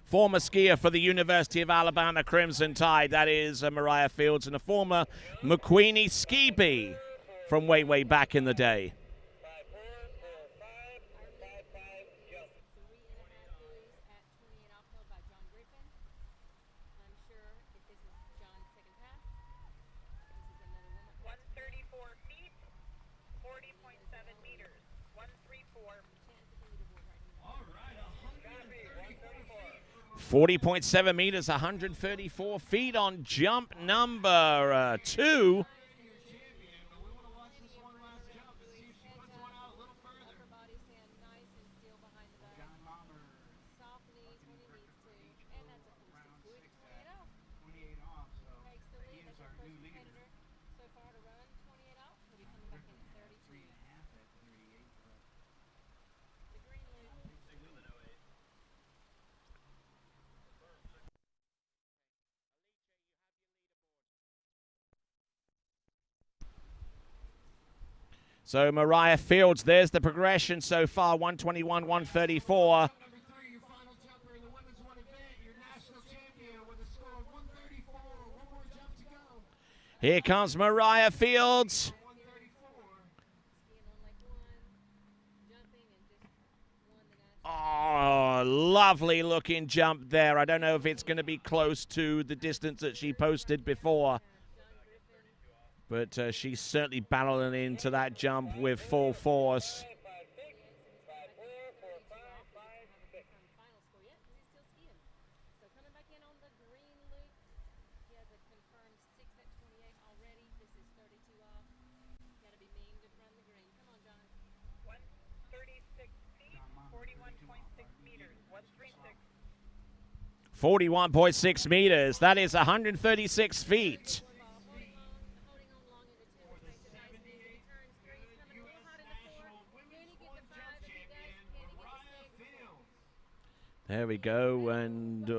Former skier for the University of Alabama Crimson Tide, that is Mariah Fields, and a former McQueenie ski bee from way, way back in the day. Feet, 40.7 meters, 134. 40.7 meters, 134 feet on jump number 2. So Mariah Fields, there's the progression so far, 121, 134. Here comes Mariah Fields. Oh, lovely looking jump there. I don't know if it's going to be close to the distance that she posted before. But she's certainly barreling into that jump with full force. Feet, 41.6 meters, 136. 41.6 meters. That is 136 feet. There we go, and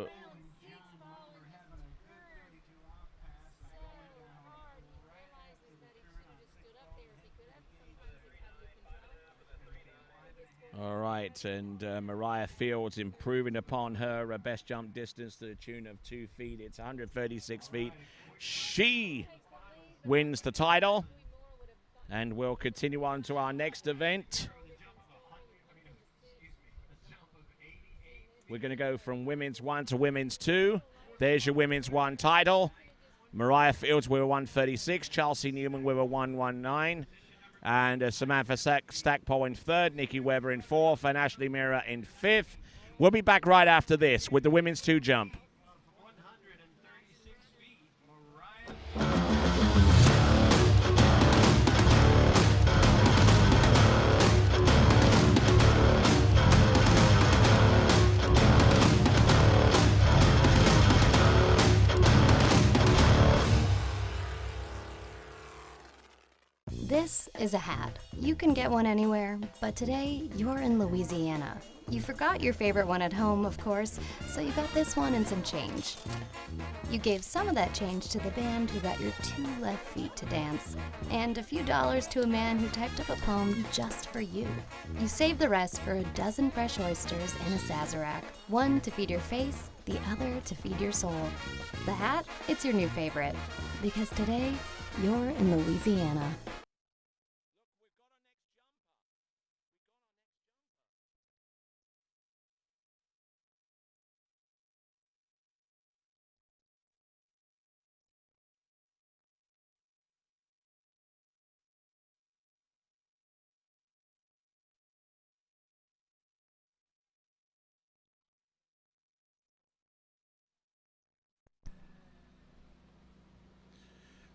all right, and Mariah Fields improving upon her best jump distance to the tune of 2 feet. It's 136 feet. She wins the title, and we'll continue on to our next event. We're going to go from women's 1 to women's 2. There's your women's 1 title. Mariah Fields with a 136. Chelsea Newman with a 119. And Samantha Stackpole in 3rd. Nikki Weber in 4th. And Ashley Mira in 5th. We'll be back right after this with the women's 2 jump. is a hat. You can get one anywhere, but today you're in Louisiana. You forgot your favorite one at home, of course, so you got this one and some change. You gave some of that change to the band who got your 2 left feet to dance, and a few dollars to a man who typed up a poem just for you. You saved the rest for a dozen fresh oysters in a Sazerac, one to feed your face, the other to feed your soul. The hat, it's your new favorite, because today you're in Louisiana.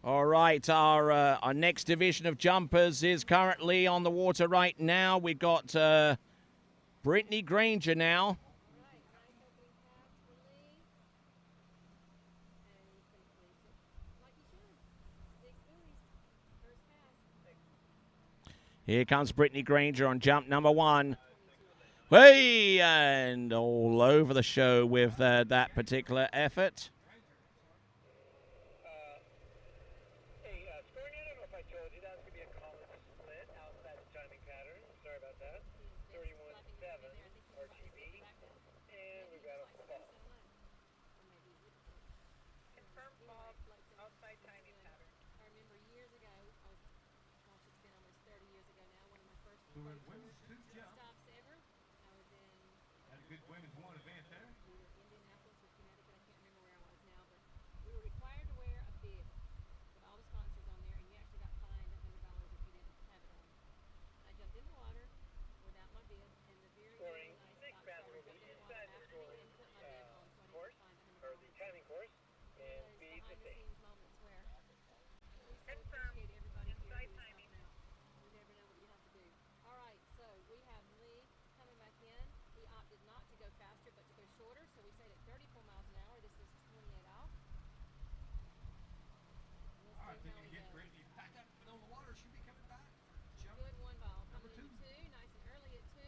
All right, our next division of jumpers is currently on the water right now. We've got Brittany Granger now. Here comes Brittany Granger on jump number 1. Hey, and all over the show with that particular effort. Hey, Scoring, I don't know if I told you, that's going to be a college split outside the timing pattern. Sorry about that. 31.7 RGB. And we've got a fall. Confirm fall outside timing pattern. I remember years ago, gosh, it's been almost 30 years ago now, one of my first Who pro in women's tour 2 jump. stops ever. I was in Had a good women's 1 event there. either Indianapolis or Connecticut, I can't remember where I was now, but we were required to wear a bib with all the sponsors on there, and you actually got fined $100 if you didn't have it on. I jumped in the water without my bib, and the very, very nice Six box passes driver will be jumped in the water inside the after me scoring and put my bib on, so I course, didn't get fined or $100. the timing course, and Those speed to behind the thing. scenes moments where we so Confirm appreciate everybody here inside who's timing. helping out. You never know what you have to do. All right, so we have Lee coming back in. He opted not to go faster, but to go shorter, so we stayed at 34 miles an hour. This is 28 off. We'll All right, see how thinking he to get goes. ready to pack up and on the water. She'll be coming back for jump Good one ball. number Coming 2. into 2, nice and early at 2.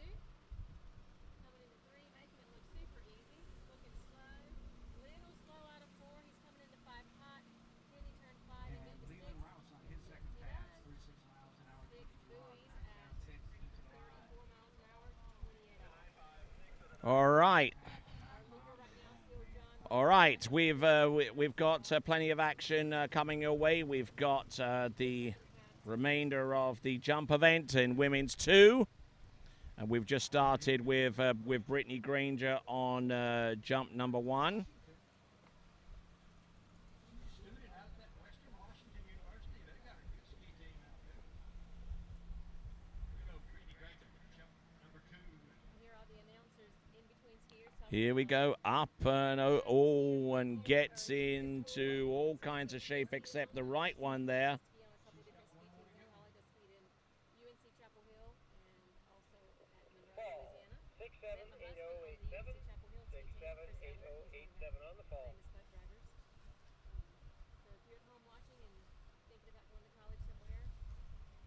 Coming into 3, making it look super easy. Looking slow. Little slow out of 4. He's coming into 5 hot. Then he turned 5 and got And to 6. Leland Rouse on his second He pass, does. 36 miles an hour, 6 22 off. buoys Knocks at down 6 into the 34 miles an hour, 28 off. All right. Our leader right now is still John. All right, we've got plenty of action coming your way. We've got the remainder of the jump event in women's 2, and we've just started with Brittany Granger on jump number 1. Student out at Western Washington University. They got a good ski team out there. Here we go, Brittany Granger, jump number 2. Here are the announcers in between skiers. Here we go, up and and gets into all kinds of shape except the right one there. Ski on a couple different ski teams in college. I skied in UNC Chapel Hill and also at Monroe, Louisiana. 678087, 678087 on the fall. Famous boat drivers. So if you're at home watching and thinking about going to college somewhere,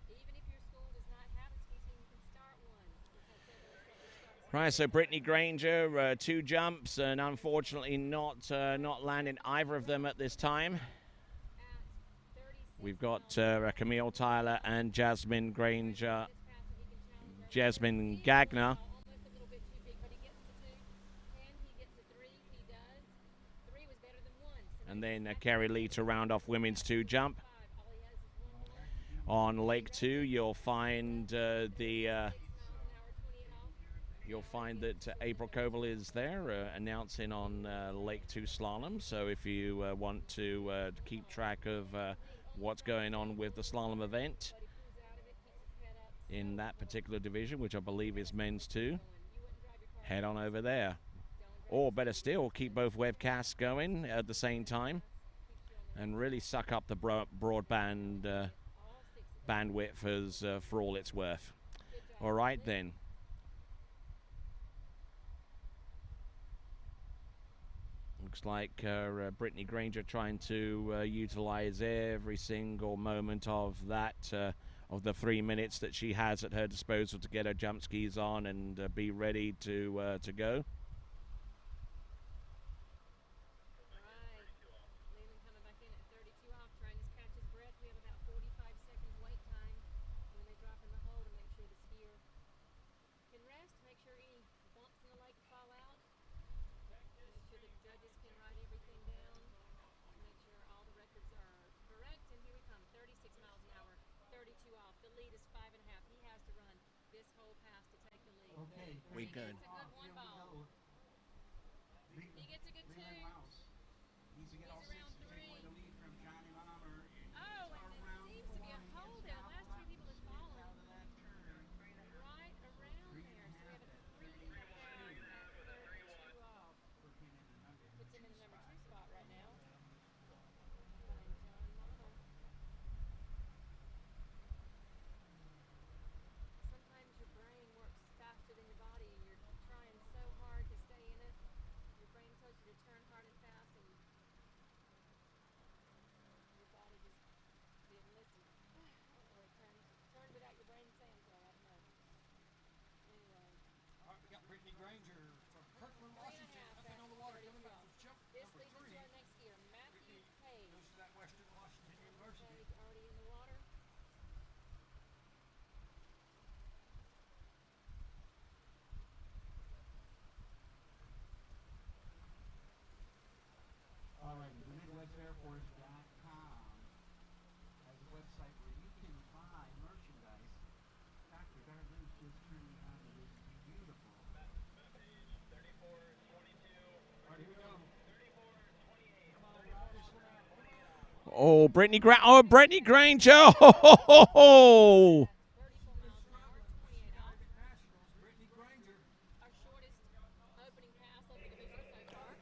even if your school does not have a ski team, you can start one. Because several instructors start Right, so Brittany Granger, 2 jumps, and unfortunately not landing either of them at this time. We've got Camille Tyler and Jasmine Granger, Jasmine Gagner. almost a little bit too big, but he gets to 2. Can he get to 3? He does. 3 was better than 1. So And then Kerry Lee to round off women's 2 jump. 5. All he has is 1 more. On Lake 2, you'll find you'll find that April Koval is there announcing on Lake 2 slalom. So if you want to keep track of what's going on with the slalom event in that particular division, which I believe is men's 2, head on over there. Or better still, keep both webcasts going at the same time and really suck up the broadband bandwidth as for all it's worth. All right then. Looks like Brittany Granger trying to utilize every single moment of that of the 3 minutes that she has at her disposal to get her jump skis on and be ready to go. Okay. We good. He gets a good two. Needs to get all six to take away the lead from Johnny Bomber. Oh, and it seems to be a hole there. The last three people have fallen right around there. So we have a 3.5 at 32 off. Puts him in the number two spot right now. Behind John Mono. Sometimes your brain works faster than your body and you're trying so hard to stay in it. Your brain tells you to turn hard and fast and your body just didn't listen. Or it turned without your brain saying so. I don't know. Anyway. All right, we got Brittany Granger from Kirkland, Washington, up and on the water, coming back for jump This number leads us 3. to our next skier, Matthew Page. Goes to that Western Washington University. Page already in the water. All right, the MidwestAirForce.com has a website where you can buy merchandise. Dr. Darlene's just turning on this beautiful. Message 3422. All right, here we go. 3428. Come on, riders now. Oh, Brittany Granger. Ho, ho, ho, ho. Brittany Granger. Our shortest opening pass of the division so far.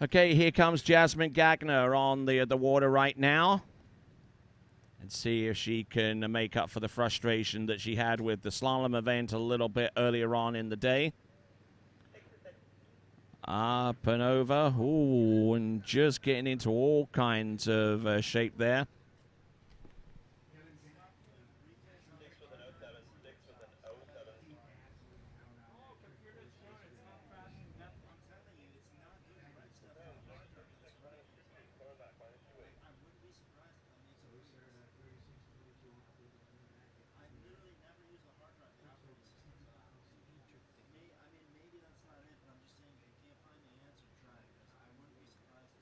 Okay, here comes Jasmine Gagner on the water right now. And see if she can make up for the frustration that she had with the slalom event a little bit earlier on in the day. Up and over. Ooh, and just getting into all kinds of shape there.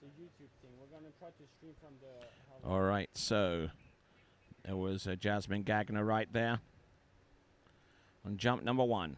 It's a YouTube thing. We're gonna try to stream from the. All right, so there was Jasmine Gagner right there on jump number 1.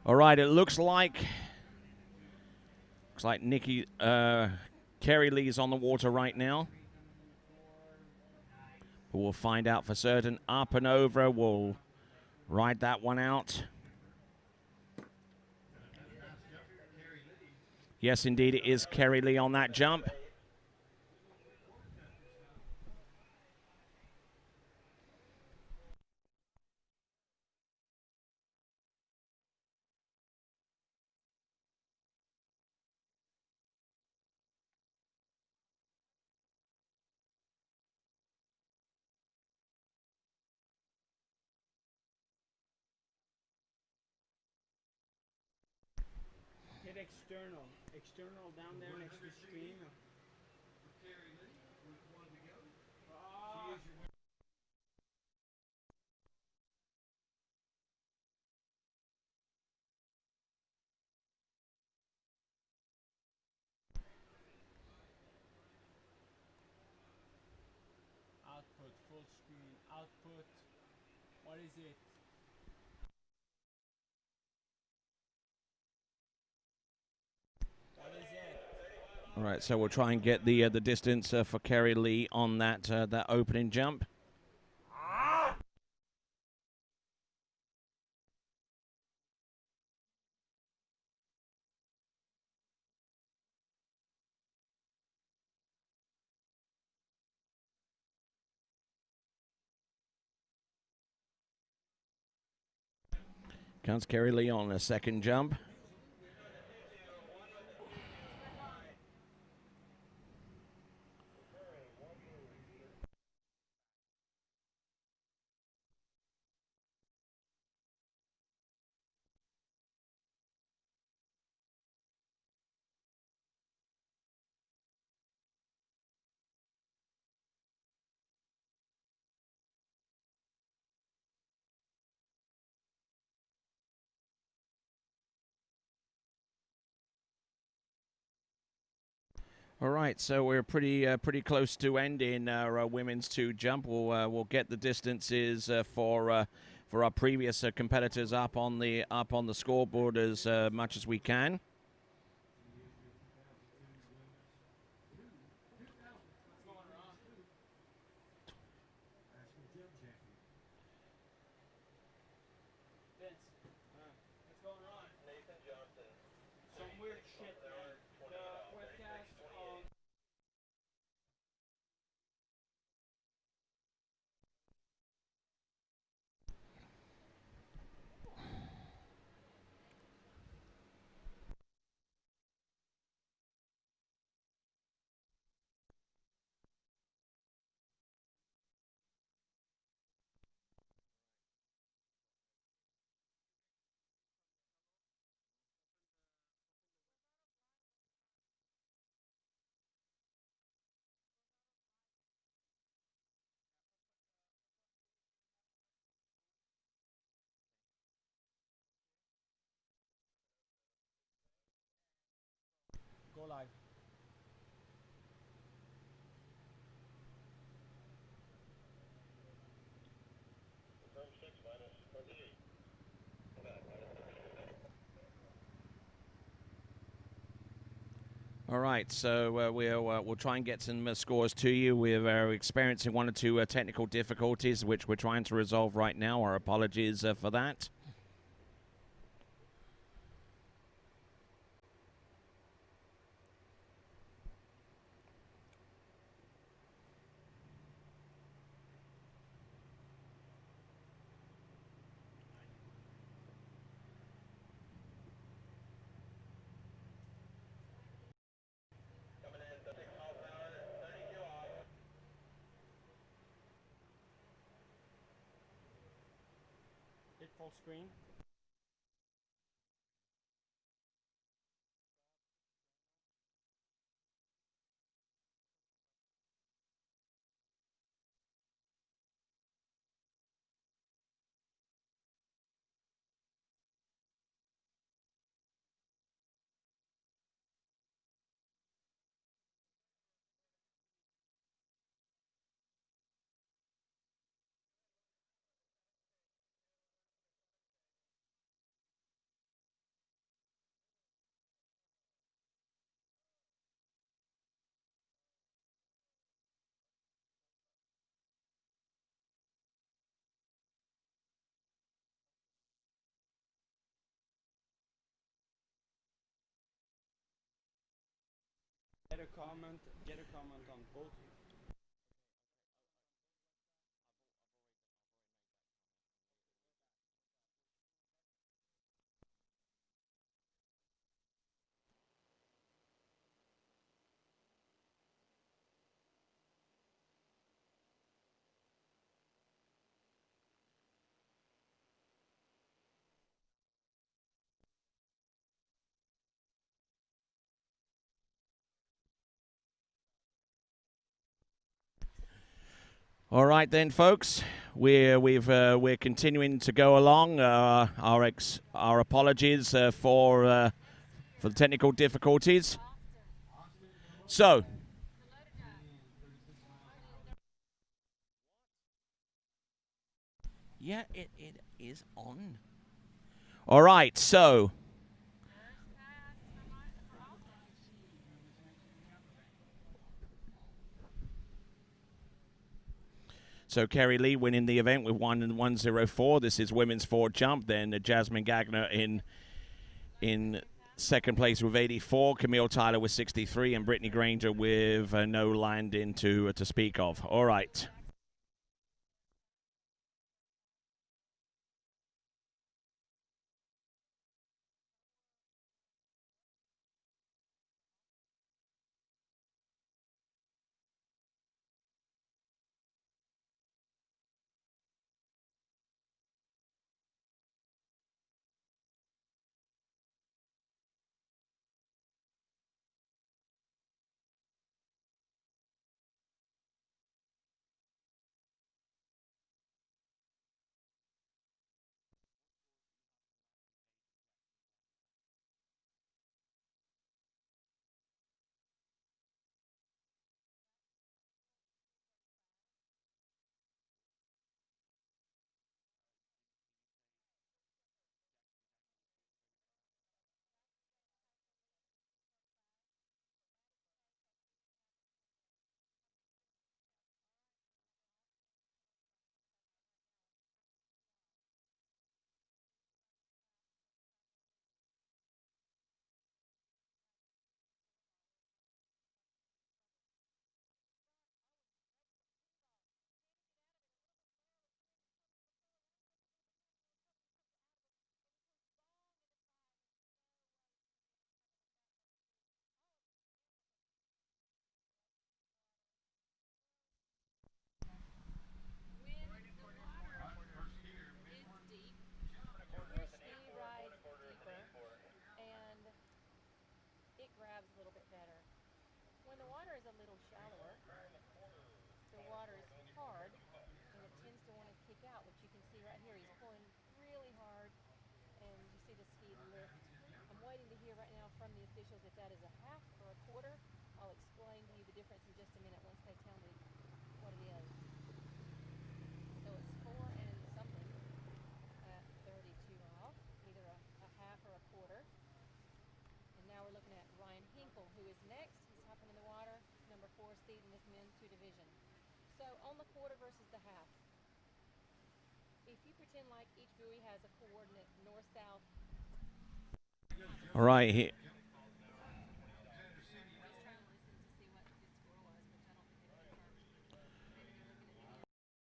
All right, it looks like Nikki Kerry Lee's on the water right now. But we'll find out for certain. Up and over, we'll ride that one out. Yes, indeed, it is Kerry Lee on that jump. Hit external. External down there next to screen. Output, full screen, output. What is it? What is it? All right, so we'll try and get the distance for Kerry Lee on that opening jump. Counts Kerry Lee on a second jump. All right, so we're pretty close to ending our women's 2 jump. We'll get the distances for our previous competitors up on the scoreboard as much as we can. What's going on? Nathan Johnson. Some weird shit, man. The webcast on. Go live. All right, so we'll try and get some scores to you. We're experiencing 1 or 2 technical difficulties, which we're trying to resolve right now. Our apologies for that. Hit full screen. get a comment on both. All right then, folks. We're continuing to go along. Our apologies for the technical difficulties. So, yeah, it is on. All right, so. So Kerry Lee winning the event with 1:1:04. This is women's 4 jump. Then Jasmine Gagner in second place with 84. Camille Tyler with 63, and Brittany Granger with no landing to speak of. All right.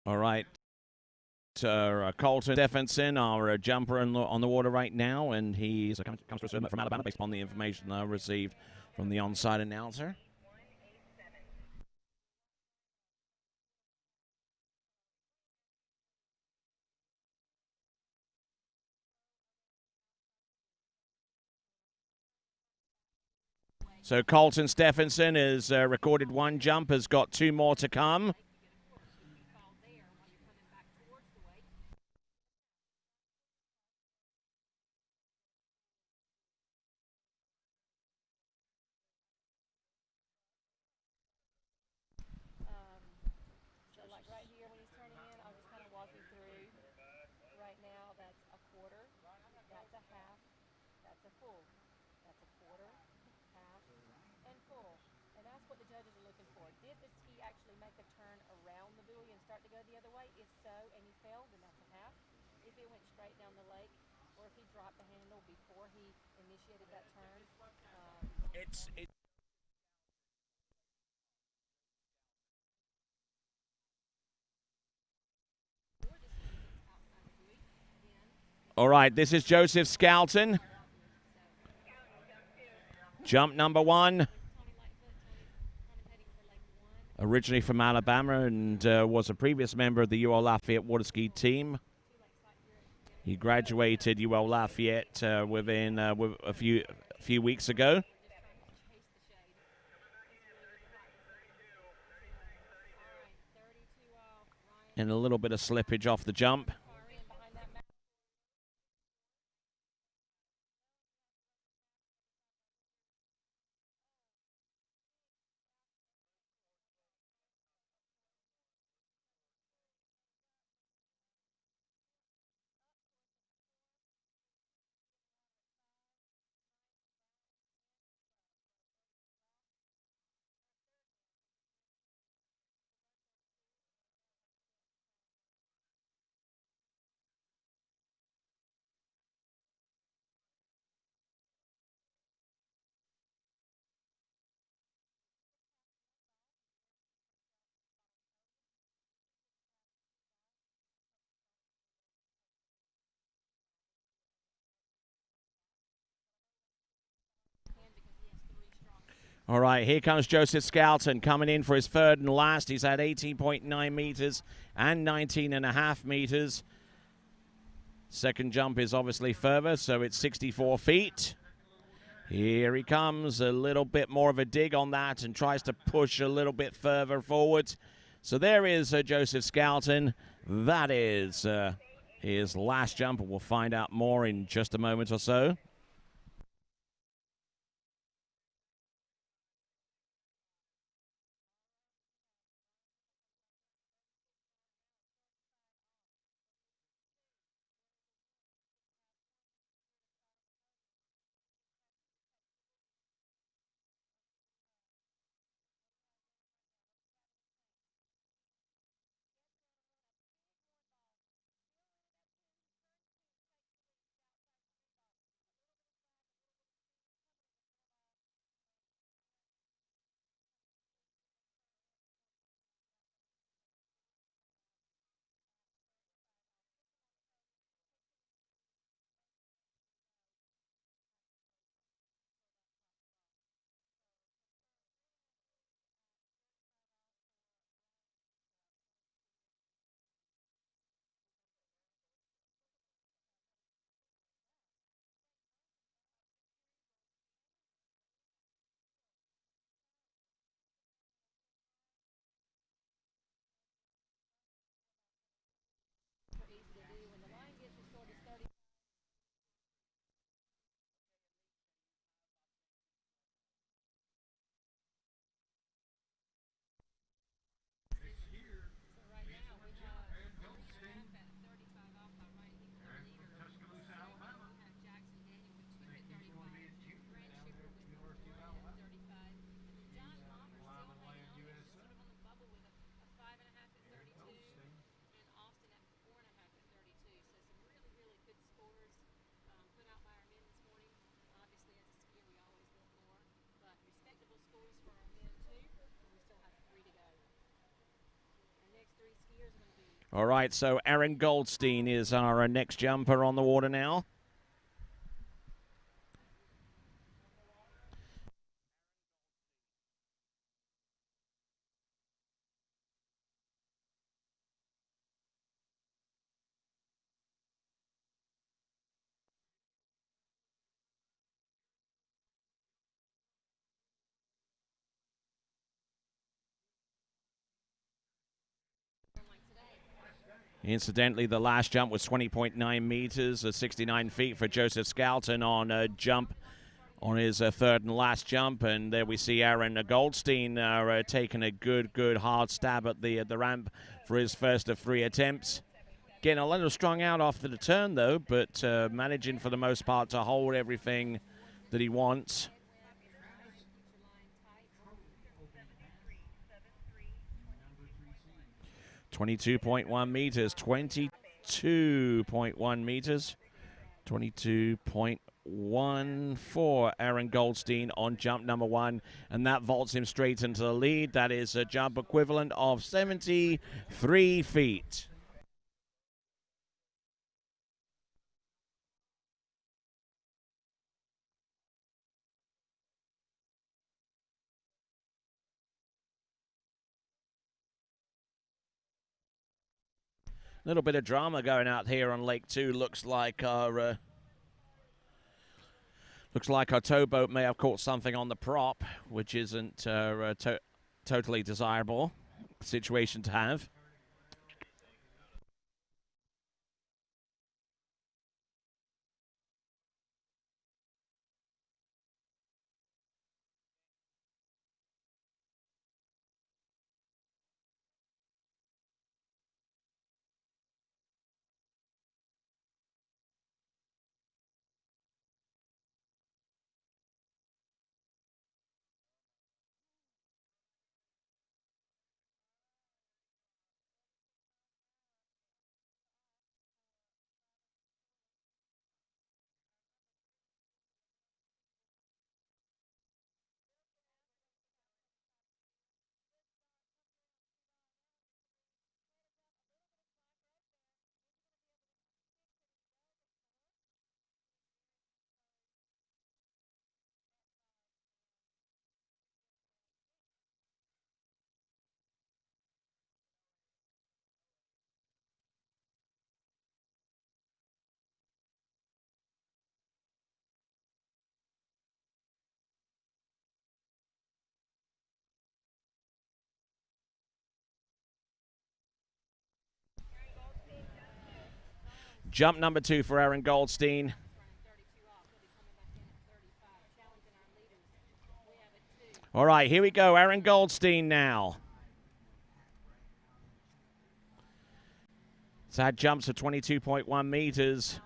All right. All right. Colton Stephenson, our jumper on the water right now, and he comes to a swim from Alabama based upon the information I received from the onside announcer. So Colton Stephenson has recorded 1 jump, has got 2 more to come. All right, this is Joseph Skelton. Jump number 1. Originally from Alabama and was a previous member of the UL Lafayette water ski team. He graduated UL Lafayette within a few weeks ago. And a little bit of slippage off the jump. All right, here comes Joseph Skelton coming in for his third and last. He's had 18.9 meters and 19.5 meters. Second jump is obviously further, so it's 64 feet. Here he comes, a little bit more of a dig on that and tries to push a little bit further forward. So there is Joseph Skelton. That is his last jump, and we'll find out more in just a moment or so. All right, so Aaron Goldstein is our next jumper on the water now. Incidentally, the last jump was 20.9 meters, 69 feet for Joseph Skelton on a jump on his third and last jump. And there we see Aaron Goldstein taking a good hard stab at the ramp for his first of 3 attempts. Getting a little strung out after the turn, though, but managing for the most part to hold everything that he wants. 22.1 meters, 22.1 meters, 22.1 for Aaron Goldstein on jump number 1, and that vaults him straight into the lead. That is a jump equivalent of 73 feet. little bit of drama going out here on Lake 2. Looks like our towboat may have caught something on the prop, which isn't totally desirable situation to have. Jump number 2 for Aaron Goldstein. All right, here we go. Aaron Goldstein now. It's had jumps of 22.1 meters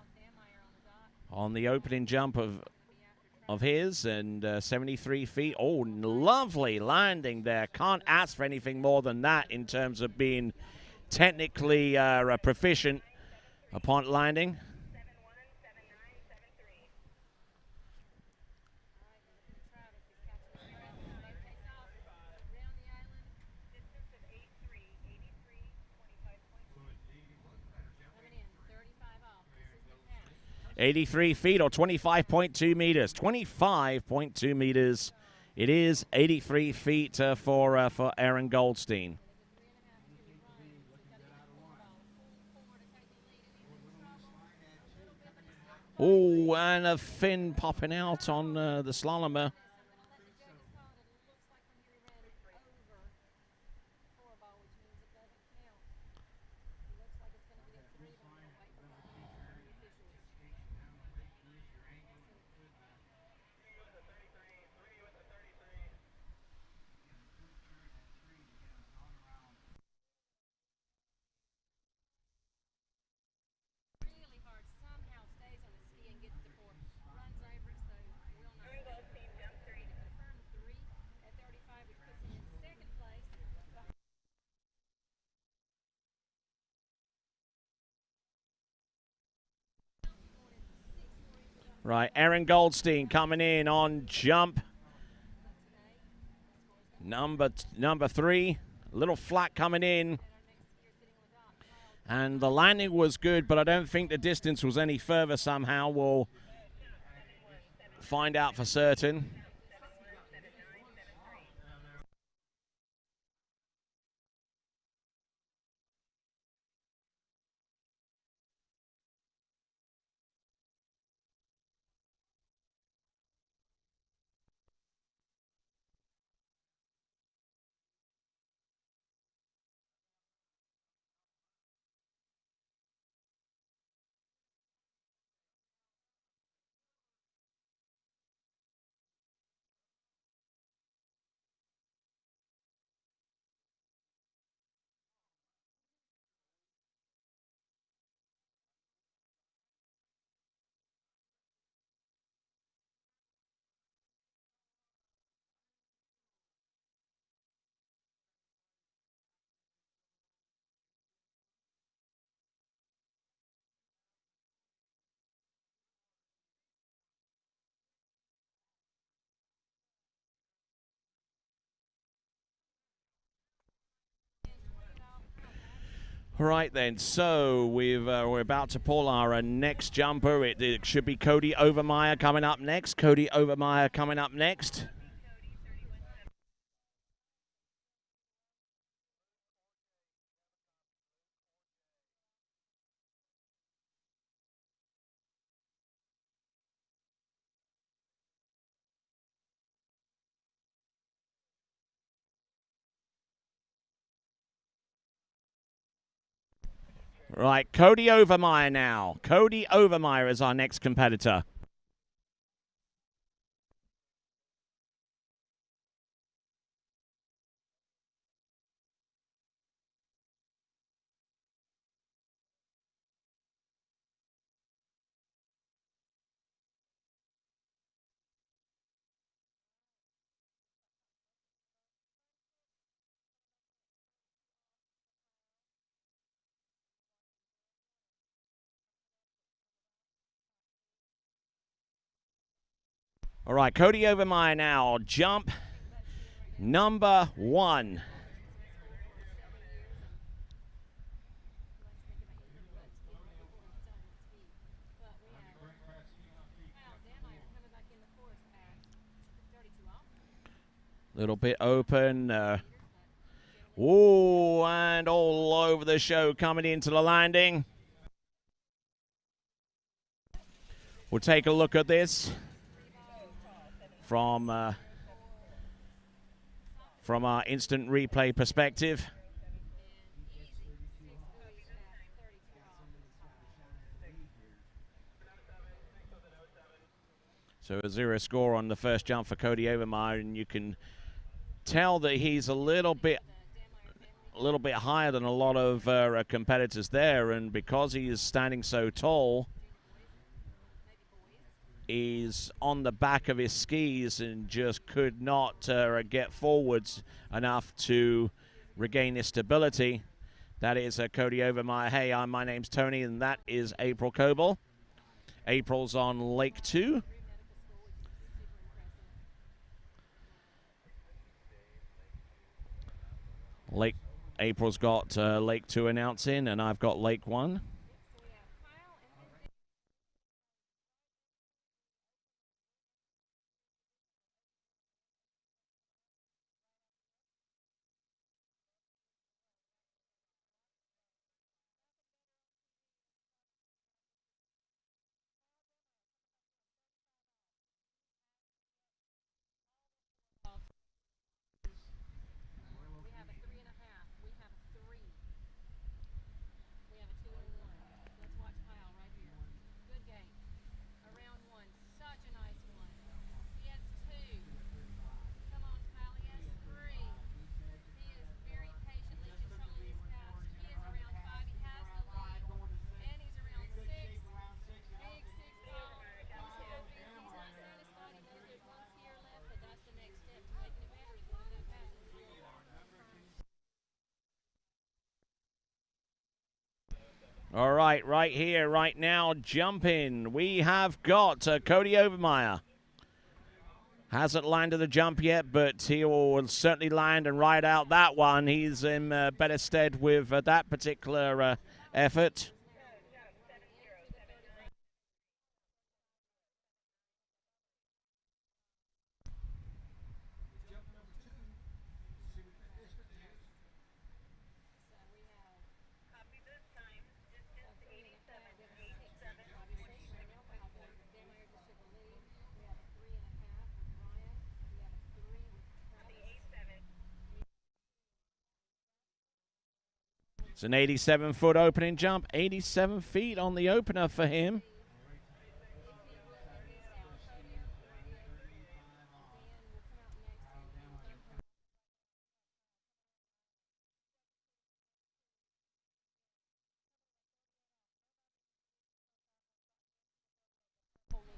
on the opening jump of his, and 73 feet. Oh, lovely landing there. Can't ask for anything more than that in terms of being technically proficient upon landing. .83 feet or 25.2 meters. 25.2 meters. It is 83 feet for Aaron Goldstein. Oh, and a fin popping out on the slalomer. Right, Aaron Goldstein coming in on jump number 3. A little flat coming in. And the landing was good, but I don't think the distance was any further somehow. We'll find out for certain. All right then, so we're about to pull our next jumper. It should be Cody Overmeyer coming up next. Cody Overmeyer coming up next. Right, Cody Overmeyer now. Cody Overmeyer is our next competitor. All right, Cody Overmeyer now. Jump number 1. Little bit open. Ooh, and all over the show coming into the landing. We'll take a look at this from our instant replay perspective. So a 0 score on the first jump for Cody Overmeyer, and you can tell that he's a little bit higher than a lot of competitors there, and because he is standing so tall, he's on the back of his skis and just could not get forwards enough to regain his stability. That is Cody Overmeyer. Hey, my name's Tony, and that is April Coble. April's on Lake 2. April's got Lake 2 announcing, and I've got Lake 1. All right, right here, right now, jumping. We have got Cody Overmeyer. Hasn't landed the jump yet, but he will certainly land and ride out that one. He's in better stead with that particular effort. It's an 87-foot opening jump, 87 feet on the opener for him.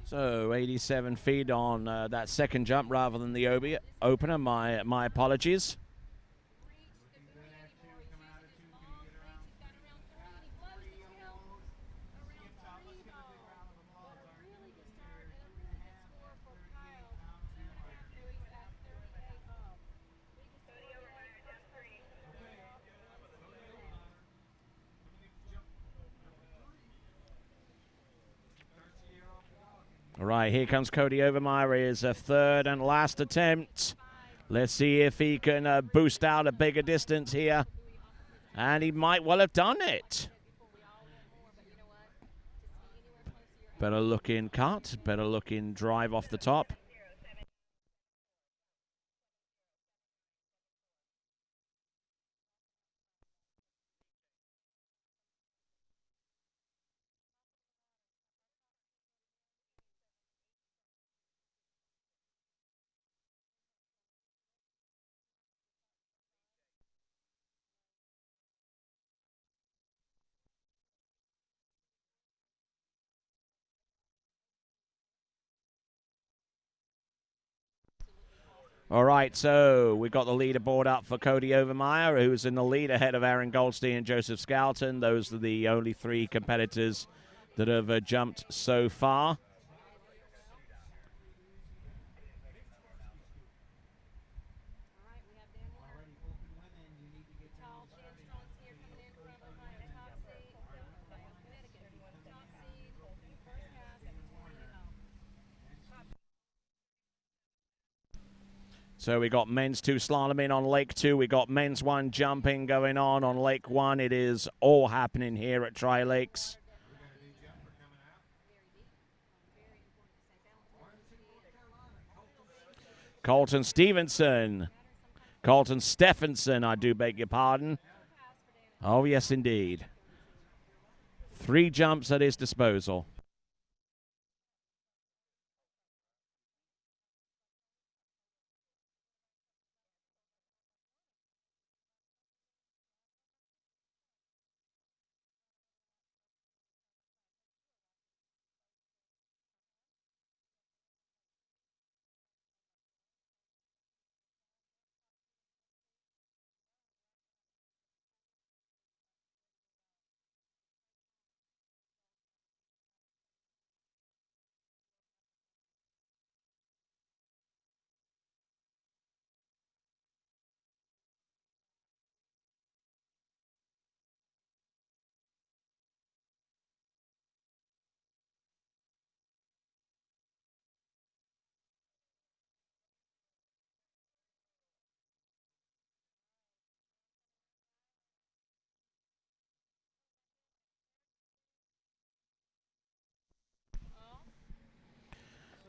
So 87 feet on that second jump rather than the opener. My apologies. All right, here comes Cody Overmeyer. His third and last attempt. Let's see if he can boost out a bigger distance here. And he might well have done it. Better looking cut, better looking drive off the top. All right, so we've got the leaderboard up for Cody Overmeyer, who's in the lead ahead of Aaron Goldstein and Joseph Skelton. Those are the only three competitors that have jumped so far. So we got men's 2 slaloming on Lake 2. We got men's 1 jumping going on Lake 1. It is all happening here at Tri-Lakes. Colton Stephenson, I do beg your pardon. Oh, yes, indeed. 3 jumps at his disposal.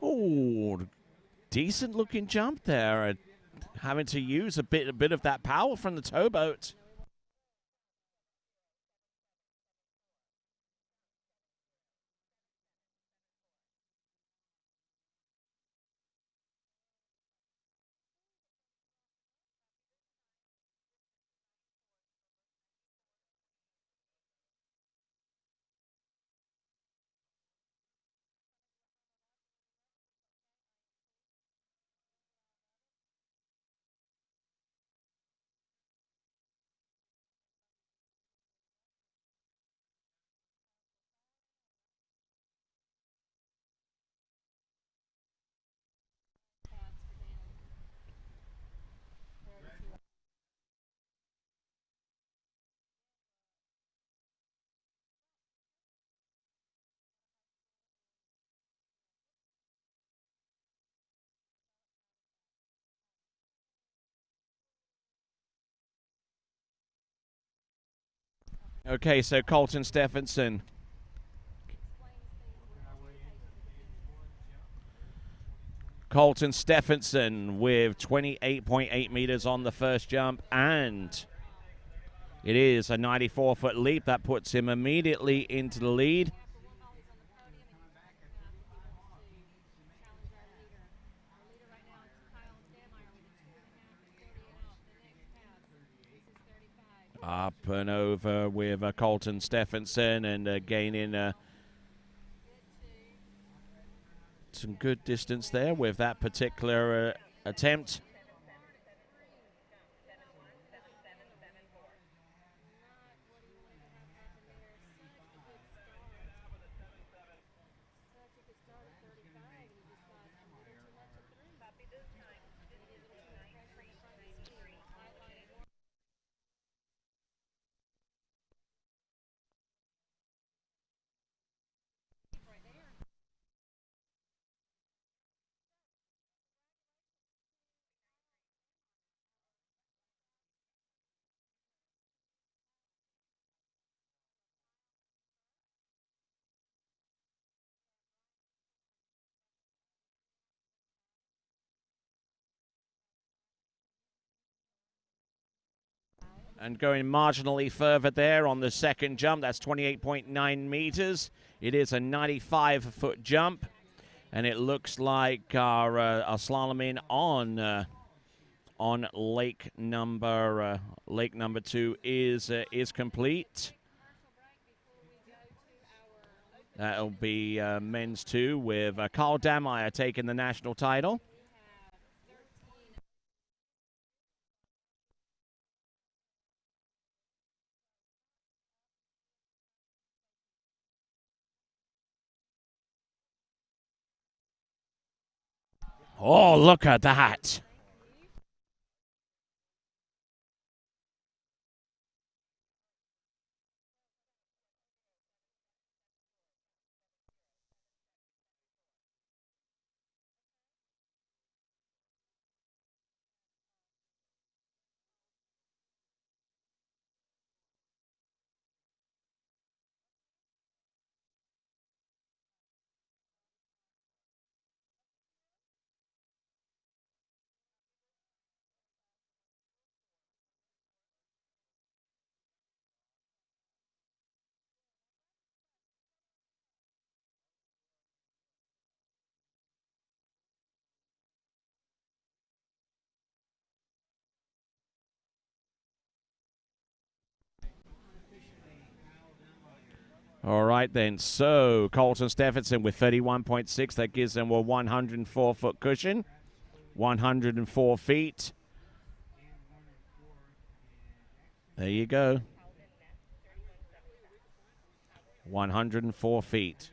Oh, decent looking jump there. Having to use a bit of that power from the towboat. Okay, so Colton Stephenson. Colton Stephenson with 28.8 meters on the first jump, and it is a 94-foot leap. That puts him immediately into the lead. Up and over with Colton Stephenson, and gaining some good distance there with that particular attempt. And going marginally further there on the second jump, that's 28.9 meters. It is a 95-foot jump, and it looks like our slaloming on lake number 2 is complete. That'll be men's 2 with Carl Dameyer taking the national title. Oh, look at that. All right, then. So, Colton Stephenson with 31.6. That gives them a 104-foot cushion. 104 feet. There you go. 104 feet.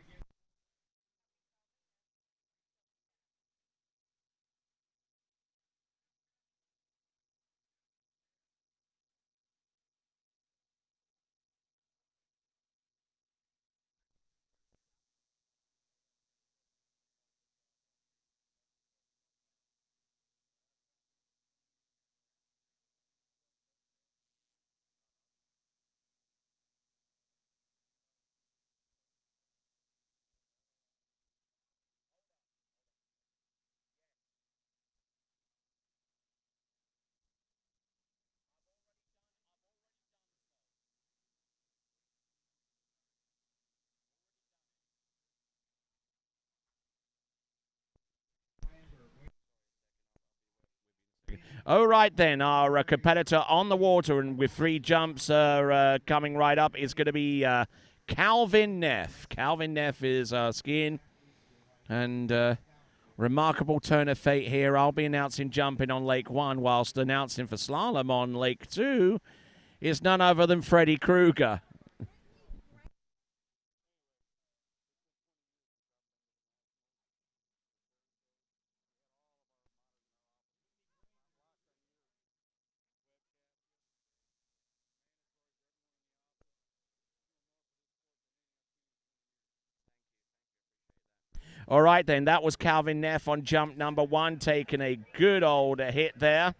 All right, then. Our competitor on the water and with 3 jumps coming right up is going to be Calvin Neff. Calvin Neff is skiing. And remarkable turn of fate here. I'll be announcing jumping on Lake 1 whilst announcing for slalom on Lake 2 is none other than Freddy Krueger. All right, then. That was Calvin Neff on jump number 1, taking a good old hit there.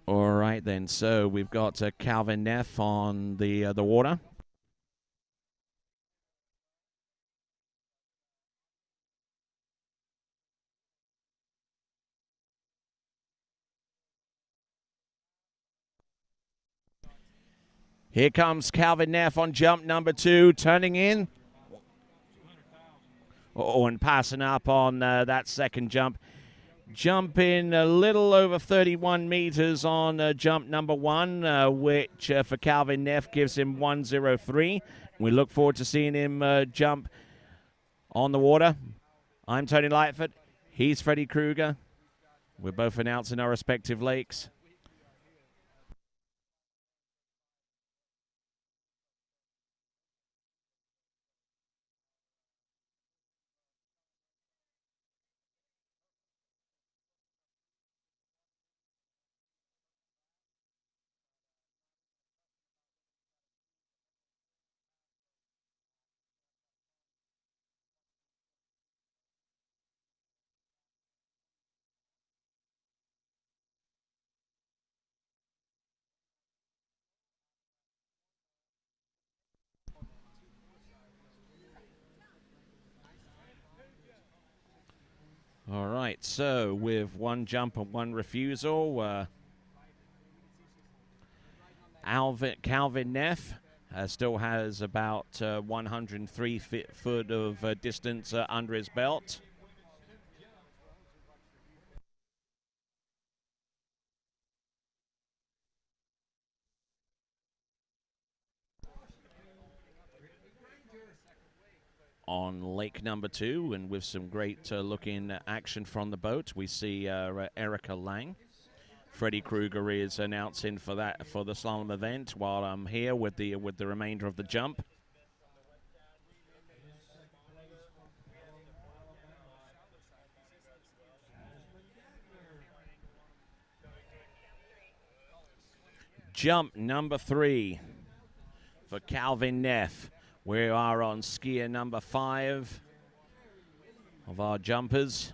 All right, then. So we've got Calvin Neff on the water. Here comes Calvin Neff on jump number 2, turning in. Oh, and passing up on that second jump. Jumping a little over 31 meters on jump number 1, which for Calvin Neff gives him 103. We look forward to seeing him jump on the water. I'm Tony Lightfoot. He's Freddy Krueger. We're both announcing our respective lakes. right, so with one jump and one refusal, Calvin Neff still has about 103 foot of distance under his belt. On lake number 2, and with some great looking action from the boat, we see Erica Lang. Freddie Krueger is announcing for the slalom event, while I'm here with the remainder of the jump. Jump number 3 for Calvin Neff. We are on skier number 5 of our jumpers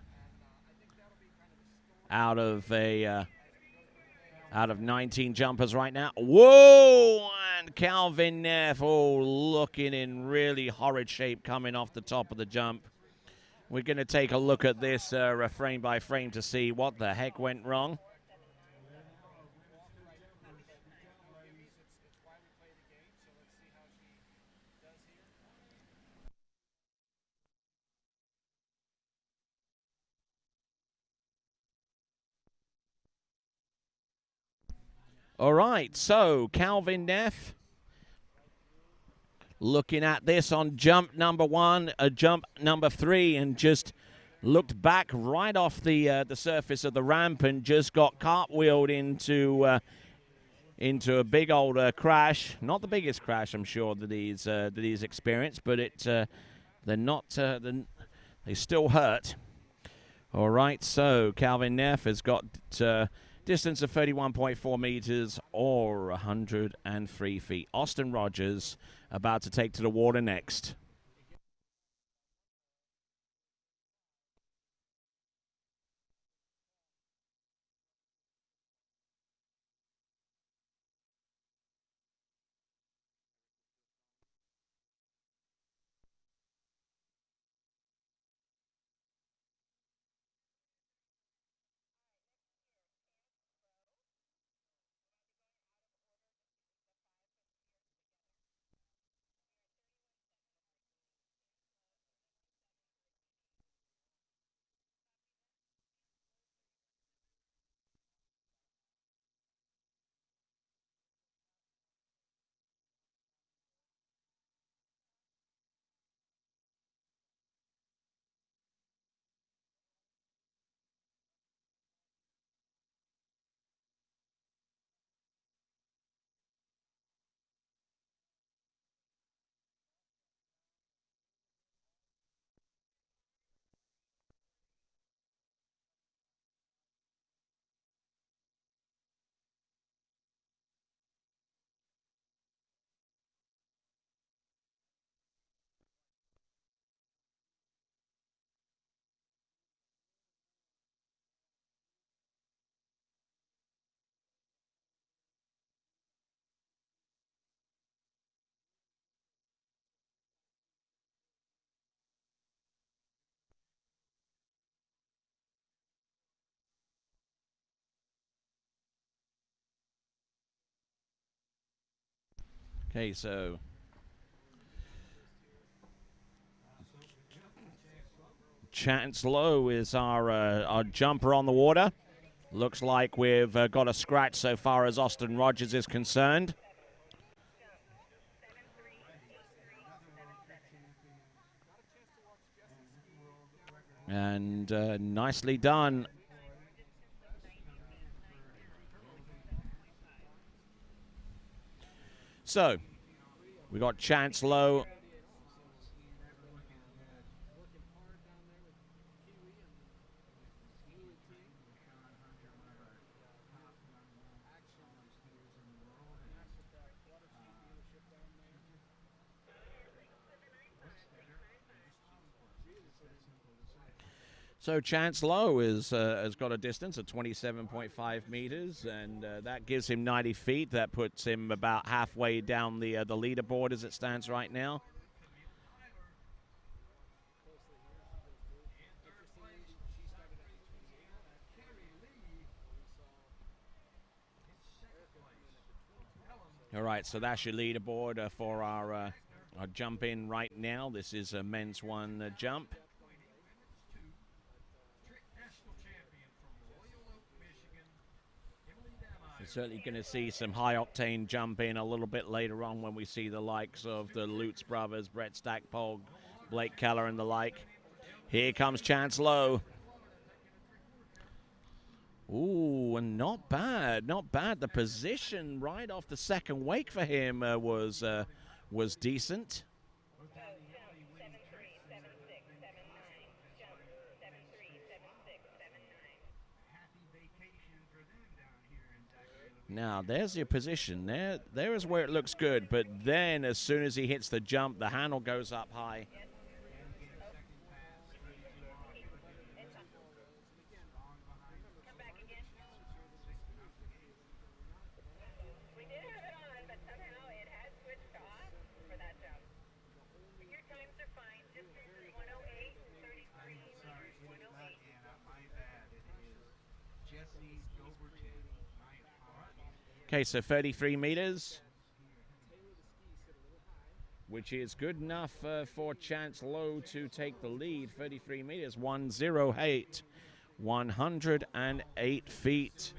out of 19 jumpers right now. Whoa! And Calvin Neff, looking in really horrid shape coming off the top of the jump. We're going to take a look at this frame by frame to see what the heck went wrong. All right, so Calvin Neff looking at this on jump number 1, jump number 3, and just looked back right off the surface of the ramp and just got cartwheeled into a big old crash. Not the biggest crash, I'm sure, that he's experienced, but they're not. They still hurt. All right, so Calvin Neff has got distance of 31.4 meters or 103 feet. Austin Rogers about to take to the water next. Okay, so Chance Lowe is our jumper on the water. Looks like we've got a scratch so far as Austin Rogers is concerned. And nicely done. So, we got Chance Lowe. So Chance Lowe has got a distance of 27.5 meters, and that gives him 90 feet. That puts him about halfway down the leaderboard as it stands right now. All right, so that's your leaderboard for our jump in right now. This is a men's one jump. We're certainly going to see some high-octane jump in a little bit later on when we see the likes of the Lutz brothers, Brett Stackpole, Blake Keller, and the like. Here comes Chance Lowe. Ooh, and not bad, not bad. The position right off the second wake for him was decent. Now, there's your position. There is where it looks good, but then as soon as he hits the jump, the handle goes up high. Okay, so 33 meters, which is good enough for Chance Lowe to take the lead. 33 meters, 108, 108 feet.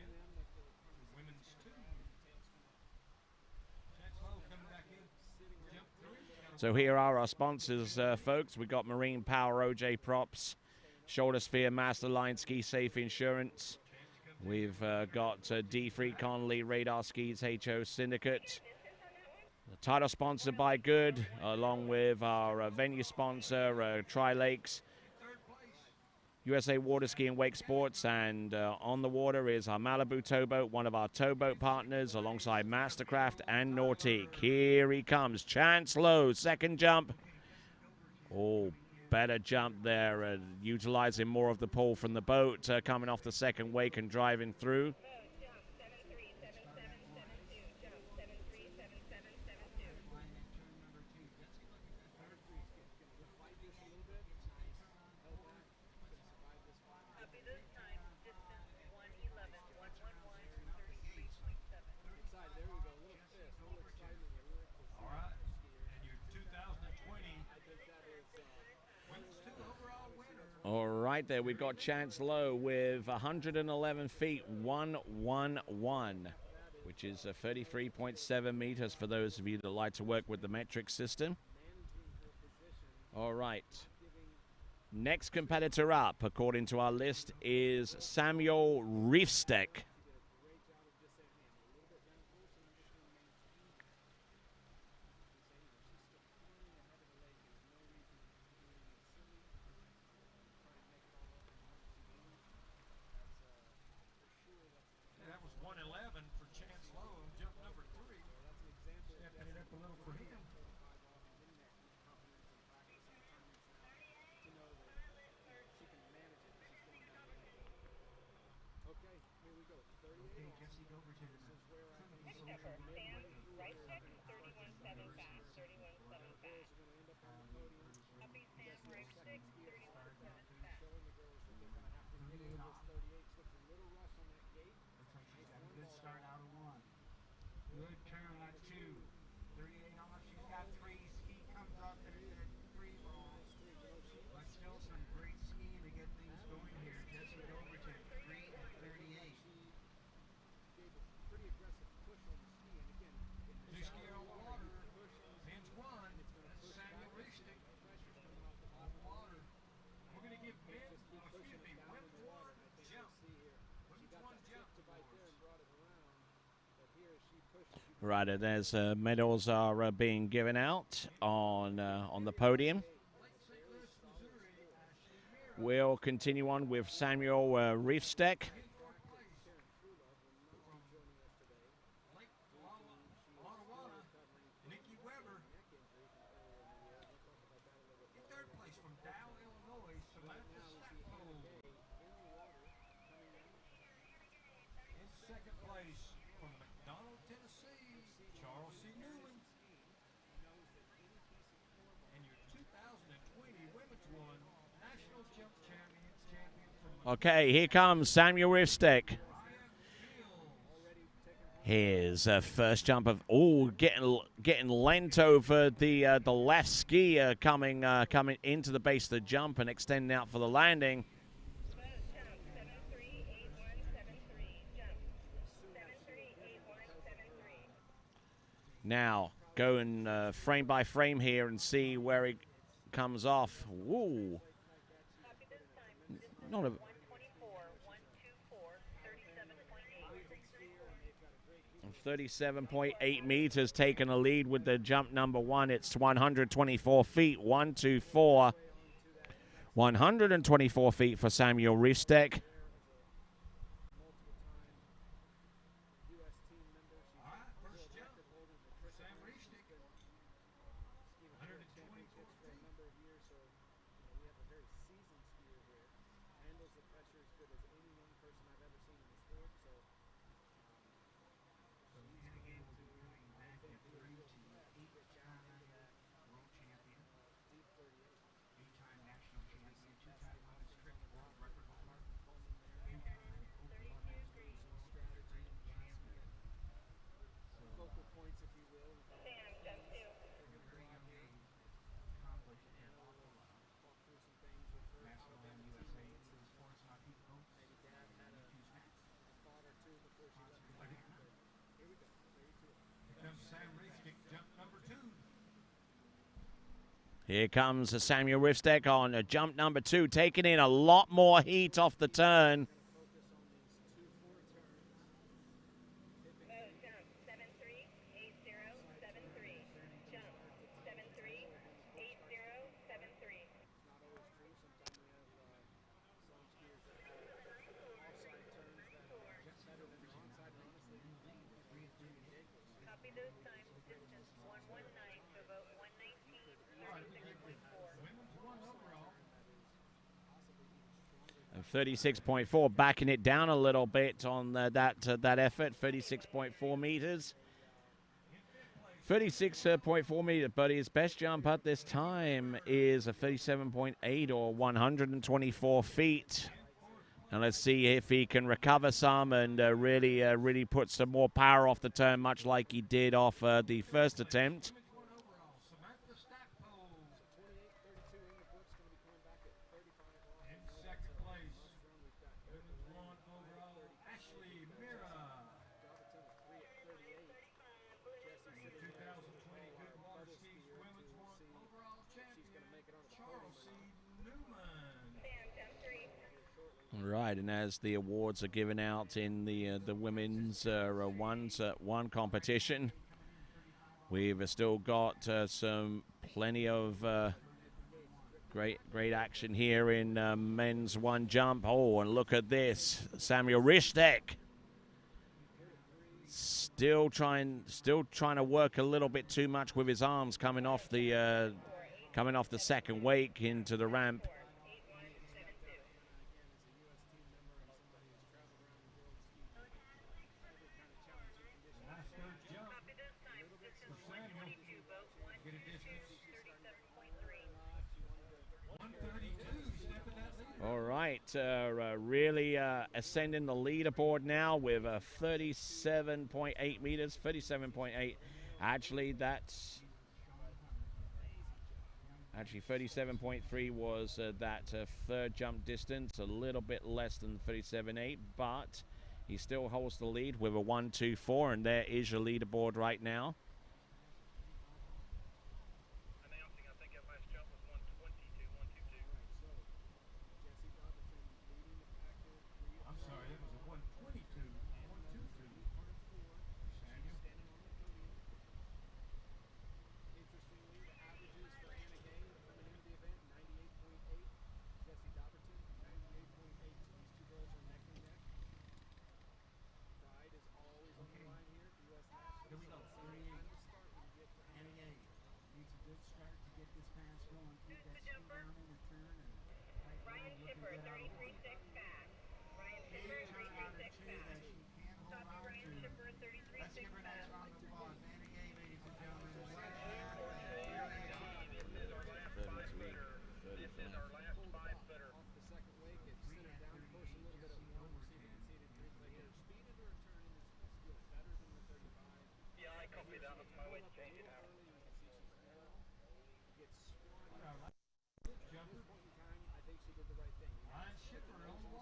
So here are our sponsors, folks. We've got Marine Power, OJ Props, Shoulder Sphere, Masterline, Ski Safe Insurance. We've got D. Freak Conley, Radar Skis, HO Syndicate. The title sponsored by Goode, along with our venue sponsor, Tri-Lakes, USA Water Ski and Wake Sports, and on the water is our Malibu Towboat, one of our towboat partners, alongside Mastercraft and Nautique. Here he comes, Chance Lowe, second jump. Oh, better jump there, utilizing more of the pull from the boat, coming off the second wake and driving through. All right, there we've got Chance Lowe with 111 feet, 111, which is 33.7 meters for those of you that like to work with the metric system. All right. Next competitor up, according to our list, is Samuel Riefsteck. That was 111 for Chance Lowe, jump number 3. Stepping it up a little for him. Okay, Jesse Overton, clinical social worker with the Right six, 31.7 fast, 31.7 fast. Happy Sam, right six, 31.7 fast. 38 off. Looks like she's got a good start out of 1. Good turn on 2. 38 off. She's got 3. Ski comes up and at 3 ball. But still some great skiing to get things going here. Jesse Overton, 3 and 38. New skier on the water. Men's 1. That's Samuel Riefsteck. On the water. We're going to give women's 1 jump. Women's 1 jump. Right, and as medals are being given out on the podium, we'll continue on with Samuel Riefsteck. Okay, here comes Samuel Riefsteck. Here's a first jump of getting lent over the left skier coming into the base of the jump and extending out for the landing. Now going frame by frame here and see where he comes off. Woo! Not a 37.8 meters taking a lead with the jump number one. It's 124 feet. 124. 124 feet for Samuel Ristek. Here comes Samuel Ristek on jump number two, taking in a lot more heat off the turn. And 36.4, backing it down a little bit on that effort. 36.4 meters. 36.4 meters, but his best jump at this time is a 37.8 or 124 feet. And let's see if he can recover some and really put some more power off the turn, much like he did off the first attempt. Right, and as the awards are given out in the women's one competition, we've still got some plenty of great action here in men's one jump. Oh, and look at this, Samuel Ristek still trying to work a little bit too much with his arms coming off the second wake into the ramp. All right, really ascending the leaderboard now with 37.8 meters, 37.8. Actually, 37.3 was that third jump distance, a little bit less than 37.8, but he still holds the lead with a 1.24, and there is your leaderboard right now.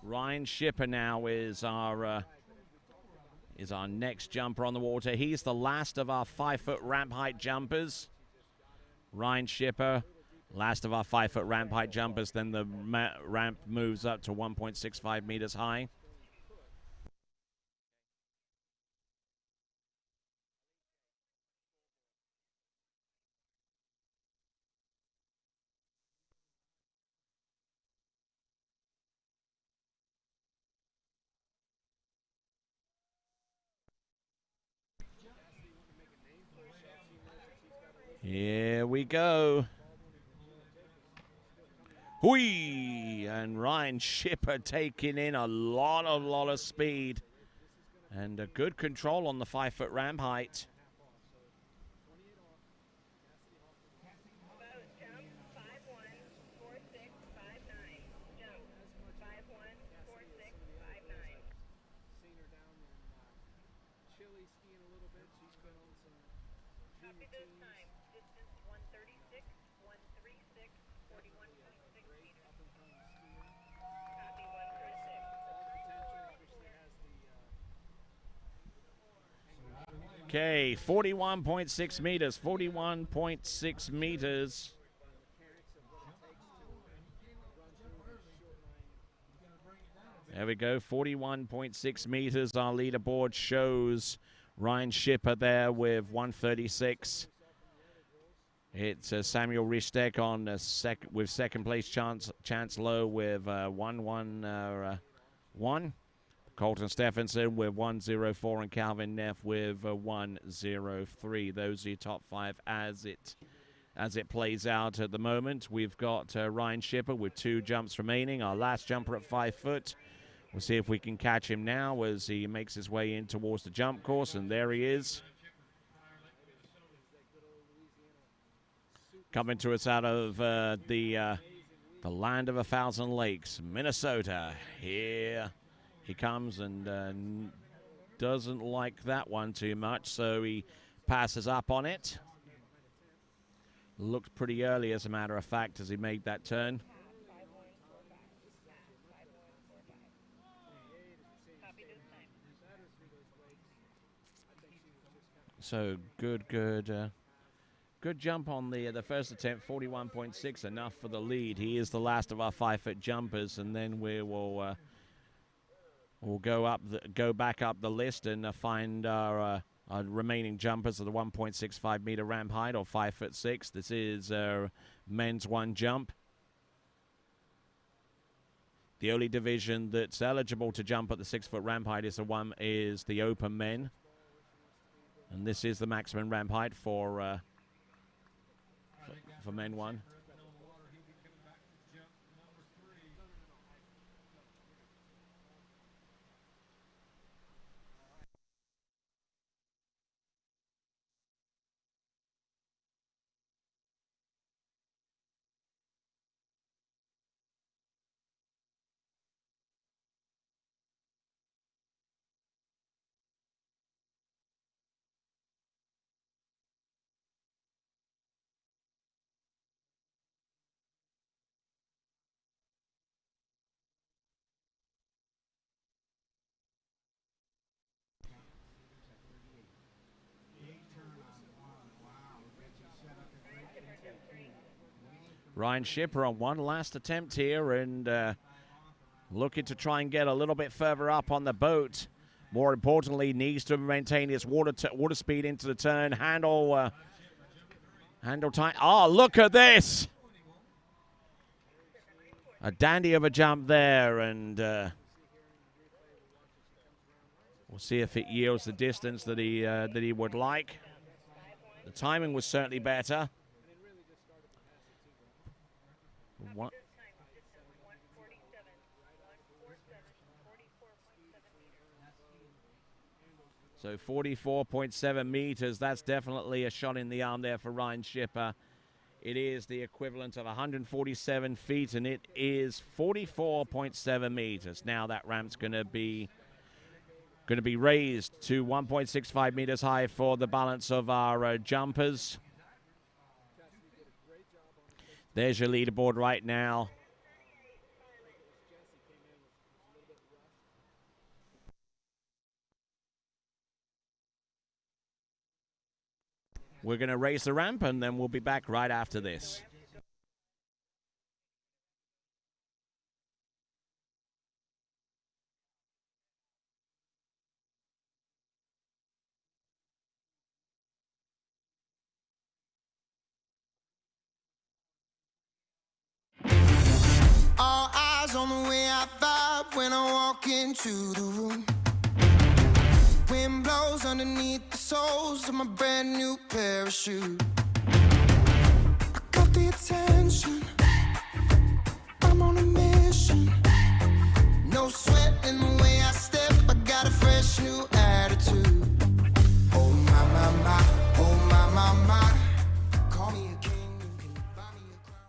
Ryan Shipper now is our next jumper on the water. He's the last of our 5-foot ramp height jumpers. Ryan Shipper, last of our 5-foot ramp height jumpers. Then the ramp moves up to 1.65 meters high. Here we go. Hui! And Ryan Shipper taking in a lot of speed. And a good control on the 5-foot ramp height. Okay, 41.6 meters, 41.6 meters. There we go, 41.6 meters. Our leaderboard shows Ryan Shipper there with 136. It's Samuel Ristek on with second place, Chance Lowe with 1-1-1. Colton Stephenson with 104 and Calvin Neff with 103. Those are your top 5 as it plays out at the moment. We've got Ryan Shipper with 2 jumps remaining. Our last jumper at 5 foot. We'll see if we can catch him now as he makes his way in towards the jump course, and there he is. Coming to us out of the land of 1,000 lakes, Minnesota. Here he comes and doesn't like that one too much, so he passes up on it. Looked pretty early, as a matter of fact, as he made that turn. So good jump on the first attempt, 41.6, enough for the lead. He is the last of our 5-foot jumpers, and then we will we'll go back up the list and find our remaining jumpers at the 1.65 meter ramp height or 5'6". This is men's 1 jump. The only division that's eligible to jump at the 6-foot ramp height is the open men, and this is the maximum ramp height for men 1. Ryan Shipper on one last attempt here and looking to try and get a little bit further up on the boat. More importantly, needs to maintain his water speed into the turn. Handle tight. Oh, look at this! A dandy of a jump there, and we'll see if it yields the distance that he would like. The timing was certainly better. What? So 44.7 meters, that's definitely a shot in the arm there for Ryan Shipper. It is the equivalent of 147 feet, and it is 44.7 meters. Now that ramp's going to be raised to 1.65 meters high for the balance of our jumpers. There's your leaderboard right now. We're going to raise the ramp, and then we'll be back right after this. All eyes on the way I vibe when I walk into the room. Wind blows underneath the soles of my brand new pair of shoes. I got the attention, I'm on a mission. No sweat in the way I step, I got a fresh new attitude. Oh my, my, my, oh my, my, my. Call me a king, you can buy me a crown.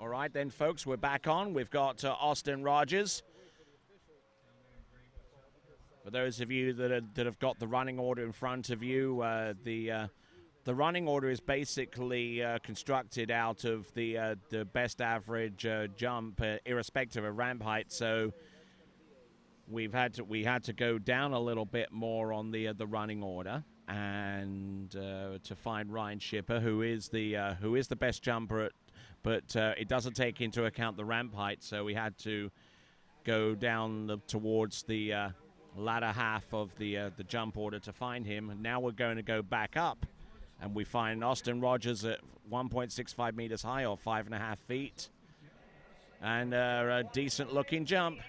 All right, then, folks, we're back on. We've got Austin Rogers. For those of you that have got the running order in front of you, the running order is basically constructed out of the best average jump, irrespective of ramp height. So we had to go down a little bit more on the running order, and to find Ryan Shipper, who is the best jumper at. But it doesn't take into account the ramp height, so we had to go down towards the latter half of the jump order to find him. And now we're going to go back up, and we find Austin Rogers at 1.65 meters high, or 5.5 feet, and a decent-looking jump.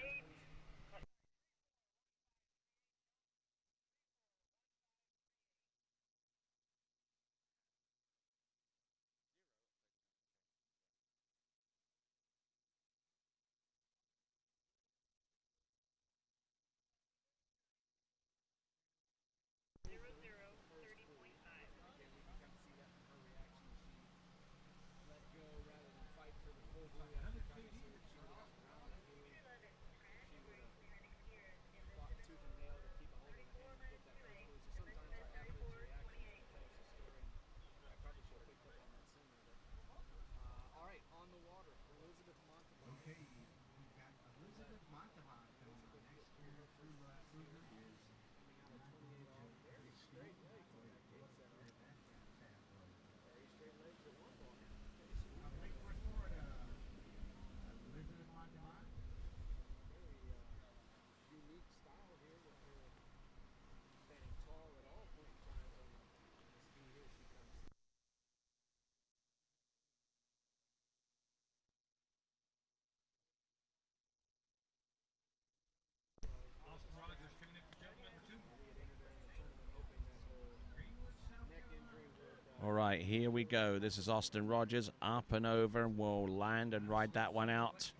All right, here we go. This is Austin Rogers, up and over, and we'll land and ride that one out.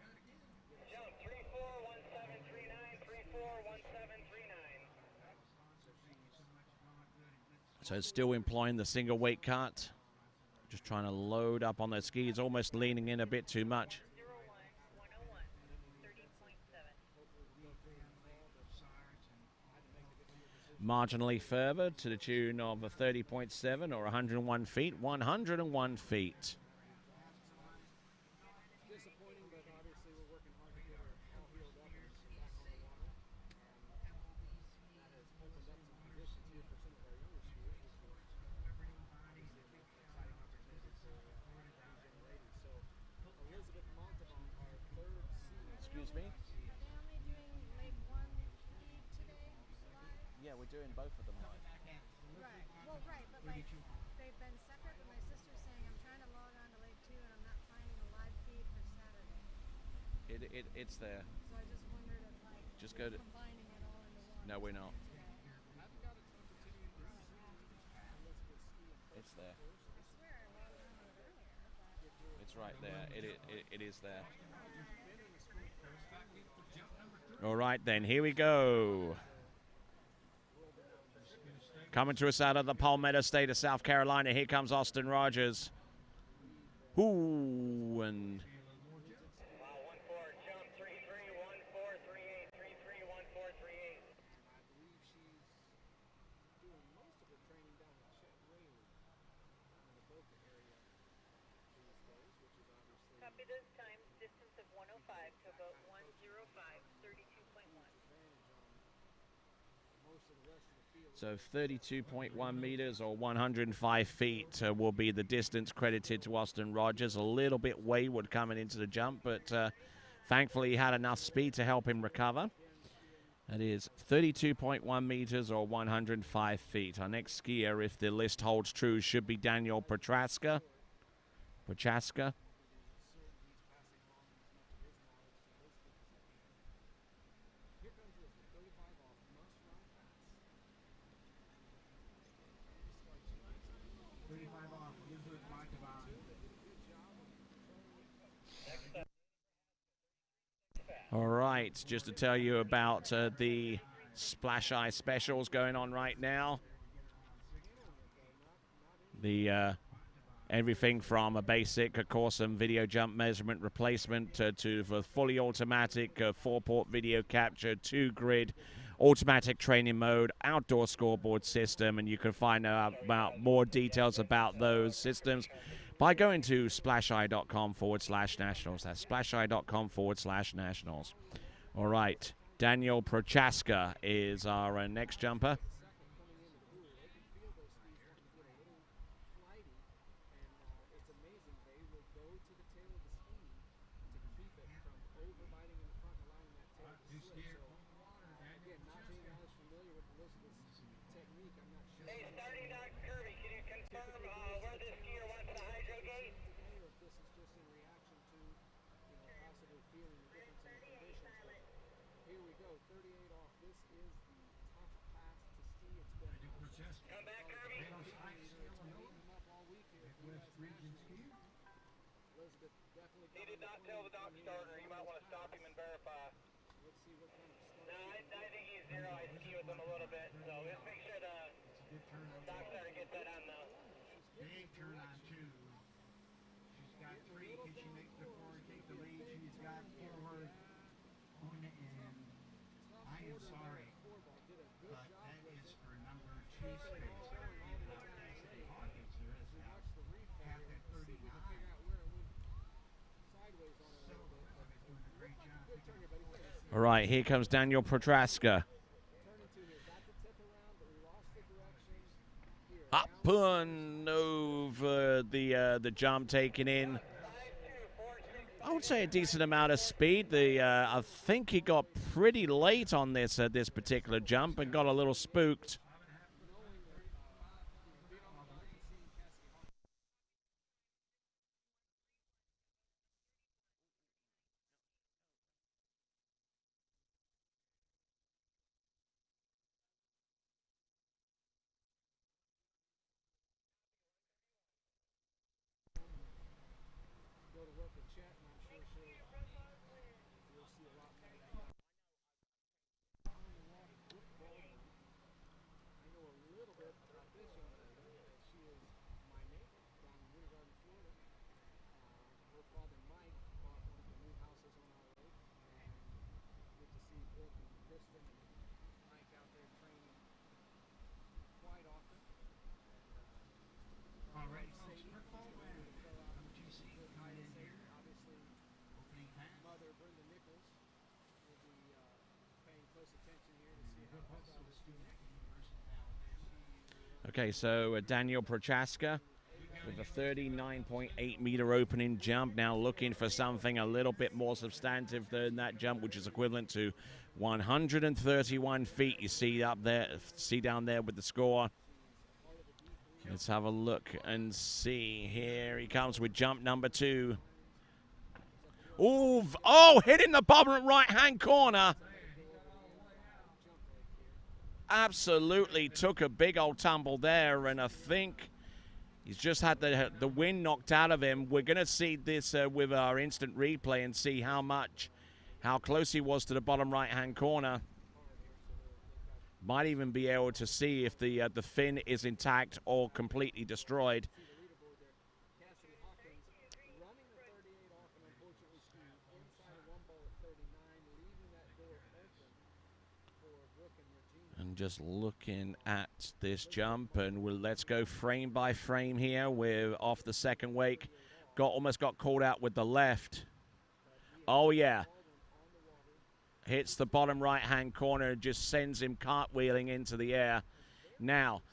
So still employing the single weight cut. Just trying to load up on those skis, almost leaning in a bit too much. Marginally further to the tune of a 30.7 or 101 feet. 101 feet. doing both of them live. Right. Well, right, but like they've been separate. But my sister's saying I'm trying to log on to Lake 2 and I'm not finding a live feed for Saturday. It's there. So I just wondered if like Just go to. combining it all into one. No, we're not. It's there. I swear I logged on to it earlier. But It's right there. It is there. All right, then. Here we go. Coming to us out of the Palmetto State of South Carolina. Here comes Austin Rogers. Ooh, and 1-4, jump 3-3, 1-4, 3-8, 3-3, 1-4, 3-8. Copy this time, distance of 105 to about 105, 32.1. so 32.1 meters or 105 feet will be the distance credited to Austin Rogers. A little bit wayward coming into the jump, but thankfully he had enough speed to help him recover. That is 32.1 meters or 105 feet. Our next skier, if the list holds true, should be Daniel Prochaska. Prochaska. All right, just to tell you about the Splash Eye specials going on right now. The everything from a basic, of course, some video jump measurement replacement to the fully automatic 4-port video capture, 2-grid, automatic training mode, outdoor scoreboard system, and you can find out about more details about those systems by going to splasheye.com/nationals. That's splasheye.com/nationals. All right, Daniel Prochaska is our next jumper. Hey, starting Dr. Kirby, can you confirm where this skier went to the hydro gate? Come back, Kirby. He did not tell the dock starter. You might want to stop him and verify. No, I think he's zero. I ski with him a little bit, so just make sure the dock starter gets that on though. Big turn on 2. She's got 3. Can she make the 4 and take the lead? She's got forward. And I am sorry, but that is for number 2 space. Cassidy Hawkins here is now half at 39. So, doing a great job. All right, here comes Daniel Prochaska. Up and over the jump, taking in, I would say, a decent amount of speed. I think he got pretty late on this particular jump and got a little spooked. Okay, so Daniel Prochaska with a 39.8-meter opening jump. Now looking for something a little bit more substantive than that jump, which is equivalent to 131 feet. You see up there, see down there with the score. Let's have a look and see. Here he comes with jump number 2. Ooh, oh, hitting the bottom right-hand corner. Absolutely took a big old tumble there, and I think he's just had the wind knocked out of him. We're going to see this with our instant replay and see how close he was to the bottom right-hand corner. Might even be able to see if the fin is intact or completely destroyed. And just looking at this jump, and let's go frame by frame here. We're off the second wake. Almost got caught out with the left. Oh yeah. Hits the bottom right-hand corner and just sends him cartwheeling into the air. Now,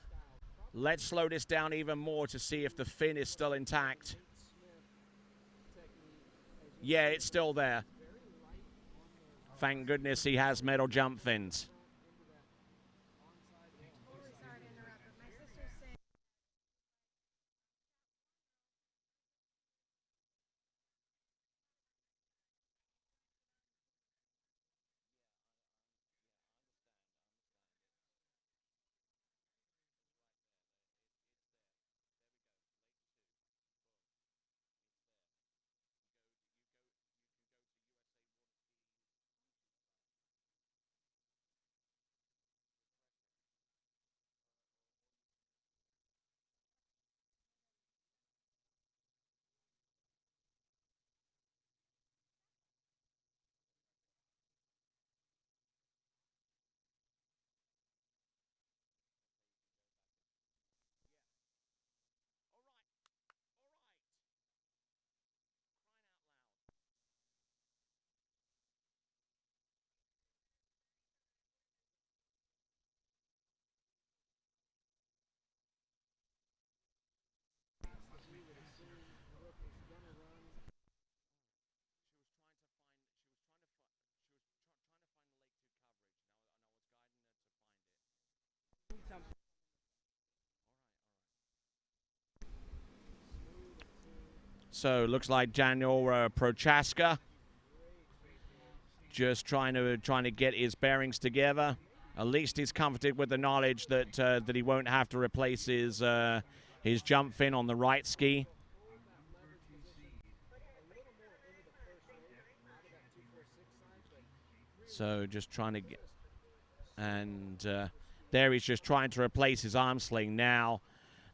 let's slow this down even more to see if the fin is still intact. Yeah, it's still there. Thank goodness he has metal jump fins. So looks like Daniel Prochaska just trying to get his bearings together. At least he's comforted with the knowledge that that he won't have to replace his jump fin on the right ski. So just trying to get, and there he's just trying to replace his arm sling. Now,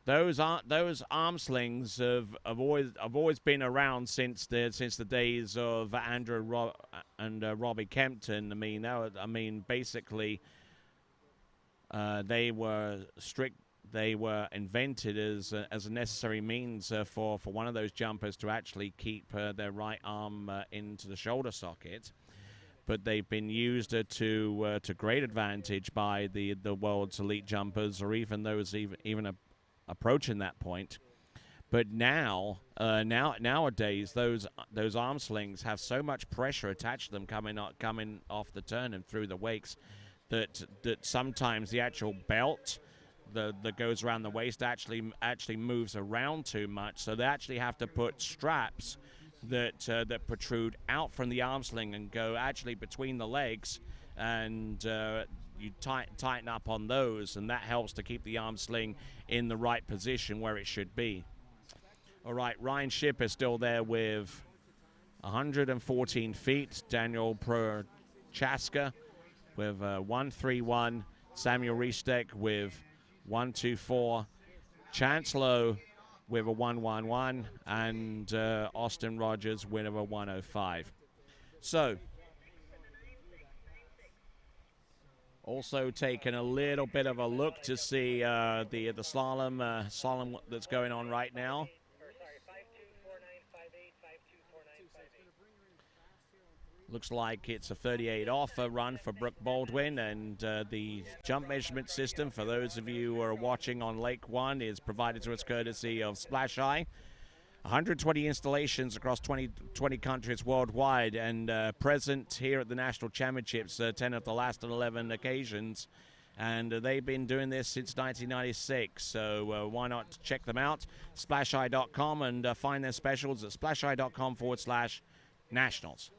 those arm slings have always been around since the days of Andrew and Robbie Kempton. I mean, basically, they were strict. They were invented as a necessary means for one of those jumpers to actually keep their right arm into the shoulder socket. But they've been used to great advantage by the world's elite jumpers, or even those even approaching that point. But nowadays those arm slings have so much pressure attached to them coming off the turn and through the wakes that sometimes the actual belt that goes around the waist actually moves around too much, so they actually have to put straps that protrude out from the arm sling and go actually between the legs, and you tighten up on those, and that helps to keep the arm sling in the right position where it should be. All right, Ryan Shipp is still there with 114 feet. Daniel Prochaska with 131. Samuel Riestek with 124. Chancellor with a 111, and Austin Rogers with a 105. So, also taking a little bit of a look to see the slalom that's going on right now. Looks like it's a 38 off a run for Brooke Baldwin, and the jump measurement system, for those of you who are watching on Lake One, is provided to us courtesy of Splash Eye. 120 installations across 20 countries worldwide, and present here at the National Championships 10 of the last 11 occasions. And they've been doing this since 1996, so why not check them out? SplashEye.com, and find their specials at SplashEye.com/nationals.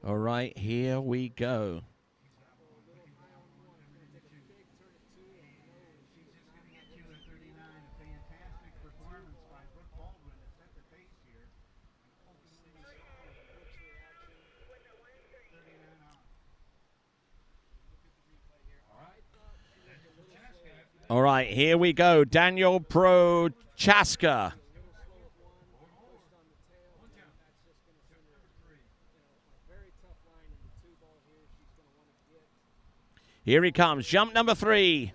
All right, here we go. All right, here we go. Daniel Prochaska. Here he comes. Jump number 3.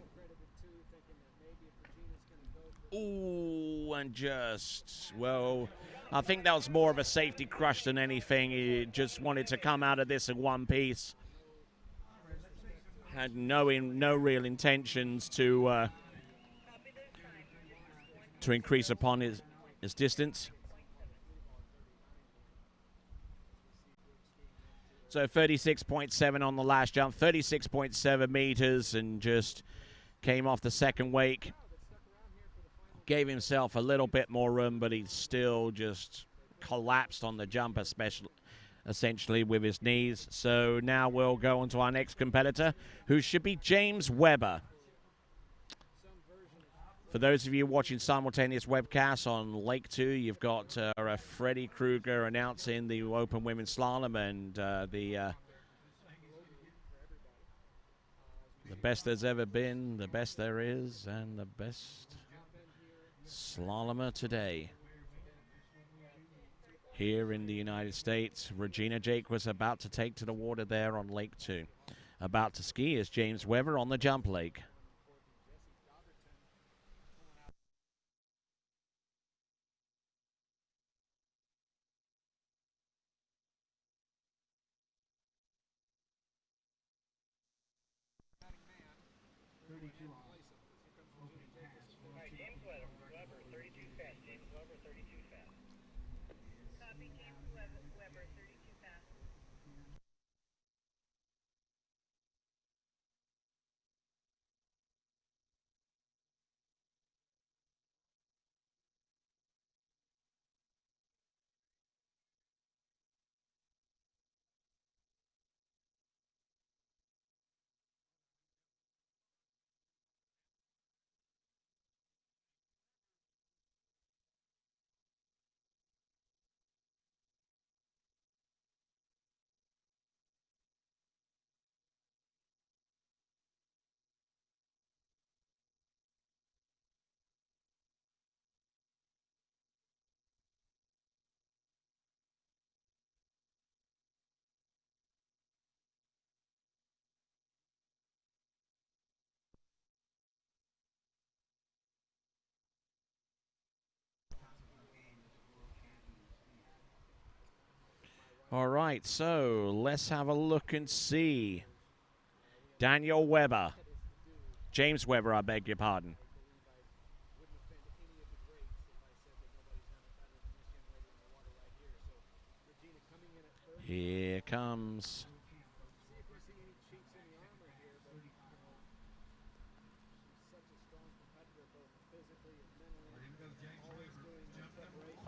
Ooh, and just, well, I think that was more of a safety crush than anything. He just wanted to come out of this in one piece. Had no real intentions to increase upon his distance. So 36.7 on the last jump, 36.7 meters, and just came off the second wake. Gave himself a little bit more room, but he still just collapsed on the jump, essentially with his knees. So now we'll go on to our next competitor, who should be James Webber. For those of you watching simultaneous webcasts on Lake 2, you've got Freddie Krueger announcing the Open Women's Slalom, and the best there's ever been, the best there is, and the best slalomer today. Here in the United States, Regina Jake was about to take to the water there on Lake 2. About to ski is James Webber on the jump lake. All right, so let's have a look and see. Daniel Webber. James Webber, I beg your pardon. Here comes.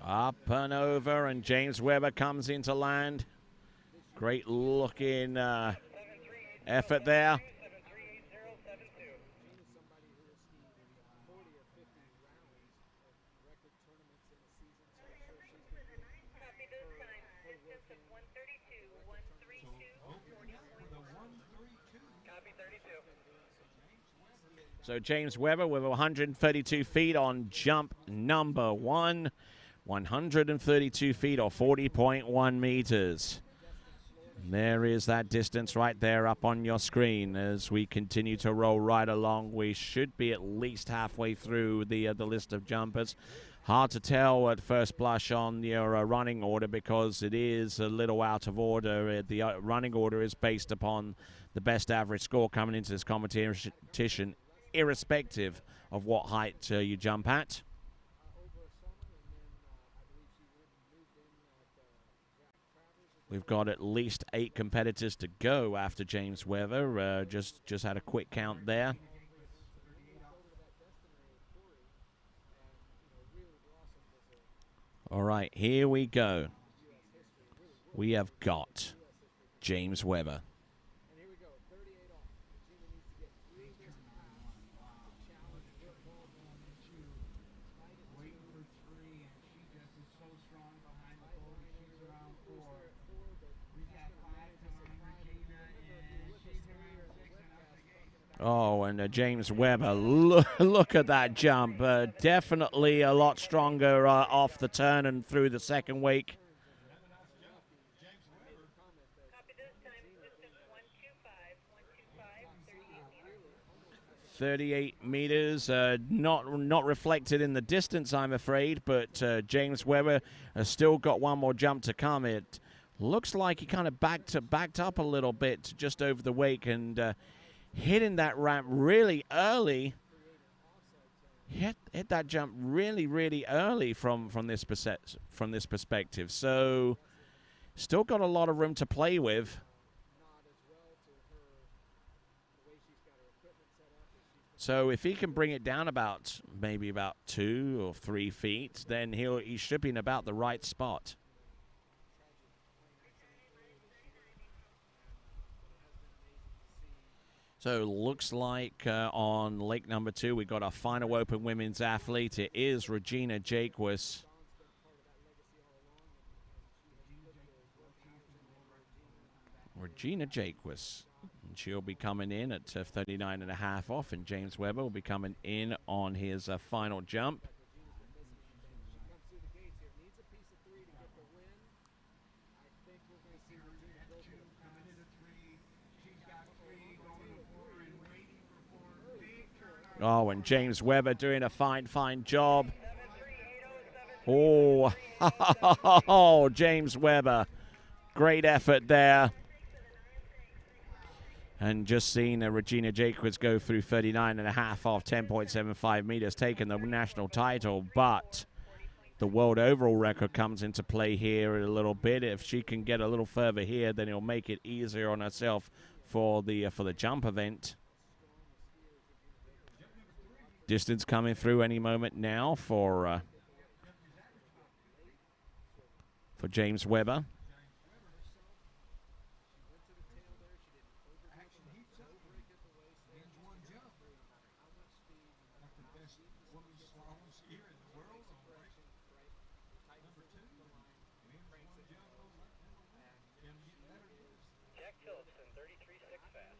Up and over, and James Webber comes into land. Great looking effort there. So James Webber with 132 feet on jump number 1. 132 feet or 40.1 meters. There is that distance right there up on your screen. As we continue to roll right along, we should be at least halfway through the list of jumpers. Hard to tell at first blush on your running order because it is a little out of order. The running order is based upon the best average score coming into this competition, irrespective of what height you jump at. We've got at least 8 competitors to go after James Weber. Just had a quick count there. All right, here we go. We have got James Weber. Oh, and James Weber, look at that jump. Definitely a lot stronger off the turn and through the second wake. 38 meters, not reflected in the distance, I'm afraid, but James Weber has still got one more jump to come. It looks like he kind of backed up a little bit just over the wake and hitting that ramp really early. Hit that jump really early from this perspective. So still got a lot of room to play with. So if he can bring it down maybe about 2 or 3 feet, then he should be in about the right spot. So looks like on lake number 2, we got our final open women's athlete. It is Regina Jaquess. Regina Jaquess. And she'll be coming in at 39.5 off, and James Weber will be coming in on his final jump. Oh, and James Weber doing a fine job. Oh, James Weber. Great effort there. And just seeing Regina Jaquess go through 39.5 off 10.75 meters, taking the national title, but the world overall record comes into play here a little bit. If she can get a little further here, then it'll make it easier on herself for the jump event. Distance coming through any moment now for James Weber. Jack Phillipson, 33.6 fast.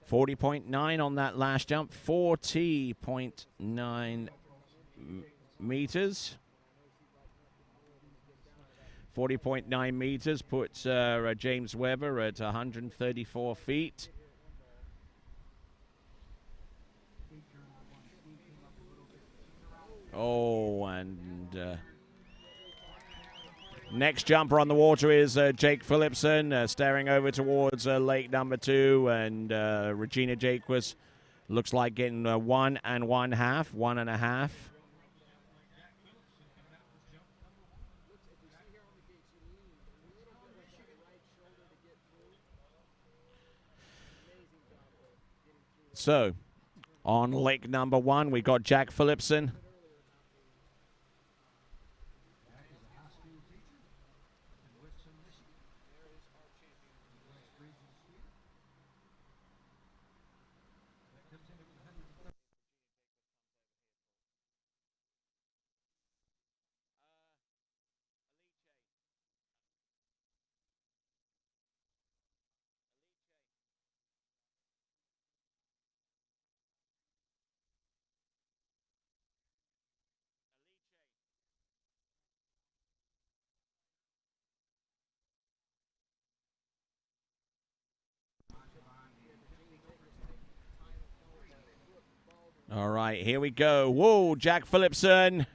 40.9 on that last jump, 40.9 meters. 40.9 meters puts James Weber at 134 feet. Oh, and next jumper on the water is Jake Phillipson, staring over towards lake number 2, and Regina Jaquess looks like getting 1 1/2. So, on lake number 1, we got Jack Phillipson. All right, here we go. Whoa, Jack Phillipson.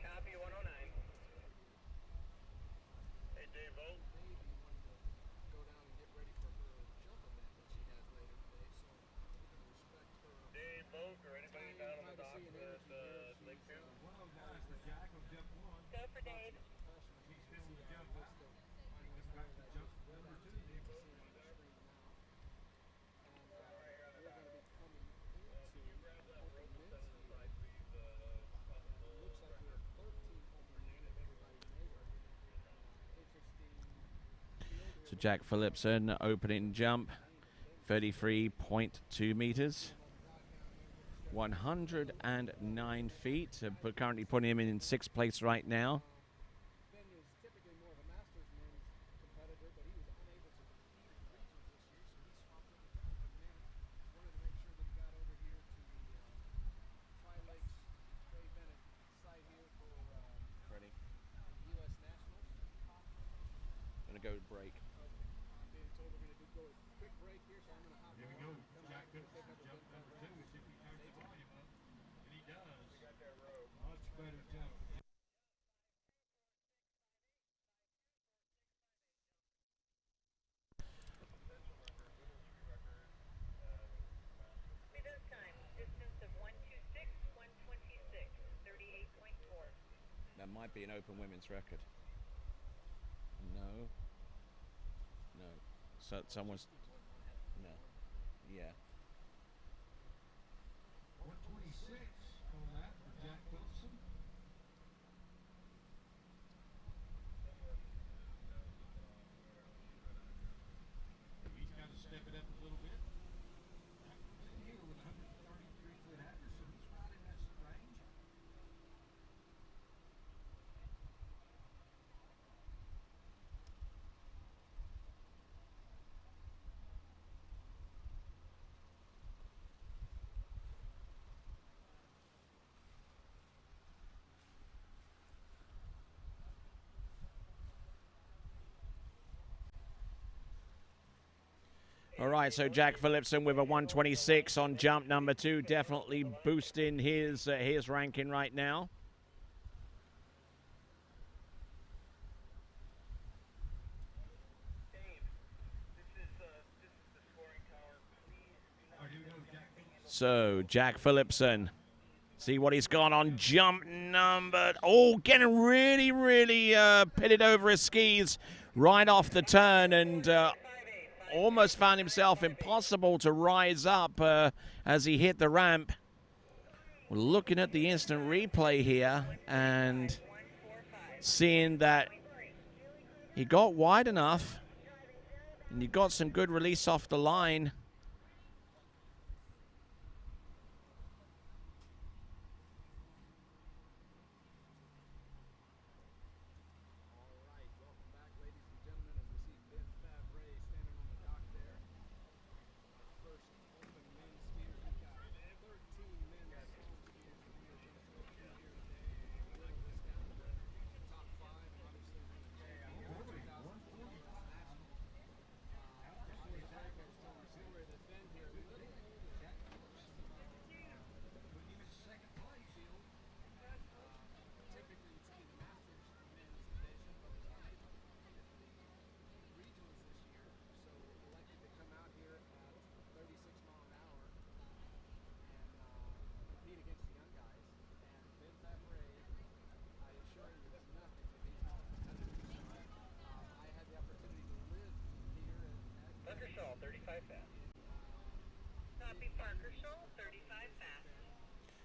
Copy 109. Hey, Dave Vogt. Dave Vogt or anybody down on the dock at Lake Pier? One of those guys for Jack will jump one. Go for Dave. He's feeling the jump out. He's got to jump number two. So Jack Phillipson, opening jump, 33.2 meters. 109 feet. We're currently putting him in sixth place right now. Gonna go break. Here we go. Jack Phillipson, jump number two. See if he turns the volume up. And he does. Much better jump. This time, distance of 126, 126, 38.4. That might be an open women's record. No. No. So someone's. No. Yeah. 126 coming out for Jack Phillipson. He's got to step it up a little bit. Jack comes in here with 133-foot average, so he's right in that range. All right, so Jack Phillipson with a 126 on jump number two, definitely boosting his ranking right now. So Jack Phillipson, see what he's got on jump number. Oh, getting really, really pitted over his skis right off the turn, and almost found himself impossible to rise up as he hit the ramp. We're looking at the instant replay here and seeing that he got wide enough and he got some good release off the line.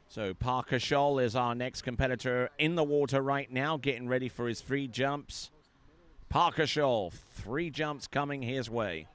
So Parker Scholl is our next competitor in the water right now, getting ready for his 3 jumps. Parker Scholl, 3 jumps coming his way.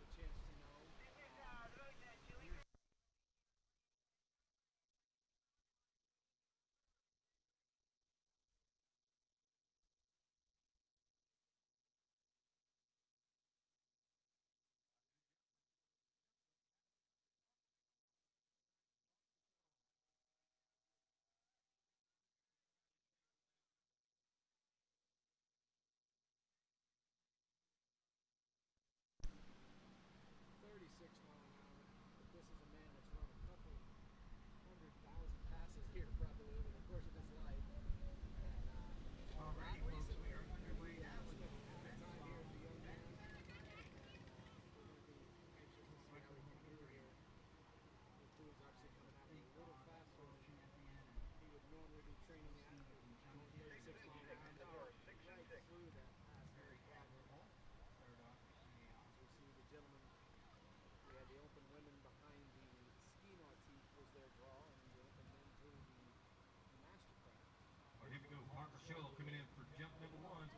Scholl coming in for jump number 1.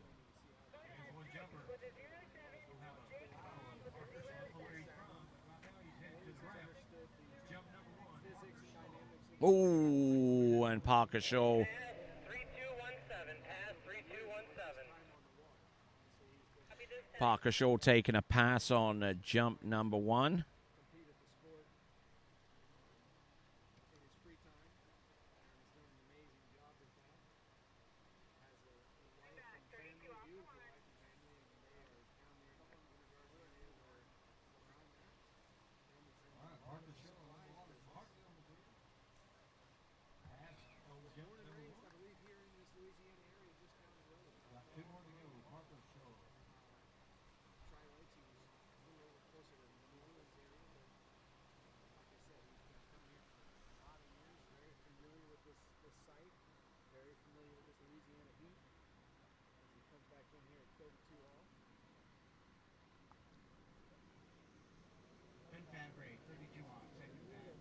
There's one jumper. We'll have a battle of Parker. So I don't know where he's from, but right now he's heading to the left. Jump number 1. Oh, and Parker Scholl. Parker Scholl taking a pass on jump number 1. Pin pad break, 32 on, second pad.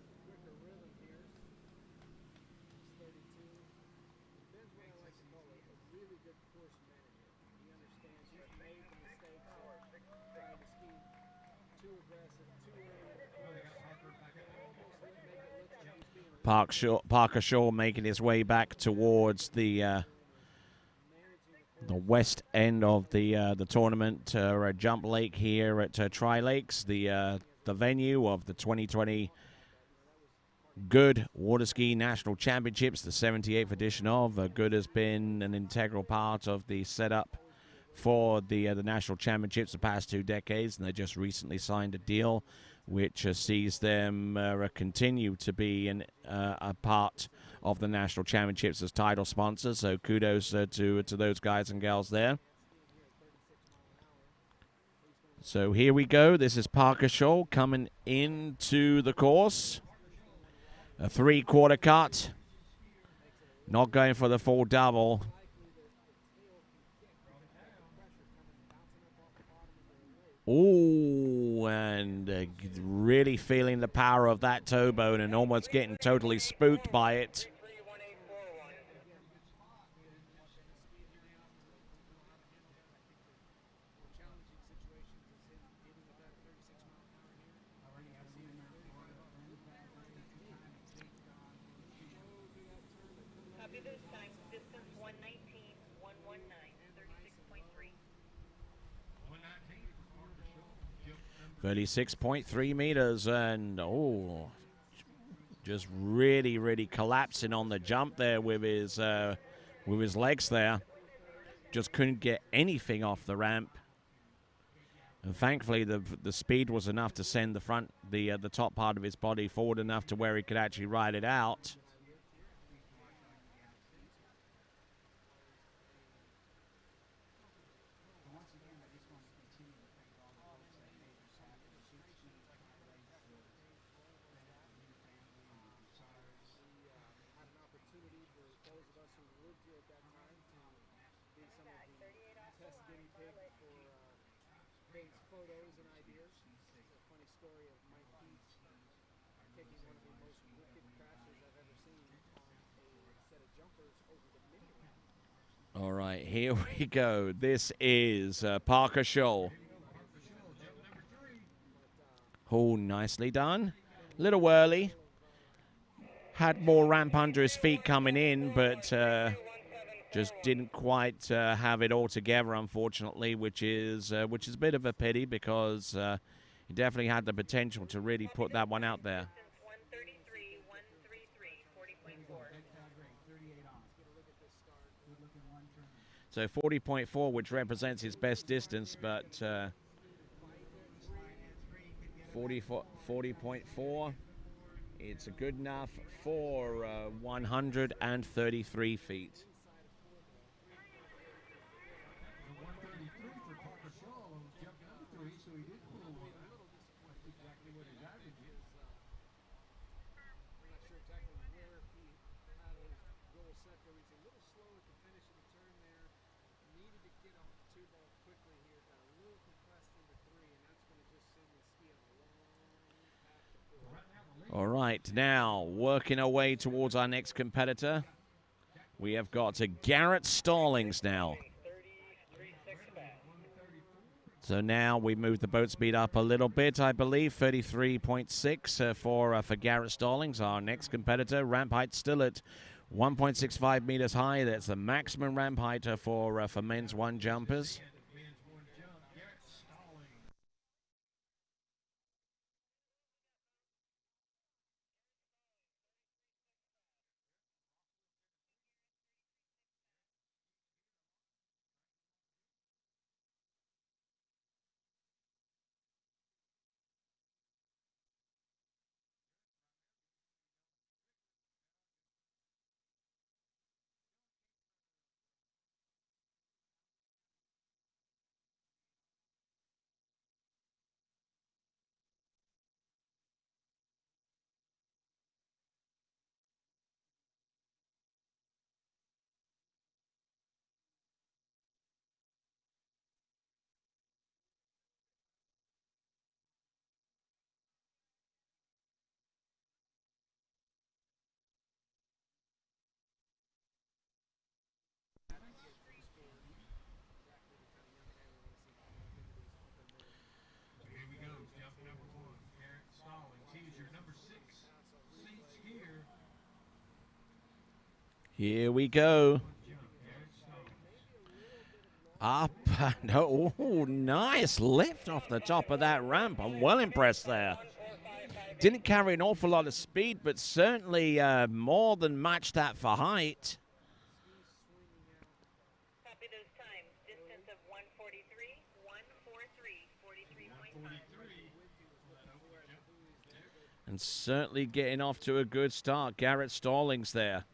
Parker Scholl making his way back towards the west end of the tournament, Jump Lake here at Tri Lakes, the venue of the 2020 Goode Water Ski National Championships, the 78th edition of. Goode has been an integral part of the setup for the National Championships the past 2 decades, and they just recently signed a deal which sees them continue to be a part of the National Championships as title sponsors. So kudos to those guys and gals there. So here we go. This is Parker Scholl coming into the course. A 3/4 cut. Not going for the full double. Ooh, and really feeling the power of that toe bone and almost getting totally spooked by it. Copy this time, distance 119, 119, 36.3. 36.3 meters, and just really collapsing on the jump there with his legs there. Just couldn't get anything off the ramp, and thankfully the speed was enough to send the top part of his body forward enough to where he could actually ride it out. All right, here we go. This is Parker Scholl. Oh, nicely done. A little early. Had more ramp under his feet coming in, but just didn't quite have it all together, unfortunately, which is a bit of a pity because he definitely had the potential to really put that one out there. 133, 133, 40.4. So 40.4, which represents his best distance, but 40.4, it's good enough for 133 feet. 133 for Parker Scholl, jump number 3, so he did pull one out. That's exactly what his average is. We're not sure exactly where he had his goal set there. He's a little slow at the finish of the turn there. Needed to get off the 2 ball quickly here. Got a little compressed into 3, and that's going to just send the ski on a long path to 4. All right, now working our way towards our next competitor. We have got Garrett Stallings now. So now we move the boat speed up a little bit, I believe, 33.6 for Garrett Stallings, our next competitor. Ramp height still at 1.65 meters high. That's the maximum ramp height for men's one jumpers. Here we go. Up. Oh, nice lift off the top of that ramp. I'm well impressed there. Didn't carry an awful lot of speed, but certainly more than matched that for height. Copy those times. Distance of 143, 143, 43.5. And certainly getting off to a good start. Garrett Stallings there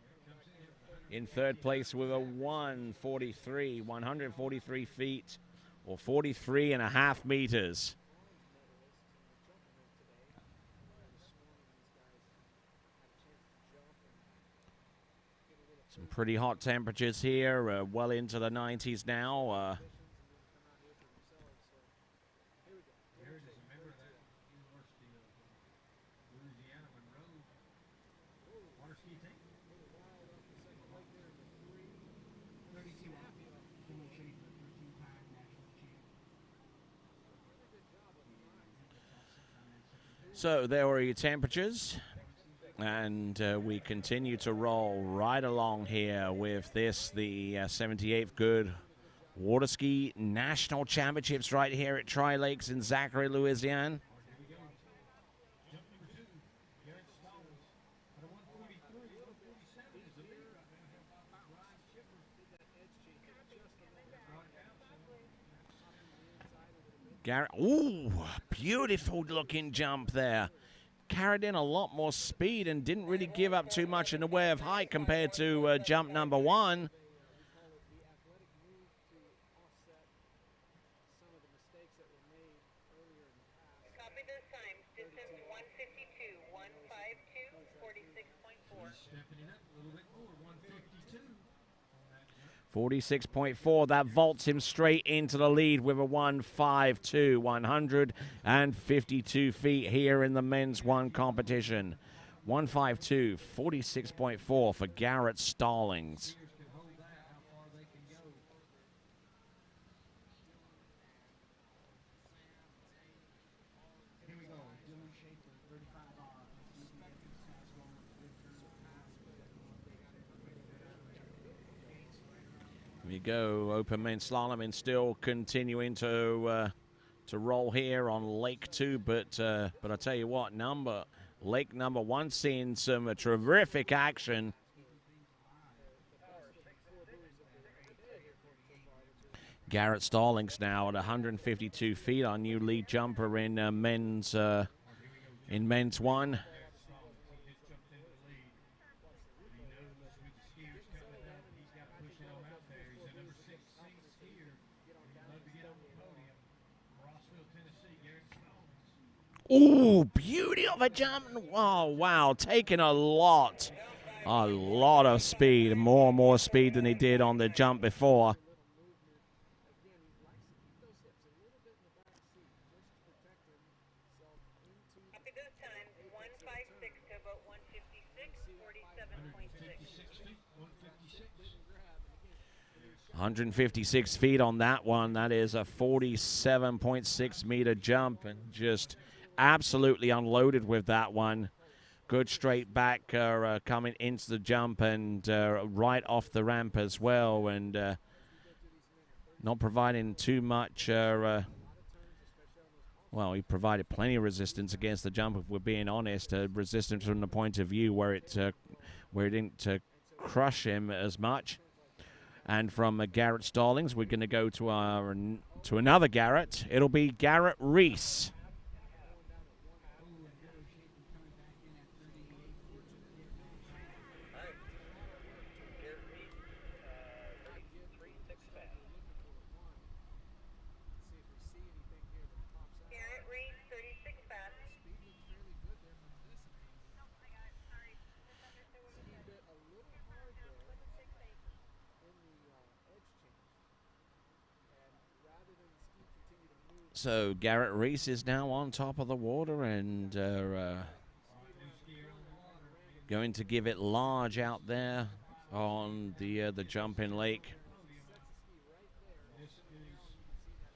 in third place with a 143 feet, or 43.5 meters. Some pretty hot temperatures here, well into the 90s now. So there are your temperatures, and we continue to roll right along here with this, the 78th Goode Water Ski National Championships right here at Tri Lakes in Zachary, Louisiana. Garrett, ooh, beautiful looking jump there. Carried in a lot more speed and didn't really give up too much in the way of height compared to jump number one. Copy those times. Distance 152, 152, 46.4. Stepping it up a little bit more, 152. 46.4, that vaults him straight into the lead with a 152, 152 feet here in the men's one competition. 152, 46.4 for Garrett Stallings. Here we go, open men's slalom, and still continuing to roll here on Lake 2, but I tell you what, Lake number 1 seeing some terrific action. Garrett Stallings now at 152 feet, our new lead jumper in men's one. Ooh, beauty of a jump. Oh, wow, taking a lot of speed, more and more speed than he did on the jump before. Copy those times. 156 to about 156, 156 feet on that one. That is a 47.6-meter jump, and just absolutely unloaded with that one. Good straight back coming into the jump and right off the ramp as well, and not providing too much. Well, he provided plenty of resistance against the jump, if we're being honest. Resistance from the point of view where it didn't crush him as much. And from Garrett Stallings, we're going to go to another Garrett. It'll be Garrett Reese. So Garrett Reese is now on top of the water and going to give it large out there on the jumping lake. This is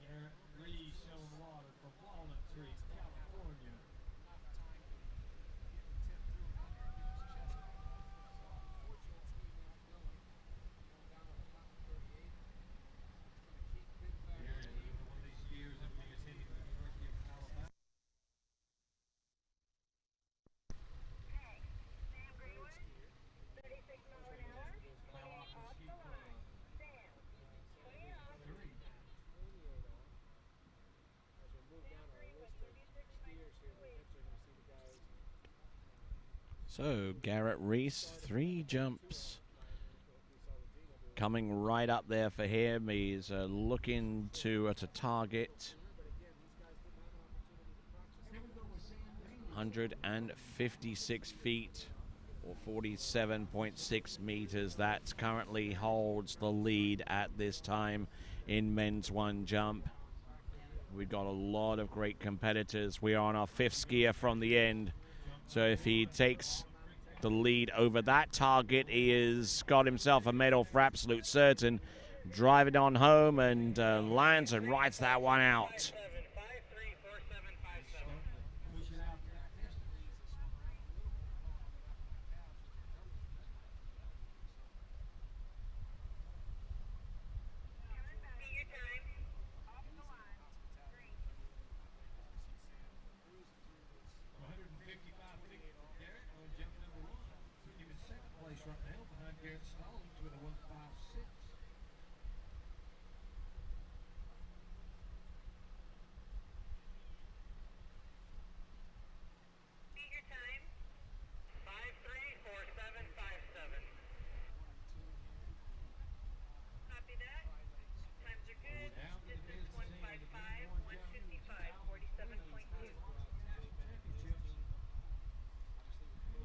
Garrett Reese on water from Walnut Creek, California. So Garrett Reese, 3 jumps coming right up there for him. He's looking to target 156 feet or 47.6 meters. That currently holds the lead at this time in men's 1 jump. We've got a lot of great competitors. We are on our 5th skier from the end. So if he takes the lead over that target, he has got himself a medal for absolute certain. Driving on home and lands and rides that one out.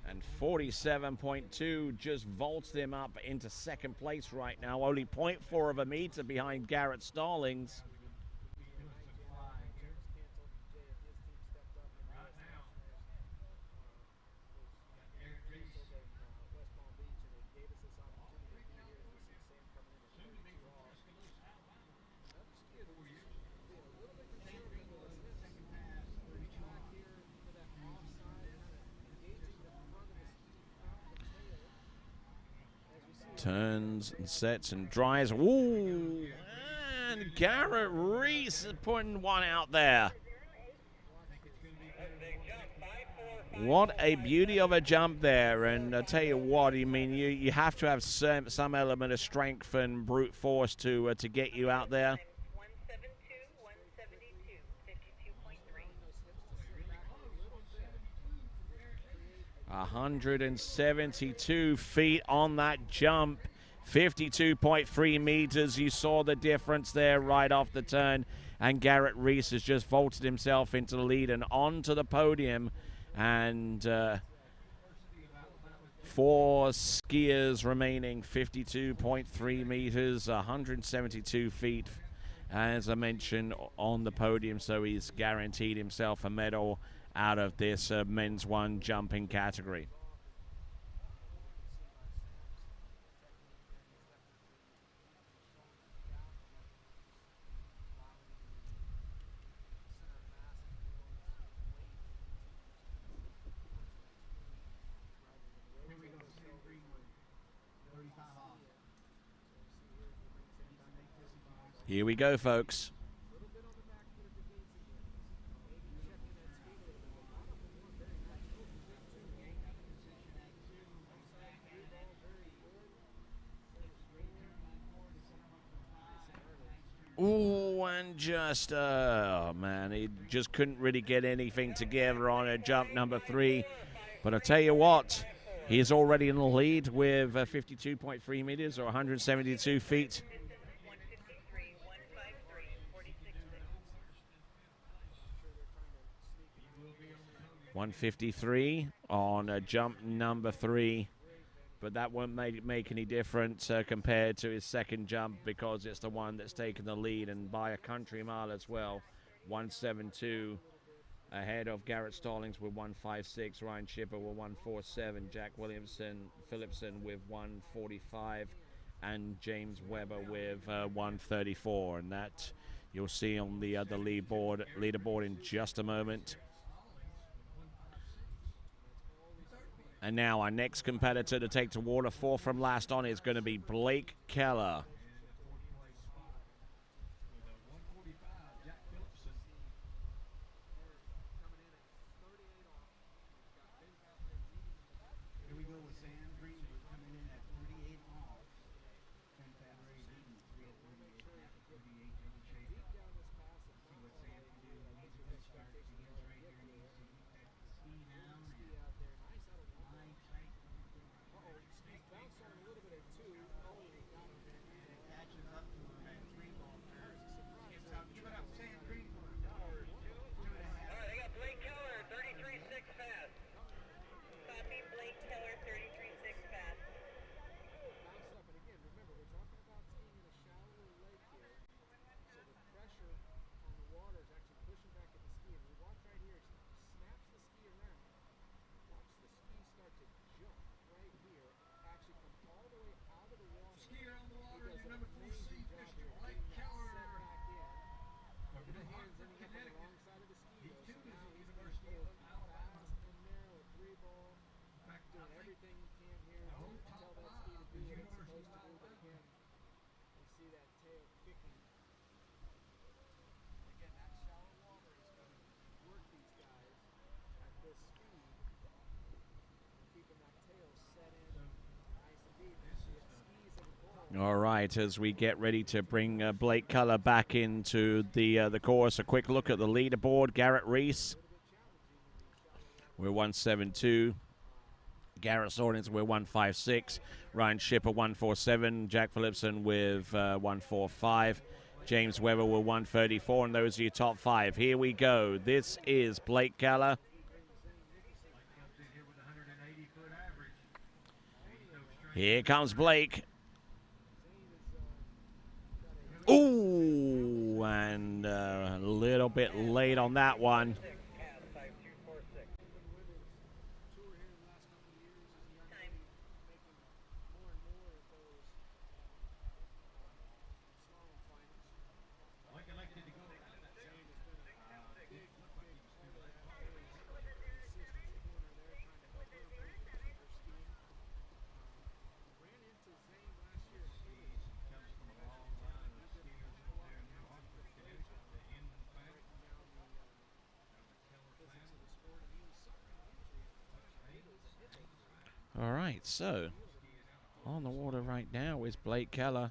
And 47.2 just vaults them up into 2nd place right now. Only 0.4 of a meter behind Garrett Stallings. Turns and sets and dries. Ooh, and Garrett Reese is putting one out there. What a beauty of a jump there. And I tell you what, I mean, you have to have some element of strength and brute force to get you out there. 172 feet on that jump, 52.3 meters. You saw the difference there right off the turn, and Garrett Reese has just vaulted himself into the lead and onto the podium. And 4 skiers remaining, 52.3 meters, 172 feet, as I mentioned, on the podium. So he's guaranteed himself a medal out of this men's 1 jumping category. Here we go, folks. Ooh, and just, oh man, he just couldn't really get anything together on a jump number 3. But I tell you what, he's already in the lead with 52.3 meters or 172 feet. 153 on jump number 3. But that won't make any difference compared to his second jump, because it's the one that's taken the lead, and by a country mile as well. 172 ahead of Garrett Stallings with 156, Ryan Shipper with 147, Jack Phillipson with 145, and James Webber with 134. And that you'll see on the leaderboard in just a moment. And now our next competitor to take to water, 4 from last on, is going to be Blake Keller. All right, as we get ready to bring Blake Keller back into the course, a quick look at the leaderboard. Garrett Reese, we're 172. Garrett Stallings, we're 156. Ryan Shipper, 147. Jack Phillipson with 145. James Webber with 134, and those are your top 5. Here we go. This is Blake Keller. Here comes Blake. Ooh, and a little bit late on that one. All right, so on the water right now is Blake Keller.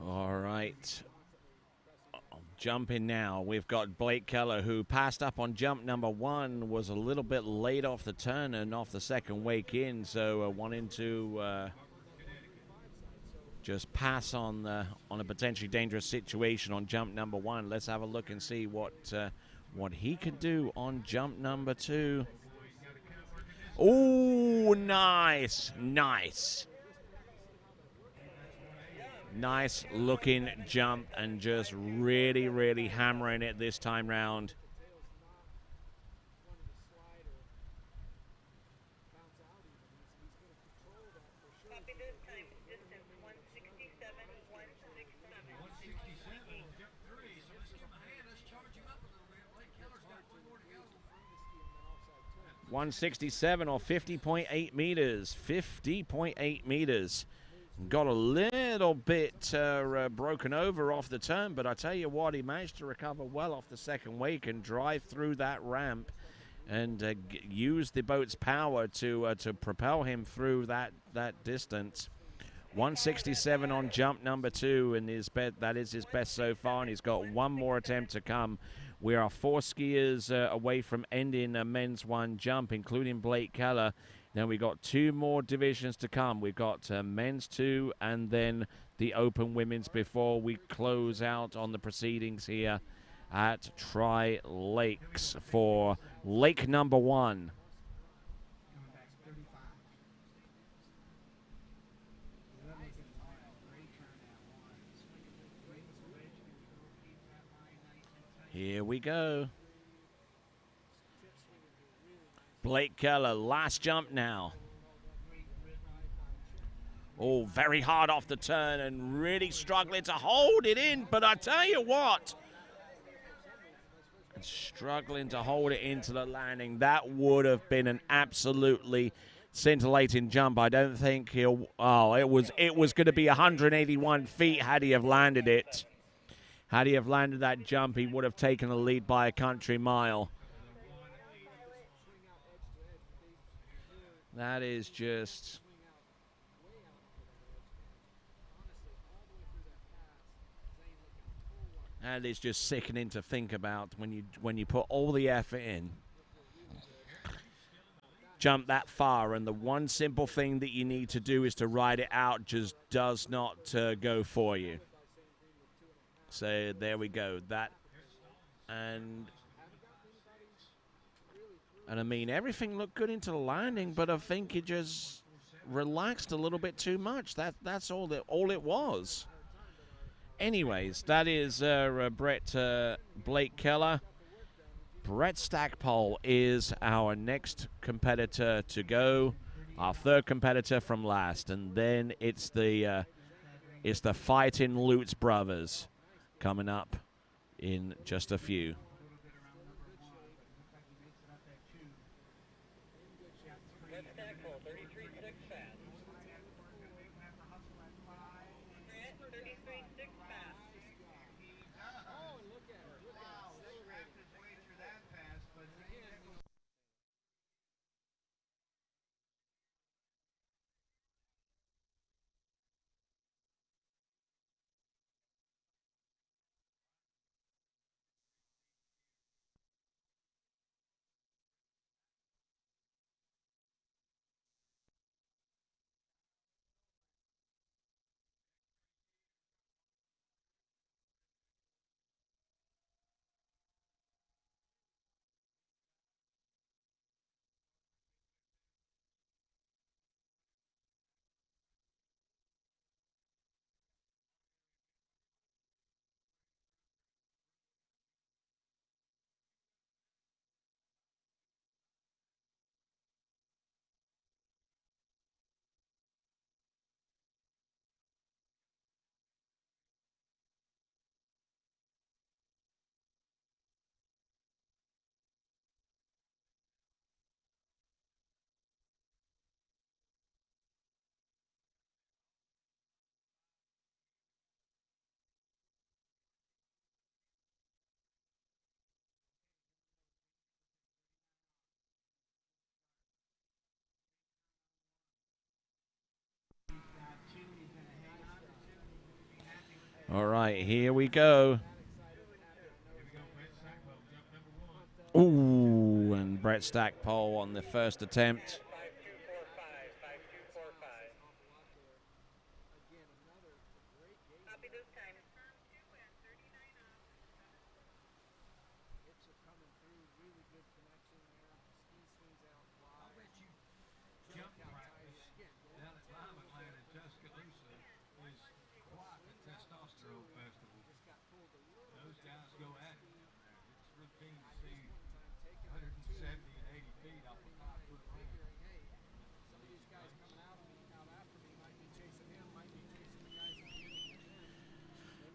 All right. Jumping now. We've got Blake Keller, who passed up on jump number 1, was a little bit late off the turn and off the second wake in, so wanting to just pass on a potentially dangerous situation on jump number 1. Let's have a look and see what he could do on jump number 2. Oh, nice. Nice looking jump, and just really hammering it this time round. .167 or 50.8 meters. 50.8 meters. Got a little bit broken over off the turn, but I tell you what, he managed to recover well off the second wake and drive through that ramp and use the boat's power to propel him through that distance. 167 on jump number 2, and that is his best so far, and he's got one more attempt to come. We are 4 skiers away from ending a men's 1 jump, including Blake Keller. Then we got 2 more divisions to come. We've got men's 2 and then the open women's before we close out on the proceedings here at Tri Lakes for lake number 1. Here we go. Blake Keller, last jump now. Oh, very hard off the turn and really struggling to hold it in. But I tell you what, struggling to hold it into the landing. That would have been an absolutely scintillating jump. I don't think he'll... Oh, it was going to be 181 feet had he have landed it. Had he have landed that jump, he would have taken the lead by a country mile. That is just... That is just sickening to think about when you put all the effort in. Jump that far, and the one simple thing that you need to do is to ride it out just does not go for you. So there we go. That and I mean, everything looked good into the landing, but I think it just relaxed a little bit too much. That's all it was. Anyways, that is Blake Keller. Brett Stackpole is our next competitor to go, our third competitor from last, and then it's the Fighting Lutz brothers coming up in just a few. All right, here we go. Ooh, and Brett Stackpole on the first attempt.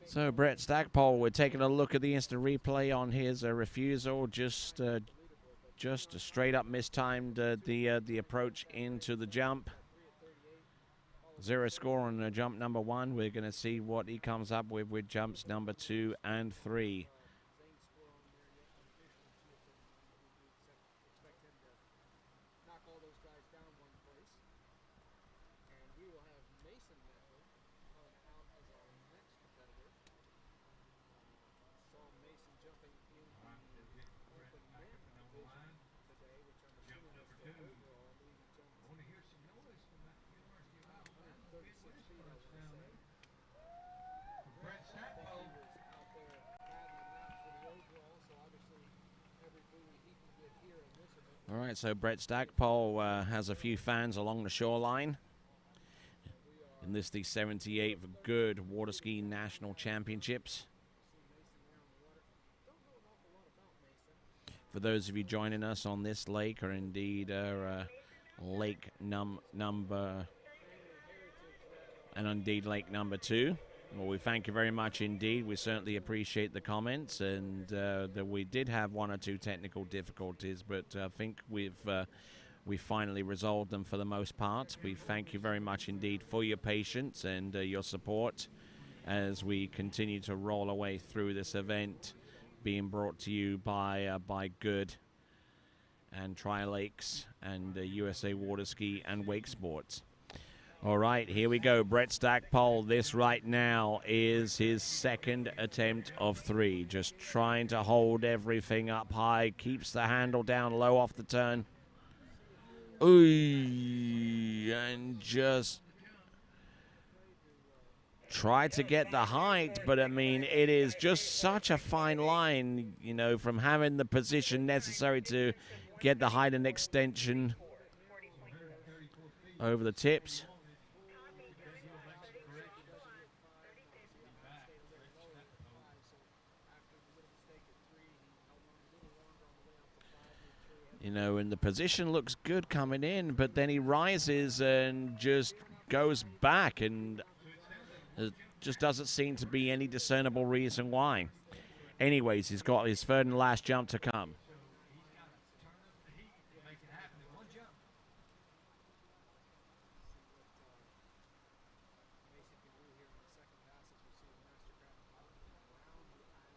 So Brett Stackpole, we're taking a look at the instant replay on his refusal. Just a straight up mistimed the approach into the jump. 0 score on jump number 1. We're going to see what he comes up with jumps number 2 and 3. All right, so Brett Stackpole has a few fans along the shoreline. And this is the 78th Goode Water Ski National Championships. For those of you joining us on this lake, or indeed lake number 2, well, we thank you very much indeed. We certainly appreciate the comments, and that we did have 1 or 2 technical difficulties, but I think we finally resolved them for the most part. We thank you very much indeed for your patience and your support as we continue to roll away through this event, being brought to you by Goode and Tri-Lakes and USA Water Ski and Wake Sports. All right, here we go. Brett Stackpole, this right now is his 2nd attempt of 3. Just trying to hold everything up high. Keeps the handle down low off the turn. Ooh, and just try to get the height, but I mean, it is just such a fine line, you know, from having the position necessary to get the height and extension over the tips. You know, and the position looks good coming in, but then he rises and just goes back, and just doesn't seem to be any discernible reason why. Anyways, he's got his 3rd and last jump to come.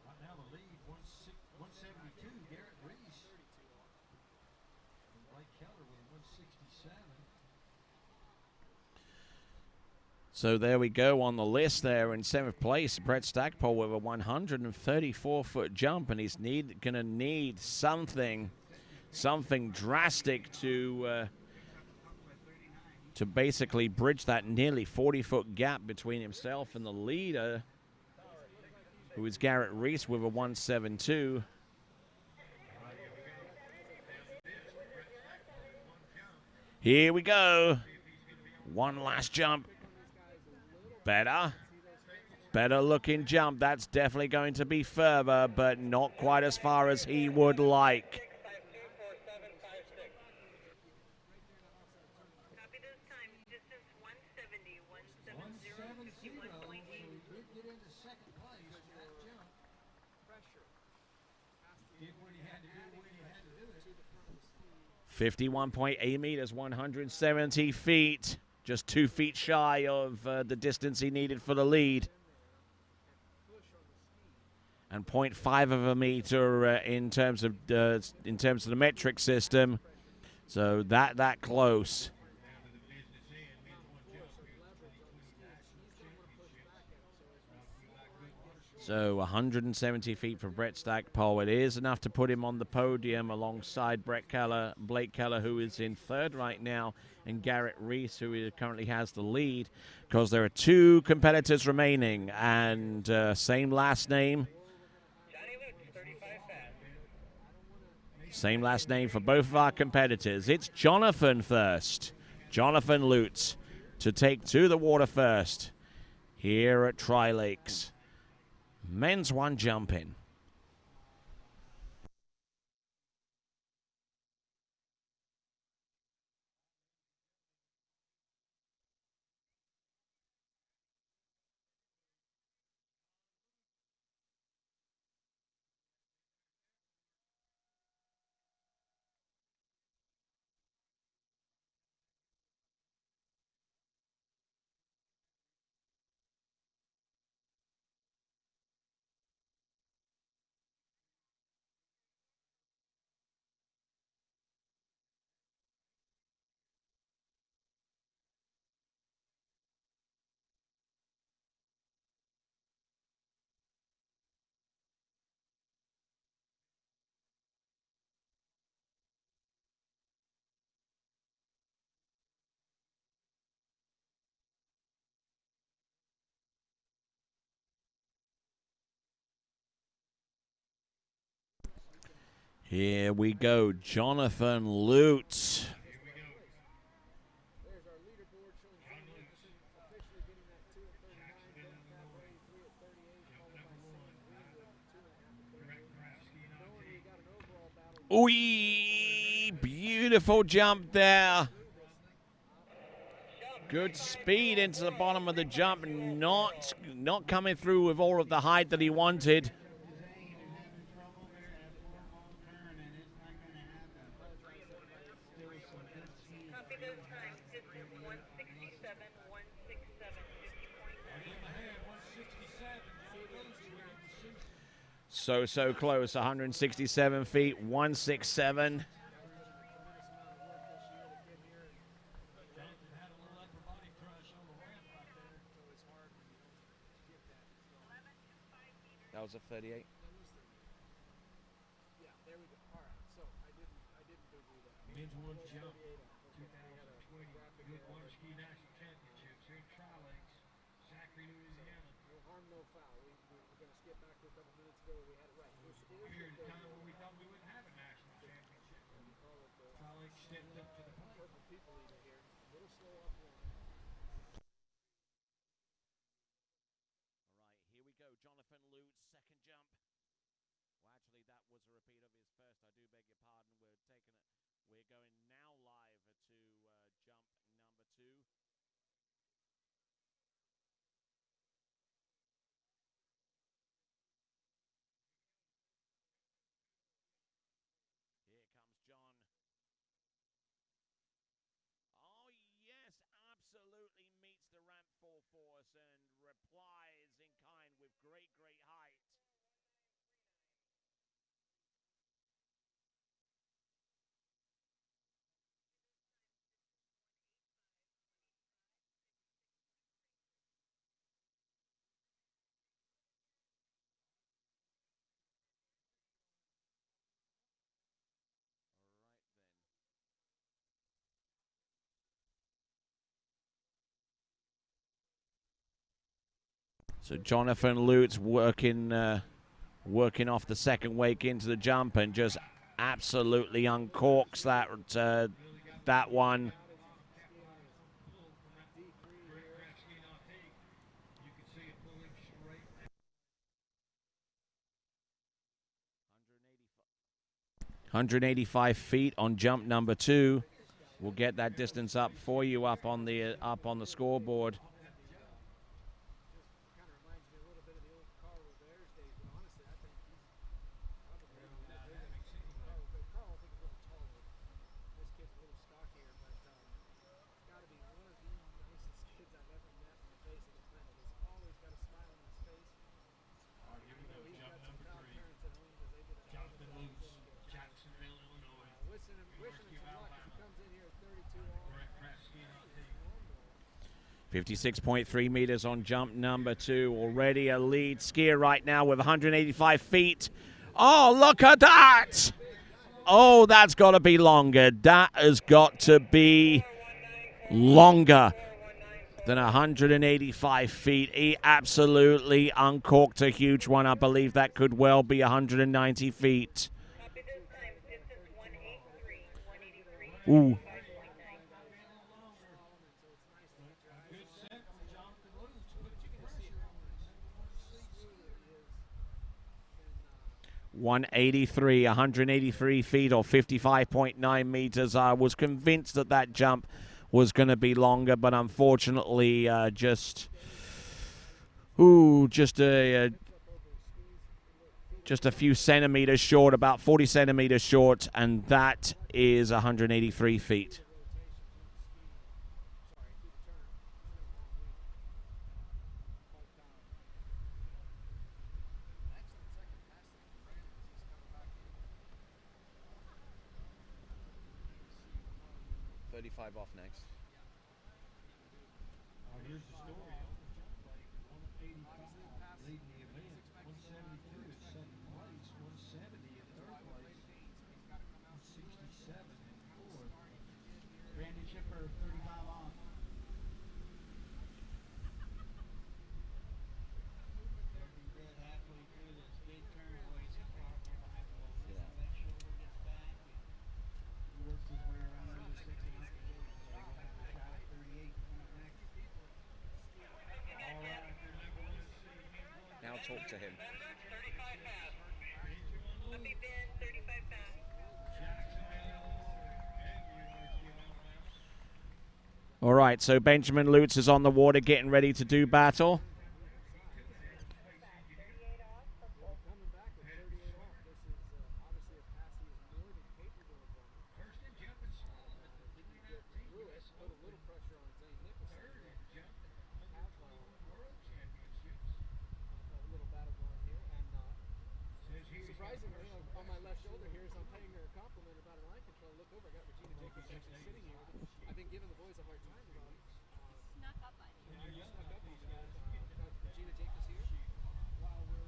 Right now the lead, 172, Garrett Reese. And Blake Keller with 167. So there we go on the list there in 7th place. Brett Stackpole with a 134-foot jump, and he's going to need something drastic to basically bridge that nearly 40-foot gap between himself and the leader, who is Garrett Reese with a 172. Here we go. One last jump. Better looking jump. That's definitely going to be further, but not quite as far as he would like. So he did get into 2nd place with that jump. Did what he had to do when he had to do it. 51.8 meters, 170 feet. Just 2 feet shy of the distance he needed for the lead. And 0.5 of a meter in terms of the metric system. So that close. So 170 feet for Brett Stackpole. It is enough to put him on the podium alongside Blake Keller, who is in 3rd right now, and Garrett Reese, who currently has the lead, because there are 2 competitors remaining, and same last name. Same last name for both of our competitors. It's Jonathan first. Jonathan Lutz to take to the water first here at Tri-Lakes. Men's 1 jumping. Here we go, Jonathan Lutz. Ooh, beautiful jump there. Good speed into the bottom of the jump, not coming through with all of the height that he wanted. So close, 167 feet, 167. That was a 38. Men's one jump, 2020 Good Water Ski National Championships here at Tri Lakes, Zachary, Louisiana. No harm, no foul. We're going to skip back to a couple minutes ago where we had it right. This is the time when we thought we wouldn't have a national championship. Tri Lakes stepped up to the plate. Purple people eater here. A little slow up one. All right, here we go. Jonathan Lutz, second jump. Well, actually, that was a repeat of his first. I do beg your pardon. We're going now live to jump number 2. Here comes John. Oh, yes, absolutely meets the ramp full force and replies in kind with great height. So Jonathan Lutz working off the second wake into the jump and just absolutely uncorks that one. You can see it pulling straight. 185 feet on jump number 2. We'll get that distance up for you up on the scoreboard. Kind of reminds me a little bit of the old Carl Robert's days, but honestly, I think he's probably Carl, I think he's a little taller. This kid's a little stockier, but he's got to be one of the nicest kids I've ever met on the face of the planet. He's always got a smile on his face. All right, here we go. He's Jump got some number proud 3. parents at home because they did a Jonathan Lutz, Jacksonville, Illinois. Wishing him some luck. He comes in here at 32 all. 56.3 meters on jump number 2. Already a lead skier right now with 185 feet. Oh, look at that! Oh, that's got to be longer. That has got to be longer than 185 feet. He absolutely uncorked a huge one. I believe that could well be 190 feet. Ooh. .183, 183 feet or 55.9 meters. I was convinced that jump was going to be longer, but unfortunately, just a few centimeters short, about 40 centimeters short, and that is 183 feet. Off next. Here's the story on the jump plate. 185 leading the event. 172 in second place. 170 in third place. 167 in fourth. Randy Chipper, 35 on. Looking good halfway through this big turn. Boy, he's far behind the wall. Listen to that shoulder talk to him. All right, so Benjamin Lutz is on the water getting ready to do battle. Surprisingly, on my left shoulder here, as I'm paying her a compliment about her line control, look over, I got Regina Jacobs actually sitting here. I've been giving the boys a hard time about Snuck up on you. you snuck up on me. Got Regina Jacobs here. While we'll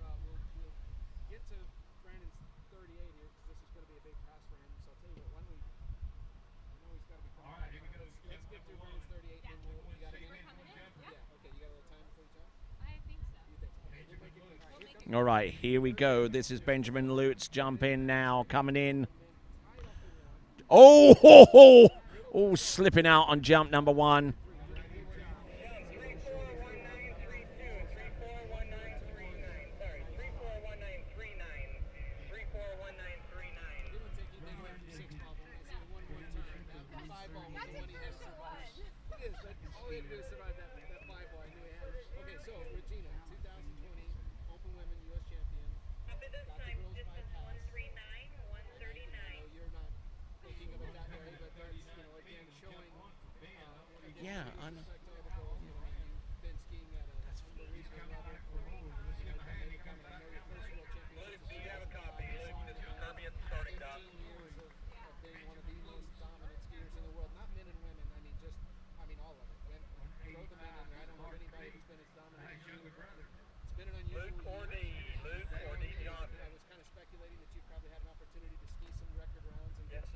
get to Brandon's 38 here, because this is going to be a big pass for him. So I'll tell you what, why don't we, I know he's got to be coming. All right, here we go. Let's get through Brandon's 38, and you got a minute? Coming in? Yeah. Okay, you got a little time before you jump? I think so. You think so? Okay, we'll make it quick. All right, here comes All right, here we go. This is Benjamin Lutz jump in now, coming in. Oh, ho, ho. Oh, slipping out on jump number one. Yeah, I know.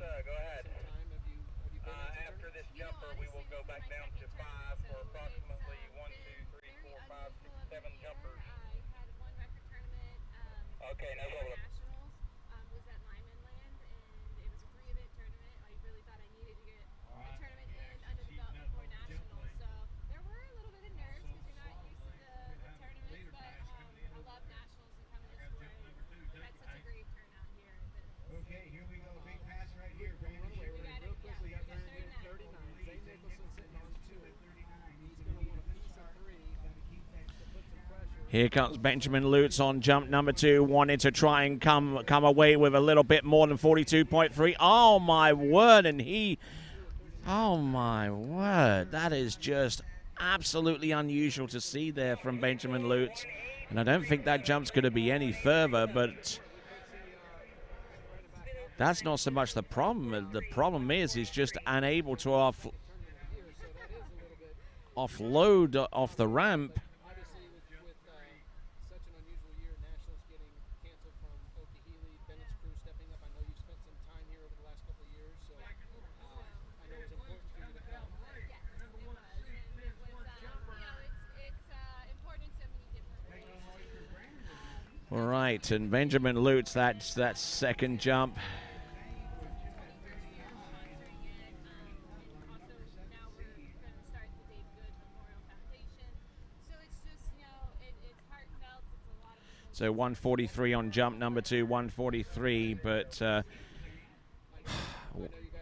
Go ahead. After this jumper, we will go back down to 5 for approximately 1, 2, 3, 4, 5, 6, 7 jumpers. Okay, no problem. Was at Lyman Land, and it was a 3-event tournament. I really thought I needed to get a tournament in under the belt before nationals. So there were a little bit of nerves because you're not used to the tournaments, but I love nationals and coming this way. We had such a great turnout here. Okay, here we go. Big pass right here. Brandon, real quick, we got Brandon here at 39. Zane Nicholson sitting on 2. He's going to want a piece of 3 to put some pressure. Here comes Benjamin Lutz on jump number 2, wanting to try and come away with a little bit more than 42.3. Oh, my word, and oh, my word. That is just absolutely unusual to see there from Benjamin Lutz. And I don't think that jump's going to be any further, but that's not so much the problem. The problem is he's just unable to offload off the ramp. Obviously, with such an unusual year, nationals getting canceled from Okie-Healy, Bennett's crew stepping up. I know you've spent some time here over the last couple of years, so I know it was important for you to come. Yes, it was. And it was, it's important in so many different ways. All right, and Benjamin Lutz, that's that second jump. So 143 on jump number 2, 143, but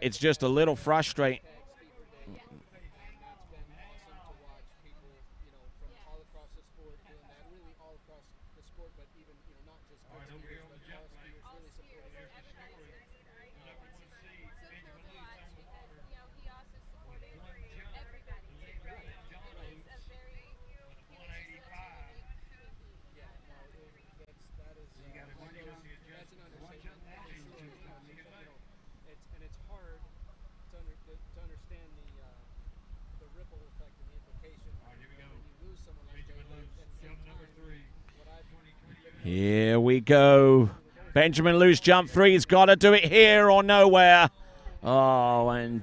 it's just a little frustrating. And it's hard to understand the ripple effect and the implication when you lose someone like Jay. At the same time, Here we go. Benjamin Lutz jump 3. He's got to do it here or nowhere. Oh, and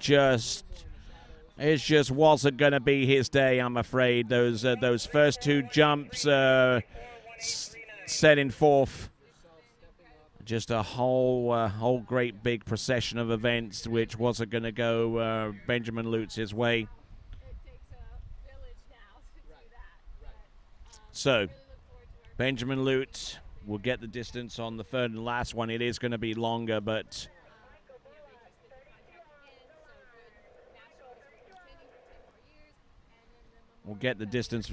it just wasn't going to be his day, I'm afraid. Those first 2 jumps set in fourth. Just a whole great big procession of events, which wasn't going to go Benjamin Lutz's way. So Benjamin Lute will get the distance on the third and last one. It is going to be longer, but we'll get the distance.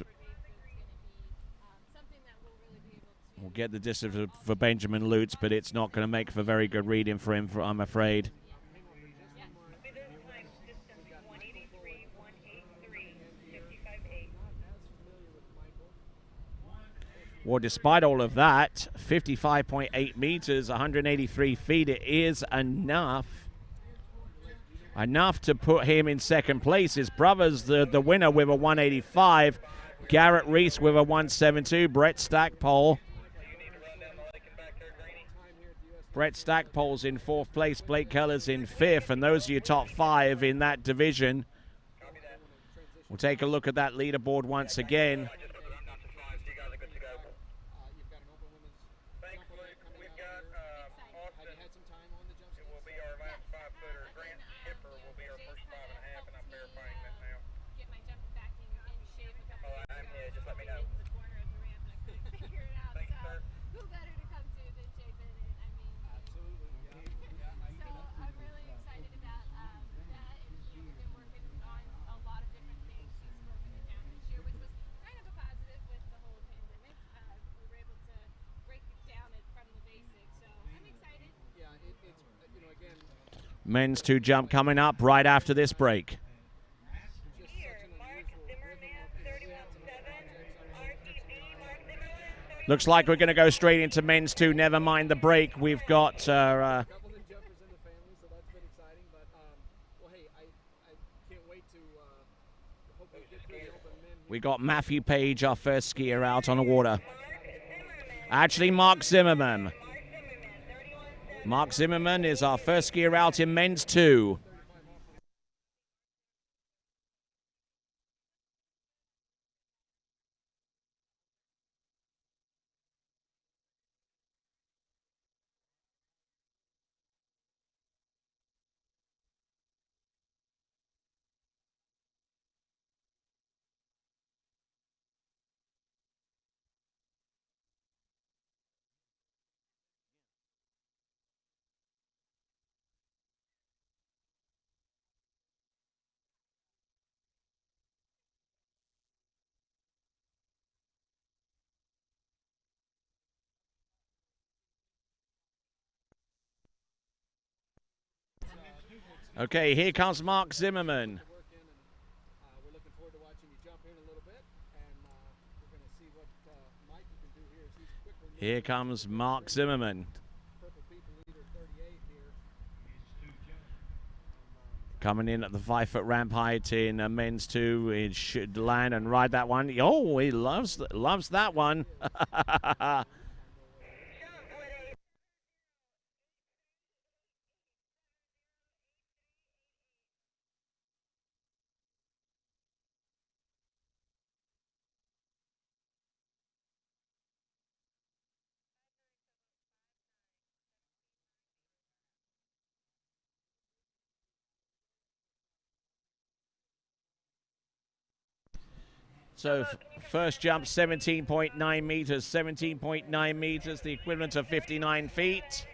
We'll get the distance for Benjamin Lutz, but it's not going to make for very good reading for him, I'm afraid. Well, despite all of that, 55.8 meters, 183 feet, it is enough. Enough to put him in second place. His brother's the winner with a 185. Garrett Reese with a 172. Brett Stackpole. Brett Stackpole's in fourth place. Blake Keller's in fifth. And those are your top five in that division. We'll take a look at that leaderboard once again. Men's 2 jump coming up right after this break. Looks like we're going to go straight into men's 2. Never mind the break. We've got we got Matthew Page, our first skier, out on the water. Actually, Mark Zimmerman. Mark Zimmerman is our first skier out in men's 2. Okay, here comes Mark Zimmerman. We're looking forward to watching you jump in a little bit, and we're going to see what Mike can do here. He's quickly Here comes Mark Zimmerman. Purple People Leader 38 here. Coming in at the 5-foot ramp height in men's 2. He should land and ride that one. Oh, he loves that one. So first jump, 17.9 meters. 17.9 meters, the equivalent of 59 feet.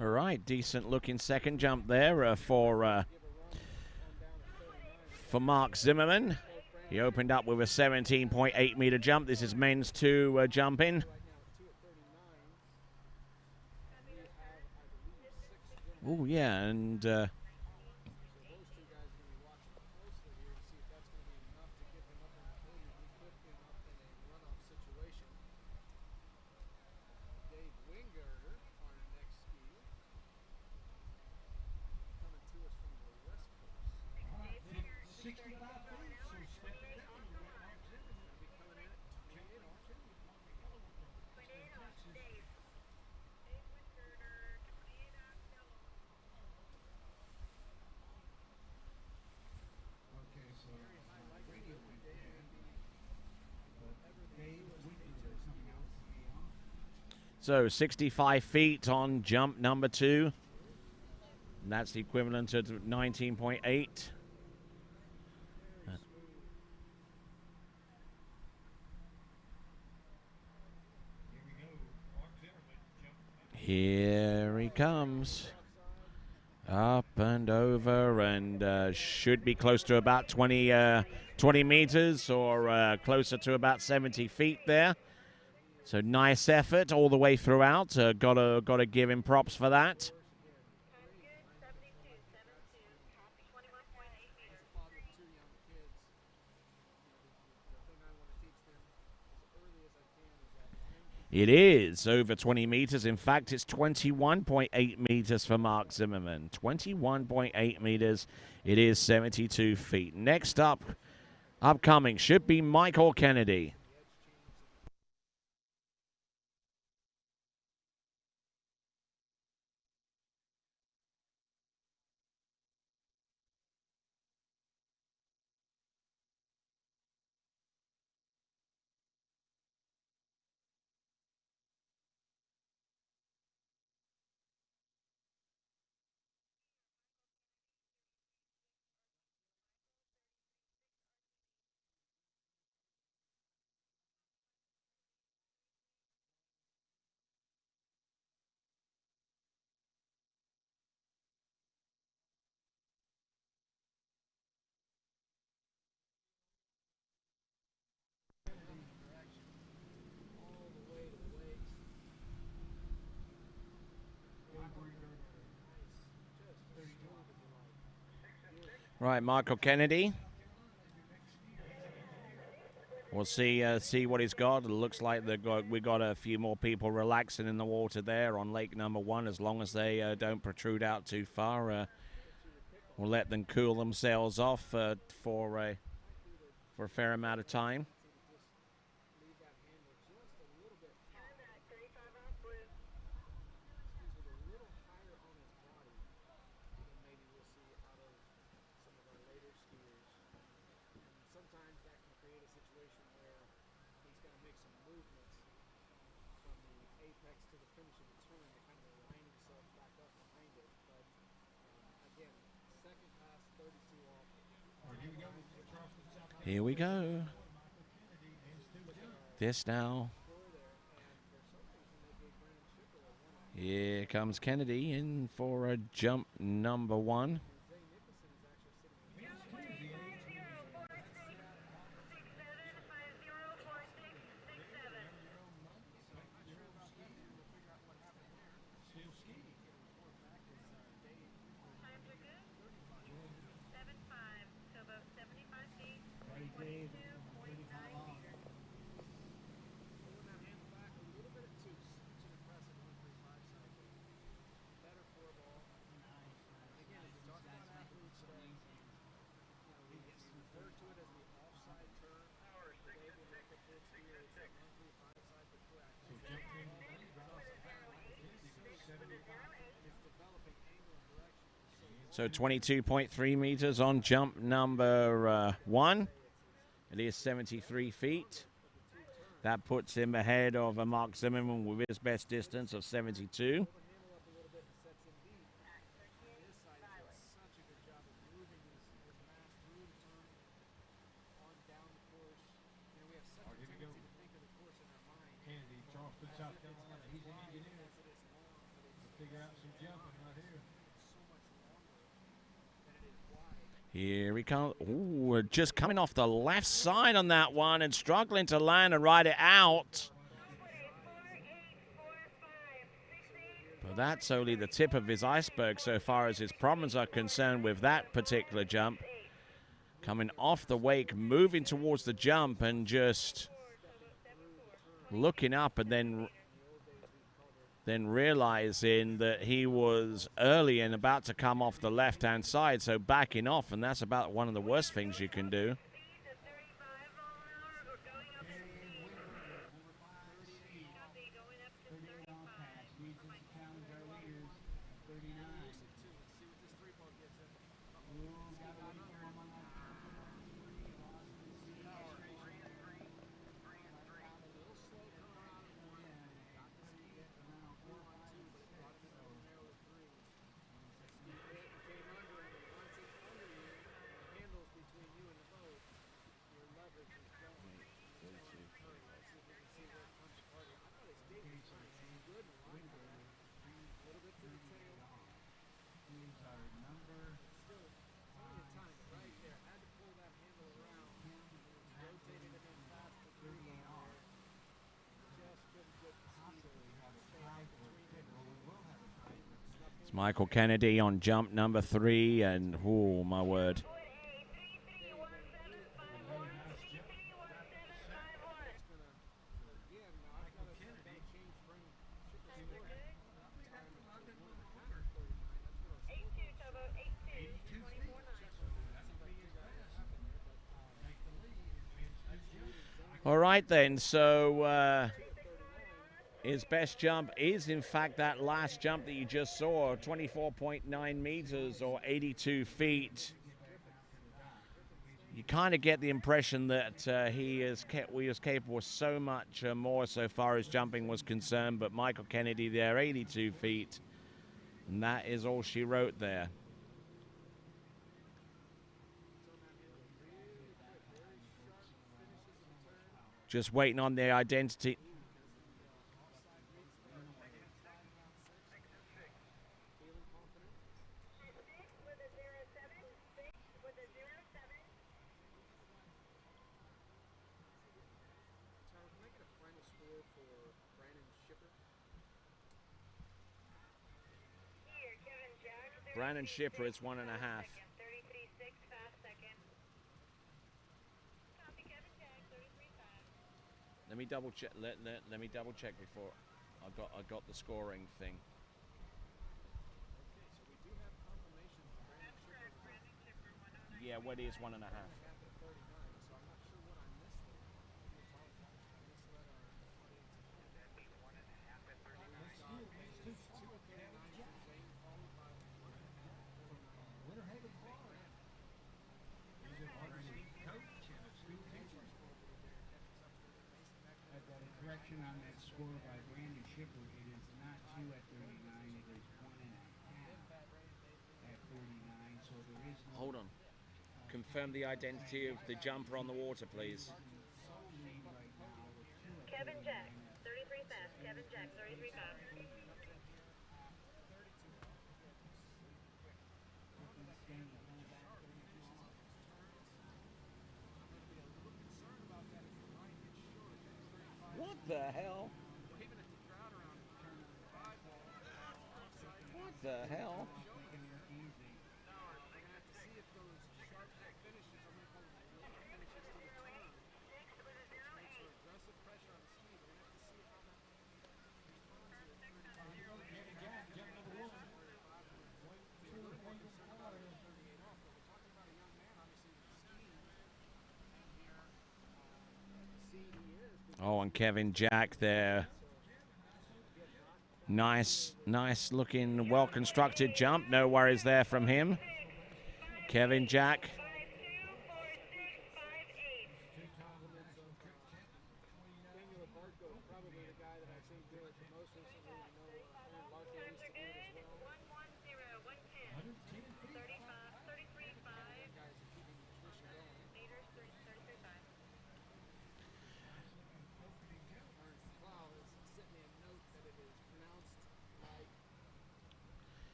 All right, decent looking second jump there for Mark Zimmerman. He opened up with a 17.8 meter jump. This is men's 2 jumping. Oh yeah, and Okay, so radio went dead, but Dave Winter coming out to me off. So 65 feet on jump number 2. And that's the equivalent of 19.8. Here he comes. Up and over, and should be close to about 20 meters, or closer to about 70 feet there. So nice effort all the way throughout. Gotta give him props for that. It is over 20 meters. In fact, it's 21.8 meters for Mark Zimmerman. 21.8 meters. It is 72 feet. Next up, upcoming, should be Michael Kennedy. Right, Michael Kennedy. We'll see what he's got. It looks like we got a few more people relaxing in the water there on lake number 1. As long as they don't protrude out too far, we'll let them cool themselves off for a fair amount of time. Here we go. This now. Here comes Kennedy in for a jump number 1. So 22.3 meters on jump number 1. It is 73 feet. That puts him ahead of Mark Zimmerman with his best distance of 72. Here he comes. Ooh, just coming off the left side on that one and struggling to land and ride it out. But that's only the tip of his iceberg so far as his problems are concerned with that particular jump. Coming off the wake, moving towards the jump and just looking up and then realizing that he was early and about to come off the left-hand side, so backing off, and that's about one of the worst things you can do. good line burner. A little bit to the tail. Is our number. Still plenty of time, but right there, had to pull that handle around. Rotated him in fast to 3 on there. Just couldn't get the ski to stay up between them. It's Michael Kennedy on jump number 3, and oh my word. All right then, so his best jump is in fact that last jump that you just saw, 24.9 meters or 82 feet. You kind of get the impression that he was capable of so much more so far as jumping was concerned, but Michael Kennedy there, 82 feet, and that is all she wrote there. Just waiting on their identity. Brandon Shipper is 1.5. Let me double check. Let me double check before I got the scoring thing. Yeah, what is 1.5? Correction on that score by Brandon Shipper. It is not 2 at 39. It is 1.5 at 39. So there is no. Hold on. Confirm the identity of the jumper on the water, please. Kevin Jack, 33 fast. Kevin Jack, 33 fast. What the hell? What the hell? Oh, and Kevin Jack there. Nice looking, well-constructed jump. No worries there from him. Kevin Jack.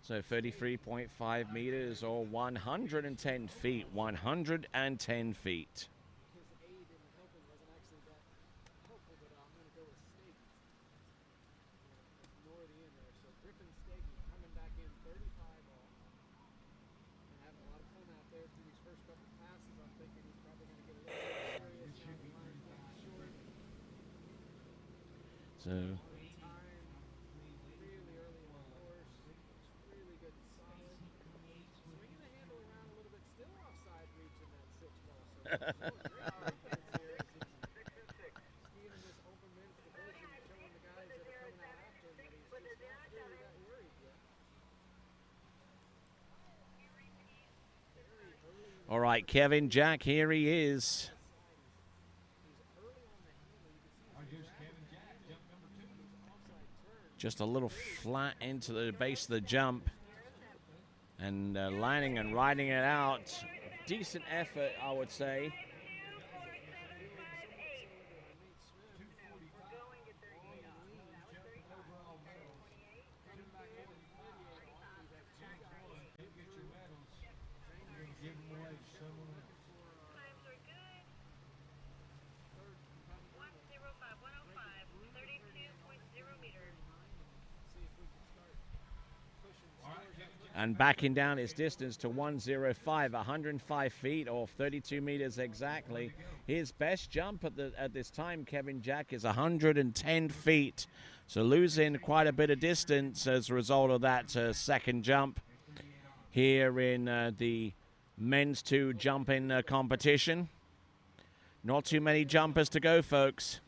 So 33.5 meters or 110 feet. 110 feet. So all right, Kevin Jack, here he is. Just a little flat into the base of the jump and landing and riding it out. Decent effort, I would say. And backing down its distance to 105, 105 feet or 32 meters exactly. His best jump at this time, Kevin Jack, is 110 feet. So losing quite a bit of distance as a result of that second jump here in the men's 2 jumping competition. Not too many jumpers to go, folks.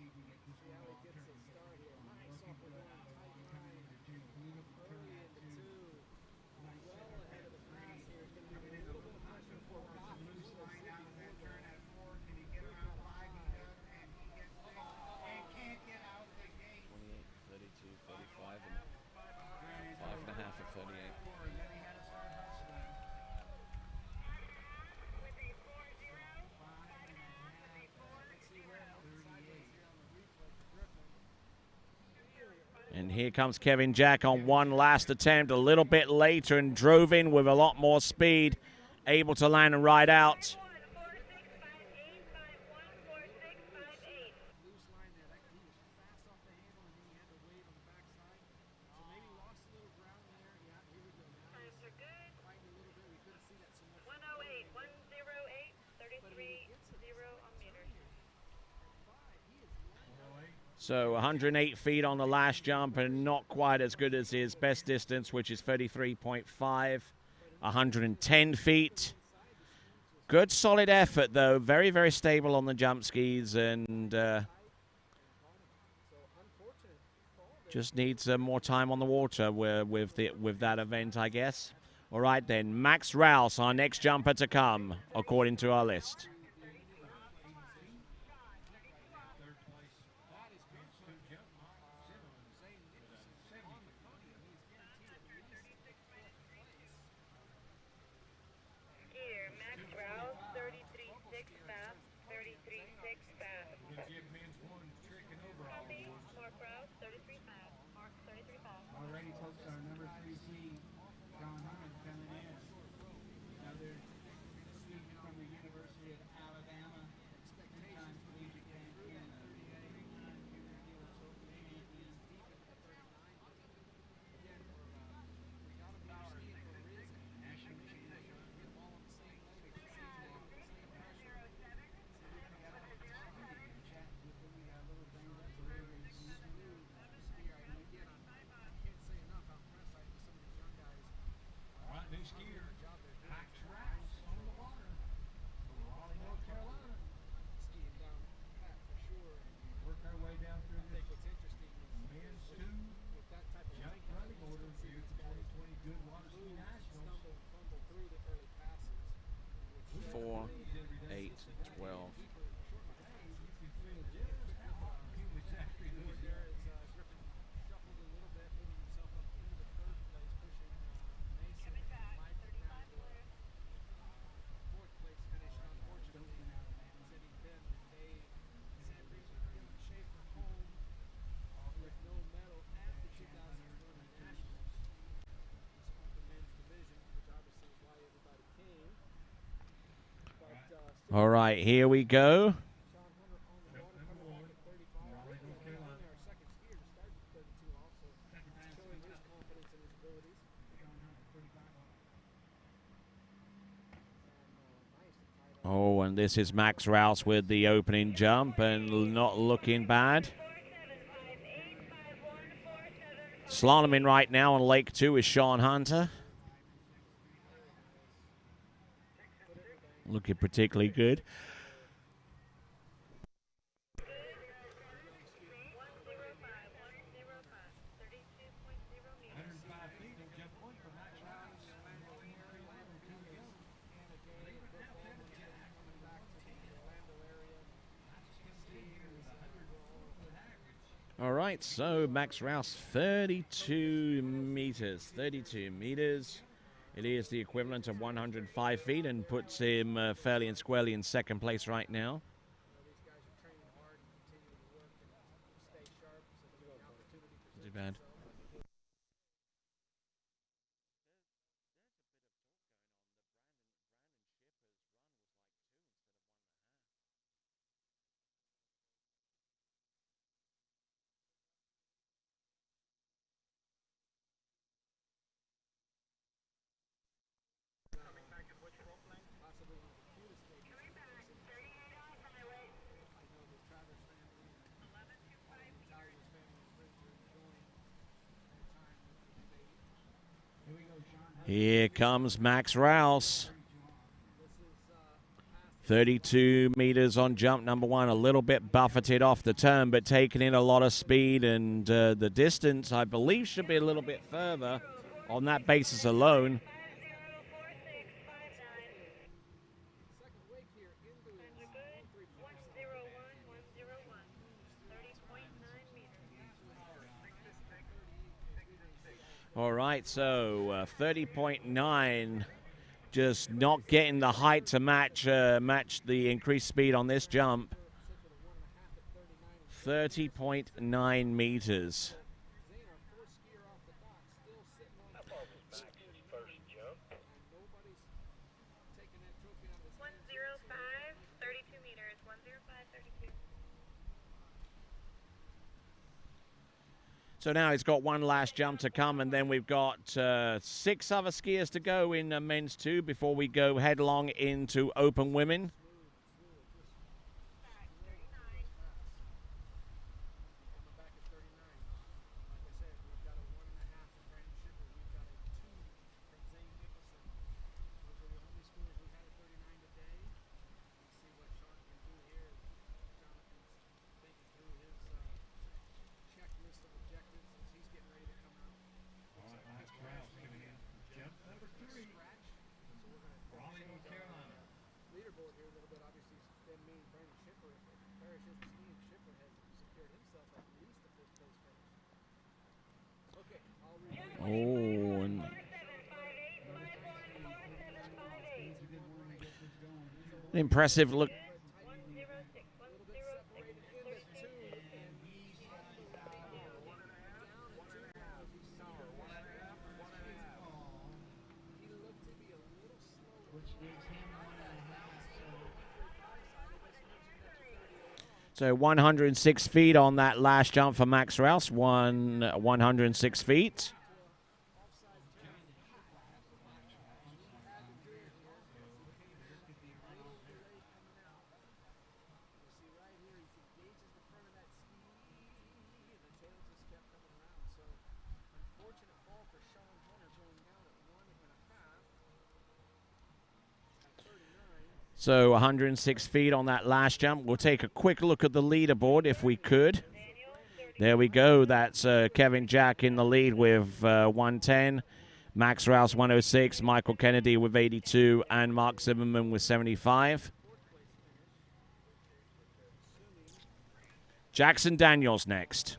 And here comes Kevin Jack on one last attempt, a little bit later, and drove in with a lot more speed, able to land and ride out. So 108 feet on the last jump, and not quite as good as his best distance, which is 33.5. 110 feet. Good solid effort, though. Very, very stable on the jump skis, and just needs more time on the water with that event, I guess. All right, then. Max Rouse, our next jumper to come, according to our list. Alrighty, folks, our number 3 seed, Sean Hunt, coming in. Another student from the University of Alabama, two-time collegiate champion, three-time junior dealers open champion. National champion. Chatting with him, we got a little thing that's very, very smooth. All right, new skier, Max Rouse on the water from Raleigh, North Carolina. Skiing down pat for sure. Work our way down through this men's 2 jump running order here at the 2020 Goode Water Ski Nationals. 4, 8, 12. All right, here we go. Oh, and this is Max Rouse with the opening jump and not looking bad. Slaloming right now on Lake 2 is Sean Hunter. Looking particularly good. All right, so Max Rouse, 32 meters. 32 meters. It is the equivalent of 105 feet and puts him fairly and squarely in second place right now. Too bad. Here comes Max Rouse. 32 meters on jump number one, a little bit buffeted off the turn, but taking in a lot of speed, and the distance, I believe, should be a little bit further on that basis alone. All right, so 30.9, just not getting the height to match the increased speed on this jump. 30.9 meters. So now he's got one last jump to come, and then we've got 6 other skiers to go in men's 2 before we go headlong into open women. Oh, and an impressive look. So 106 feet on that last jump for Max Rouse, 106 feet. So 106 feet on that last jump. We'll take a quick look at the leaderboard if we could. There we go. That's Kevin Jack in the lead with 110. Max Rouse 106. Michael Kennedy with 82. And Mark Zimmerman with 75. Jackson Daniels next.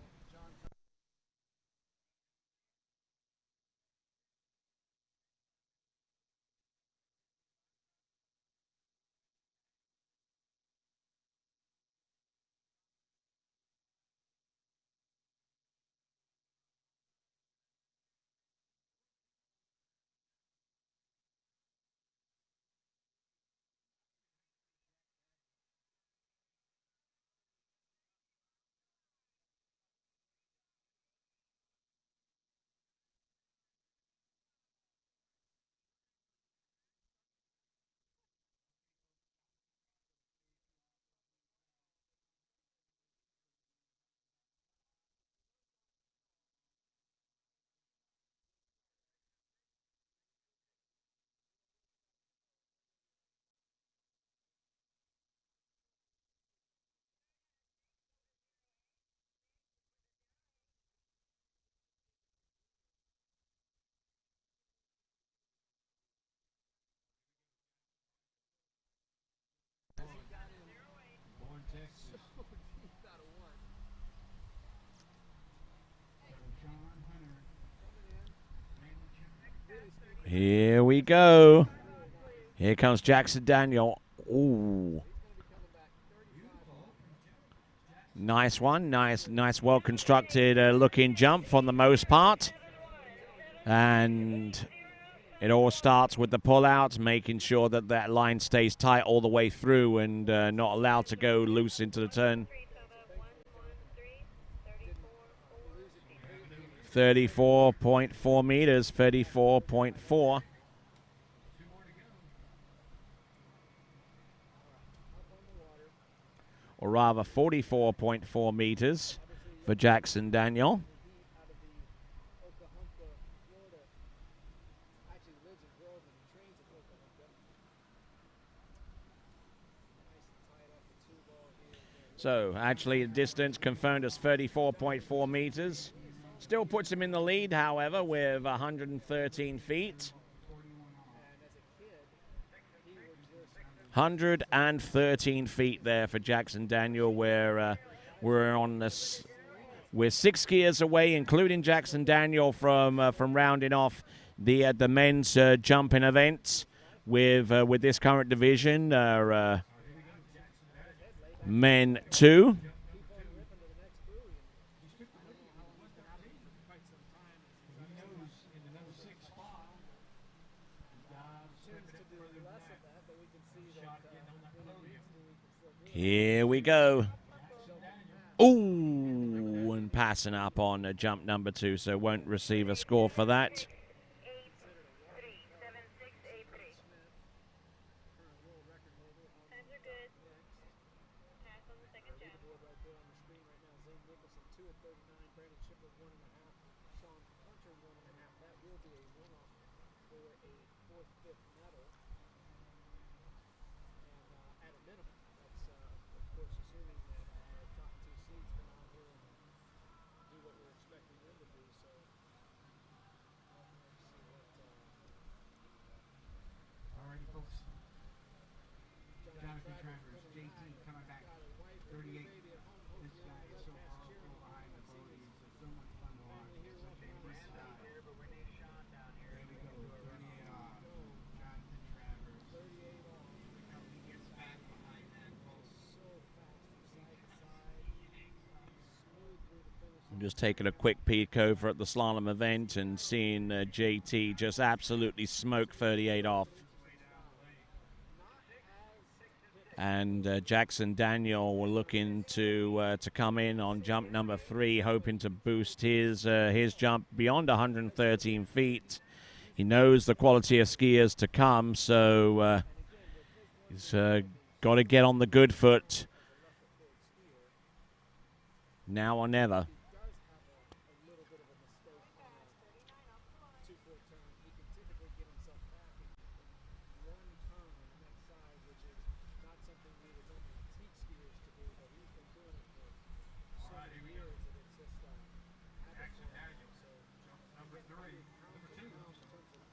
Here we go. Here comes Jackson Daniel. Ooh. Nice one. Nice, well-constructed looking jump for the most part. And it all starts with the pull-out, making sure that that line stays tight all the way through and not allowed to go loose into the turn. 34.4 meters, 34.4. Or rather 44.4 meters for Jackson Daniel. So actually, the distance confirmed as 34.4 meters. Still puts him in the lead, however, with 113 feet. 113 feet there for Jackson Daniel, where we're on this. We're 6 skiers away, including Jackson Daniel, from rounding off the men's jumping events with this current division, men 2. Here we go. Ooh, and passing up on jump number 2, so won't receive a score for that. Alrighty, folks. Jonathan Travers, JT coming back, 38. This guy is so powerful behind the boat. He's so much fun to watch. He's such a brisk guy. There we go, 38 off. Jonathan Travers. He gets back behind that boat. I'm just taking a quick peek over at the slalom event and seeing JT just absolutely smoke 38 off. And Jackson Daniel were looking to come in on jump number 3, hoping to boost his jump beyond 113 feet. He knows the quality of skiers to come, so he's got to get on the good foot now or never.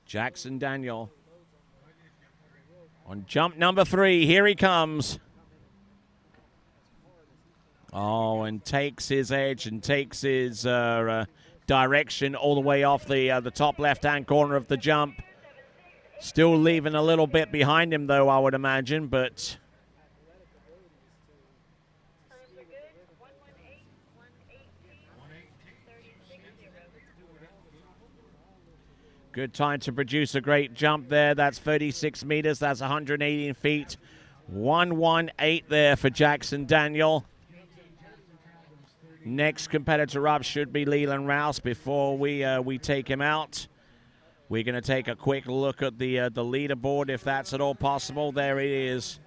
Jackson Daniel on jump number 3. Here he comes. Oh, and takes his edge and takes his direction all the way off the top left-hand corner of the jump. Still leaving a little bit behind him, though, I would imagine, but good time to produce a great jump there. That's 36 meters. That's 118 feet. 118 there for Jackson Daniel. Next competitor up should be Leland Rouse before we take him out. We're going to take a quick look at the leaderboard, if that's at all possible. There it is.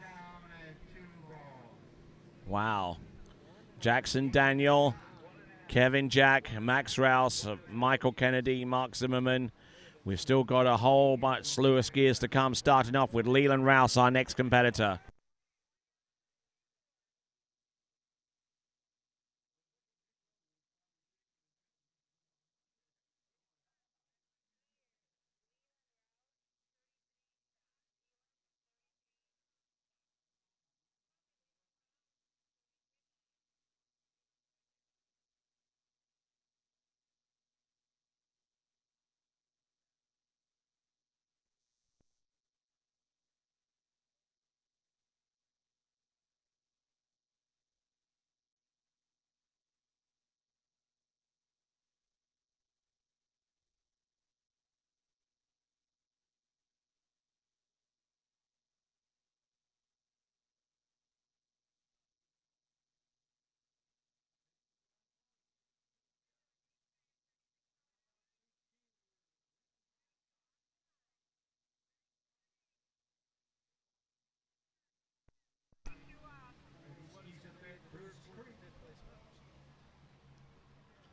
Wow. Jackson Daniel, Kevin Jack, Max Rouse, Michael Kennedy, Mark Zimmerman. We've still got a whole bunch slew of skiers to come, starting off with Leland Rouse, our next competitor.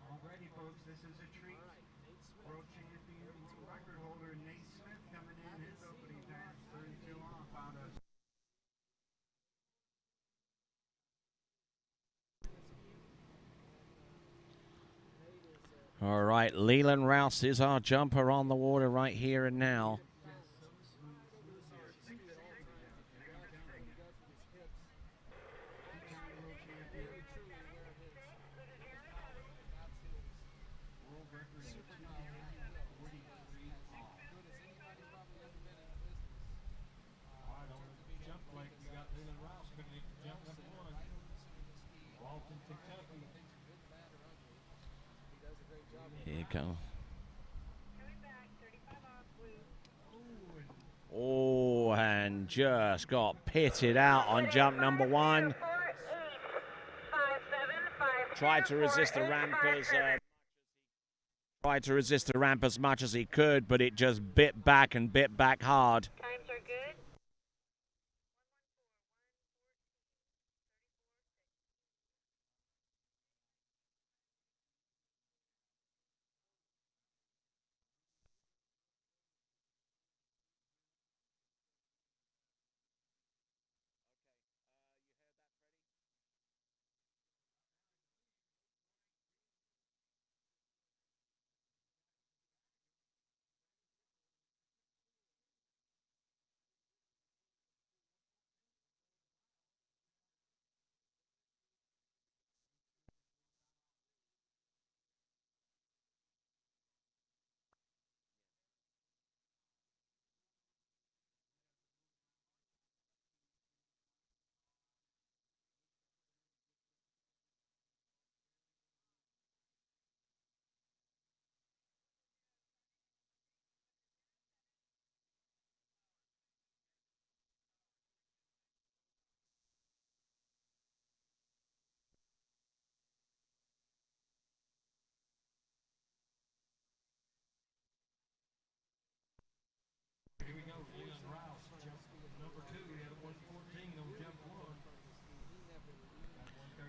Alrighty, folks, this is a treat. World champion, world record holder Nate Smith coming in. His opening time, 32 off, found us. All right, Leland Rouse is our jumper on the water right here and now. Here you go. Oh, and just got pitted out on jump number one. Tried to resist the ramp as much as he could, but it just bit back and bit back hard. Times are good.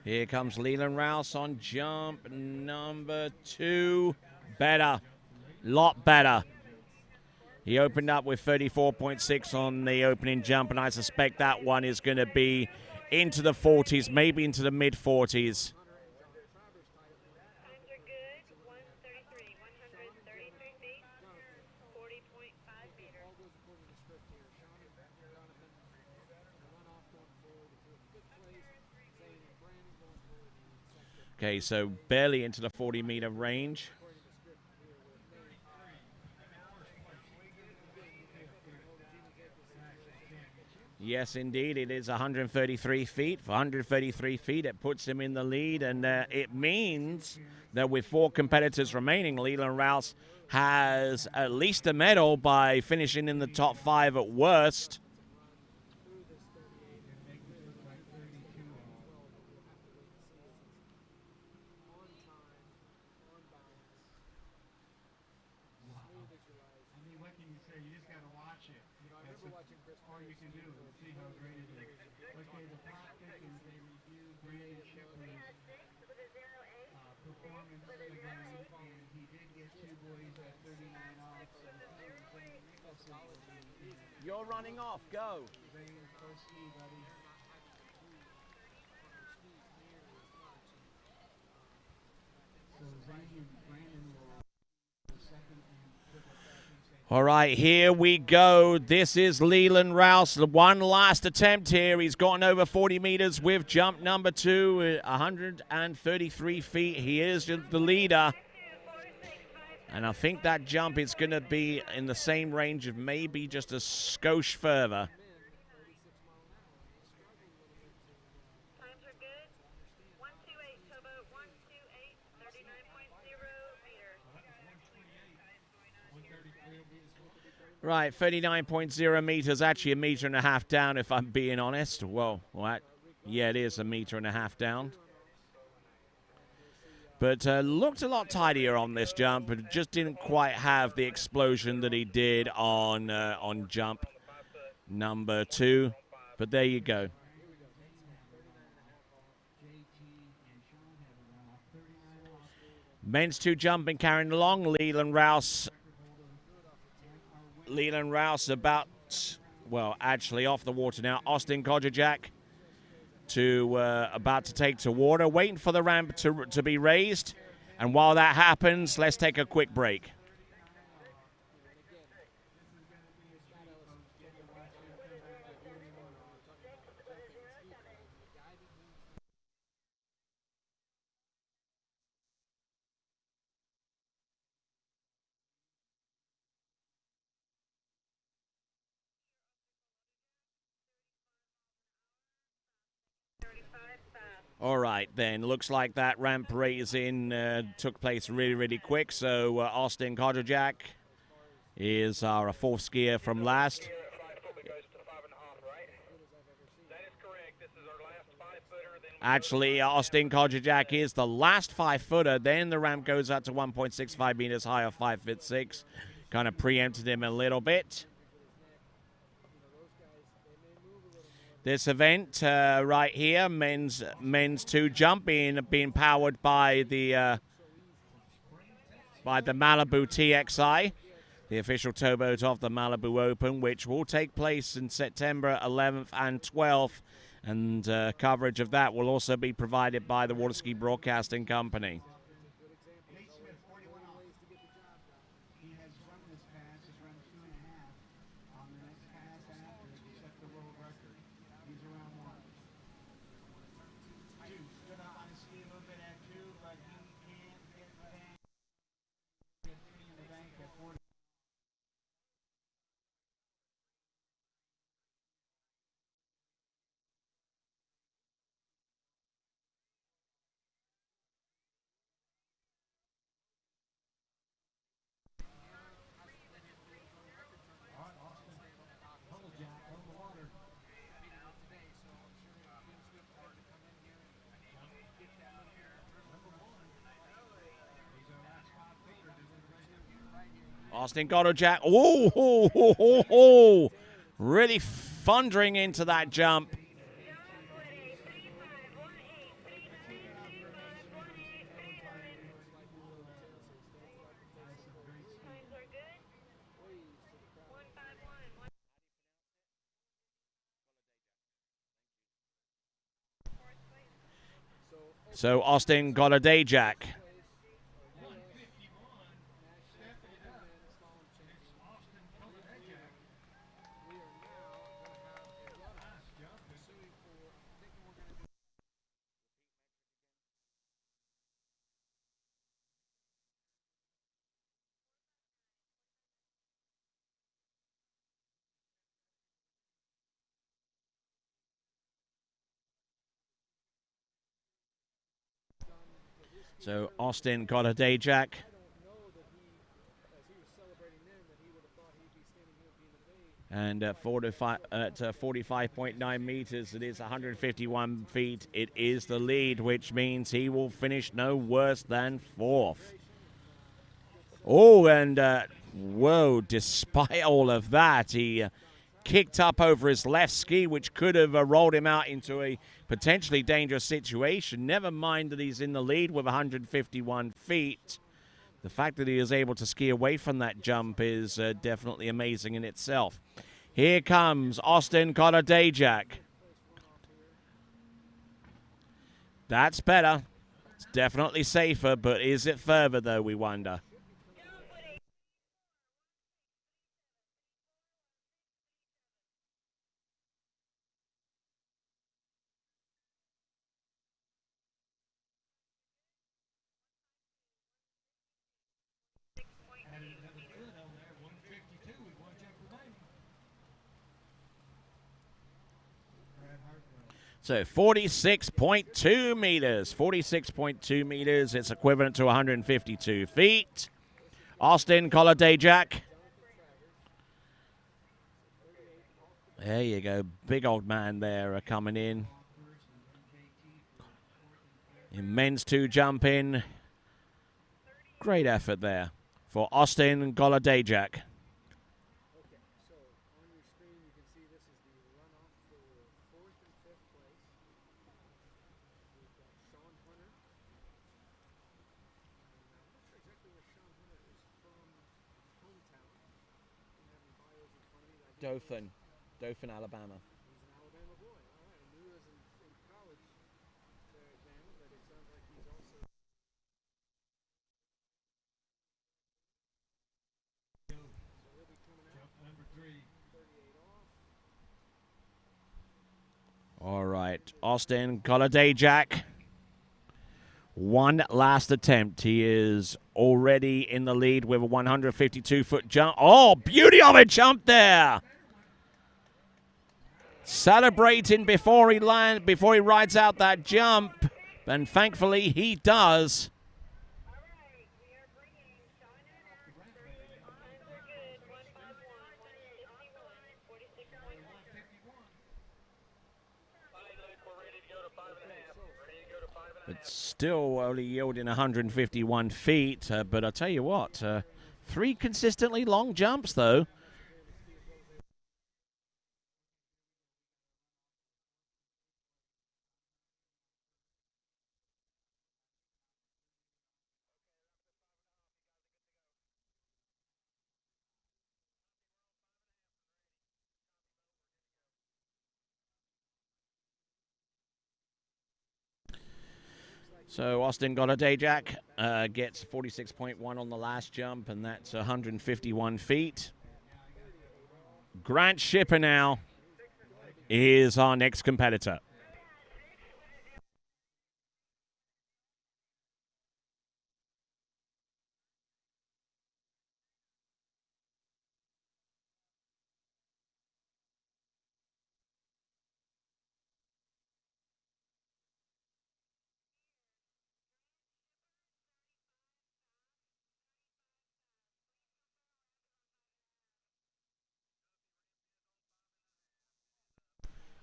Here comes Leland Rouse on jump number two. Better. Lot better. He opened up with 34.6 on the opening jump, and I suspect that one is going to be into the 40s, maybe into the mid-40s. Okay, so barely into the 40-meter range. Yes, indeed, it is 133 feet. For 133 feet, it puts him in the lead, and it means that with four competitors remaining, Leland Rouse has at least a medal by finishing in the top five at worst. All you can do is see how great it is. Okay, the tactic is they review Brandon Shipper's performance again, and he did get two boys at 39 off, so You're running off, go. Go ski, buddy. So Zane and Brandon will the second and All right, here we go. This is Leland Rouse. The one last attempt here. He's gotten over 40 meters with jump number two, 133 feet. He is the leader. And I think that jump is going to be in the same range of maybe just a skosh further. Right, 39.0 meters, actually a meter and a half down, if I'm being honest. Well, what? Yeah, it is a meter and a half down. But looked a lot tidier on this jump, but just didn't quite have the explosion that he did on jump number two. But there you go. Men's two jumping, carrying along. Leland Rouse about, well, actually off the water now. Austin Kojajak about to take to water, waiting for the ramp to be raised. And while that happens, let's take a quick break. All right, then. Looks like that ramp raising took place really, really quick. So Austin Kodjak is our fourth skier from last. Actually, Austin Kodjak is the last 5-footer. Then the ramp goes up to 1.65 meters high of 5'6". Kind of preempted him a little bit. This event right here, men's 2 jump being powered by the Malibu TXI, the official towboat of the Malibu Open, which will take place in September 11th and 12th, and coverage of that will also be provided by the Waterski Broadcasting Company. Austin Kodjak, really thundering into that jump. So Austin Kodjak. So Austin Kodjak. And at 45.9 meters, it is 151 feet. It is the lead, which means he will finish no worse than 4th. Oh, and whoa, despite all of that, he kicked up over his left ski, which could have rolled him out into a potentially dangerous situation. Never mind that he's in the lead with 151 feet. The fact that he is able to ski away from that jump is definitely amazing in itself. Here comes Austin Kodjak. That's better. It's definitely safer, but is it further, though, we wonder? So 46.2 meters. 46.2 meters. It's equivalent to 152 feet. Austin Kodjak. There you go. Big old man there coming in. In men's 2 jump in. Great effort there for Austin Kodjak. Dothan, Alabama. All right, Austin Golladay Jack. One last attempt. He is already in the lead with a 152-foot jump. Oh, beauty of a jump there. Celebrating before he rides out that jump. And thankfully he does. But still only yielding 151 feet. But I'll tell you what, 3 consistently long jumps, though. So Austin Golladay Jack gets 46.1 on the last jump, and that's 151 feet. Grant Shipper now is our next competitor.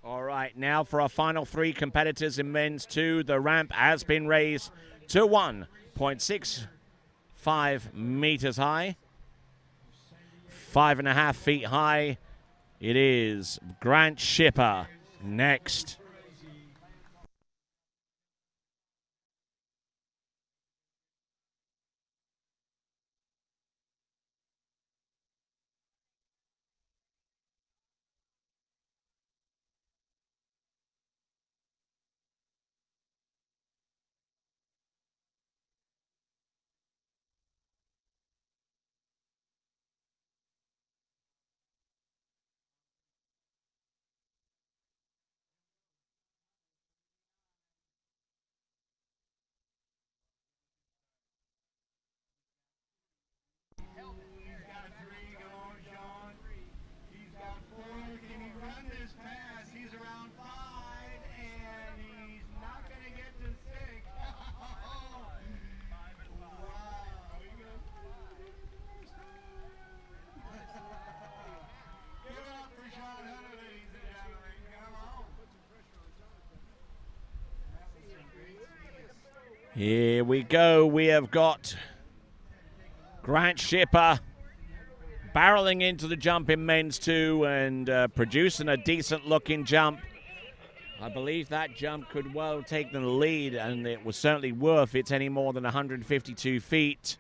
All right, now for our final 3 competitors in men's 2. The ramp has been raised to 1.65 meters high. 5.5 feet high. It is Grant Shipper next. Here we go. We have got Grant Shipper barreling into the jump in men's 2 and producing a decent-looking jump. I believe that jump could well take the lead, and it was certainly worth it any more than 152 feet.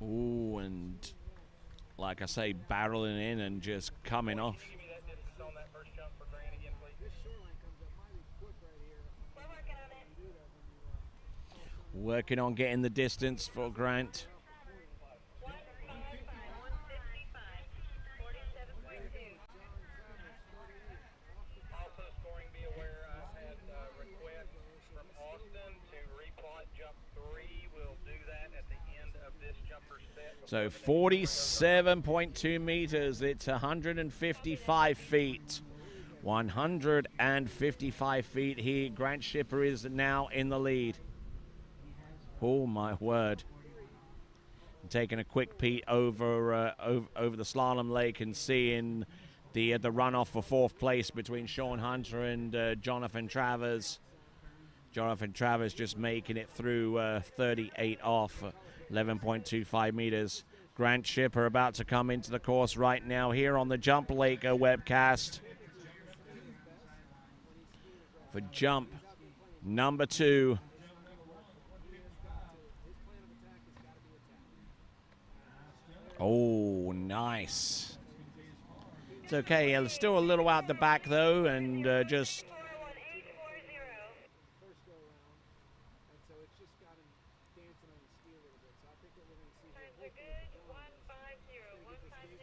Ooh, and like I say, barreling in and just coming off. Working on getting the distance for Grant. So 47.2 meters. It's 155 feet. 155 feet here. Grant Shipper is now in the lead. Oh, my word. Taking a quick peek over the slalom lake and seeing the runoff for 4th place between Sean Hunter and Jonathan Travers. Jonathan Travers just making it through 38 off, 11.25 meters. Grant Shipper about to come into the course right now here on the Jump Lake webcast for jump number 2. Oh, nice. It's okay. Still a little out the back, though, and just Times are good. 150, 150,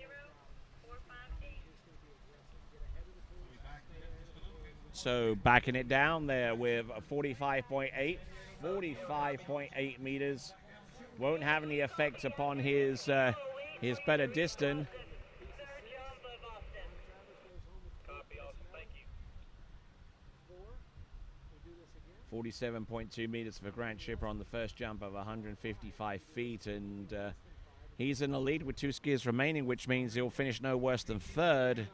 458. So backing it down there with a 45.8 meters. Won't have any effect upon his better distance. 47.2 meters for Grant Shipper on the first jump of 155 feet, and he's in the lead with 2 skiers remaining, which means he'll finish no worse than third.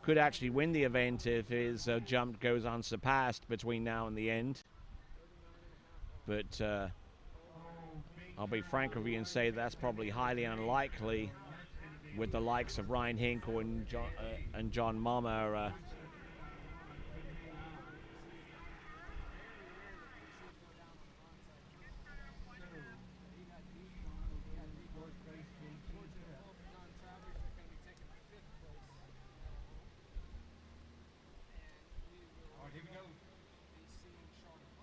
Could actually win the event if his jump goes unsurpassed between now and the end. But I'll be frank with you and say that's probably highly unlikely with the likes of Ryan Hinkle and John Mama. Here we go.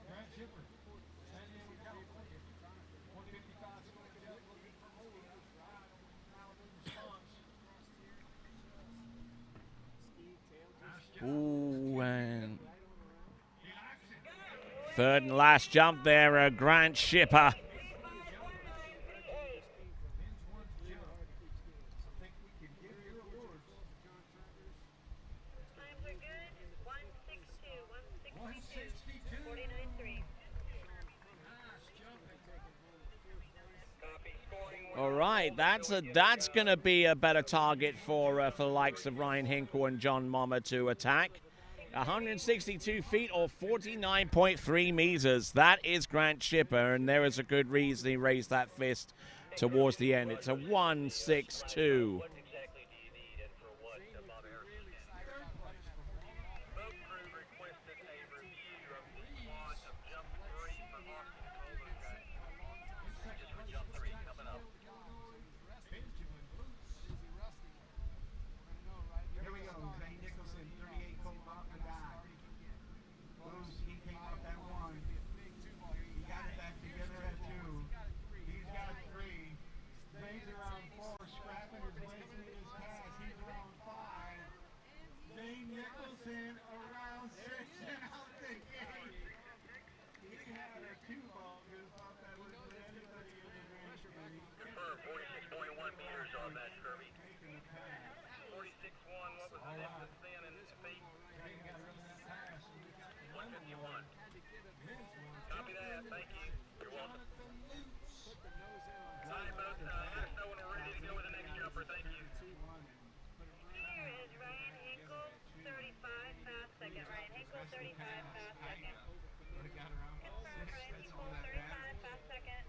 Grant Shipper, San Diego, California. 155 square jump looking for more. Ooh, and third and last jump there, Grant Shipper. All right, that's going to be a better target for the likes of Ryan Hinkle and John Mama to attack. 162 feet or 49.3 meters. That is Grant Shipper, and there is a good reason he raised that fist towards the end. It's a 162. Here we go. Zane Nicholson, 38 Colt Rock and die. Bruce, he came up at 1. He got it back together at 2. He's got 3. Zane's around 4, scrapping his way through this pass. He's around 5. Zane Nicholson around 6 and out the gate. He had a 2 ball. Just thought that would put anybody in the race. Confirm 46.1 meters on that, Kirby. 46.1, what was the distance then in feet? 151. Copy that, thank you. You're welcome. Sorry about let us know when we're ready to go with the next jumper, thank you. Here is Ryan Hinkle, 35, fast second. Ryan Hinkle, 35, fast second. Confirm Ryan Hinkle, 35, fast second.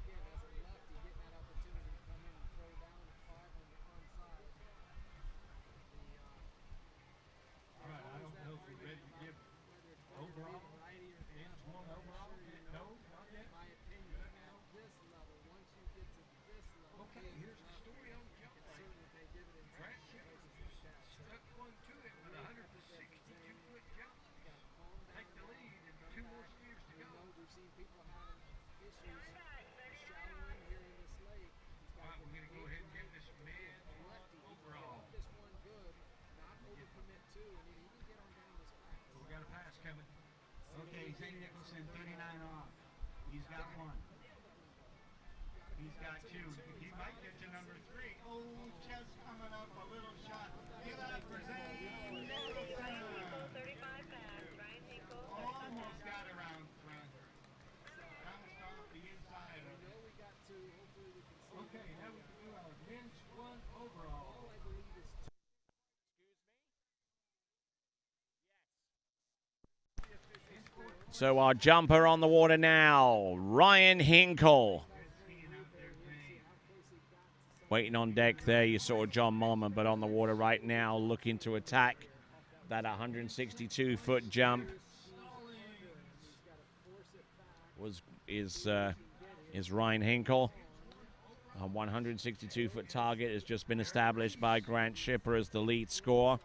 All right, I don't know if we're ready to give overall. Vince won overall. No, not yet. Okay, here's the story on jump right. Grant Shipper stuck one to it with a 162-foot jump. Take the lead and 2 more skiers to go. We've seen people having issues showering here in this lake. All right, we're going to go ahead and give this man overall. This one good, not overcommit too, and he can get on down this fast. So we got a pass coming. Okay, Zane Nicholson, 39 off. He's got 1. He's got 2. He might get to number 3. Oh, just coming up, a little shot. Give it up for Zane Nicholson. 35 fast, Ryan Hinkle. Almost got around front. Bounced off the inside of it. Okay, now we can do our men's 1 overall. So our jumper on the water now, Ryan Hinkle. Waiting on deck there, you saw John Mama, but on the water right now looking to attack that 162-foot jump is Ryan Hinkle. A 162-foot target has just been established by Grant Shipper as the lead score.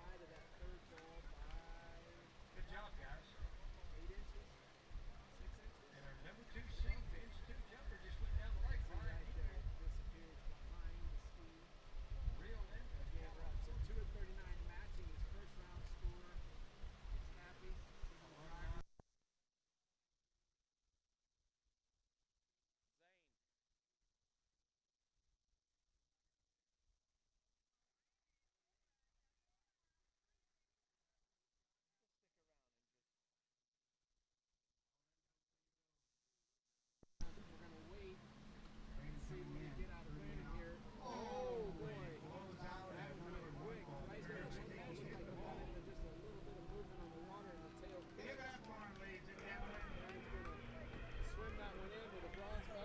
Number 2 seed, Vince 2 jumper just went down the lake.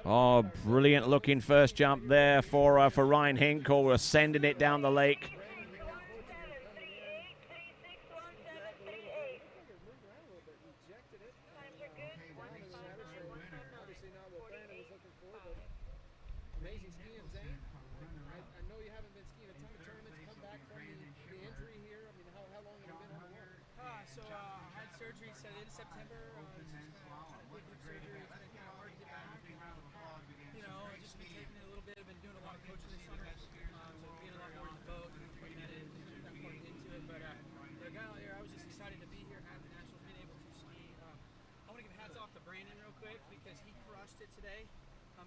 Oh, brilliant looking first jump there for Ryan Hinkle. We're sending it down the lake. Amazing skiing, Zane. I know you haven't been skiing a ton of tournaments. Come back from the injury here. I mean, how long have you been on the water? I had surgery set in September. This is kind of quick surgery. It's been kind of hard to get back. I've just been taking it a little bit. I've been doing a lot of coaching this summer. So being a lot more in the boat, putting that part into it. But the guy out there, I was just excited to be here at the Nationals, being able to ski. I want to give hats off to Brandon real quick because he crushed it today.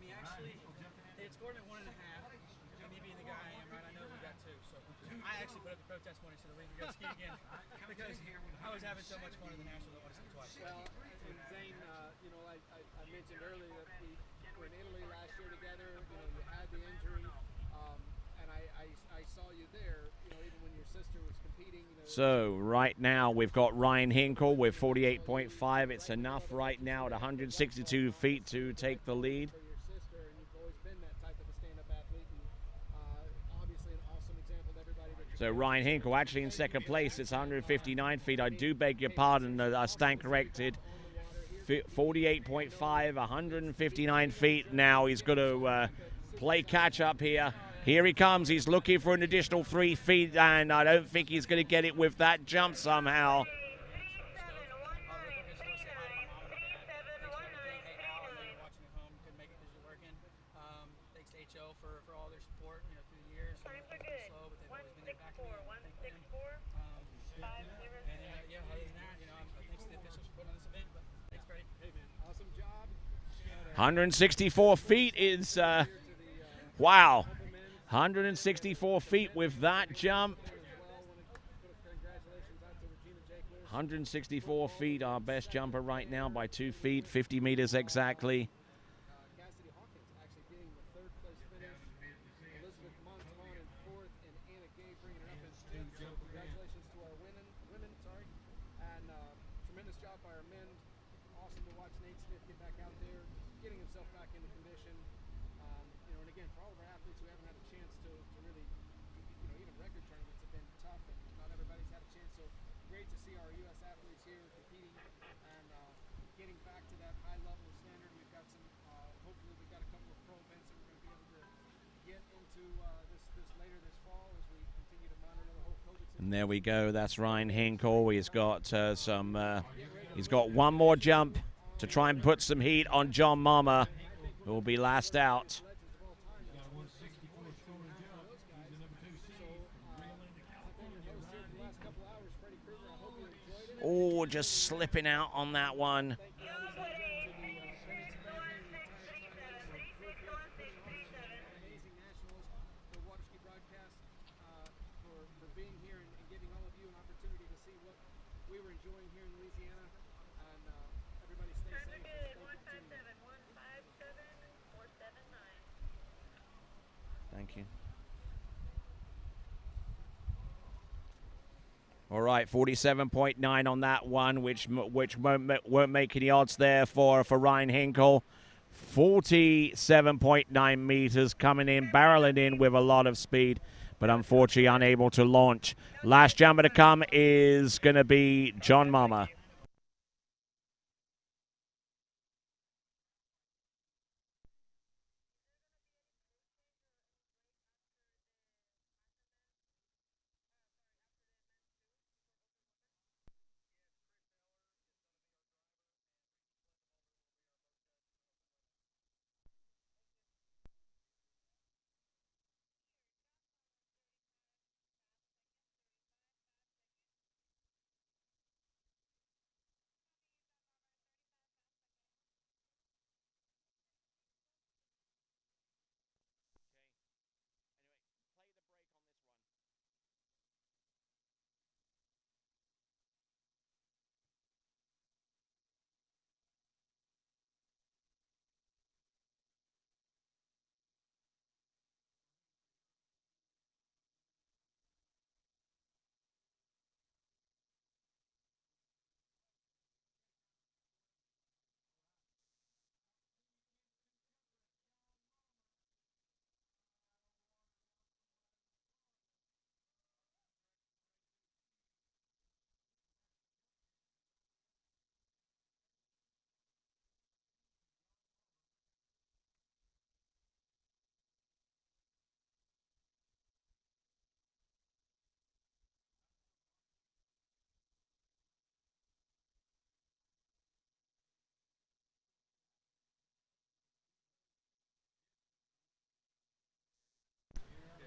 They had scored him at 1.5. And me being the guy I am, right, I know we got 2. So I actually put up the protest money so that we can go ski again because I was having so much fun at the Nationals. I want to ski twice. Well, and Zane, I mentioned earlier that we were in Italy last year together. You had the injury, and I saw you there. Even when your sister was competing. So right now we've got Ryan Hinkle with 48.5. It's enough right now at 162 feet to take the lead. So Ryan Hinkle actually in second place. It's 159 feet. I do beg your pardon. I stand corrected. 48.5, 159 feet now. He's got to play catch up here. Here he comes. He's looking for an additional 3 feet, and I don't think he's going to get it with that jump somehow. For all their support, through the years. It's been slow, but they've always been there back to me. Thank them. Other than that, thanks to the officials for putting on this event. But thanks, Freddie. Hey, man, awesome job. 164 feet is, wow. 164 feet with that jump. 164 feet, our best jumper right now by 2 feet, 50 meters exactly. And there we go. That's Ryan Hinkle. He's got he's got one more jump to try and put some heat on John Mama, who will be last out. Oh, just slipping out on that one. Thank you. All right, 47.9 on that one, which won't make any odds there for Ryan Hinkle. 47.9 meters coming in, barreling in with a lot of speed, but unfortunately unable to launch. Last jumper to come is going to be John Mama.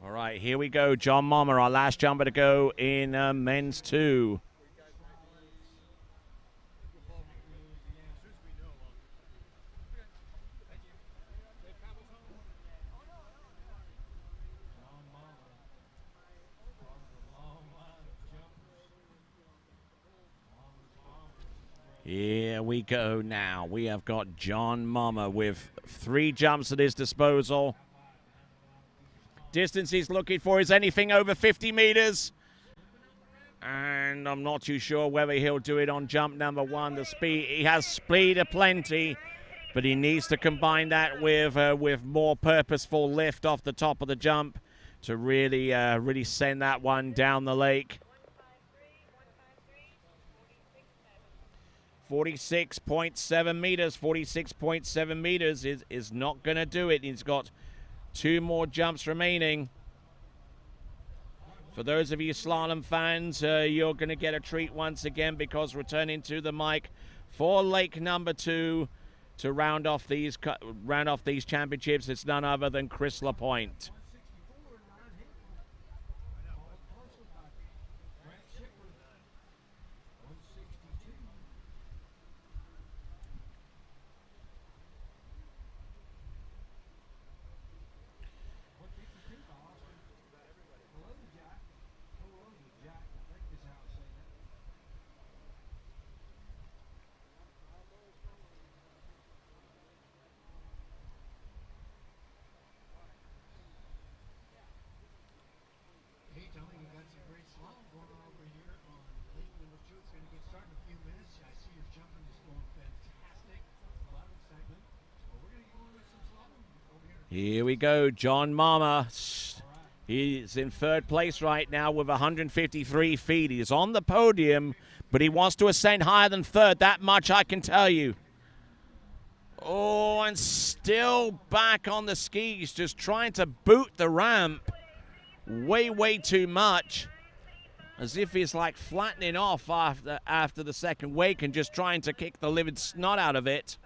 All right, here we go. John Mama, our last jumper to go in men's 2. Here we go now. We have got John Mama with 3 jumps at his disposal. Distance he's looking for is anything over 50 meters. And I'm not too sure whether he'll do it on jump number 1. The speed, he has speed aplenty, but he needs to combine that with more purposeful lift off the top of the jump to really send that one down the lake. 46.7 meters. 46.7 meters is not going to do it. He's got 2 more jumps remaining. For those of you slalom fans, you're going to get a treat once again, because returning to the mic for lake number 2 to round off these championships, it's none other than Chris Lapointe. Hey, Tony, you got some great slalom going on over here on lake number 2. It's going to get started in a few minutes. I see your jumping is going fantastic. A lot of excitement. Well, we're going to go on with some slalom over here. Here we go, John Mama. He's in 3rd place right now with 153 feet. He's on the podium, but he wants to ascend higher than 3rd. That much I can tell you. Oh, and still back on the skis, just trying to boot the ramp way too much, as if he's like flattening off after the second wake and just trying to kick the living snot out of it.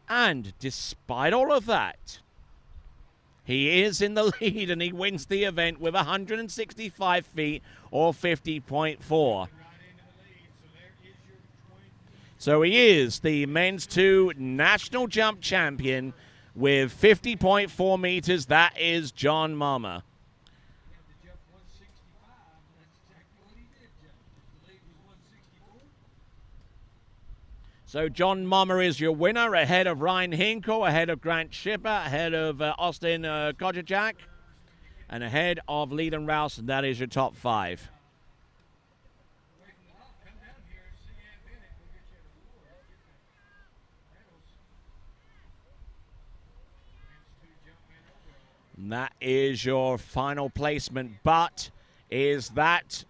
And despite all of that, he is in the lead and he wins the event with 165 feet or 50.4. So he is the men's 2 national jump champion with 50.4 meters. That is John Mama. So John Mama is your winner, ahead of Ryan Hinkle, ahead of Grant Schipper, ahead of Austin Kojacek, and ahead of Leland Rouse, and that is your top 5. And that is your final placement, but is that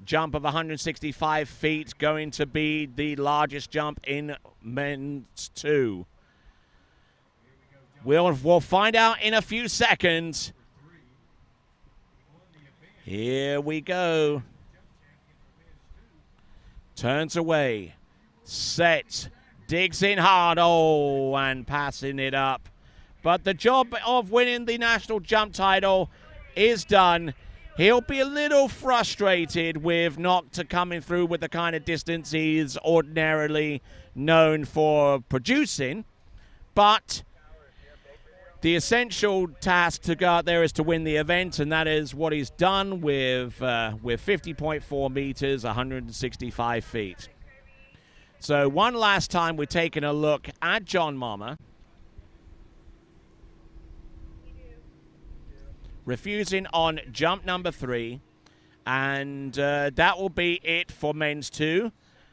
jump of 165 feet going to be the largest jump in men's 2? We'll find out in a few seconds. Here we go. Turns away. Set. Digs in hard. Oh, and passing it up. But the job of winning the national jump title is done. He'll be a little frustrated with not coming through with the kind of distance he's ordinarily known for producing. But the essential task to go out there is to win the event, and that is what he's done with 50.4 meters, 165 feet. So one last time, we're taking a look at John Mama. Refusing on jump number 3. And that will be it for men's 2.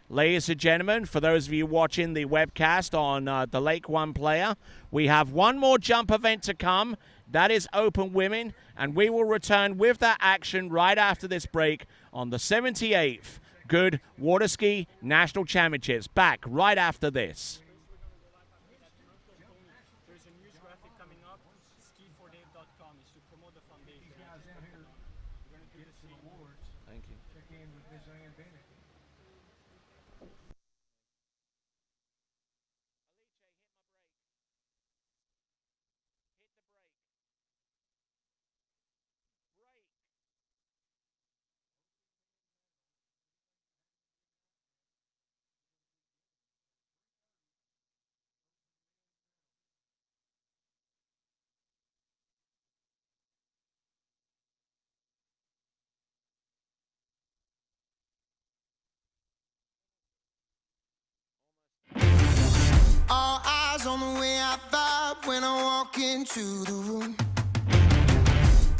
Ladies and gentlemen, for those of you watching the webcast on the Lake One Player, we have one more jump event to come. That is Open Women, and we will return with that action right after this break on the 78th Goode Water Ski National Championships. Back right after this. There's a news graphic coming up, ski4dave.com, is to promote the foundation. These guys down here, we're going to get some awards. Thank you. Check in with Ms. Ann Bennett. eyes on the way I vibe when I walk into the room.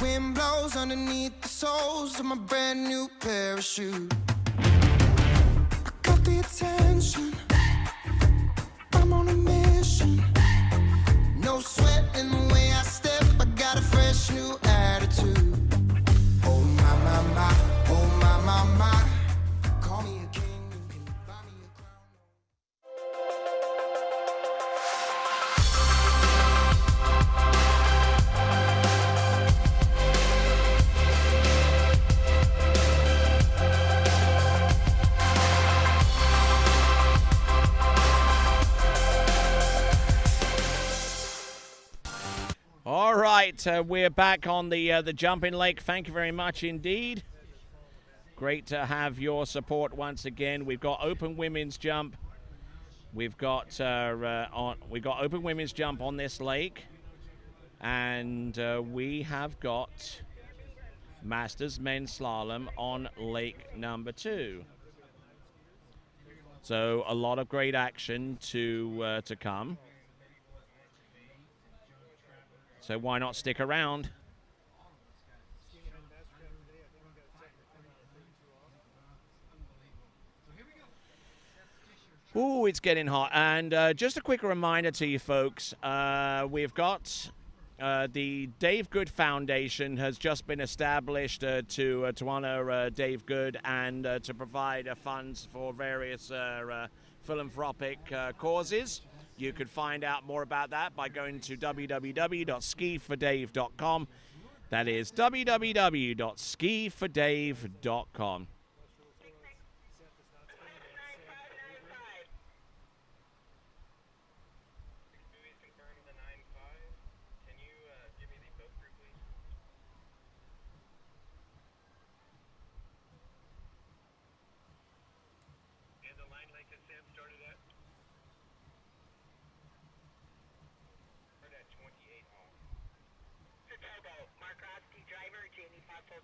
Wind blows underneath the soles of my brand new pair of shoes. I got the attention, I'm on a mission. No sweat in the way I step, I got a fresh new attitude. Oh my, my, my, oh my, my, my. Call me a king, you can buy me a crown. All right, we're back on the jumping lake. Thank you very much indeed. Great to have your support once again. We've got open women's jump. We've got open women's jump on this lake, and we have got Masters men's slalom on lake number 2. So a lot of great action to come. So why not stick around? Ooh, it's getting hot. And just a quick reminder to you folks, we've got the Dave Goode Foundation has just been established to honor Dave Goode and to provide funds for various philanthropic causes. You can find out more about that by going to www.skifordave.com. That is www.skifordave.com.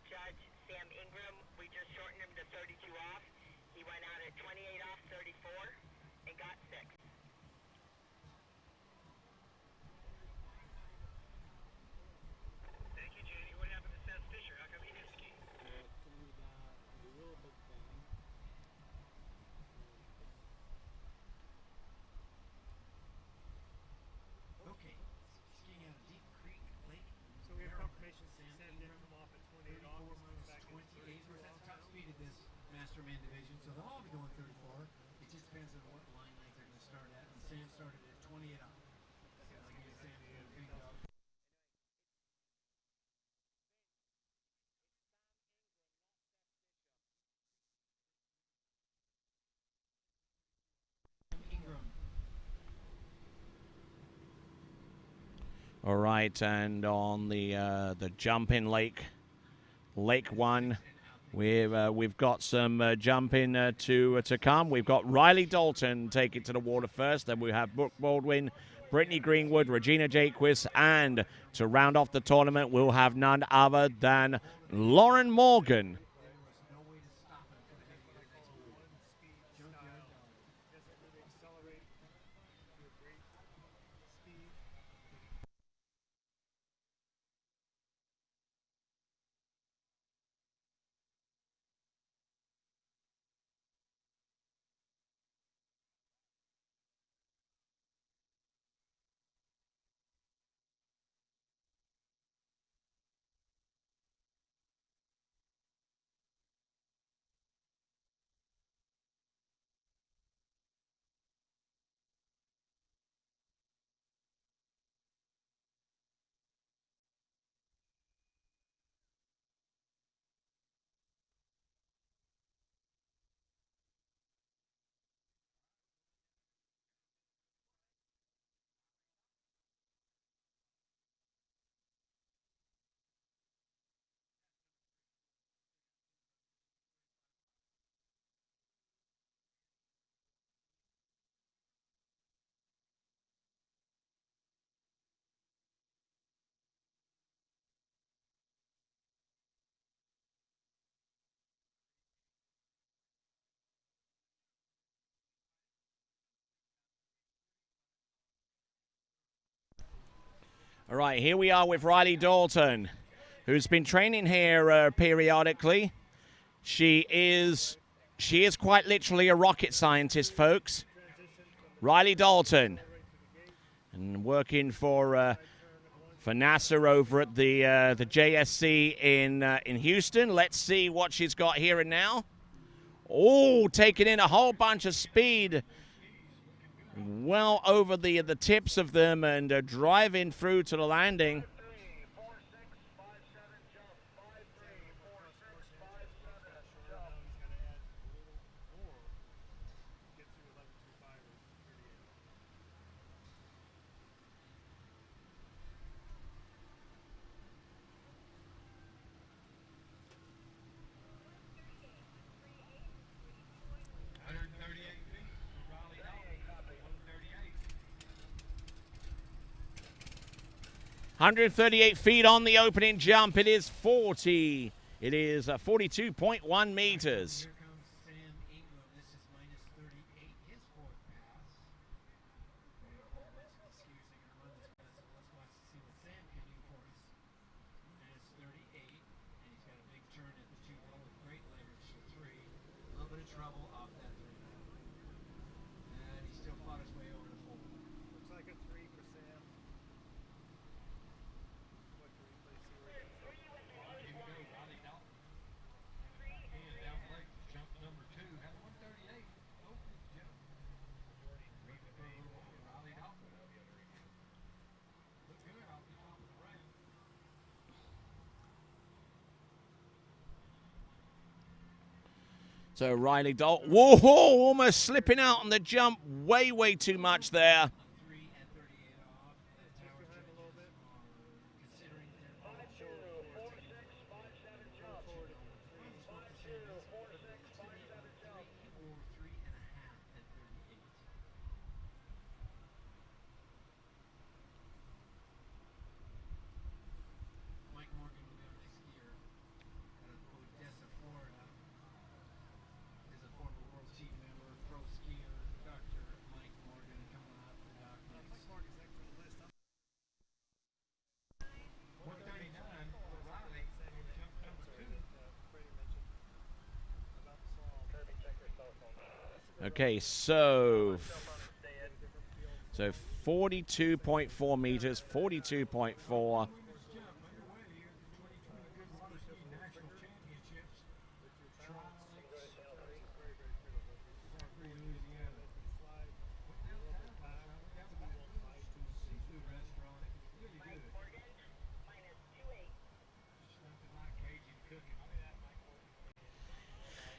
Judge Sam Ingram, we just shortened him to 32 off. He went out at 28 off 34 and got 6. Thank you, Janie. What happened to Seth Fisher? How come he didn't ski? Okay, skiing out of Deep Creek Lake. So we have confirmation Sam didn't come off at 28 off. minus 28. We're at the top speed of this Masterman division, so they'll all be going 34. It just depends on what line length they're going to start at. And Sam started at 28 off. So I'll give Sam a big dog. Ingram. All right, and on the jumping lake 1, we've got some jumping to come. We've got Riley Dalton take it to the water first. Then we have Brooke Baldwin, Brittany Greenwood, Regina Jaquist, and to round off the tournament, we'll have none other than Lauren Morgan. All right, here we are with Riley Dalton, who's been training here periodically. She is quite literally a rocket scientist, folks. Riley Dalton, and working for NASA over at the JSC in Houston. Let's see what she's got here and now. Oh, taking in a whole bunch of speed, well over the tips of them, and driving through to the landing. $138 feet on the opening jump. It is 40. It is 42.1 meters. So Riley Dalton, whoa, almost slipping out on the jump. Way too much there. Okay, so 42.4 meters, 42.4.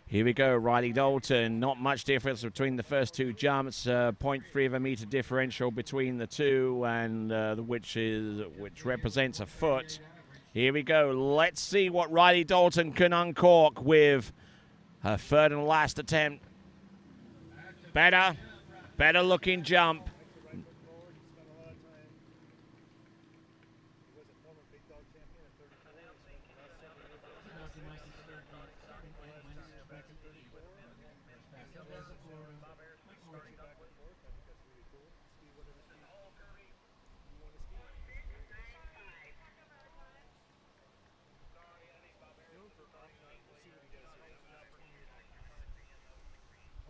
Here we go, Riley Dalton. Not much difference between the first two jumps. 0.3 of a meter differential between the two, and which represents a foot. Here we go. Let's see what Riley Dalton can uncork with her third and last attempt. Better looking jump.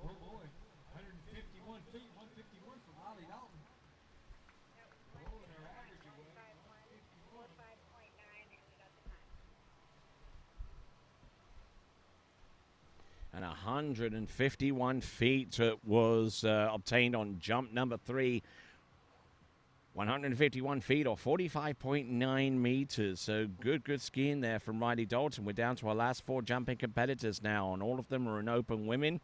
Oh boy, 151 feet, 151 for Riley Dalton. Oh, and her average was 151. And 151 feet was obtained on jump number 3. 151 feet or 45.9 meters. So good skiing there from Riley Dalton. We're down to our last 4 jumping competitors now, and all of them are in open women.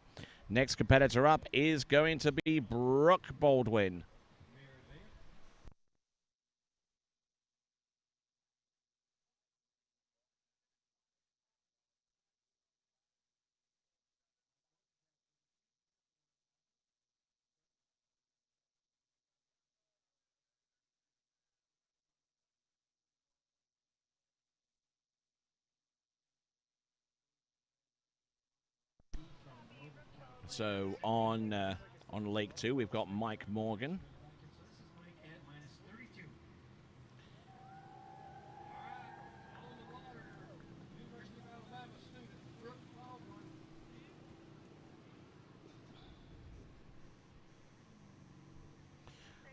Next competitor up is going to be Brooke Baldwin. So on Lake 2, we've got Mike Morgan.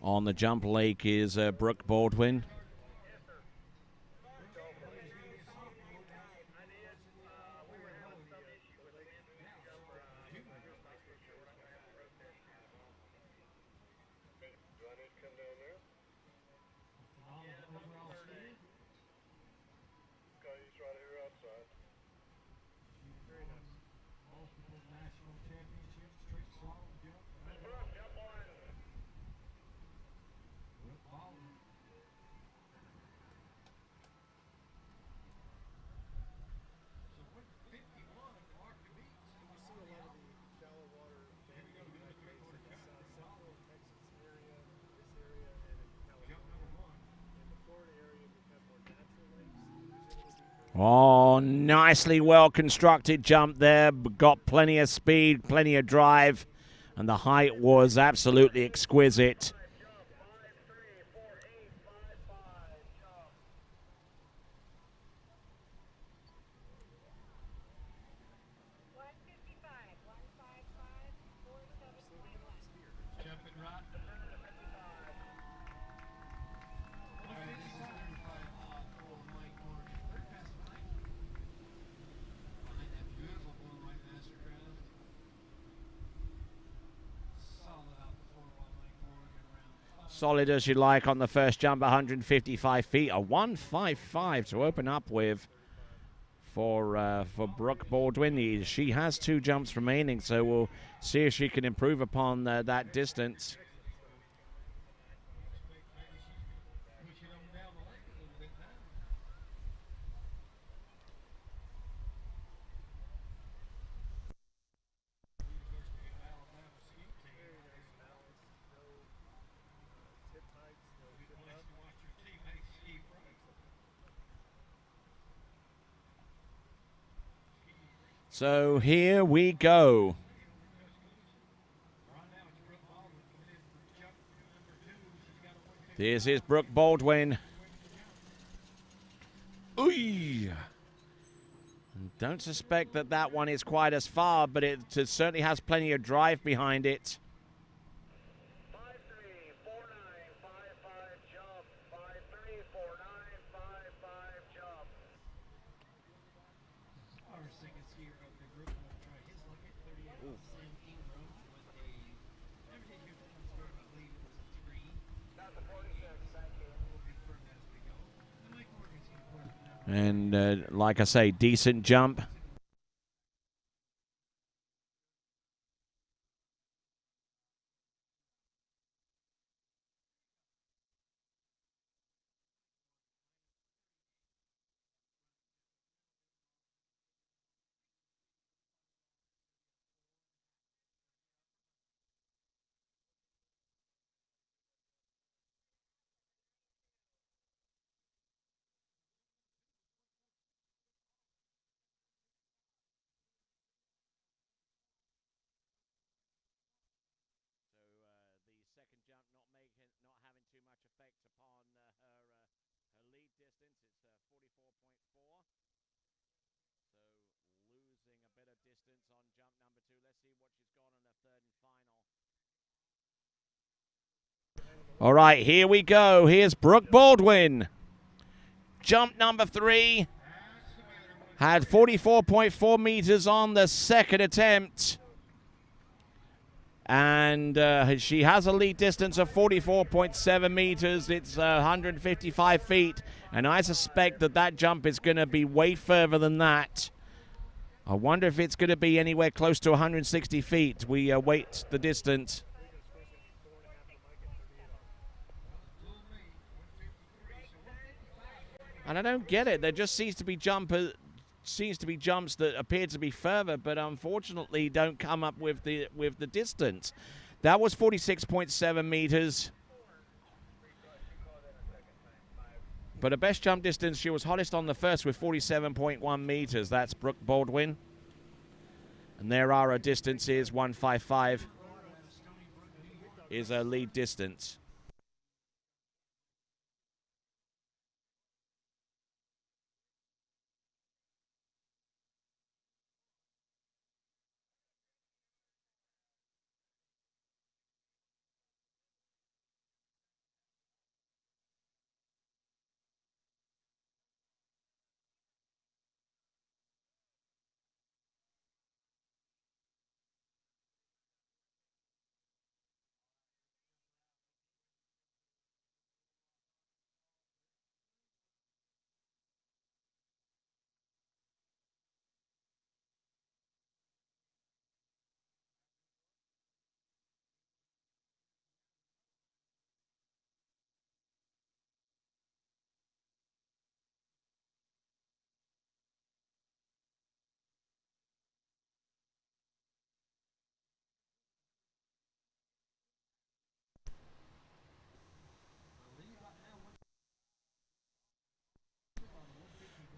On the jump lake is Brooke Baldwin. Multiple national championships, trick slalom jump. Brooke Baldwin. So what 51 hard to beat. You see a lot of the shallow water banking back base in the central Texas area, this area, and in Jump California. number 1. In the Florida area, we have more natural lakes, usually a little deeper. Oh, nicely well constructed jump there. Got plenty of speed, plenty of drive, and the height was absolutely exquisite. Jumping right. 155 for Mike Morgan. Third pass Mike. Behind that beautiful blue and white Mastercraft. Solid out the floor by Mike Morgan around 5. Solid as you like on the first jump, 155 feet. A 155 to open up with for Brooke Baldwin. She has 2 jumps remaining, so we'll see if she can improve upon that distance. Pushing them down the lake a little bit now. University of Alabama ski team. Very nice balance, no tip heights, no Good tip place up. to watch your teammates ski right. So here we go. Right now it's Brooke Baldwin coming in for jump number 2. She's got a 155. This is Brooke Baldwin. Ooh. Don't suspect that one is quite as far, but it certainly has plenty of drive behind it. 534955 jump. 534955 jump. Our second skier of the group will try his luck at 38. Sam Ingram with a average age here that comes from, I believe it was a 3. That's a 46, thank you. We'll confirm that as we go. And Mike Morgan's going to put up now. And like I say, decent jump. All right, here we go. Here's Brooke Baldwin. Jump number 3. Had 44.4 meters on the second attempt. And she has a lead distance of 44.7 meters. It's 155 feet. And I suspect that jump is going to be way further than that. I wonder if it's going to be anywhere close to 160 feet. We wait the distance. And I don't get it. There just seems to be jumps that appear to be further, but unfortunately don't come up with the distance. That was 46.7 meters. But the best jump distance, she was hottest on the first with 47.1 meters. That's Brooke Baldwin. And there are her distances. 155 is her lead distance.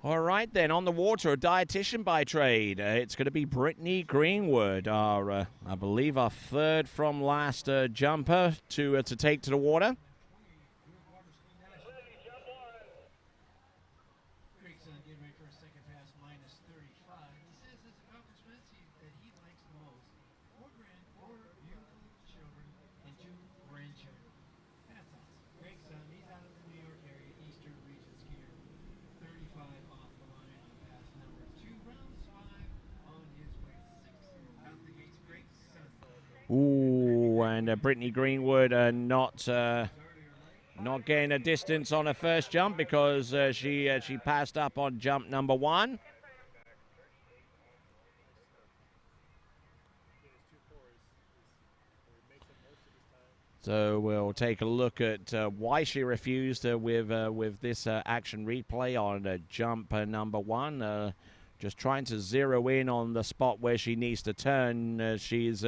All right, then, on the water, a dietitian by trade. It's going to be Brittany Greenwood, our, I believe, our third from last jumper to take to the water. Greg's getting ready for a second pass, minus 35. He says his accomplishments that he likes the most. Four beautiful children and 2 grandchildren. That's awesome. Greg's son, he's out of the New York area, Eastern Region skier. 35 off the line on pass number 2, round 5 on his way. 6 out the gates. Greg's son. Ooh, and Brittany Greenwood not getting a distance on her first jump because she passed up on jump number 1. So we'll take a look at why she refused with this action replay on jump number 1. Just trying to zero in on the spot where she needs to turn. She's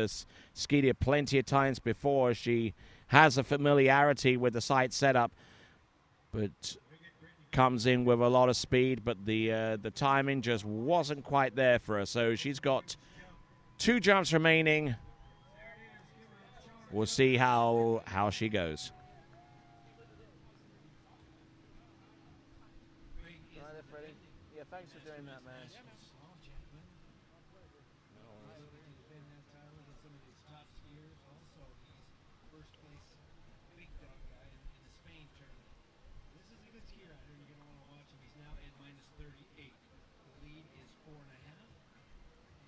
skied it plenty of times before. She has a familiarity with the site setup, but comes in with a lot of speed, but the timing just wasn't quite there for her. So she's got 2 jumps remaining. We'll see how she goes. Yeah, thanks for doing that, man. First place big dog guy in the Spain tournament. This is a good skier out here. You're going to want to watch him. He's now at minus 38. The lead is 4.5.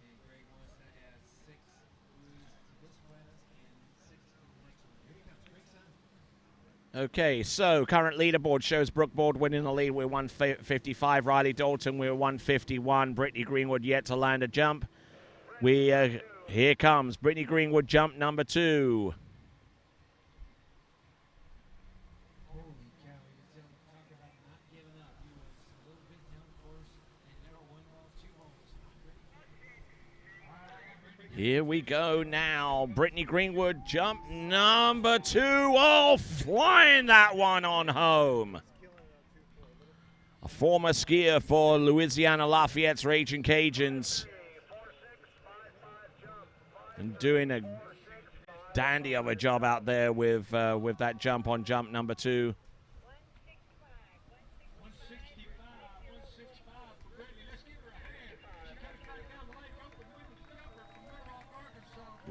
And Greg wants to add 6 blues to this class and 6 to the next one. Here he comes. Greg's son. Okay, so current leaderboard shows Brooke Board winning the lead with 155. Riley Dalton with 151. Brittany Greenwood yet to land a jump. Here comes Brittany Greenwood, jump number 2. Here we go now. Brittany Greenwood, jump number 2. Oh, flying that one on home. A former skier for Louisiana Lafayette's Raging Cajuns. And doing a dandy of a job out there with that jump on jump number 2.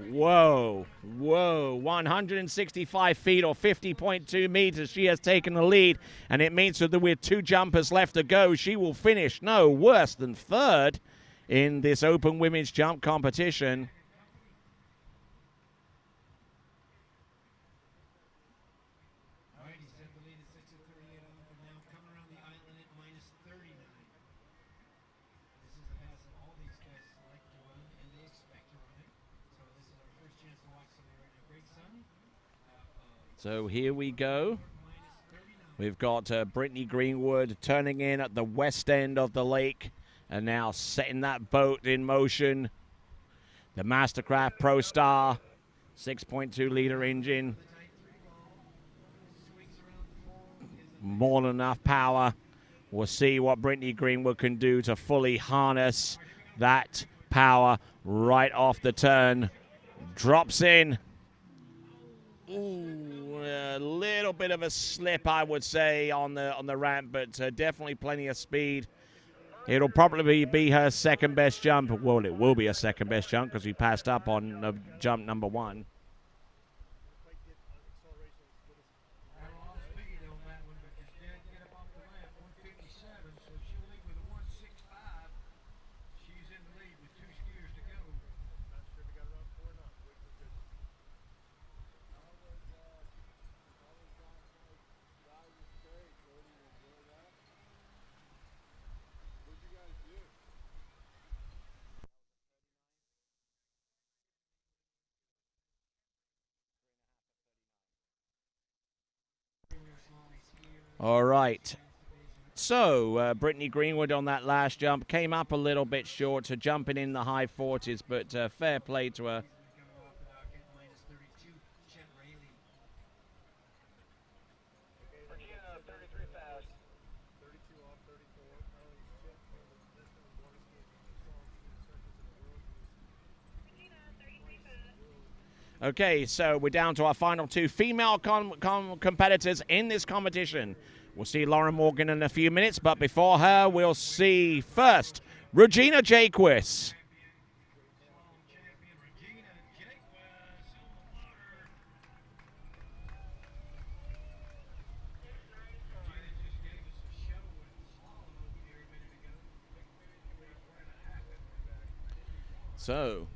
Whoa, 165 feet or 50.2 meters. She has taken the lead, and it means that with 2 jumpers left to go, she will finish no worse than 3rd in this open women's jump competition. So here we go. We've got Brittany Greenwood turning in at the west end of the lake and now setting that boat in motion. The Mastercraft Pro Star 6.2 liter engine. More than enough power. We'll see what Brittany Greenwood can do to fully harness that power right off the turn. Drops in. Ooh, a little bit of a slip, I would say, on the ramp, but definitely plenty of speed. It'll probably be her second best jump. Well, it will be her second best jump because we passed up on jump number 1. All right. So, Brittany Greenwood on that last jump came up a little bit short to jumping in the high 40s, but fair play to her. Okay, so we're down to our final two female competitors in this competition. We'll see Lauren Morgan in a few minutes, but before her, we'll see first Regina Jaquist. So,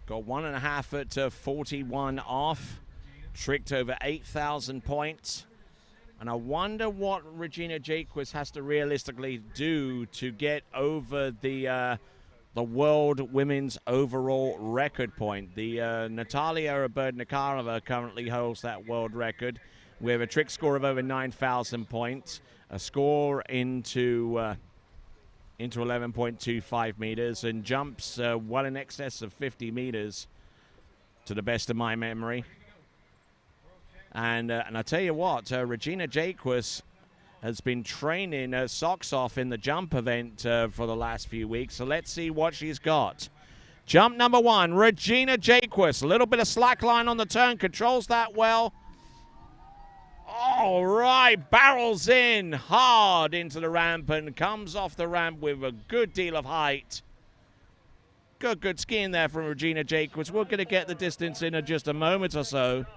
got 1.5 at 41 off, tricked over 8,000 points. And I wonder what Regina Jaquist has to realistically do to get over the world women's overall record point. The Natalia Aberdnikarova currently holds that world record with a trick score of over 9,000 points, a score into 11.25 meters, and jumps well in excess of 50 meters, to the best of my memory. And I tell you what, Regina Jaquist has been training her socks off in the jump event for the last few weeks. So let's see what she's got. Jump number one, Regina Jaquist. A little bit of slack line on the turn, controls that well. All right, barrels in hard into the ramp and comes off the ramp with a good deal of height. Good skiing there from Regina Jaquist. We're going to get the distance in just a moment or so. Wow.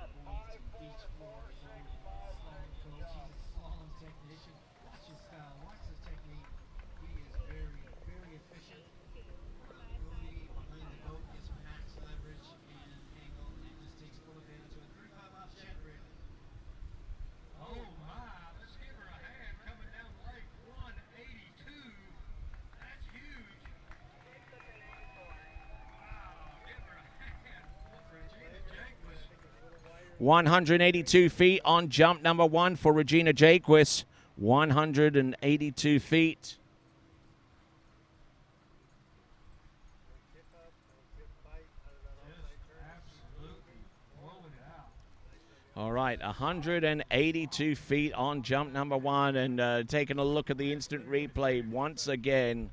182 feet on jump number one for Regina Jaquist. 182 feet. All right, 182 feet on jump number one, and taking a look at the instant replay once again.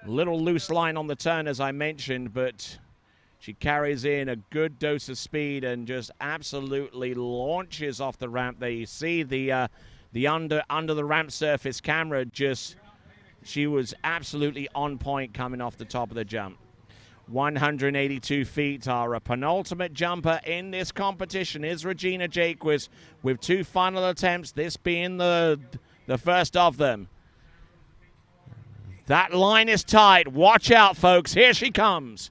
Little loose line on the turn, as I mentioned, but she carries in a good dose of speed and just absolutely launches off the ramp. There you see the under the ramp surface camera. She was absolutely on point coming off the top of the jump. 182 feet. Our penultimate jumper in this competition is Regina Jaquist, with two final attempts, this being the first of them. That line is tight. Watch out, folks. Here she comes.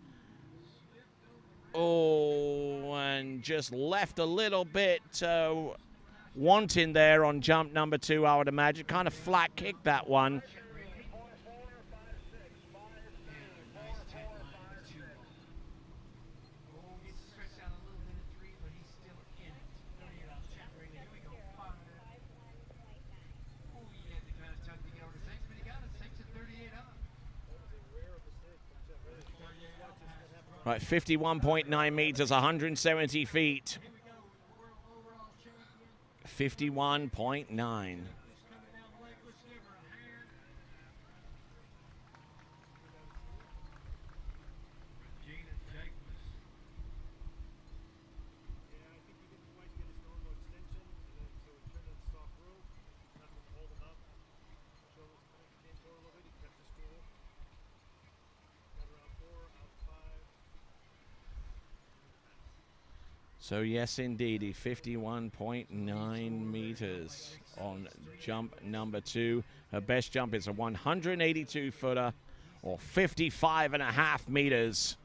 Oh, and just left a little bit wanting there on jump number two, I would imagine. Kind of flat kicked that one. Right, 51.9 meters, 170 feet. 51.9. So yes, indeed, 51.9 meters on jump number two. Her best jump is a 182-footer, or 55.5 meters.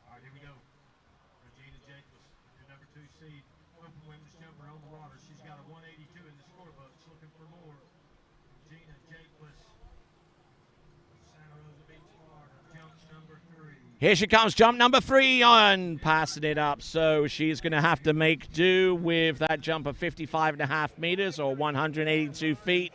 All right, here we go. Regina Jaquist, your number 2 seed, open women's jumper on the water. She's got a 182 in the scorebook. She's looking for more. Regina Jaquist, Santa Rosa Beach, Florida, jump number 3. Here she comes, jump number 3 on, passing it up. So she's going to have to make do with that jump of 55.5 meters, or 182 feet.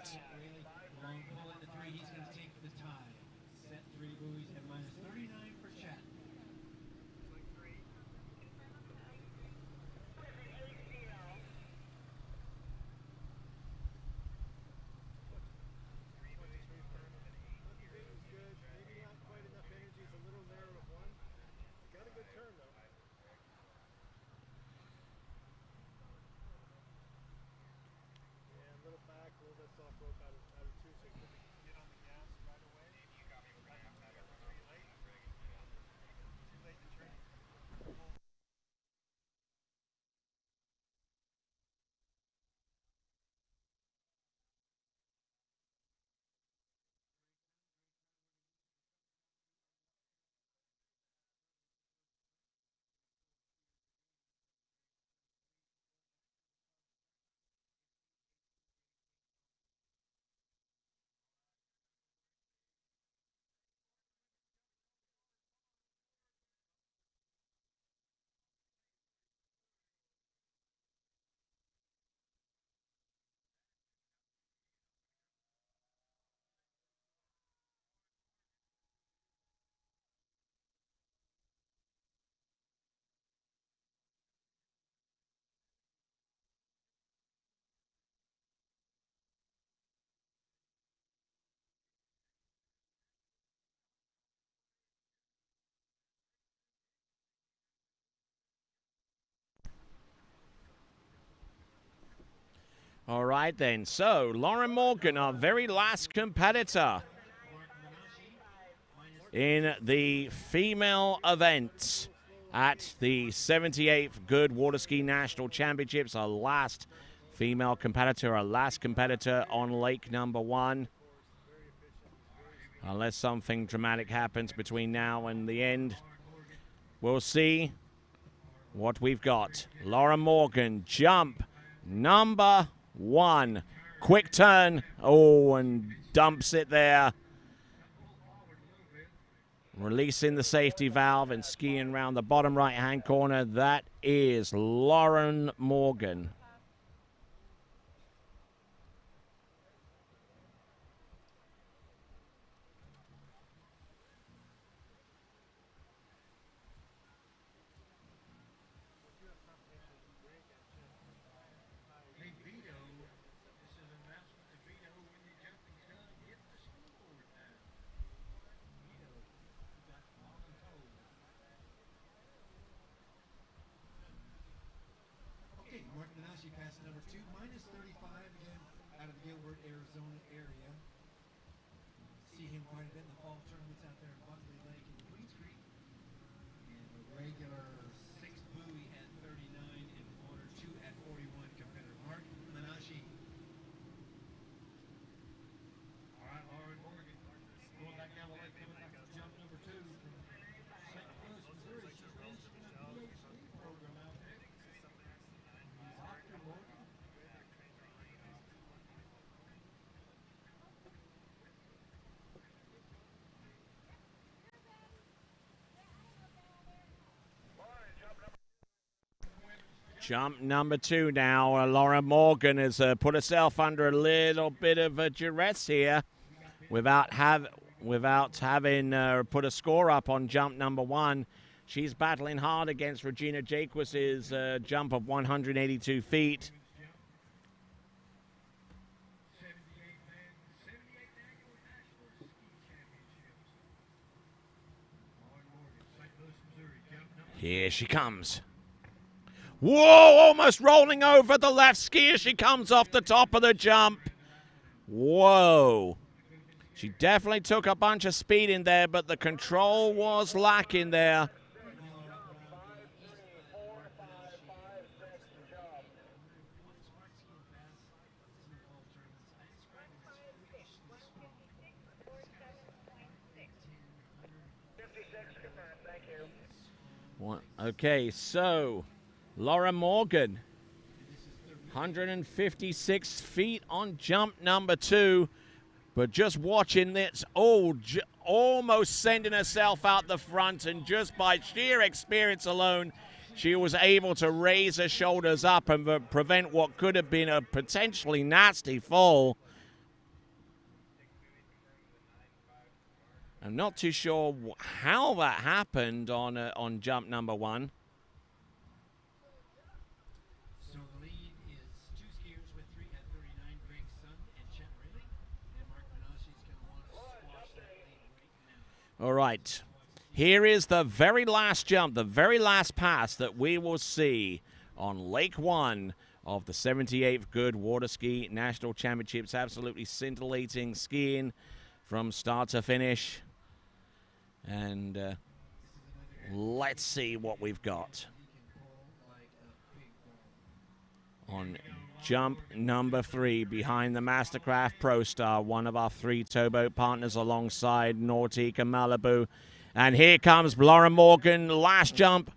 All right then, so Lauren Morgan, our very last competitor in the female event at the 78th Goode Water Ski National Championships, our last female competitor, our last competitor on lake number 1. Unless something dramatic happens between now and the end, we'll see what we've got. Lauren Morgan, jump number 1. Quick turn. Oh, and dumps it there. Releasing the safety valve and skiing around the bottom right-hand corner. That is Lauren Morgan. Hey, Vito, this is an announcement to Vito when the jumping's done. Hit the scoreboard now. Vito, you got voluntold. Okay, Mark Menashe passed number 2, minus 35 again out of the Gilbert, Arizona area. See him quite a bit in the fall tournaments out there in Buckley Lake and Queens Creek. And the regular 6 buoy at 39 and water 2 at 41 competitor Mark Menashe. All right, Lauren Morgan going back down the lake, coming back to jump number 2 from St. Louis, Missouri. She's finishing that PhD program out there. Dr. Morgan. Jump number 2 now. Lauren Morgan has put herself under a little bit of a duress here without having put a score up on jump number 1. She's battling hard against Regina Jaquis's jump of 182 feet. Here she comes. Whoa, almost rolling over the left skier. She comes off the top of the jump. Whoa. She definitely took a bunch of speed in there, but the control was lacking there. Okay, so Laura Morgan, 156 feet on jump number 2, but just watching this, almost sending herself out the front, and just by sheer experience alone, she was able to raise her shoulders up and prevent what could have been a potentially nasty fall. I'm not too sure how that happened on jump number 1. So the lead is 2 skiers with 3 at 39, Greg Sun and Chet Riley. And Mark Menashe is going to want to squash that lead right now. All right. Here is the very last jump, the very last pass that we will see on Lake 1 of the 78th Goode Water Ski National Championships. Absolutely scintillating skiing from start to finish. And let's see what we've got on jump number 3 behind the Mastercraft Pro Star, one of our 3 towboat partners alongside Nautique and Malibu. And here comes Lauren Morgan, last jump.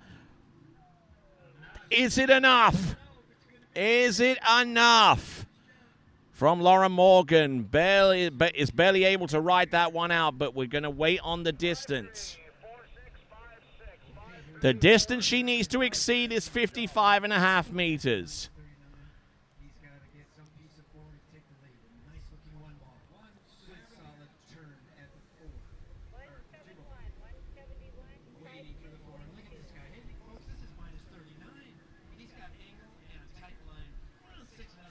Is it enough? Is it enough? From Lauren Morgan, is barely able to ride that one out, but we're going to wait on the distance. The distance she needs to exceed is 55.5 meters. He's got to get some piece of form to take the lead. Nice looking one ball. One good solid turn at the 4. Waiting for the 4. Look at this guy. Hey, folks, this is minus 39. He's got angle and a tight line.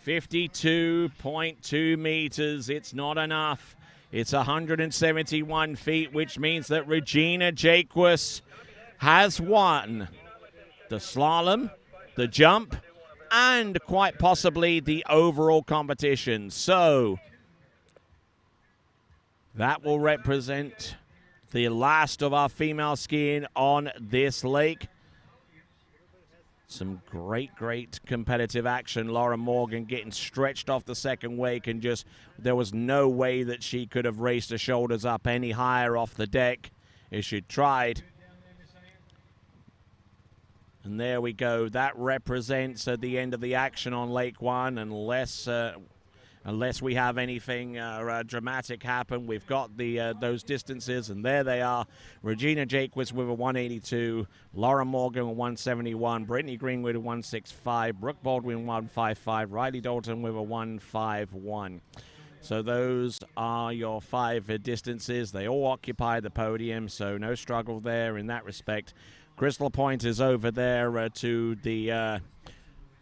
52.2 meters. It's not enough. It's 171 feet, which means that Regina Jaquis has won the slalom, the jump, and quite possibly the overall competition. So that will represent the last of our female skiing on this lake. Some great competitive action. Laura Morgan getting stretched off the second wake and just, there was no way that she could have raised her shoulders up any higher off the deck if she'd tried. And there we go. That represents the end of the action on Lake One, unless we have anything dramatic happen. We've got the those distances, and there they are. Regina Jaquist with a 182, Laura Morgan with 171, Brittany Greenwood with 165, Brooke Baldwin 155, Riley Dalton with a 151. So those are your 5 distances. They all occupy the podium, so no struggle there in that respect. Crystal Point is over there to the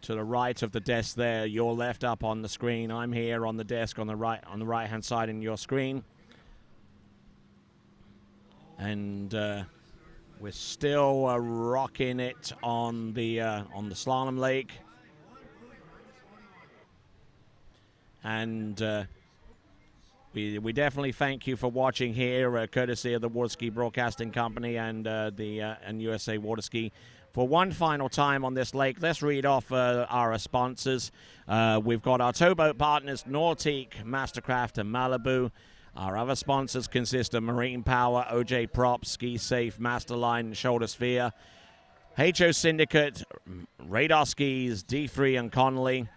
right of the desk there. You're left up on the screen. I'm here on the desk on the right hand side in your screen. And we're still rocking it on the slalom lake. And we definitely thank you for watching here, courtesy of the Waterski Broadcasting Company and and USA Waterski. For one final time on this lake, let's read off our sponsors. We've got our towboat partners, Nautique, Mastercraft, and Malibu. Our other sponsors consist of Marine Power, OJ Props, Ski Safe, Masterline, and Shoulder Sphere. HO Syndicate, Radar Skis, D3 and Connolly.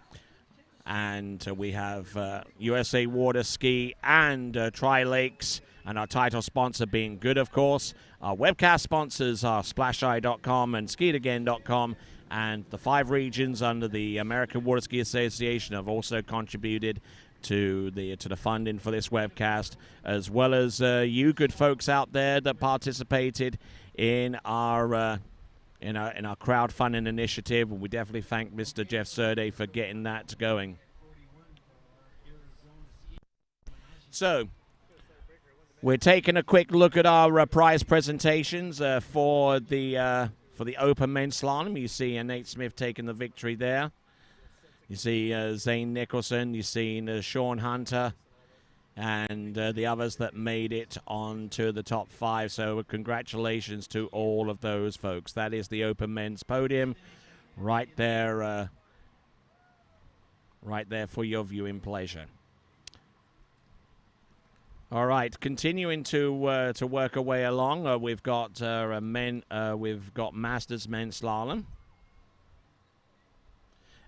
And we have USA Water Ski and Tri-Lakes, and our title sponsor being Goode, of course. Our webcast sponsors are SplashEye.com and SkeetAgain.com, and the 5 regions under the American Water Ski Association have also contributed to the funding for this webcast, as well as you good folks out there that participated in our crowdfunding initiative, and we definitely thank Mr. Jeff Serde for getting that going. So, we're taking a quick look at our prize presentations for the Open Men's Slalom. You see Nate Smith taking the victory there. You see Zane Nicholson. You see Sean Hunter, and the others that made it onto the top 5. So congratulations to all of those folks. That is the Open Men's podium right there for your viewing pleasure. All right, continuing to work our way along, we've got Masters Men's Slalom.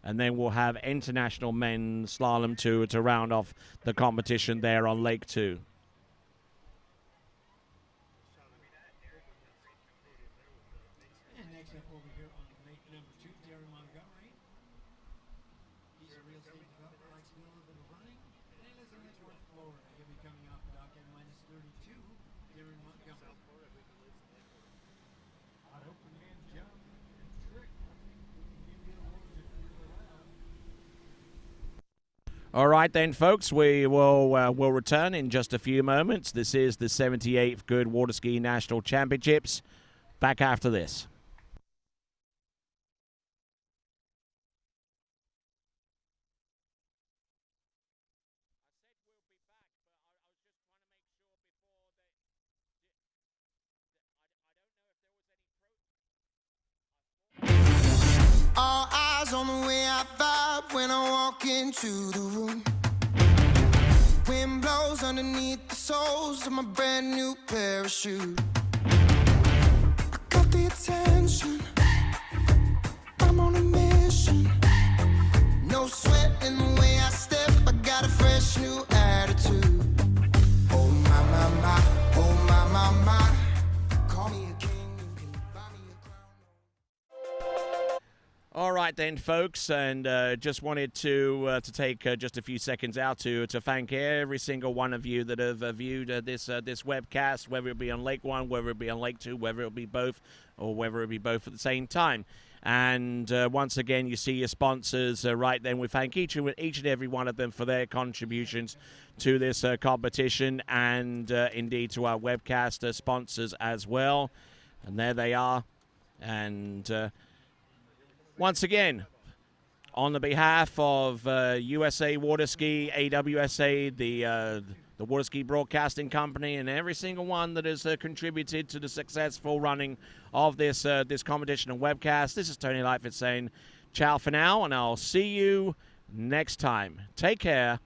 And then we'll have International Men's Slalom to round off the competition there on Lake 2. And next up over here on lake number 2, Darren Montgomery. He's a real estate developer, likes to do a little bit of running. And he lives in Richmond, Florida. He'll be coming off the dock at -32. Darren Montgomery. Hot open man jump and trick. All right then, folks, we will return in just a few moments. This is the 78th Goode Water Ski National Championships. Back after this. All eyes on the way I vibe when I walk into the room. Wind blows underneath the soles of my brand new pair of shoes. I got the attention, I'm on a mission. No sweat in the way I step, I got a fresh new attitude. Oh my, my, my, oh my, my, my. Call me a king, you can buy me a crown. All right then, folks, and just wanted to take just a few seconds out to thank every single one of you that have viewed this webcast, whether it be on Lake 1, whether it be on Lake 2, whether it be both, or whether it be both at the same time. And once again, you see your sponsors right then. We thank each and every one of them for their contributions to this competition, and indeed to our webcast sponsors as well. And there they are. And once again, On the behalf of USA Water Ski, AWSA, the Water Ski Broadcasting Company, and every single one that has contributed to the successful running of this this competition and webcast, this is Tony Lightfoot saying ciao for now, and I'll see you next time. Take care.